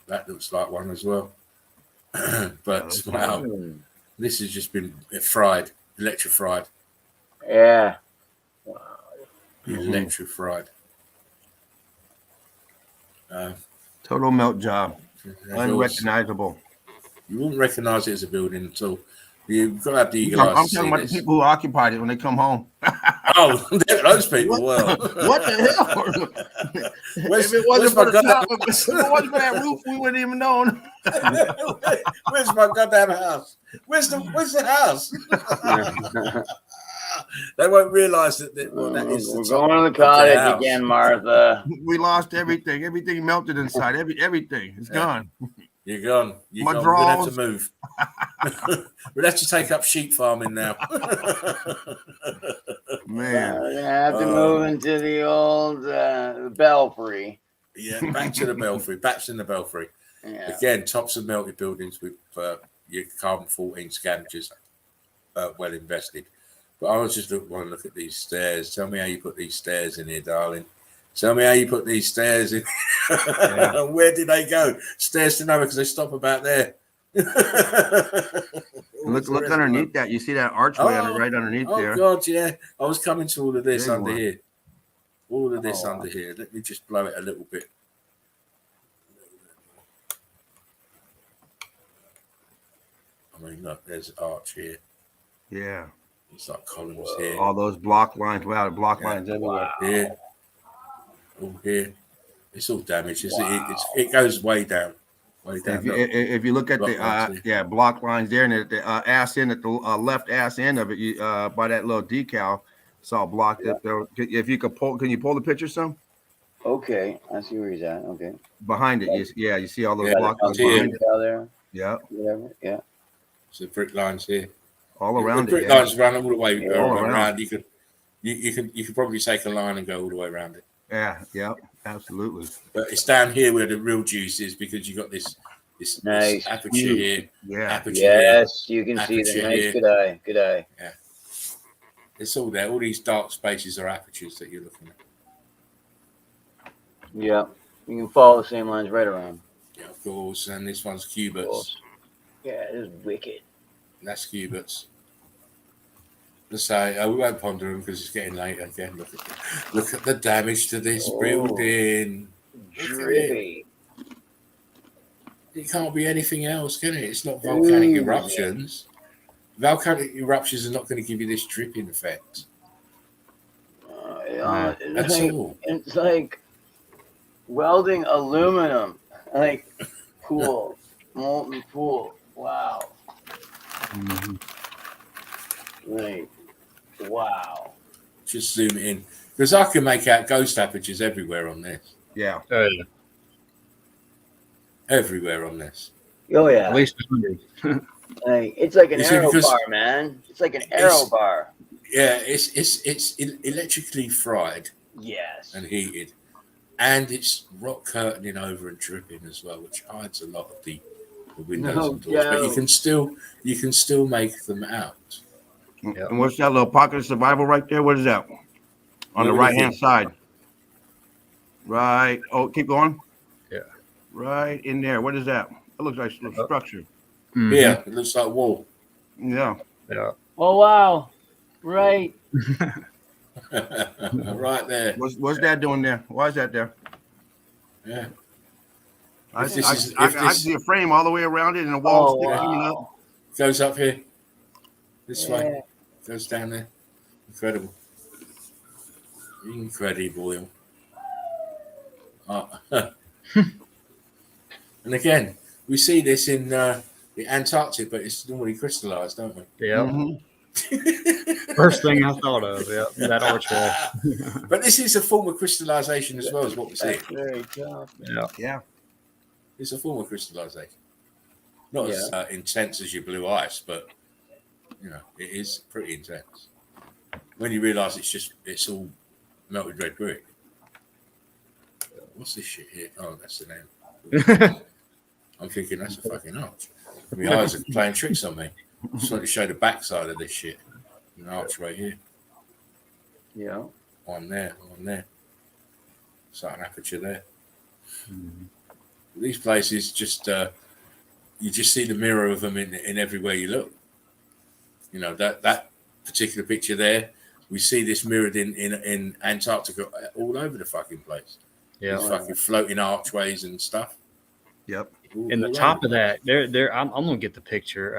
That looks like one as well. But wow, this has just been fried, electrified. Yeah. Electrified. Total melt job. There's Unrecognizable. You wouldn't recognize it as a building at all. You've got to have the eagle I'm eyes to talking see about this. the people who occupied it when they come home. Oh, those people. Well, What the hell? Where's- If it wasn't where's for my the top, if it wasn't for that roof, we wouldn't even known. Where's my goddamn house? Where's the house? They won't realise that is. We're going to the cottage again, Martha. We lost everything. Everything melted inside. Everything. It's gone. You're gone. You're My gone. We're gonna have to drawers. move. We'll have to take up sheep farming now. Man. We're gonna have to move into the old belfry. Yeah, back to the belfry. Back in the belfry. Yeah. Again, tops of melted buildings with your carbon 14 scavengers well invested. But I was just want to look at these stairs. Tell me how you put these stairs in here, darling. Tell me how you put these stairs in. Where did they go? Stairs to nowhere because they stop about there. Look underneath that. You see that archway right underneath there. Oh God, yeah. I was coming to all of this Big under one. here. All of this under here. Let me just blow it a little bit. I mean, look, there's arch here. Yeah. It's like columns here. All those block lines. Wow, the block lines everywhere. Here. All here. It's all damaged. It goes way down. Way down. If you look at Block lines the block lines there, and at the ass end at the left ass end of it, you by that little decal, it's all blocked up there. If you could pull, can you pull the picture some? Okay, I see where he's at. Okay. Behind it, you see all those Yeah, block lines here. behind it. Out there. Yeah, Whatever. Yeah. So brick lines here. all around the brick it. Yeah. lines run all the way All around. around. You could probably take a line and go all the way around it. Yeah, absolutely. But it's down here where the real juice is because you got this Nice. aperture here. Yeah, Aperture Yes, you can see Aperture the nice. here. Good eye. Good eye. here. It's all there. All these dark spaces are apertures that you're looking at. Yeah. You can follow the same lines right around. Yeah, of course. And this one's cubits. Yeah, it is wicked. That's cubits. Let's say we won't ponder them because it's getting late again. Look at the damage to this building. Look at it. Drippy. It can't be anything else, can it? It's not volcanic eruptions. Volcanic eruptions are not going to give you this dripping effect. That's all. It's like welding aluminum. Like pool. Molten pool. Wow. Like, wow. Just zoom it in. Because I can make out ghost apertures everywhere on this. yeah. Everywhere on this. Oh yeah. At least 100. Like, it's like an You see, arrow because bar, man. It's like an arrow bar. Yeah, it's electrically fried Yes. and heated. And it's rock curtaining over and dripping as well, which hides a lot of the windows No and doors. But doubt. you can still make them out. And what's that little pocket of survival right there? What is that? On the What do you right hand think? side. Right. Oh, keep going. Yeah. Right in there. What is that? It looks like a structure. Mhm. Yeah, it looks like wall. Yeah. Yeah. Oh wow. Right. Right there. What's that doing there? Why is that there? Yeah. I If this is- if I this- see a frame all the way around it and a wall Oh, sticking up. wow. Goes up here. This way. Yeah. Goes down there. Incredible. Incredible. And again, we see this in the Antarctic, but it's normally crystallized, don't we? Yeah. Mhm. First thing I thought of. Yeah. That archway. But this is a form of crystallization as well as what we see. That's very tough. Yeah. Yeah. It's a form of crystallization. Not as intense as your blue ice, but you know, it is pretty intense. When you realise it's all melted red brick. What's this shit here? Oh, that's the name. I'm thinking that's a fucking arch. My eyes are playing tricks on me. I'm just trying to show the backside of this shit. An arch right here. Yeah. One there. So an aperture there. Mhm. These places just you just see the mirror of them in everywhere you look. You know, that particular picture there, we see this mirrored in Antarctica all over the fucking place. Yeah. These fucking floating archways and stuff. Yep. In the top of that, I'm gonna get the picture.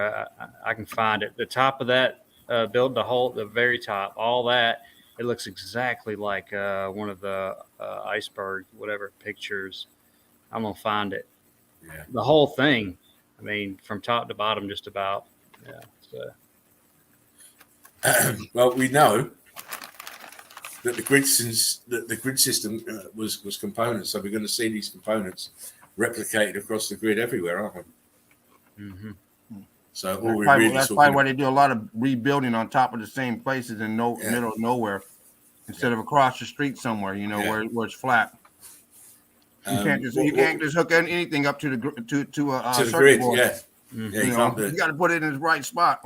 I can find it. The top of that the very top, all that, it looks exactly like one of the iceberg, whatever pictures. I'm gonna find it. Yeah. The whole thing. I mean, from top to bottom, just about. Yeah. So. Well, we know that the grid system was components, so we're going to see these components replicated across the grid everywhere, aren't we? Mm-hmm. So all That's we're probably, really that's talking probably why they do a lot of rebuilding on top of the same places in middle of nowhere instead of across the street somewhere, you know, where it's flat. You can't just hook anything up to the grid, board. yeah. Mm-hmm. Yeah, you can't do You it. got to put it in the right spot.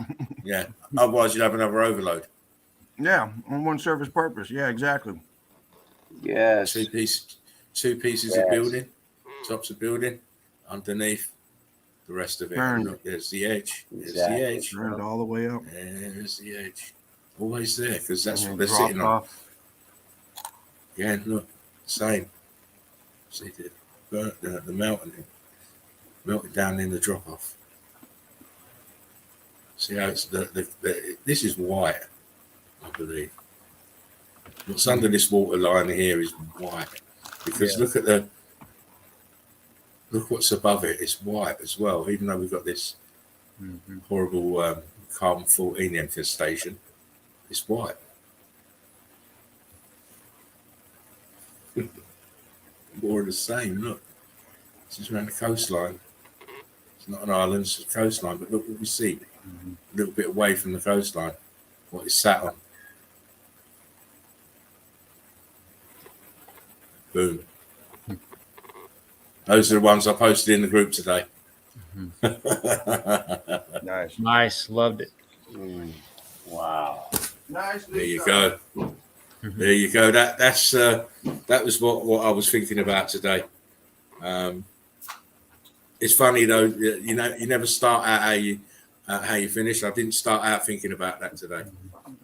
Yeah, otherwise you'd have another overload. Yeah, on one service purpose. Yeah, exactly. Yes. Two pieces of building, tops of building, underneath the rest of it. Turned. Look, there's the edge. There's Exactly. the edge. Turned all the way up. There's the edge. Always there because that's And what they're dropped sitting on. off. Again, look, same. See the melting down in the drop off. See how it's this is white, I believe. What's under this water line here is white because look what's above it. It's white as well, even though we've got this horrible carbon-14 infestation. It's white. More of the same. Look, this is around the coastline. It's not an island; it's a coastline. But look what we see. A little bit away from the coastline. What it's sat on. Boom. Those are the ones I posted in the group today. Nice. Nice, loved it. Wow. Nice. There you go. There you go. That was what I was thinking about today. It's funny though, you know, you never start out how you finish. I didn't start out thinking about that today,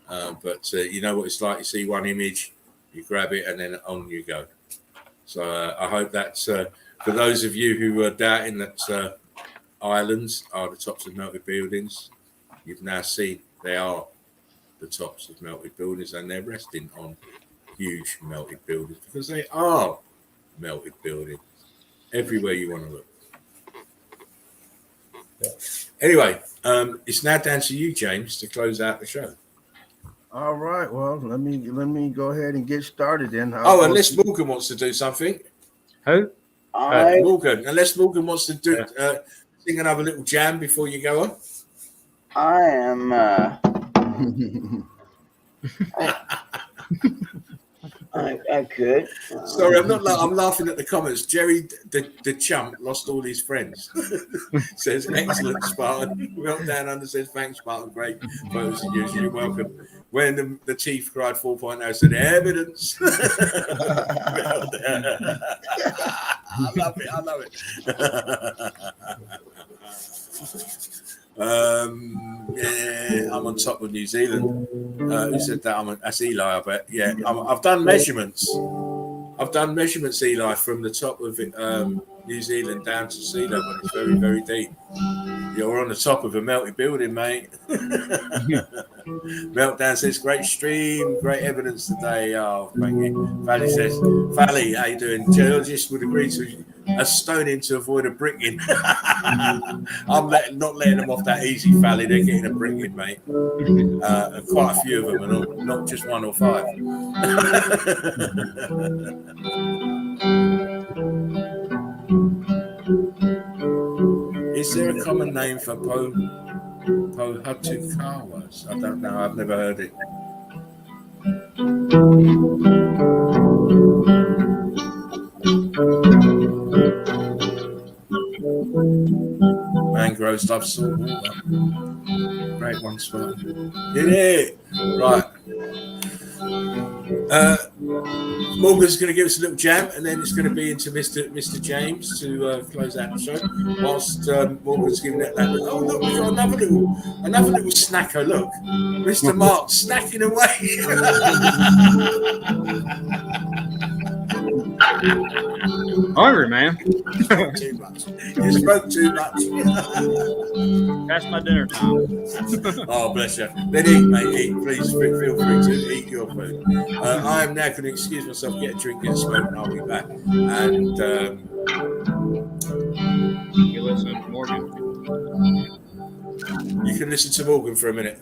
but you know what it's like. You see one image, you grab it, and then on you go. So I hope that's for those of you who are doubting that islands are the tops of melted buildings. You've now seen they are the tops of melted buildings, and they're resting on huge melted buildings because they are melted buildings everywhere you want to look. Anyway, it's now down to you, James, to close out the show. All right. Well, let me go ahead and get started then. Unless Morgan wants to do something. Who? Morgan. Unless Morgan wants to do sing another little jam before you go on. I am. I could. Sorry, I'm not. I'm laughing at the comments. Jerry, the chump, lost all his friends. Says excellent, Spartan. Well down under says thanks, Spartan. Great photos as usual. You're welcome. When the chief cried 4.0, said evidence. I love it. I love it. Yeah, I'm on top of New Zealand. Who said that? That's Eli, I bet. Yeah, I've done measurements. I've done measurements, Eli, from the top of New Zealand down to sea level. It's very, very deep. You're on the top of a melted building, mate. Meltdown says, great stream, great evidence today. Oh, thank you. Valley says, Valley, how you doing? Geologists would agree to a stoning to avoid a bricking. I'm not letting them off that easy, Valley. They're getting a bricking, mate. Quite a few of them, and not just 1 or 5. Is there a common name for Pohutukawas? I don't know. I've never heard it. Mangroves love salt water. Great one, Spartan. Did it? Right. Morgan's going to give us a little jam, and then it's going to be into Mr. James to close out the show. Whilst Morgan's giving that. Oh look, we've got another little snacker. Look, Mr. Mark snacking away. Hungry, man. Too much. You spoke too much. Past my dinner time. Oh, bless you. Then eat, mate. Eat. Please feel free to eat your food. I am now going to excuse myself, get a drink, get a smoke, and I'll be back. And You listen to Morgan. you can listen to Morgan for a minute.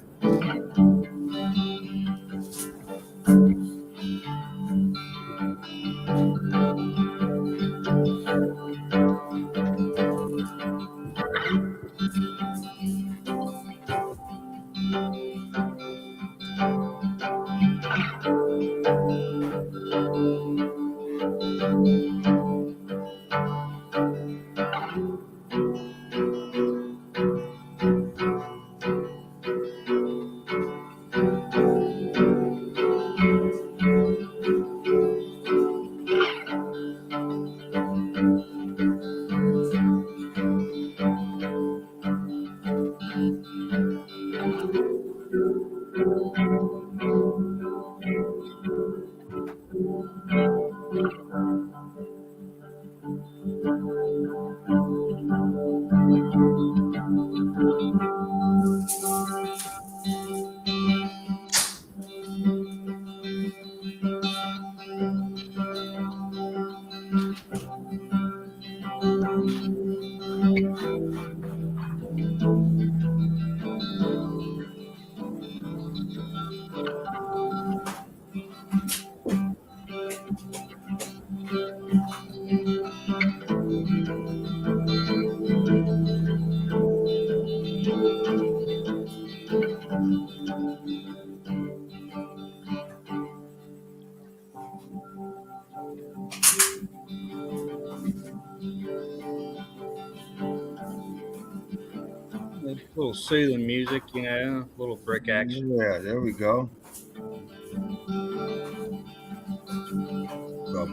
A little soothing music, you know, a little brick action. Yeah, there we go.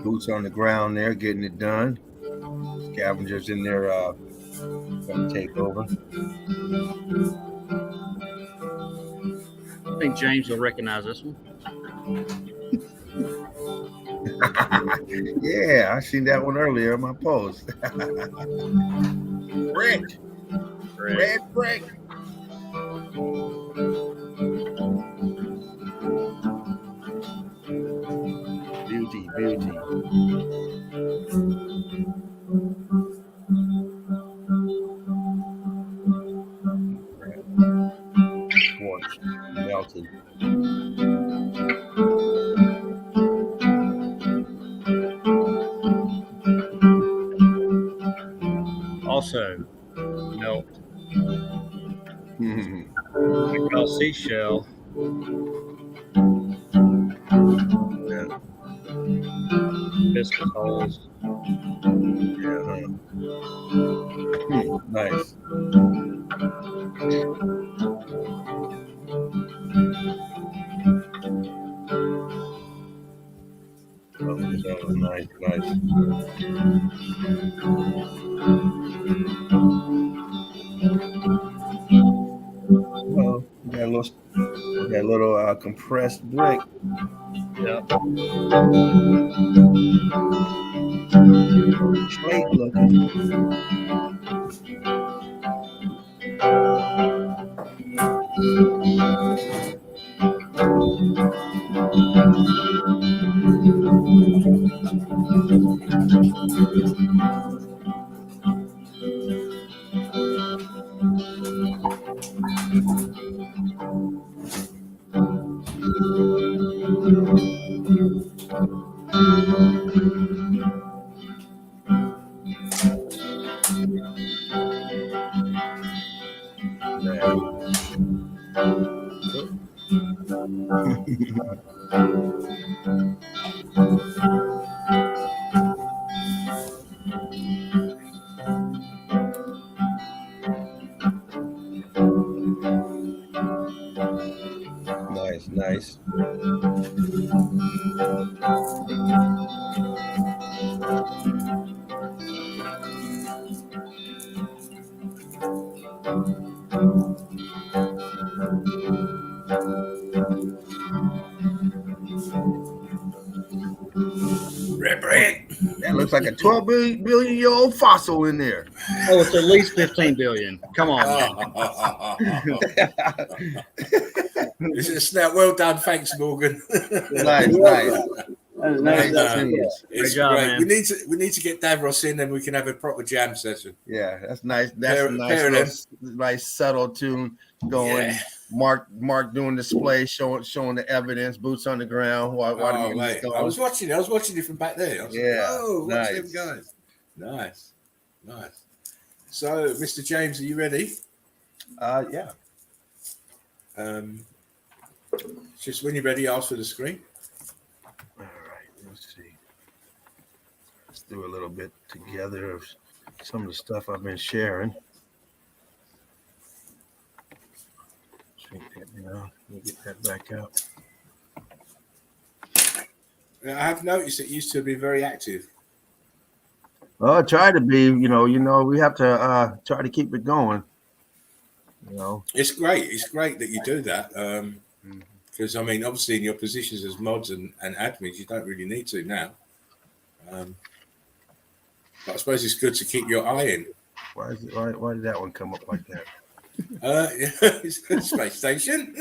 Boots on the ground there, getting it done. Scavengers in there going to take over. I think James will recognize this one. Yeah, I seen that one earlier in my post. Brick. Red brick. Beauty, beauty. Quartz melted. Also, melt. I call seashell. Yeah. Biscuit holes. Yeah. Nice. Oh, nice, nice. Well, we got a little That little compressed brick. Yep. Slate looking. Nice, nice. Red brick. That looks like a 12 billion year old fossil in there. Oh, it's at least 15 billion. Come on, man. This is now well done. Thanks, Morgan. Nice, nice. That was nice. It's Great job, great. man. We need to get Davros in, then we can have a proper jam session. Yeah, that's nice. That's Pair- a pair of nice, nice subtle tune going. Yeah. Mark doing display, showing the evidence, boots on the ground. While the Oh, music's mate. going. I was watching it from back there. I was Yeah, like, oh, watch nice. them guys. Nice. So, Mr. James, are you ready? Yeah. Just when you're ready, ask for the screen. All right, let's see. Let's do a little bit together of some of the stuff I've been sharing. Shrink that down. Let me get that back out. I have noticed it used to be very active. Well, I try to be, you know, we have to try to keep it going. You know. It's great. It's great that you do that. Because, I mean, obviously in your positions as mods and admins, you don't really need to now. But I suppose it's good to keep your eye in. Why did that one come up like that? It's a space station.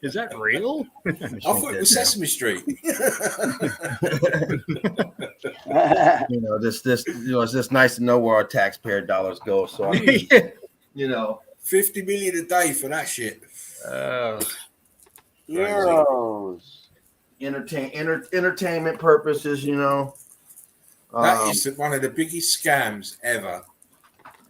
Is that real? I thought it was Sesame Street. You know, it's just nice to know where our taxpayer dollars go. So, you know, 50 million a day for that shit. Euros. Entertainment purposes, you know. That is one of the biggest scams ever.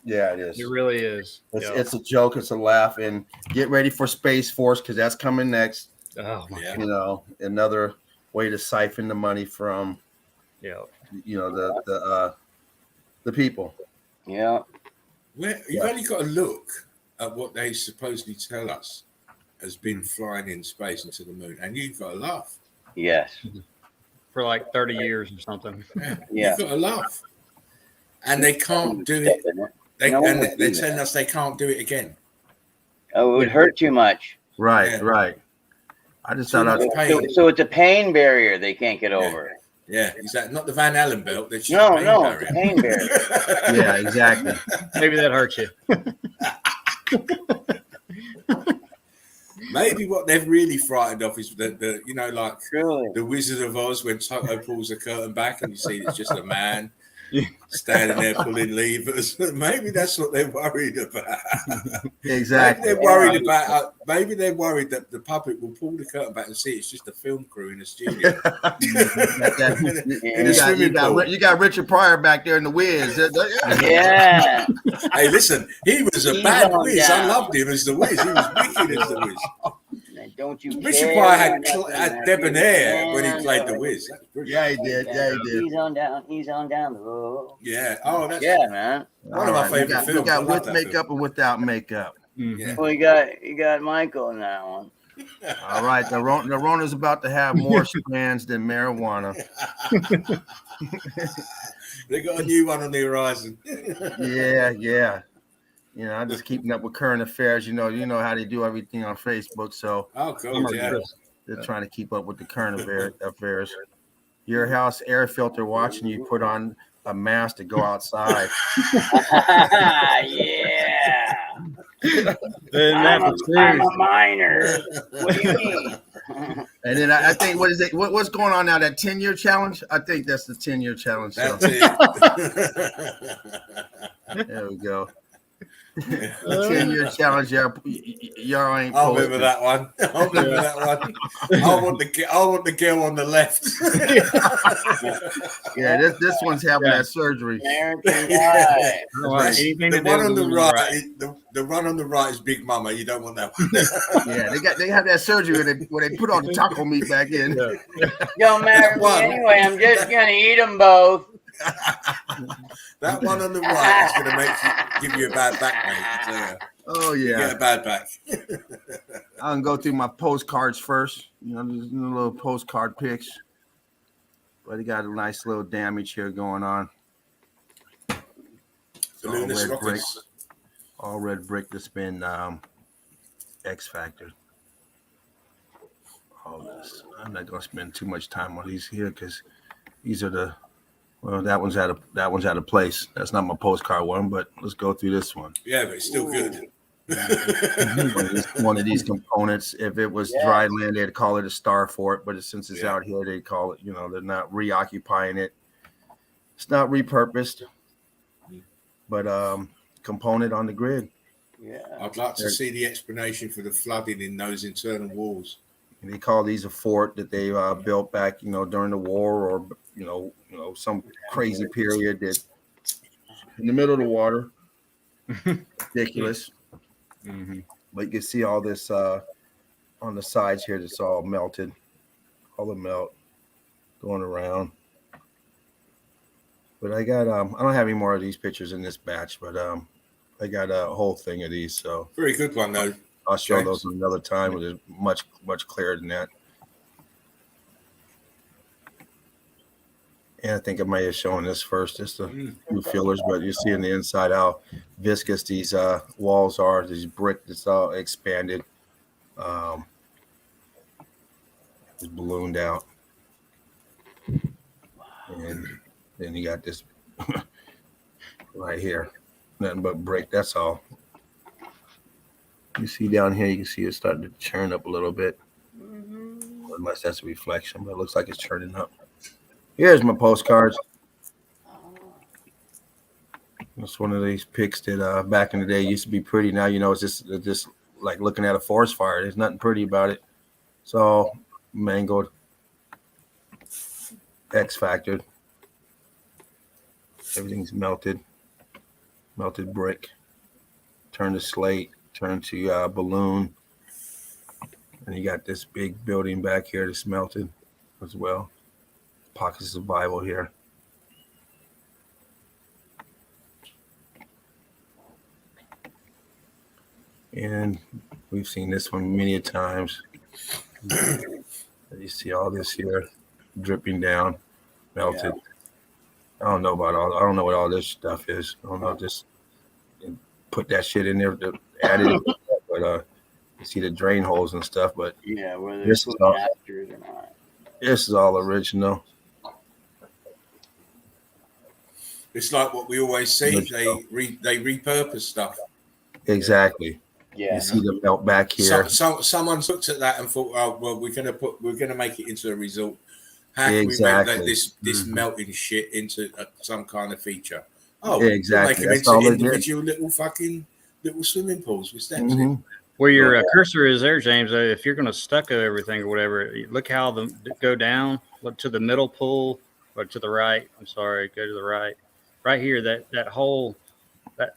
Yeah, it is. It really is. It's a joke. It's a laugh. And get ready for Space Force because that's coming next. Oh my Yeah. God. You know, another way to siphon the money from, Yeah. you know, the people. Yeah. You've only got to look at what they supposedly tell us has been flying in space into the moon, and you've got to laugh. Yes. For like 30 years or something. Yeah. You've got to laugh. And they can't do it. They're telling us they can't do it again. Oh, it would hurt too much. Right, Yeah. right. I just So thought much pain. So it's a pain barrier they can't get over. Yeah, exactly. Not the Van Allen belt. That's just No, a pain no, barrier. it's a pain barrier. yeah, exactly. Maybe that hurt you. Maybe what they've really frightened of is the you know, like Truly. the Wizard of Oz when Toto pulls the curtain back and you see it's just a man standing there pulling levers. Maybe that's what they're worried about. Exactly. Maybe they're worried about. Maybe they're worried that the public will pull the curtain back and see it's just a film crew in a studio. In a swimming pool. You got Richard Pryor back there in the Wiz. Yeah. Hey, listen, he was a He's bad on Wiz. down. I loved him as the Wiz. He was wicked as the Wiz. Don't you Richard care Pryor had nothing debonair when he played the Wiz. That's brilliant. Yeah, he did. Yeah, he did. He's on down the road. Yeah. Oh, that's Yeah, man. one of my favorite We films. got I love with that makeup film. and without makeup. Yeah. Well, you got Michael in that one. All right, the Rona's about to have more strands than marijuana. They got a new one on the horizon. Yeah. You know, I'm just keeping up with current affairs. You know how they do everything on Facebook. So Oh, God, yeah. they're trying to keep up with the current affairs. Your house air filter watching you put on a mask to go outside. Yeah. And I'm a minor. What do you mean? And then I think, what is it? What's going on now? That 10-year challenge? I think that's the 10-year challenge. That's So. it. There we go. 10-year challenge. Y'all ain't. I'll remember that one. I'll remember that one. I want the girl on the left. Yeah, this one's having that surgery. The one on the right. The one on the right is Big Mama. You don't want that one. Yeah, they have that surgery where they put all the taco meat back in. Don't marry me anyway. I'm just gonna eat them both. That one on the right is going to give you a bad back, mate. Oh yeah, you get a bad back. I'm gonna go through my postcards first. You know, there's little postcard pics, but he got a nice little damage here going on. All red brick that's been X factored. All this. I'm not gonna spend too much time on these here because these are the. Well, that one's out of place. That's not my postcard one, but let's go through this one. Yeah, but it's still good. One of these components. If it was dry land, they'd call it a star fort. But since it's out here, they call it. You know, they're not reoccupying it. It's not repurposed, but component on the grid. Yeah, I'd like to see the explanation for the flooding in those internal walls. And they call these a fort that they built back, during the war or some crazy period that in the middle of the water. Ridiculous. Mm-hmm. But you can see all this on the sides here that's all melted. All the melt going around. But I got I don't have any more of these pictures in this batch, but I got a whole thing of these. So very good one though. I'll show those another time, but it's much clearer than that. And I think I may have shown this first, just a few feelers, but you see in the inside how viscous these walls are, these brick that's all expanded. It's ballooned out. And then you got this right here. Nothing but brick, that's all. You see down here, you can see it starting to churn up a little bit. Unless that's a reflection, but it looks like it's churning up. Here's my postcards. It's one of these pics that back in the day used to be pretty. Now, it's just like looking at a forest fire. There's nothing pretty about it. It's all mangled, X factored. Everything's melted brick. Turned to slate, turned to balloon. And you got this big building back here that's melted as well. Pockets of Bible here. And we've seen this one many a times. You see all this here dripping down, melted. Yeah. I don't know what all this stuff is. I don't know, just put that shit in there to add it. But you see the drain holes and stuff. But yeah, whether it's or not. This is all original. It's like what we always see. They repurpose stuff. Exactly. Yeah. You see the melt back here. Someone looked at that and thought, "Oh, well, we're gonna make it into a result. How can we make this melting shit into some kind of feature?" Oh, exactly. Make them into individual little swimming pools with steps in. Where your cursor is there, James, if you're going to stucco everything or whatever, look how go down, look to the middle pool, or to the right. I'm sorry, go to the right. Right here, that whole that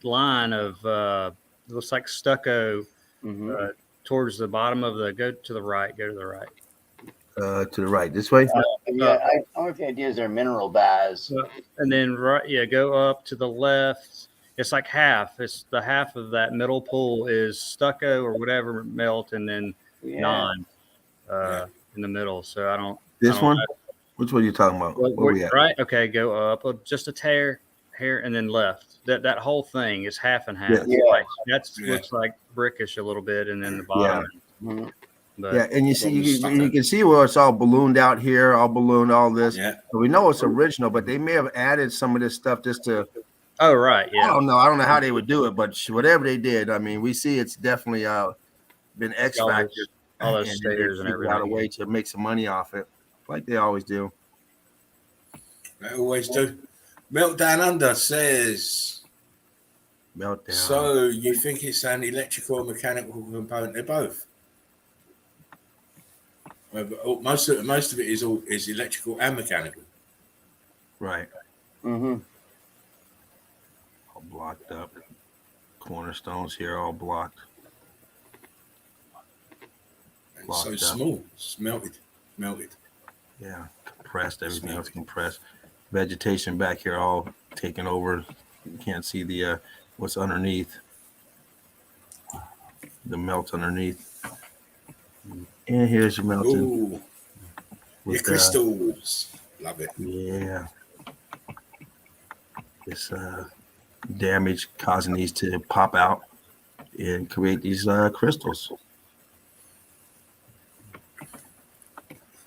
line of looks like stucco towards the bottom of go to the right. To the right, this way. Yeah, I don't know if the idea is they're mineral baths. And then go up to the left. It's like half. It's the half of that middle pool is stucco or whatever melt, and then non in the middle. So I don't. This one. Which one are you talking about? Where we at? Right. Okay. Go up just a tear, here and then left. That whole thing is half and half. Yeah. Like, that's Yeah. looks like brickish a little bit, and then the bottom. Mhm. But Yeah, and you see, From the you stucco. can see where it's all ballooned out here, all ballooned, all this. Yeah. So we know it's original, but they may have added some of this stuff just to. oh right, I yeah, don't know. I don't know how they would do it, but whatever they did, I mean, we see it's definitely been X all factor. those And stairs and they figured out a everything. way to make some money off it, like they always do. They always do. Meltdown Under says, Meltdown. so you think it's an electrical or mechanical component? They're both. Most of it is electrical and mechanical. Right. Mhm. All blocked up. Cornerstones here all blocked. And Locked so up. small. It's melted. Yeah. Compressed. Everything else compressed. Vegetation back here all taken over. You can't see the what's underneath. The melt underneath. And here's your melting. Ooh, your with, crystals. Love it. Yeah. This damage causing these to pop out and create these crystals.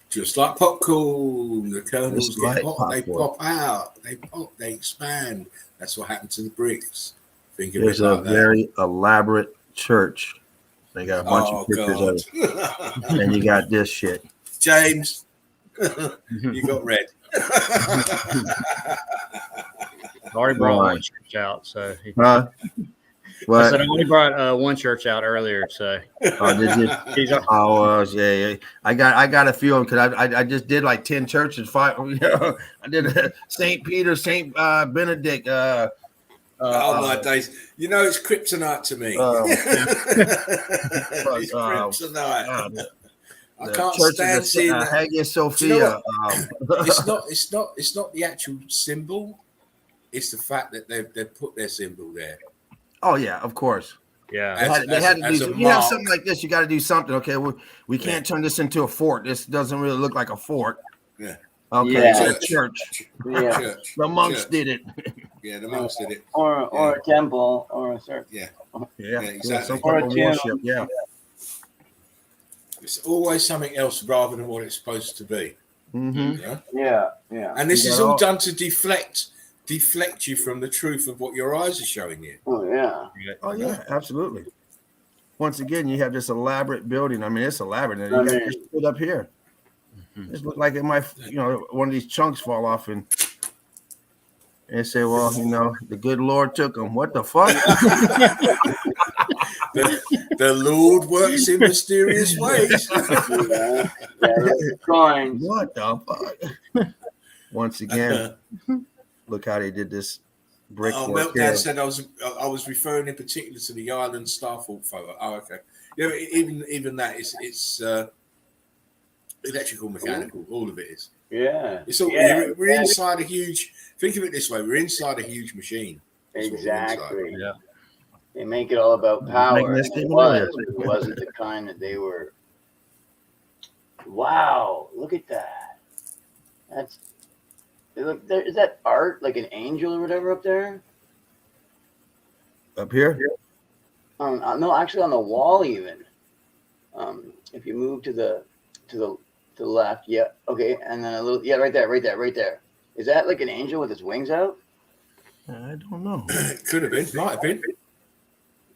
Just like popcorn, the kernels Just get like hot, they popcorn. pop out, they pop, they expand. That's what happened to the bricks. Think of There's it a like that. very elaborate church. They got a bunch of pictures of it. God. And you got this shit. James, you got red. Already brought Right. one church out, so Huh? I What? said I only brought one church out earlier, so Oh, did you? he's Oh, yeah. I got a few of them because I just did like 10 churches. 5. You know, I did St. Peter, St. Benedict. Oh my days! You know it's kryptonite to me. It's kryptonite. I can't stand seeing that. Hagia Do you know Sophia. It's not the actual symbol. It's the fact that they've put their symbol there. Oh yeah, of course. yeah. They had to as do. a You have mark. something like this, you got to do something. Okay, we can't turn this into a fort. This doesn't really look like a fort. Yeah. Okay, Yeah. it's a church. Yeah. Church. The monks Church. did it. Yeah, the monks did it. Or a temple or a church. Yeah. Yeah, exactly. Some Or a type of channel. worship. Yeah. It's always something else rather than what it's supposed to be. Mm-hmm. Yeah? Yeah. And this You is got all all- done to deflect you from the truth of what your eyes are showing you. Oh yeah. Oh yeah, absolutely. Once again, you have this elaborate building. I mean, it's elaborate. You I got mean- this shit up here. It looks like it might, one of these chunks fall off and say, well, the good Lord took them. What the fuck? The Lord works in mysterious ways. Yeah. It's going. What the fuck? Once again, look how they did this brickwork here. Meltdown said I was referring in particular to the Island Starfall photo. Oh, okay. Yeah, even that it's electrical, mechanical. All of it is. Yeah. It's all. We're inside a huge. Think of it this way: we're inside a huge machine. That's what we're inside. Exactly. Yeah. They make it all about power. Making this It statement earlier. wasn't the kind that they were. Wow! Look at that. Look there. Is that art, like an angel or whatever, up there? Up here? No, actually on the wall even. If you move to the left, yeah, okay, and then a little, yeah, right there. Is that like an angel with his wings out? I don't know. Could have been. Might have been.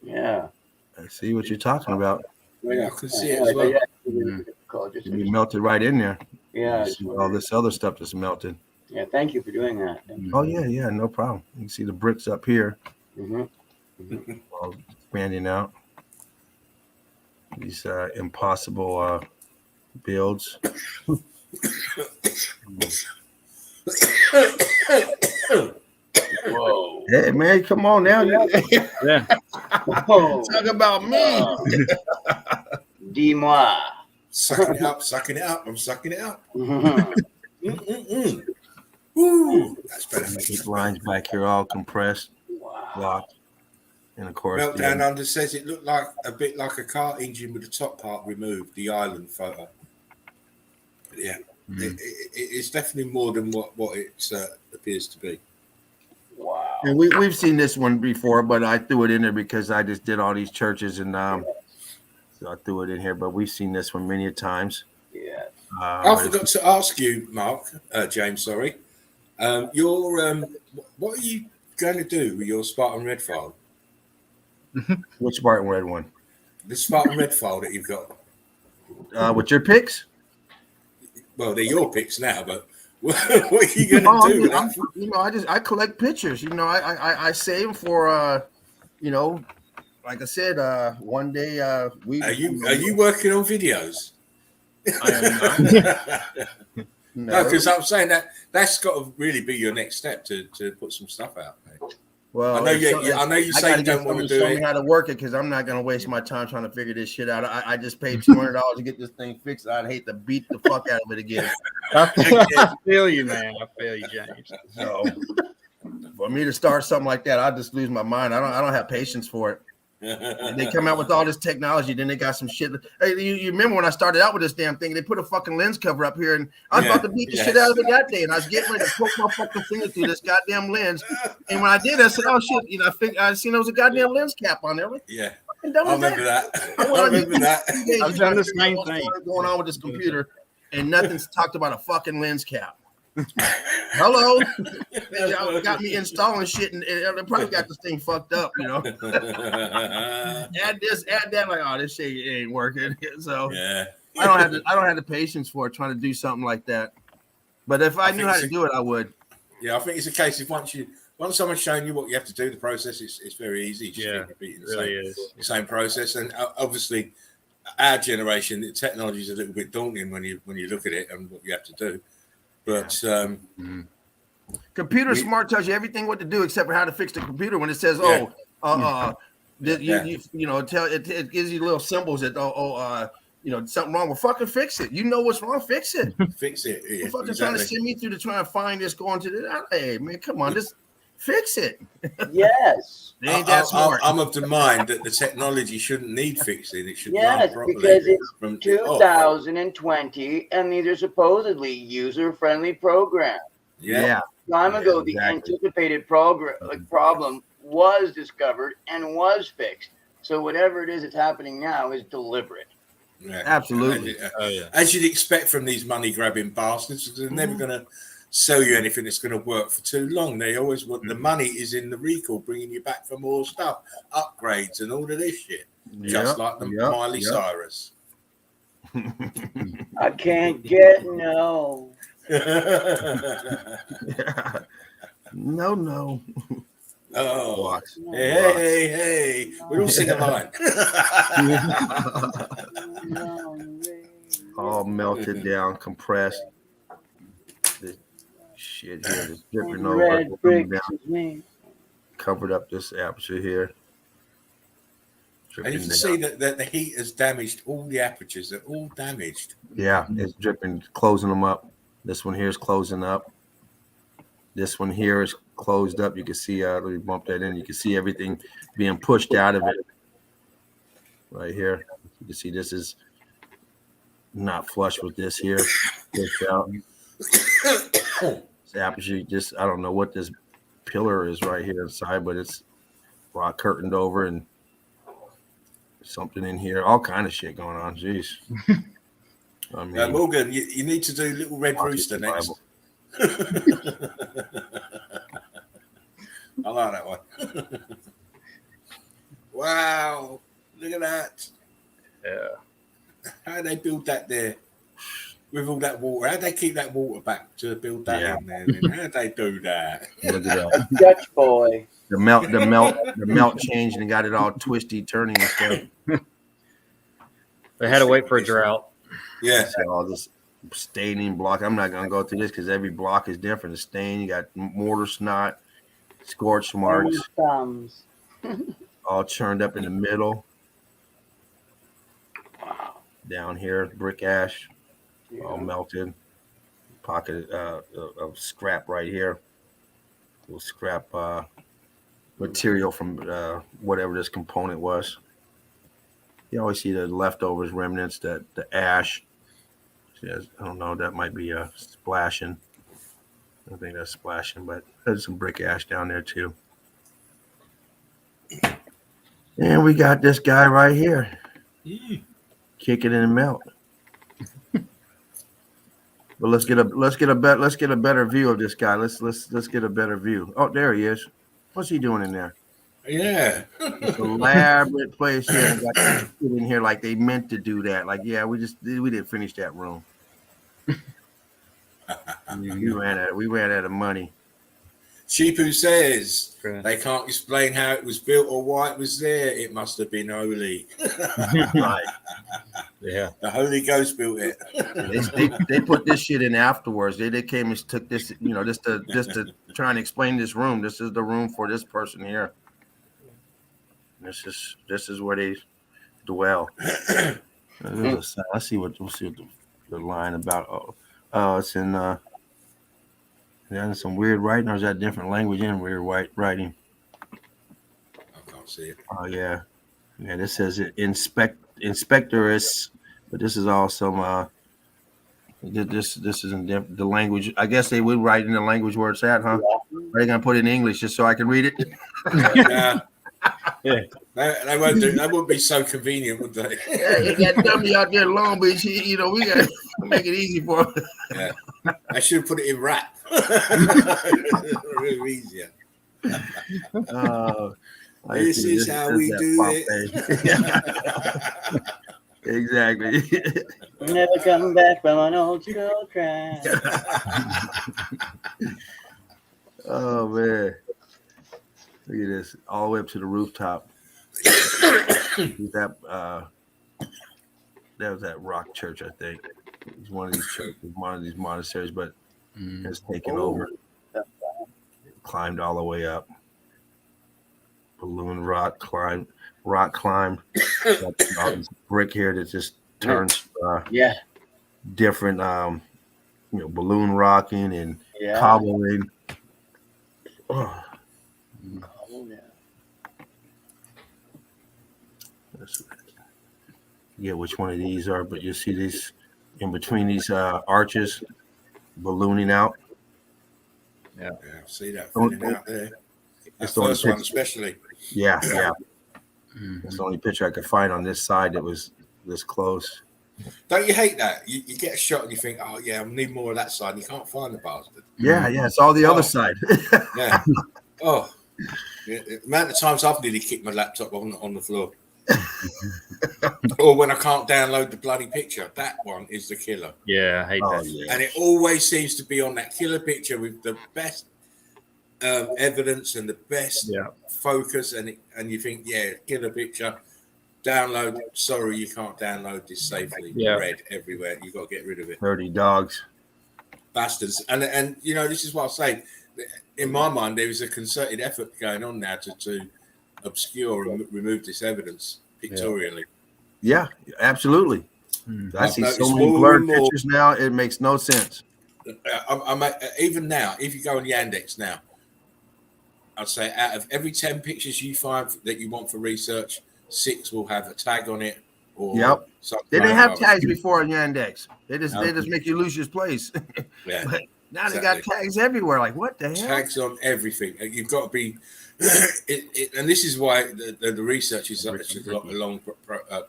Yeah. I see what you're talking about. Yeah, I can see it as well. Just You melted right in there. yeah. You see all this other stuff that's melted. Yeah. Thank you for doing that. Oh yeah, no problem. You can see the bricks up here, Mm-hmm. all expanding out. These impossible builds. Whoa. Hey man, come on now. Yeah. Whoa. Talk about me. Dis-moi. Sucking it up. I'm sucking it up. Mhm. Woo! That's better. These lines back here all compressed, Wow. locked, and of course. Meltdown Under says it looked like a bit like a car engine with the top part removed. The island photo. But yeah, it's definitely more than what it appears to be. Wow. And we've seen this one before, but I threw it in there because I just did all these churches, and so I threw it in here. But we've seen this one many times. Yeah. I forgot to ask you, Mark, James, sorry. What are you going to do with your Spartan Red file? Which Spartan Red one? The Spartan Red file that you've got. With your picks? Well, they're your picks now, but what are you going to do with that? I collect pictures. I save them for like I said, one day we. Are you working on videos? I am not. No, because I'm saying that's got to really be your next step to put some stuff out. Mate. Well, I know you say you don't want to do show it. me how to work it because I'm not going to waste my time trying to figure this shit out. I just paid $200 to get this thing fixed. I'd hate to beat the fuck out of it again. I feel you, man. I feel you, James. So for me to start something like that, I just lose my mind. I don't have patience for it. They come out with all this technology, then they got some shit. Hey, you remember when I started out with this damn thing? They put a fucking lens cover up here, and I was about to beat the shit out of it that day. And I was getting ready to poke my fucking finger through this goddamn lens. And when I did, I said, "Oh shit!" I seen there was a goddamn lens cap on there. Yeah, I remember that. I remember that. I've done the same thing. What's going on with this computer? And nothing's talked about a fucking lens cap. Hello, y'all got me installing shit, and they probably got this thing fucked up, Add this, add that. Like, oh, this shit ain't working. So yeah, I don't have the patience for it, trying to do something like that. But if I knew how to do it, I would. Yeah, I think it's a case of once someone's shown you what you have to do, the process is very easy. Just Yeah, repeating the same process, and obviously, our generation, the technology is a little bit daunting when you look at it and what you have to do. But computer smart tells you everything what to do except for how to fix the computer. When it says, it gives you little symbols that something wrong. Well, fucking fix it. You know what's wrong. Fix it. Fix it. You're fucking trying to send me through to try and find this going to the. Hey man, come on, just fix it. Yes. They ain't that smart. I'm of the mind that the technology shouldn't need fixing. It should Yes, run properly. because it's from 2020, and these are supposedly user-friendly programs. Yeah. Time ago, the exactly. anticipated problem was discovered and was fixed. So whatever it is that's happening now is deliberate. Yeah. Absolutely. As you'd expect from these money-grabbing bastards, they're never going to sell you anything that's going to work for too long. They always want the money is in the recall, bringing you back for more stuff, upgrades, and all of this shit. Just like the Miley Cyrus. I can't get no. No. Oh, hey. We all sing a line. All melted down, compressed. This shit here is dripping over. Red bricks is me. Covered up this aperture here. And you can see that the heat has damaged all the apertures. They're all damaged. Yeah, it's dripping, closing them up. This one here is closing up. This one here is closed up. You can see, let me bump that in. You can see everything being pushed out of it. Right here. You can see this is not flush with this here. Pushed out. This aperture, I don't know what this pillar is right here inside, but it's rock curtained over and something in here. All kind of shit going on. Jeez. I mean, Morgan, you need to do Little Red Rooster next. I like that one. Wow, look at that. Yeah. How they build that there with all that water? How they keep that water back to build that in there? How they do that? Look at that. Dutch boy. The melt changed and got it all twisty, turning and stuff. They had to wait for a drought. Yeah. So all this staining block. I'm not gonna go through this because every block is different. The stain, you got mortar snot, scorch marks, Thumbs. all churned up in the middle. Wow. Down here, brick ash, all Yeah. melted. Pocket of scrap right here. Little scrap material from whatever this component was. You always see the leftovers, remnants, that the ash. I don't know, that might be splashing. I don't think that's splashing, but there's some brick ash down there too. And we got this guy right here, kicking in the melt. But let's get a better view of this guy. Let's get a better view. Oh, there he is. What's he doing in there? Yeah. It's an elaborate place here. They got shit in here like they meant to do that. Like, yeah, we didn't finish that room. We ran out of money. Sheepu says Right. they can't explain how it was built or why it was there. It must have been holy. Right. Yeah. The Holy Ghost built it. They put this shit in afterwards. They came and took this, just to try and explain this room. This is the room for this person here. This is where they dwell. Let's see what the line about. Oh, it's in some weird writing, or is that different language in weird writing? I can't see it. Oh yeah. This says inspectoress, but this is also this isn't the language. I guess they would write in the language where it's at, huh? Are they gonna put it in English just so I can read it? Yeah. Yeah. They won't do. That wouldn't be so convenient, would they? Yeah, you got dummy out there in Long Beach. We got to make it easy for him. Yeah. I should have put it in rap. Really easier. This is how we do it. Exactly. Never come back from an old school track. Oh man. Look at this. All the way up to the rooftop. That was that rock church, I think. It's one of these churches, one of these monasteries, but it's taken over. Climbed all the way up. Balloon rock climb. All this brick here that just turns different balloon rocking and cobbling. Oh. Forget which one of these are, but you see these in between these arches ballooning out. Yeah, see that filling out there. That first one especially. Yeah. That's the only picture I could find on this side that was this close. Don't you hate that? You get a shot and you think, oh yeah, I need more of that side. And you can't find the bastard. Yeah, it's all the other side. Yeah. Oh, the amount of times I've nearly kicked my laptop on the floor. Or when I can't download the bloody picture. That one is the killer. Yeah, I hate that. Yeah. And it always seems to be on that killer picture with the best evidence and the best focus. And you think, killer picture. Download. Sorry, you can't download this safely. Yeah. Red everywhere. You got to get rid of it. 30 dogs. Bastards. And this is what I say. In my mind, there is a concerted effort going on now to obscure and remove this evidence pictorially. Yeah, absolutely. I see so many blurred pictures now. It makes no sense. Even now, if you go on Yandex now, I'd say out of every 10 pictures you find that you want for research, 6 will have a tag on it. Or something. They didn't have tags before on Yandex. They just make you lose your place. Yeah. But now they got tags everywhere. Like, what the hell? Tags on everything. You've got to be. And this is why the research is such a long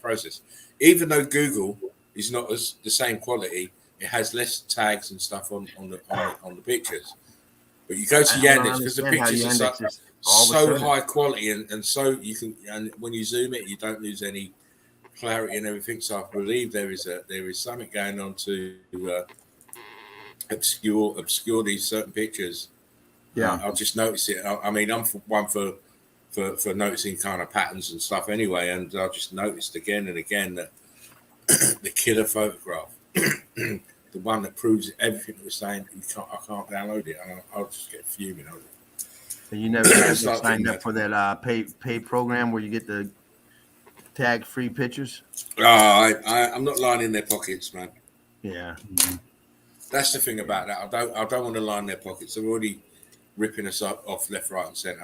process. Even though Google is not the same quality, it has less tags and stuff on the pictures. But you go to Yandex because the pictures are so high quality and so you can, and when you zoom it, you don't lose any clarity and everything. So I believe there is something going on to obscure these certain pictures. Yeah, I'll just notice it. I mean, I'm one for noticing kind of patterns and stuff anyway, and I just noticed again and again that the killer photograph, the one that proves everything that we're saying, I can't download it. I'll just get fuming over it. And you never signed up for that pay program where you get the tag free pictures? I'm not lying in their pockets, man. Yeah, that's the thing about that. I don't want to line their pockets. They're already ripping us up off left, right, and centre.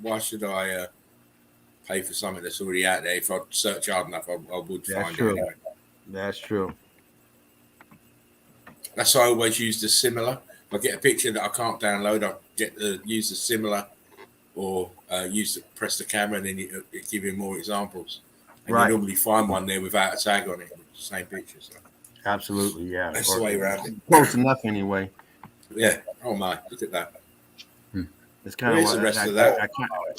Why should I pay for something that's already out there? If I search hard enough, I would find it. Anyway. That's true. That's why I always use the similar. If I get a picture that I can't download, I use the similar or press the camera and then it give you more examples. And Right. you normally find one there without a tag on it, same picture. So Absolutely, yeah. that's the way around it. Close enough, anyway. Yeah. Oh my, look at that. It's kind of Where's the rest of that?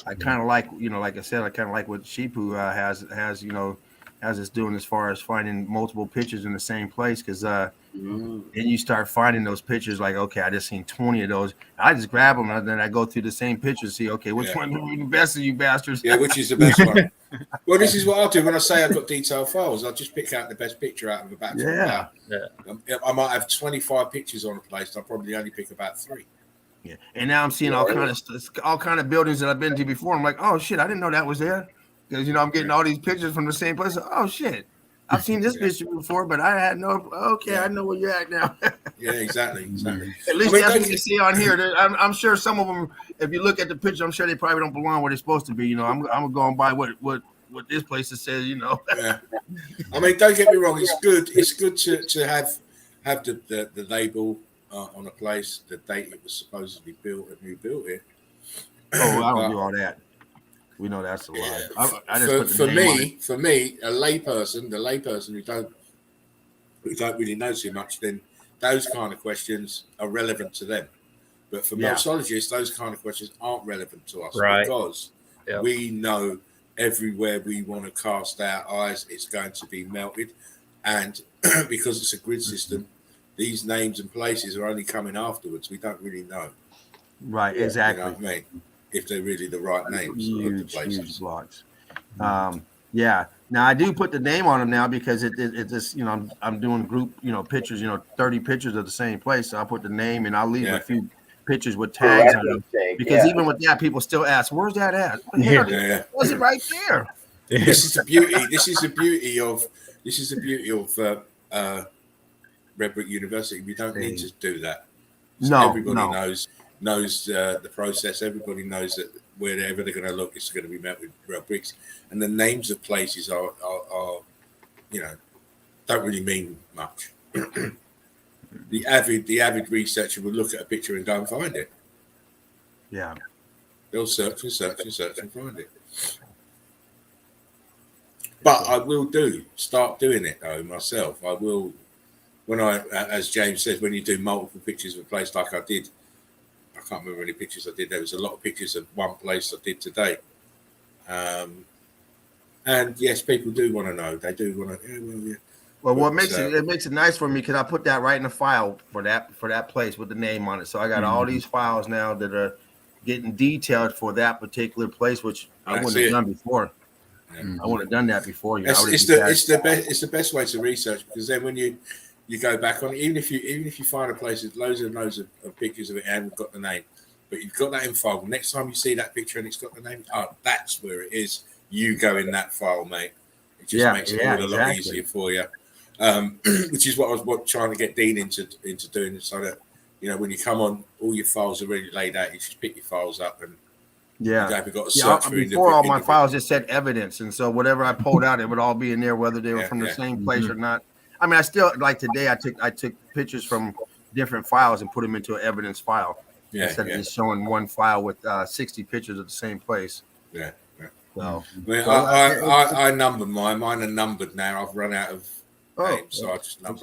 I kind of like, like I said, I kind of like what Sheepu has us doing as far as finding multiple pictures in the same place, because then you start finding those pictures like, okay, I just seen 20 of those. I just grab them and then I go through the same pictures, see, okay, which one is the best of you bastards? Yeah, which is the best one? Well, this is what I'll do when I say I've got detailed files. I'll just pick out the best picture out of about 25. I might have 25 pictures on a place. I'll probably only pick about 3. Yeah, and now I'm seeing all kind of buildings that I've been to before. I'm like, oh shit, I didn't know that was there, because I'm getting all these pictures from the same place. Oh shit, I've seen this picture before, but I had no. Okay, I know where you're at now. Yeah, exactly. At least that's what you see on here. I'm sure some of them, if you look at the picture, I'm sure they probably don't belong where they're supposed to be. I'm going by what this place says. Yeah. I mean, don't get me wrong. It's good. It's good to have the label on a place, the date it was supposedly built, and who built it. Oh, I don't do all that. We know that's a lie. I just put the for name me, on it. for me, the layperson who don't really know too much, then those kind of questions are relevant to them. But for meltologists, those kind of questions aren't relevant to us, because we know everywhere we want to cast our eyes, it's going to be melted, and because it's a grid system, these names and places are only coming afterwards. We don't really know. Right, exactly. You know what I mean? If they're really the right names of the places. Huge blocks. Yeah. Now I do put the name on them now because it just, I'm doing group, pictures, 30 pictures of the same place. So I'll put the name and I'll leave a few pictures with tags on them. Because even with that, people still ask, where's that at? Was it right there? This is the beauty. This is the beauty of Red Brick University. We don't need to do that. So everybody knows the process. Everybody knows that wherever they're going to look, it's going to be met with red bricks. And the names of places are don't really mean much. The avid researcher will look at a picture and go and find it. Yeah. They'll search and find it. But I will start doing it though myself. I will, as James says, when you do multiple pictures of a place like I did, I can't remember how many pictures I did. There was a lot of pictures of one place I did today. And yes, people do want to know. They do want to. Well, what makes it nice for me, because I put that right in the file for that place with the name on it. So I got all these files now that are getting detailed for that particular place, which I wouldn't have done before. Yeah. I wouldn't have done that before. It's the best way to research, because then when you go back on it, even if you find a place with loads of pictures of it and haven't got the name, but you've got that in file. Next time you see that picture and it's got the name, that's where it is. You go in that file, mate. It just makes it all a lot easier for you. Which is what I was trying to get Dean into doing, so that when you come on, all your files are already laid out. You just pick your files up and before all my files just said evidence, and so whatever I pulled out, it would all be in there, whether they were from the same place or not. I mean, I still, like today, I took pictures from different files and put them into an evidence file instead of just showing one file with 60 pictures of the same place. Yeah. So I number mine. Mine are numbered now. I've run out of names, so I just looks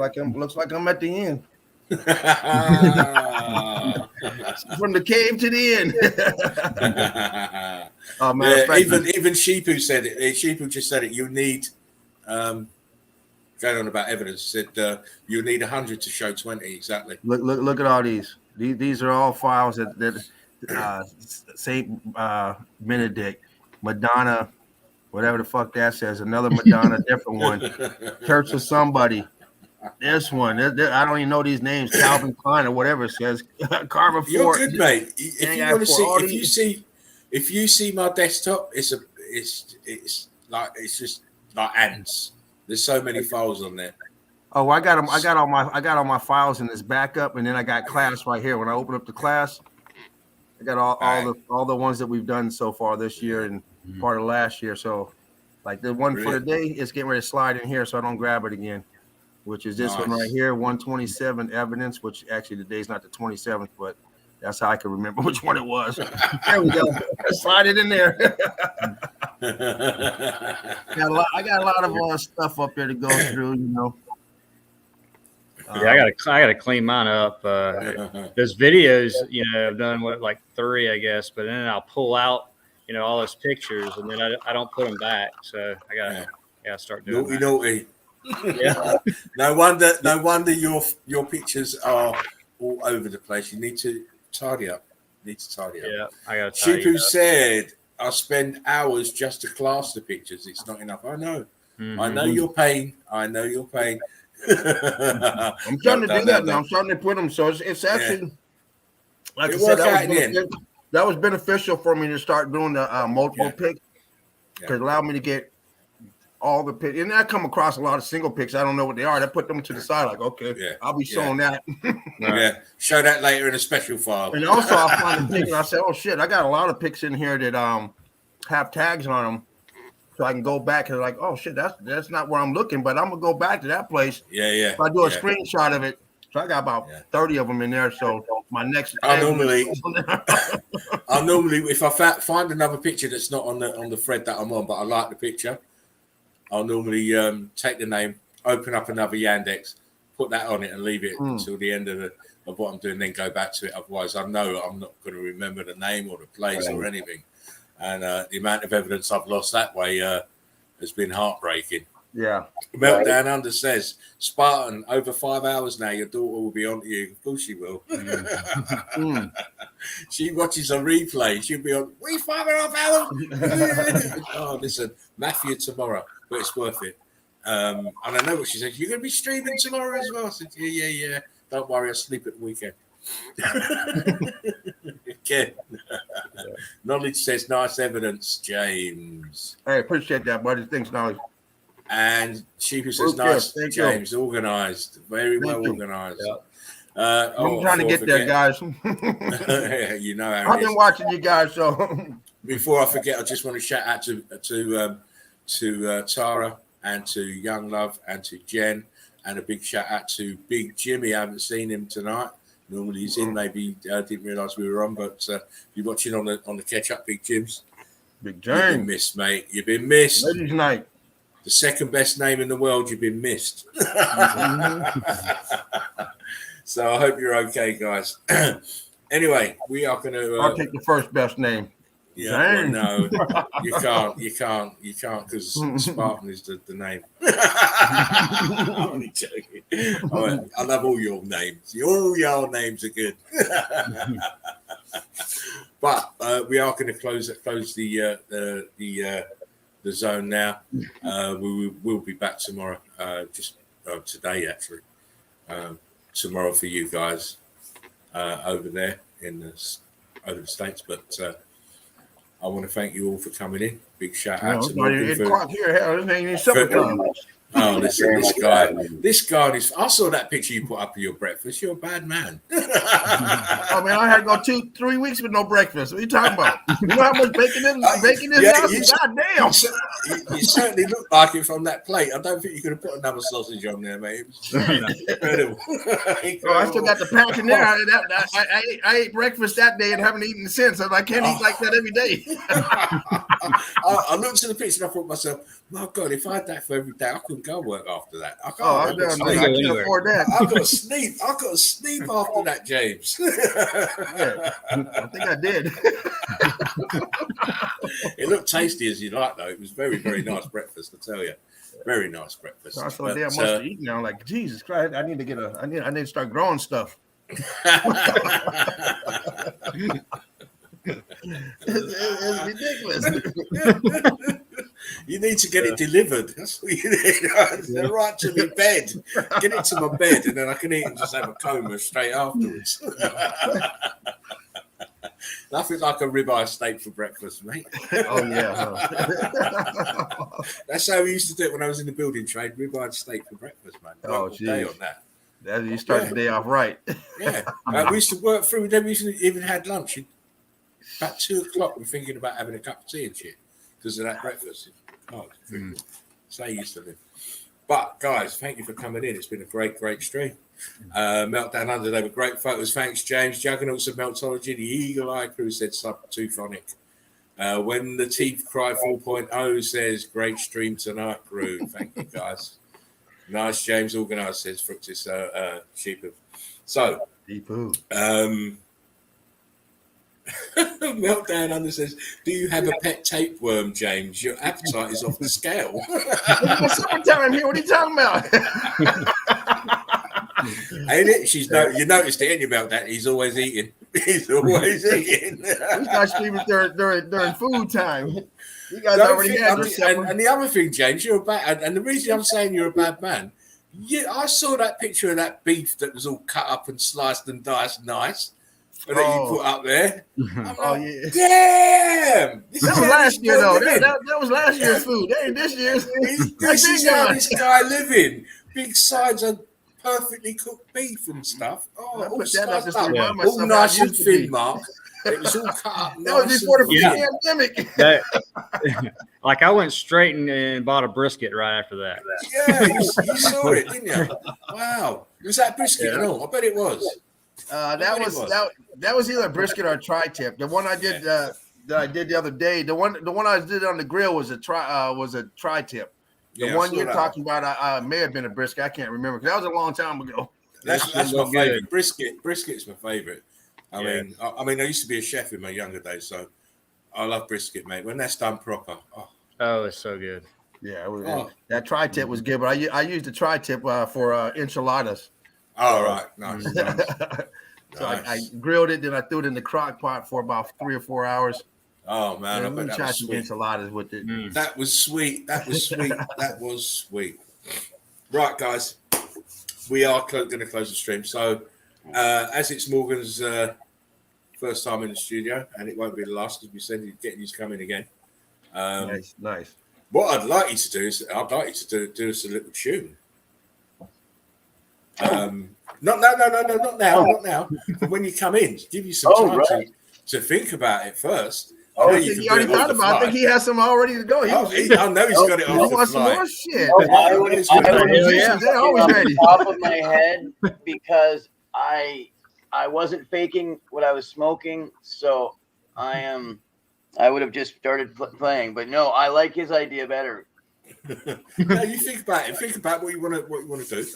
like I'm at the end. From the cave to the end. Oh man! Even Sheepu said it. Sheepu just said it. You need going on about evidence. Said you need 100 to show 20 exactly. Look at all these. These are all files that Saint Benedict, Madonna, whatever the fuck that says. Another Madonna, different one. Church of somebody. This one, I don't even know these names. Calvin Klein or whatever it says. Karma Ford. You're good, mate. If you want to see, if you see my desktop, it's just like ants. There's so many files on there. Oh, I got them. I got all my files in this backup, and then I got class right here. When I open up the class, I got all the ones that we've done so far this year and part of last year. So, like the one for today is getting ready to slide in here, so I don't grab it again. Which is this one right here, 127 evidence. Which actually today's not the 27th, but That's how I can remember which one it was. There we go. Slide it in there. I got a lot of stuff up there to go through, you know. Yeah, I gotta clean mine up. Those videos, you know, I've done like 3, I guess, but then I'll pull out, you know, all those pictures, and then I don't put them back. So I gotta start doing naughty. Yeah. No wonder your pictures are all over the place. You need to tidy up. Yeah, I gotta. Sheep who said, "I spend hours just to class the pictures. It's not enough." I know. Mm-hmm. I know your pain. I'm starting to do that now. I'm starting to put them. So it's actually, like I said, that was beneficial for me to start doing the multiple pick, because it allowed me to get all the picks. And I come across a lot of single picks. I don't know what they are. I put them to the side, like, okay, I'll be showing that. Yeah, show that later in a special file. And also, I find a pick, and I say, oh shit, I got a lot of picks in here that have tags on them. So I can go back and like, oh shit, that's not where I'm looking, but I'm gonna go back to that place. Yeah. If I do a screenshot of it, so I got about 30 of them in there. So my next, I normally, if I find another picture that's not on the thread that I'm on, but I like the picture, I'll normally take the name, open up another Yandex, put that on it, and leave it until the end of what I'm doing, then go back to it. Otherwise, I know I'm not going to remember the name or the place or anything. And the amount of evidence I've lost that way has been heartbreaking. Yeah. Meltdown Under says, Spartan, over 5 hours now, your daughter will be on to you. Of course she will. She watches a replay. She'll be on, 5.5 hours? Oh, listen, Mafia tomorrow, but it's worth it. And I know what she said. You're going to be streaming tomorrow as well? I said, yeah. Don't worry, I'll sleep at the weekend. Again. Knowledge says nice evidence, James. Hey, appreciate that, buddy. Thanks, Knowledge. And Sheepy says nice, James. Organized, very well organized. I'm trying to get there, guys. You know how I've been watching you guys. So before I forget, I just want to shout out to Tara and to Young Love and to Jen, and a big shout out to Big Jimmy. I haven't seen him tonight. Normally he's in. Maybe didn't realise we were on, but you're watching on the catch up, Big Jims. Big James. You've been missed, mate. You've been missed. Ladies' night. The second best name in the world. You've been missed. So I hope you're okay, guys. Anyway, we are going to. I'll take the first best name. Yeah, well, no, you can't, because Spartan is the name. I'm only joking. I love all your names. All your names are good. But we are going to close the zone now. We will be back tomorrow. Today actually. Tomorrow for you guys over there over the States, but. I want to thank you all for coming in. Big shout out to Morgan. Oh, listen, this guy is. I saw that picture you put up of your breakfast. You're a bad man. Oh man, I had to go 2-3 weeks with no breakfast. What are you talking about? You know how much bacon is? God damn. You certainly look like it from that plate. I don't think you could have put another sausage on there, mate. Incredible. Oh, I still got the pack in there. I ate breakfast that day and haven't eaten since. So I can't eat like that every day. I looked at the picture and I thought to myself, my God, if I had that for every day, I couldn't go work after that. I can't afford that. I've got to sleep. After that, James. Yeah, I think I did. It looked tasty as you like, though. It was very, very nice breakfast, I tell you. Very nice breakfast. So I saw damn much to eat now. Like, Jesus Christ, I need to start growing stuff. It's ridiculous. You need to get it delivered. That's what you need. Right to my bed. Get it to my bed, and then I can eat and just have a coma straight afterwards. Nothing like a ribeye steak for breakfast, mate. Oh yeah. That's how we used to do it when I was in the building trade. Ribeye steak for breakfast, man. Oh, day on that. You start the day off right. Yeah. We used to work through. Then we even had lunch. About 2:00, we're thinking about having a cup of tea and shit because of that breakfast. Oh, so I used to live. But guys, thank you for coming in. It's been a great stream. Meltdown Under, they were great photos. Thanks, James. Juggernauts of Meltology, the Eagle Eye Crew said sub-2phonic. When the Teeth Cry 4.0 says great stream tonight, crew. Thank you, guys. Nice, James organised, says Fructus Sheepham. So, Meltdown Under says, do you have a pet tapeworm, James? Your appetite is off the scale. It's summertime here. What are you talking about? Ain't it? You noticed it, ain't you, Meltdown? He's always eating. He's always eating. We start streaming during food time. You guys already had your supper. And the other thing, James, you're a bad. And the reason I'm saying you're a bad man, I saw that picture of that beef that was all cut up and sliced and diced nice. That you put up there. Yeah. Damn! That was last year, though. That was last year's food. That ain't this year's. This is how this guy living. Big sides of perfectly cooked beef and stuff. Oh, all sliced up. All nice and thin, Mark. It was all cut up. That was before the pandemic. Like I went straight and bought a brisket right after that. Yeah, you saw it, didn't you? Wow. Was that brisket at all? I bet it was. That was either a brisket or a tri-tip. The one I did that I did the other day, the one I did on the grill was a tri-tip. The one you're talking about, I may have been a brisket. I can't remember because that was a long time ago. That's my favorite. Brisket's my favorite. I mean, I used to be a chef in my younger days, so I love brisket, mate. When that's done proper, it's so good. Yeah, that tri-tip was good, but I used the tri-tip for enchiladas. Oh, right, nice. So I grilled it, then I threw it in the crock pot for about 3 or 4 hours. Oh man, and we tried some enchiladas with it. That was sweet. That was sweet. Right, guys, we are going to close the stream. So, as it's Morgan's first time in the studio, and it won't be the last because we said you're getting you to come in again. Nice. What I'd like you to do is do us a little tune. Not now. But when you come in, give you some time to think about it first. He already thought about it. I think he has some all ready to go. I know he's got it on the some more shit. I was They're always ready. Top of my head because I wasn't faking what I was smoking, so I would have just started playing. But no, I like his idea better. No, you think about it. Think about what you want to do.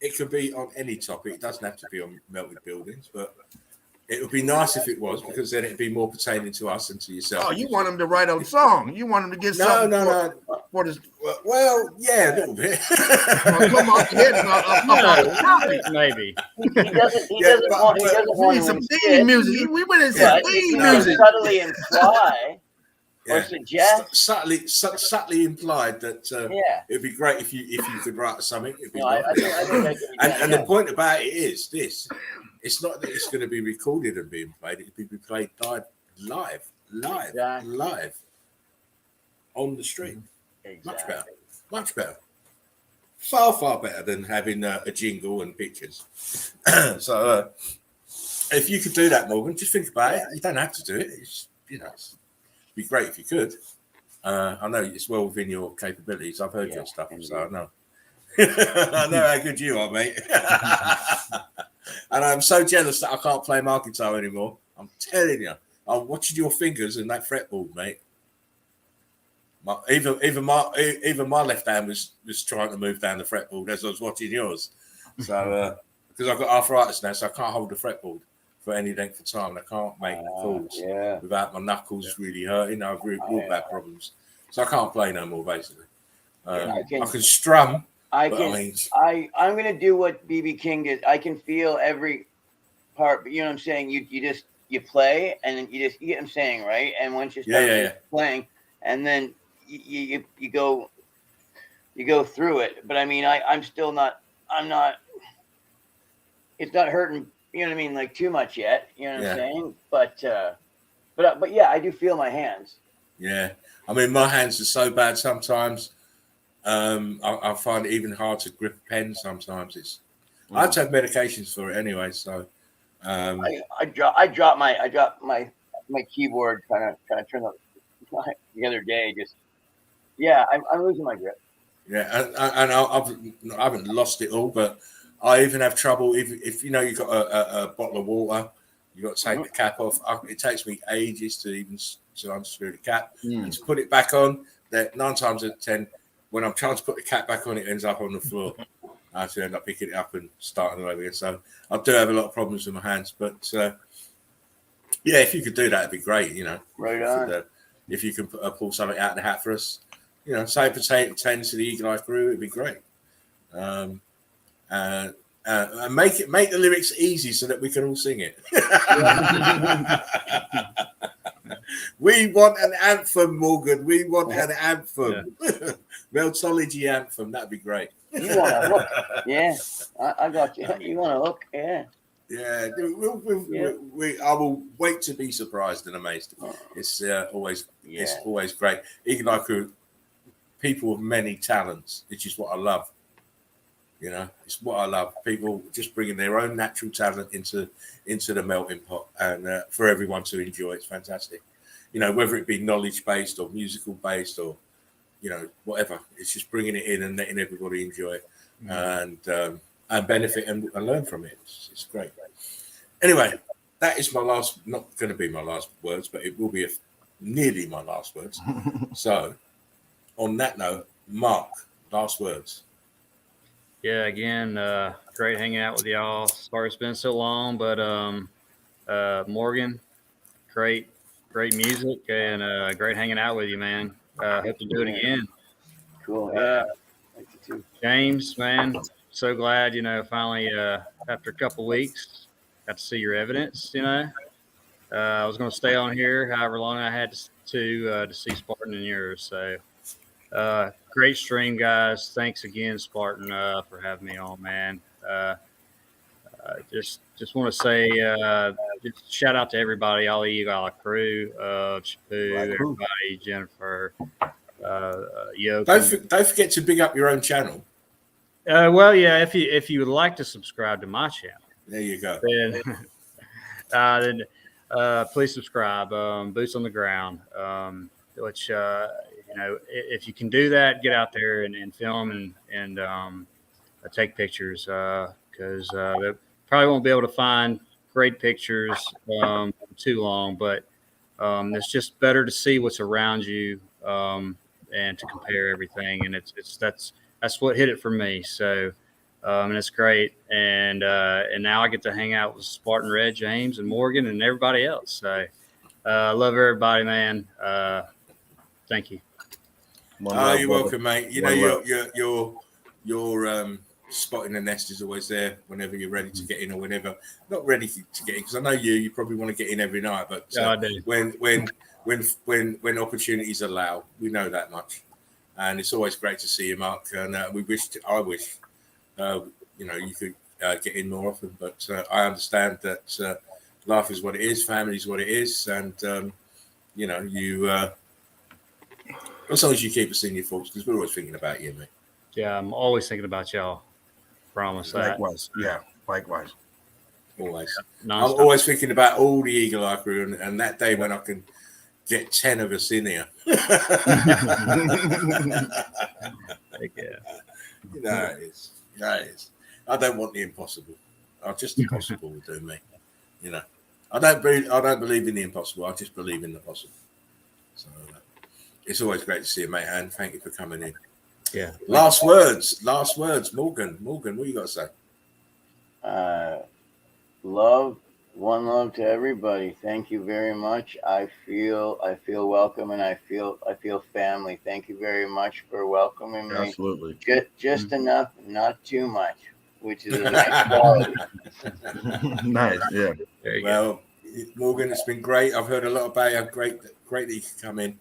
It could be on any topic. It doesn't have to be on melted buildings, but it would be nice if it was because then it'd be more pertaining to us and to yourself. Oh, you want him to write a song? You want him to get something? No. For this? Well, yeah, a little bit. Come off the head, maybe. He doesn't want need some theme music. We went in some theme music. Subtly imply or suggest subtly implied that it'd be great if you could write something. It'd be and the point about it is this: it's not that it's going to be recorded and being played; it'll be played live on the stream. Exactly. Much better. Far better than having a jingle and pictures. So, if you could do that, Morgan, just think about it. You don't have to do it. It's, it'd be great if you could. I know it's well within your capabilities. I've heard your stuff, so I know. I know how good you are, mate. And I'm so jealous that I can't play my guitar anymore. I'm telling you, I'm watching your fingers and that fretboard, mate. Even my left hand was trying to move down the fretboard as I was watching yours. So because I've got arthritis now, so I can't hold the fretboard for any length of time. I can't make the chords without my knuckles really hurting. I've really real back problems, so I can't play no more. Basically, I can strum. I'm gonna do what BB King did. I can feel every part, but you know what I'm saying. You play and then you get what I'm saying, right? And once you start playing, and then you go through it. But I mean, I'm not. It's not hurting. You know what I mean? Like too much yet. You know what I'm saying? But yeah, I do feel my hands. Yeah, I mean, my hands are so bad sometimes. I find it even hard to grip a pen sometimes. I have to have medications for it anyway. So I dropped my keyboard trying to turn the other day. I'm losing my grip. Yeah, and I haven't lost it all, but I even have trouble if you know you've got a bottle of water, you've got to take the cap off. It takes me ages to even to unscrew the cap and to put it back on. That 9 times out of 10, when I'm trying to put the cap back on, it ends up on the floor. I have to end up picking it up and starting over again. So I do have a lot of problems with my hands, but yeah, if you could do that, it'd be great. You know, Right on. If you can pull something out of the hat for us, you know, say pertains to the Eagle Eye crew, it'd be great. And make the lyrics easy so that we can all sing it. We want an anthem, Morgan. We want an anthem. Yeah. Meltology anthem. That'd be great. You want a hook? Yeah, I got you. You want a hook? Yeah. Yeah, I will wait to be surprised and amazed. It's always great. Eagle Eye crew, people of many talents, which is what I love. You know, it's what I love. People just bringing their own natural talent into the melting pot, and for everyone to enjoy. It's fantastic. You know, whether it be knowledge based or musical based or, you know, whatever. It's just bringing it in and letting everybody enjoy it and benefit and learn from it. It's great. Anyway, that is my last. Not going to be my last words, but it will be nearly my last words. So, on that note, Mark, last words. Yeah, again, great hanging out with y'all. Sorry it's been so long, but Morgan, great music and great hanging out with you, man. Hope to do it again. Cool. Yeah. Thank you too. James, man, so glad, you know, finally after a couple weeks got to see your evidence, you know. I was going to stay on here however long I had to see Spartan and yours. So great stream, guys. Thanks again, Spartan, for having me on, man. Just want to say just shout out to everybody, all the Eagle Eye crew, Shapu, everybody, Jennifer, Yo. Don't forget to big up your own channel. Well, yeah, if you would like to subscribe to my channel, there you go. Then please subscribe. Boots on the ground, which you know, if you can do that, get out there and film and take pictures because they probably won't be able to find great pictures too long, but it's just better to see what's around you and to compare everything, and that's what hit it for me. So and it's great, and now I get to hang out with Spartan, Red, James, and Morgan, and everybody else. So I love everybody, man. Thank you. You're welcome, mate. You know, your spot in the nest is always there whenever you're ready to get in, or whenever not ready to get in, because I know you probably want to get in every night, but I do. when opportunities allow, we know that much, and it's always great to see you, Mark. And I wish you know, you could get in more often, but I understand that life is what it is, family is what it is, and you know, you as long as you keep us in your thoughts, because we're always thinking about you, mate. Yeah, I'm always thinking about y'all. Promise that. Likewise. Yeah, likewise. Always. Non-stop. I'm always thinking about all the Eagle Eye crew and that day when I can get 10 of us in here. You know it is. Yeah, it is. I don't want the impossible. Just the possible will do me. You know, I don't believe in the impossible. I just believe in the possible. So it's always great to see you, mate, and thank you for coming in. Yeah. Last words, Morgan, what you got to say? One love to everybody. Thank you very much. I feel welcome, and I feel family. Thank you very much for welcoming me. Absolutely. Just enough, not too much, which is a nice quality. Nice. Yeah. Well, Morgan, it's been great. I've heard a lot about you. Great that you could come in.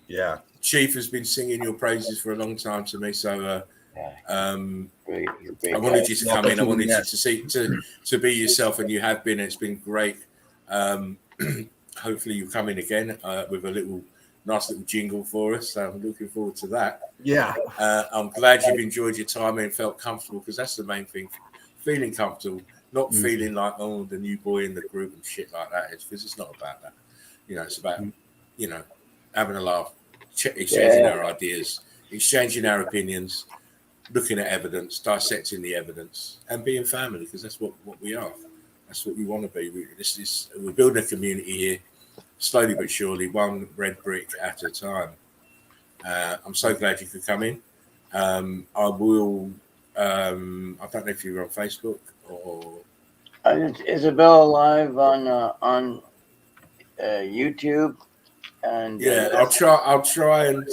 Yeah. Chief has been singing your praises for a long time to me, so Great I wanted you to come in. I wanted you to be yourself, and you have been. It's been great. Hopefully, you'll come in again with a nice little jingle for us. So I'm looking forward to that. Yeah. I'm glad you've enjoyed your time and felt comfortable, because that's the main thing. Feeling comfortable, not feeling like the new boy in the group and shit like that. Because it's not about that. You know, it's about having a laugh, exchanging our ideas, exchanging our opinions, looking at evidence, dissecting the evidence, and being family, because that's what we are. That's what we want to be. We're building a community here, slowly but surely, one red brick at a time. I'm so glad you could come in. I will. I don't know if you're on Facebook or. Isabel live on YouTube, and yeah, I'll try and.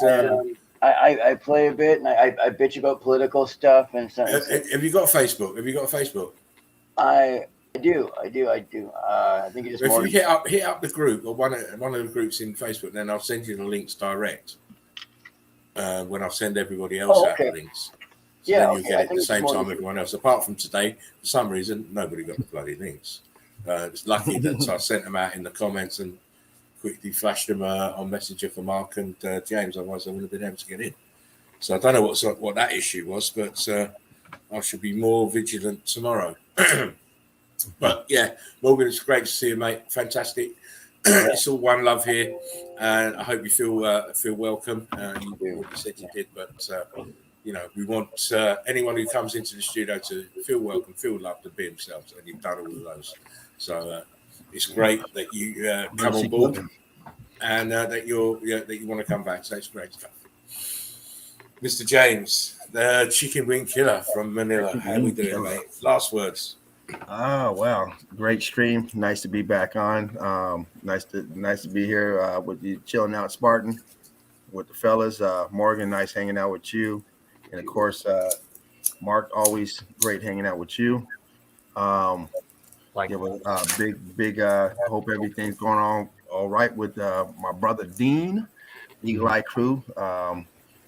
I play a bit, and I bitch about political stuff and stuff. Have you got Facebook? Have you got a Facebook? I do. I think it's If you hit up the group or one of the groups in Facebook, then I'll send you the links direct. When I send everybody else out the links. So then you'll get it at the same time everyone else. Apart from today, for some reason, nobody got the bloody links. It's lucky that I sent them out in the comments and quickly flashed them on Messenger for Mark and James. Otherwise, I wouldn't have been able to get in. So I don't know what that issue was, but I should be more vigilant tomorrow. But yeah, Morgan, it's great to see you, mate. Fantastic. It's all one love here, and I hope you feel welcome. You said you did, but we want anyone who comes into the studio to feel welcome, feel loved, and be themselves, and you've done all of those. So it's great that you come on board, and that you want to come back. So it's great stuff. Mr. James, the chicken wing killer from Manila. How we doing, mate? Last words. Oh, wow. Great stream. Nice to be back on. Nice to be here with you, chilling out Spartan with the fellas. Morgan, nice hanging out with you. And of course, Mark, always great hanging out with you. Big hope everything's going on all right with my brother Dean, Eagle Eye Crew.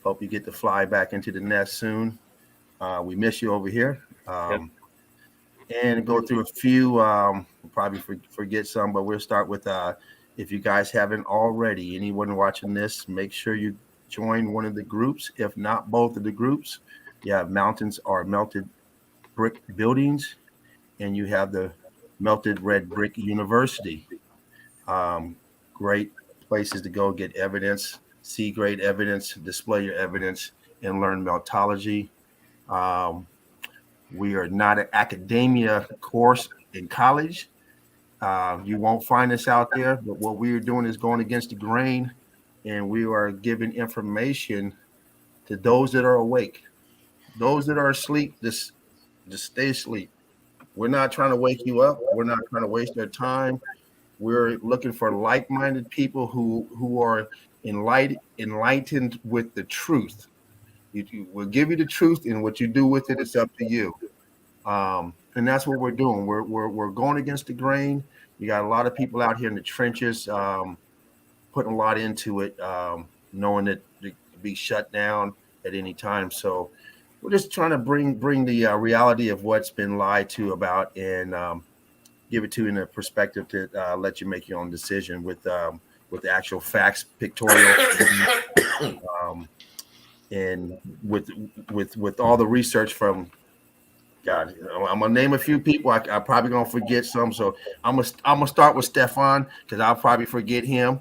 Hope you get to fly back into the nest soon. We miss you over here. And go through a few, we'll probably forget some, but we'll start with, if you guys haven't already, anyone watching this, make sure you join one of the groups, if not both of the groups. You have Mountains Are Melted Brick Buildings, and you have the Melted Red Brick University. Great places to go get evidence, see great evidence, display your evidence, and learn meltology. We are not an academia course in college. You won't find us out there, but what we are doing is going against the grain, and we are giving information to those that are awake. Those that are asleep, just stay asleep. We're not trying to wake you up. We're not trying to waste their time. We're looking for like-minded people who are enlightened with the truth. We'll give you the truth, and what you do with it is up to you. And that's what we're doing. We're going against the grain. You got a lot of people out here in the trenches, putting a lot into it, knowing that it could be shut down at any time. So we're just trying to bring the reality of what's been lied to about, and give it to you in a perspective to let you make your own decision with the actual facts, pictorial. And with all the research from God, I'm gonna name a few people. I'm probably gonna forget some, so I'm gonna start with Stefan, because I'll probably forget him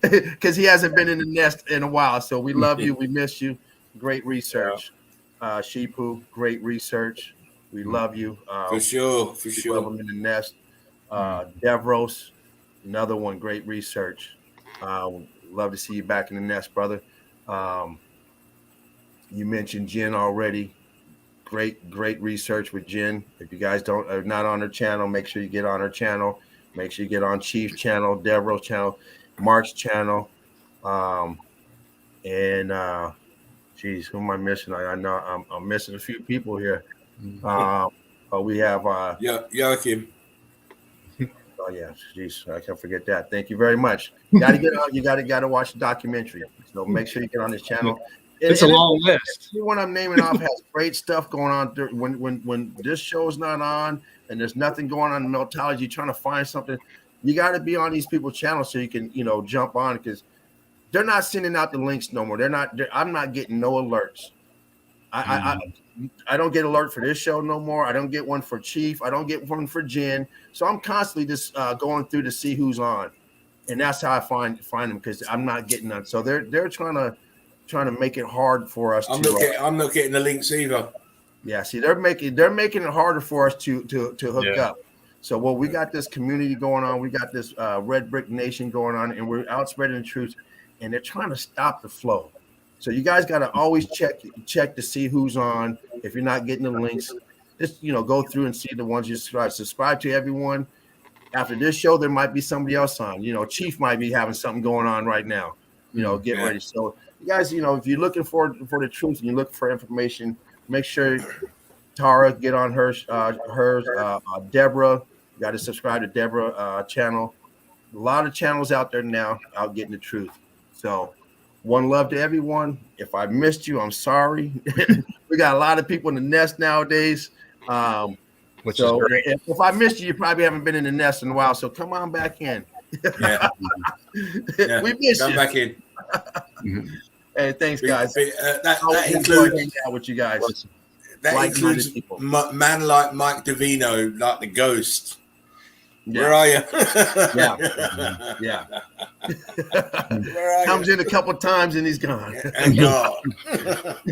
because he hasn't been in the nest in a while. So we love you, we miss you. Great research, Sheepu. Great research. We love you. For sure. Love him in the nest. Devros, another one. Great research. Love to see you back in the nest, brother. You mentioned Jen already. Great research with Jen. If you guys are not on her channel, make sure you get on her channel. Make sure you get on Chief's channel, Devro's channel, Mark's channel. Geez, who am I missing? I know I'm missing a few people here. We have Joachim. Oh yeah, geez, I can't forget that. Thank you very much. You gotta get on. You gotta watch the documentary. So make sure you get on this channel. It's a long list. Everyone I'm naming off has great stuff going on. When this show's not on and there's nothing going on in meltology, you're trying to find something. You got to be on these people's channels so you can jump on, because they're not sending out the links no more. I'm not getting no alerts. I don't get alert for this show no more. I don't get one for Chief. I don't get one for Jen. So I'm constantly just going through to see who's on. and that's how I find them because I'm not getting none. So they're trying to make it hard for us. I'm not getting the links either. Yeah, see, they're making it harder for us to hook Yeah. up. So, well, we got this community going on. We got this Red Brick Nation going on, and we're out spreading the truth. And they're trying to stop the flow. So you guys got to always check to see who's on. If you're not getting the links, just go through and see the ones you subscribe to everyone. After this show, there might be somebody else on. Chief might be having something going on right now. Get ready. So you guys, if you're looking for the truth and you're looking for information, make sure Tara get on hers. Deborah, you got to subscribe to Deborah channel. A lot of channels out there now out getting the truth. So one love to everyone. If I missed you, I'm sorry. We got a lot of people in the nest nowadays. Which is great. If I missed you, you probably haven't been in the nest in a while. So come on back in. Yeah. We miss Come you. back in. Hey, thanks, guys. That Enjoy hanging includes out with you guys. that Like-minded includes people. man like Mike Davino, like the ghost. Yeah. Where are you? Yeah. Where are Comes you? in a couple times and he's gone. And gone.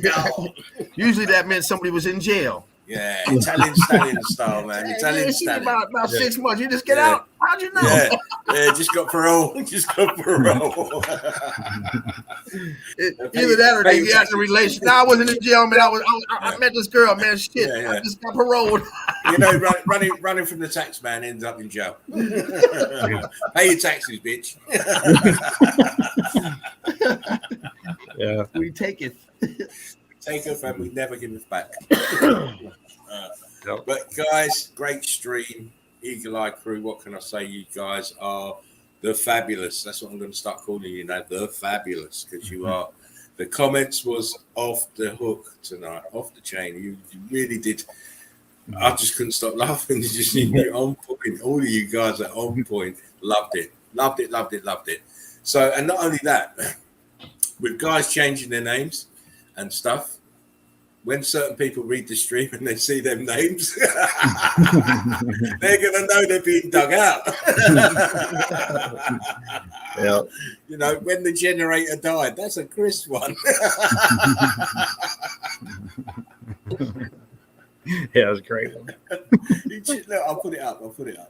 Gone. Usually that meant somebody was in jail. Yeah, Italian stallion style, man. Italian Yeah, stallion. about 6 months. You just get Yeah. out. How'd you know? Yeah, just got parole. Just got parole. Either that or they got in a relationship. No, I wasn't in jail, man. I met this girl, man. Shit, Yeah. I just got paroled. Running from the tax man ends up in jail. Pay your taxes, bitch. Yeah. We take it. Take off and we never give it back. But guys, great stream. Eagle Eye Crew, what can I say? You guys are the fabulous. That's what I'm going to start calling you now, the fabulous, because you are. The comments was off the hook tonight, off the chain. You really did. I just couldn't stop laughing. You're on point. All of you guys are on point. Loved it. So, and not only that, with guys changing their names and stuff, when certain people read the stream and they see them names, they're going to know they're being dug out. Yeah. When the generator died, that's a Chris one. Yeah, it was a great one. Look, I'll put it up.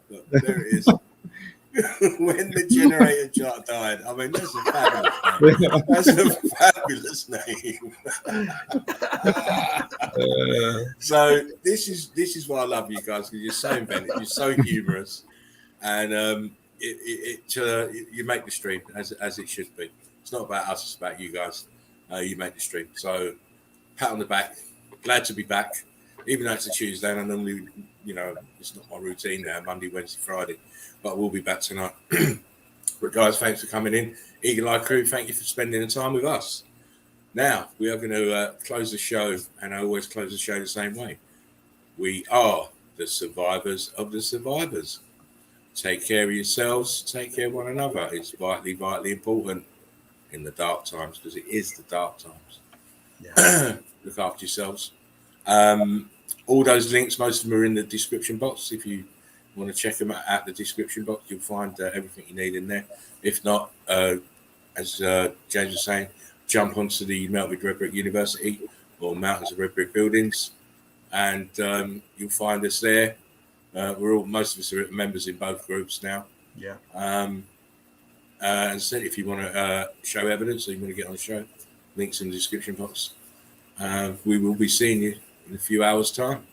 Look, there it is. When the generator died, I mean, that's a fabulous name. That's a fabulous name. So this is why I love you guys, because you're so inventive, you're so humorous, and you make the stream as it should be. It's not about us; it's about you guys. You make the stream. So pat on the back. Glad to be back, even though it's a Tuesday, and I normally, it's not my routine now. Monday, Wednesday, Friday. But we'll be back tonight. But guys, thanks for coming in. Eagle Eye Crew, thank you for spending the time with us. Now, we are going to close the show, and I always close the show the same way. We are the survivors of the survivors. Take care of yourselves. Take care of one another. It's vitally, vitally important in the dark times, because it is the dark times. Yeah. Look after yourselves. All those links, most of them are in the description box. If you want to check them out at the description box, you'll find everything you need in there. If not, as James was saying, jump onto the Melted Red Brick University or Mountains of Red Brick Buildings, and you'll find us there. Most of us are members in both groups now. Yeah. As I said, if you want to show evidence or you want to get on the show, links in the description box. We will be seeing you in a few hours' time.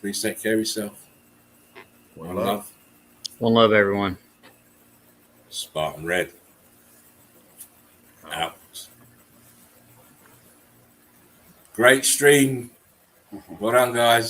Please take care of yourself. One love. One love, everyone. Spartan Red. Out. Great stream. Well done, guys.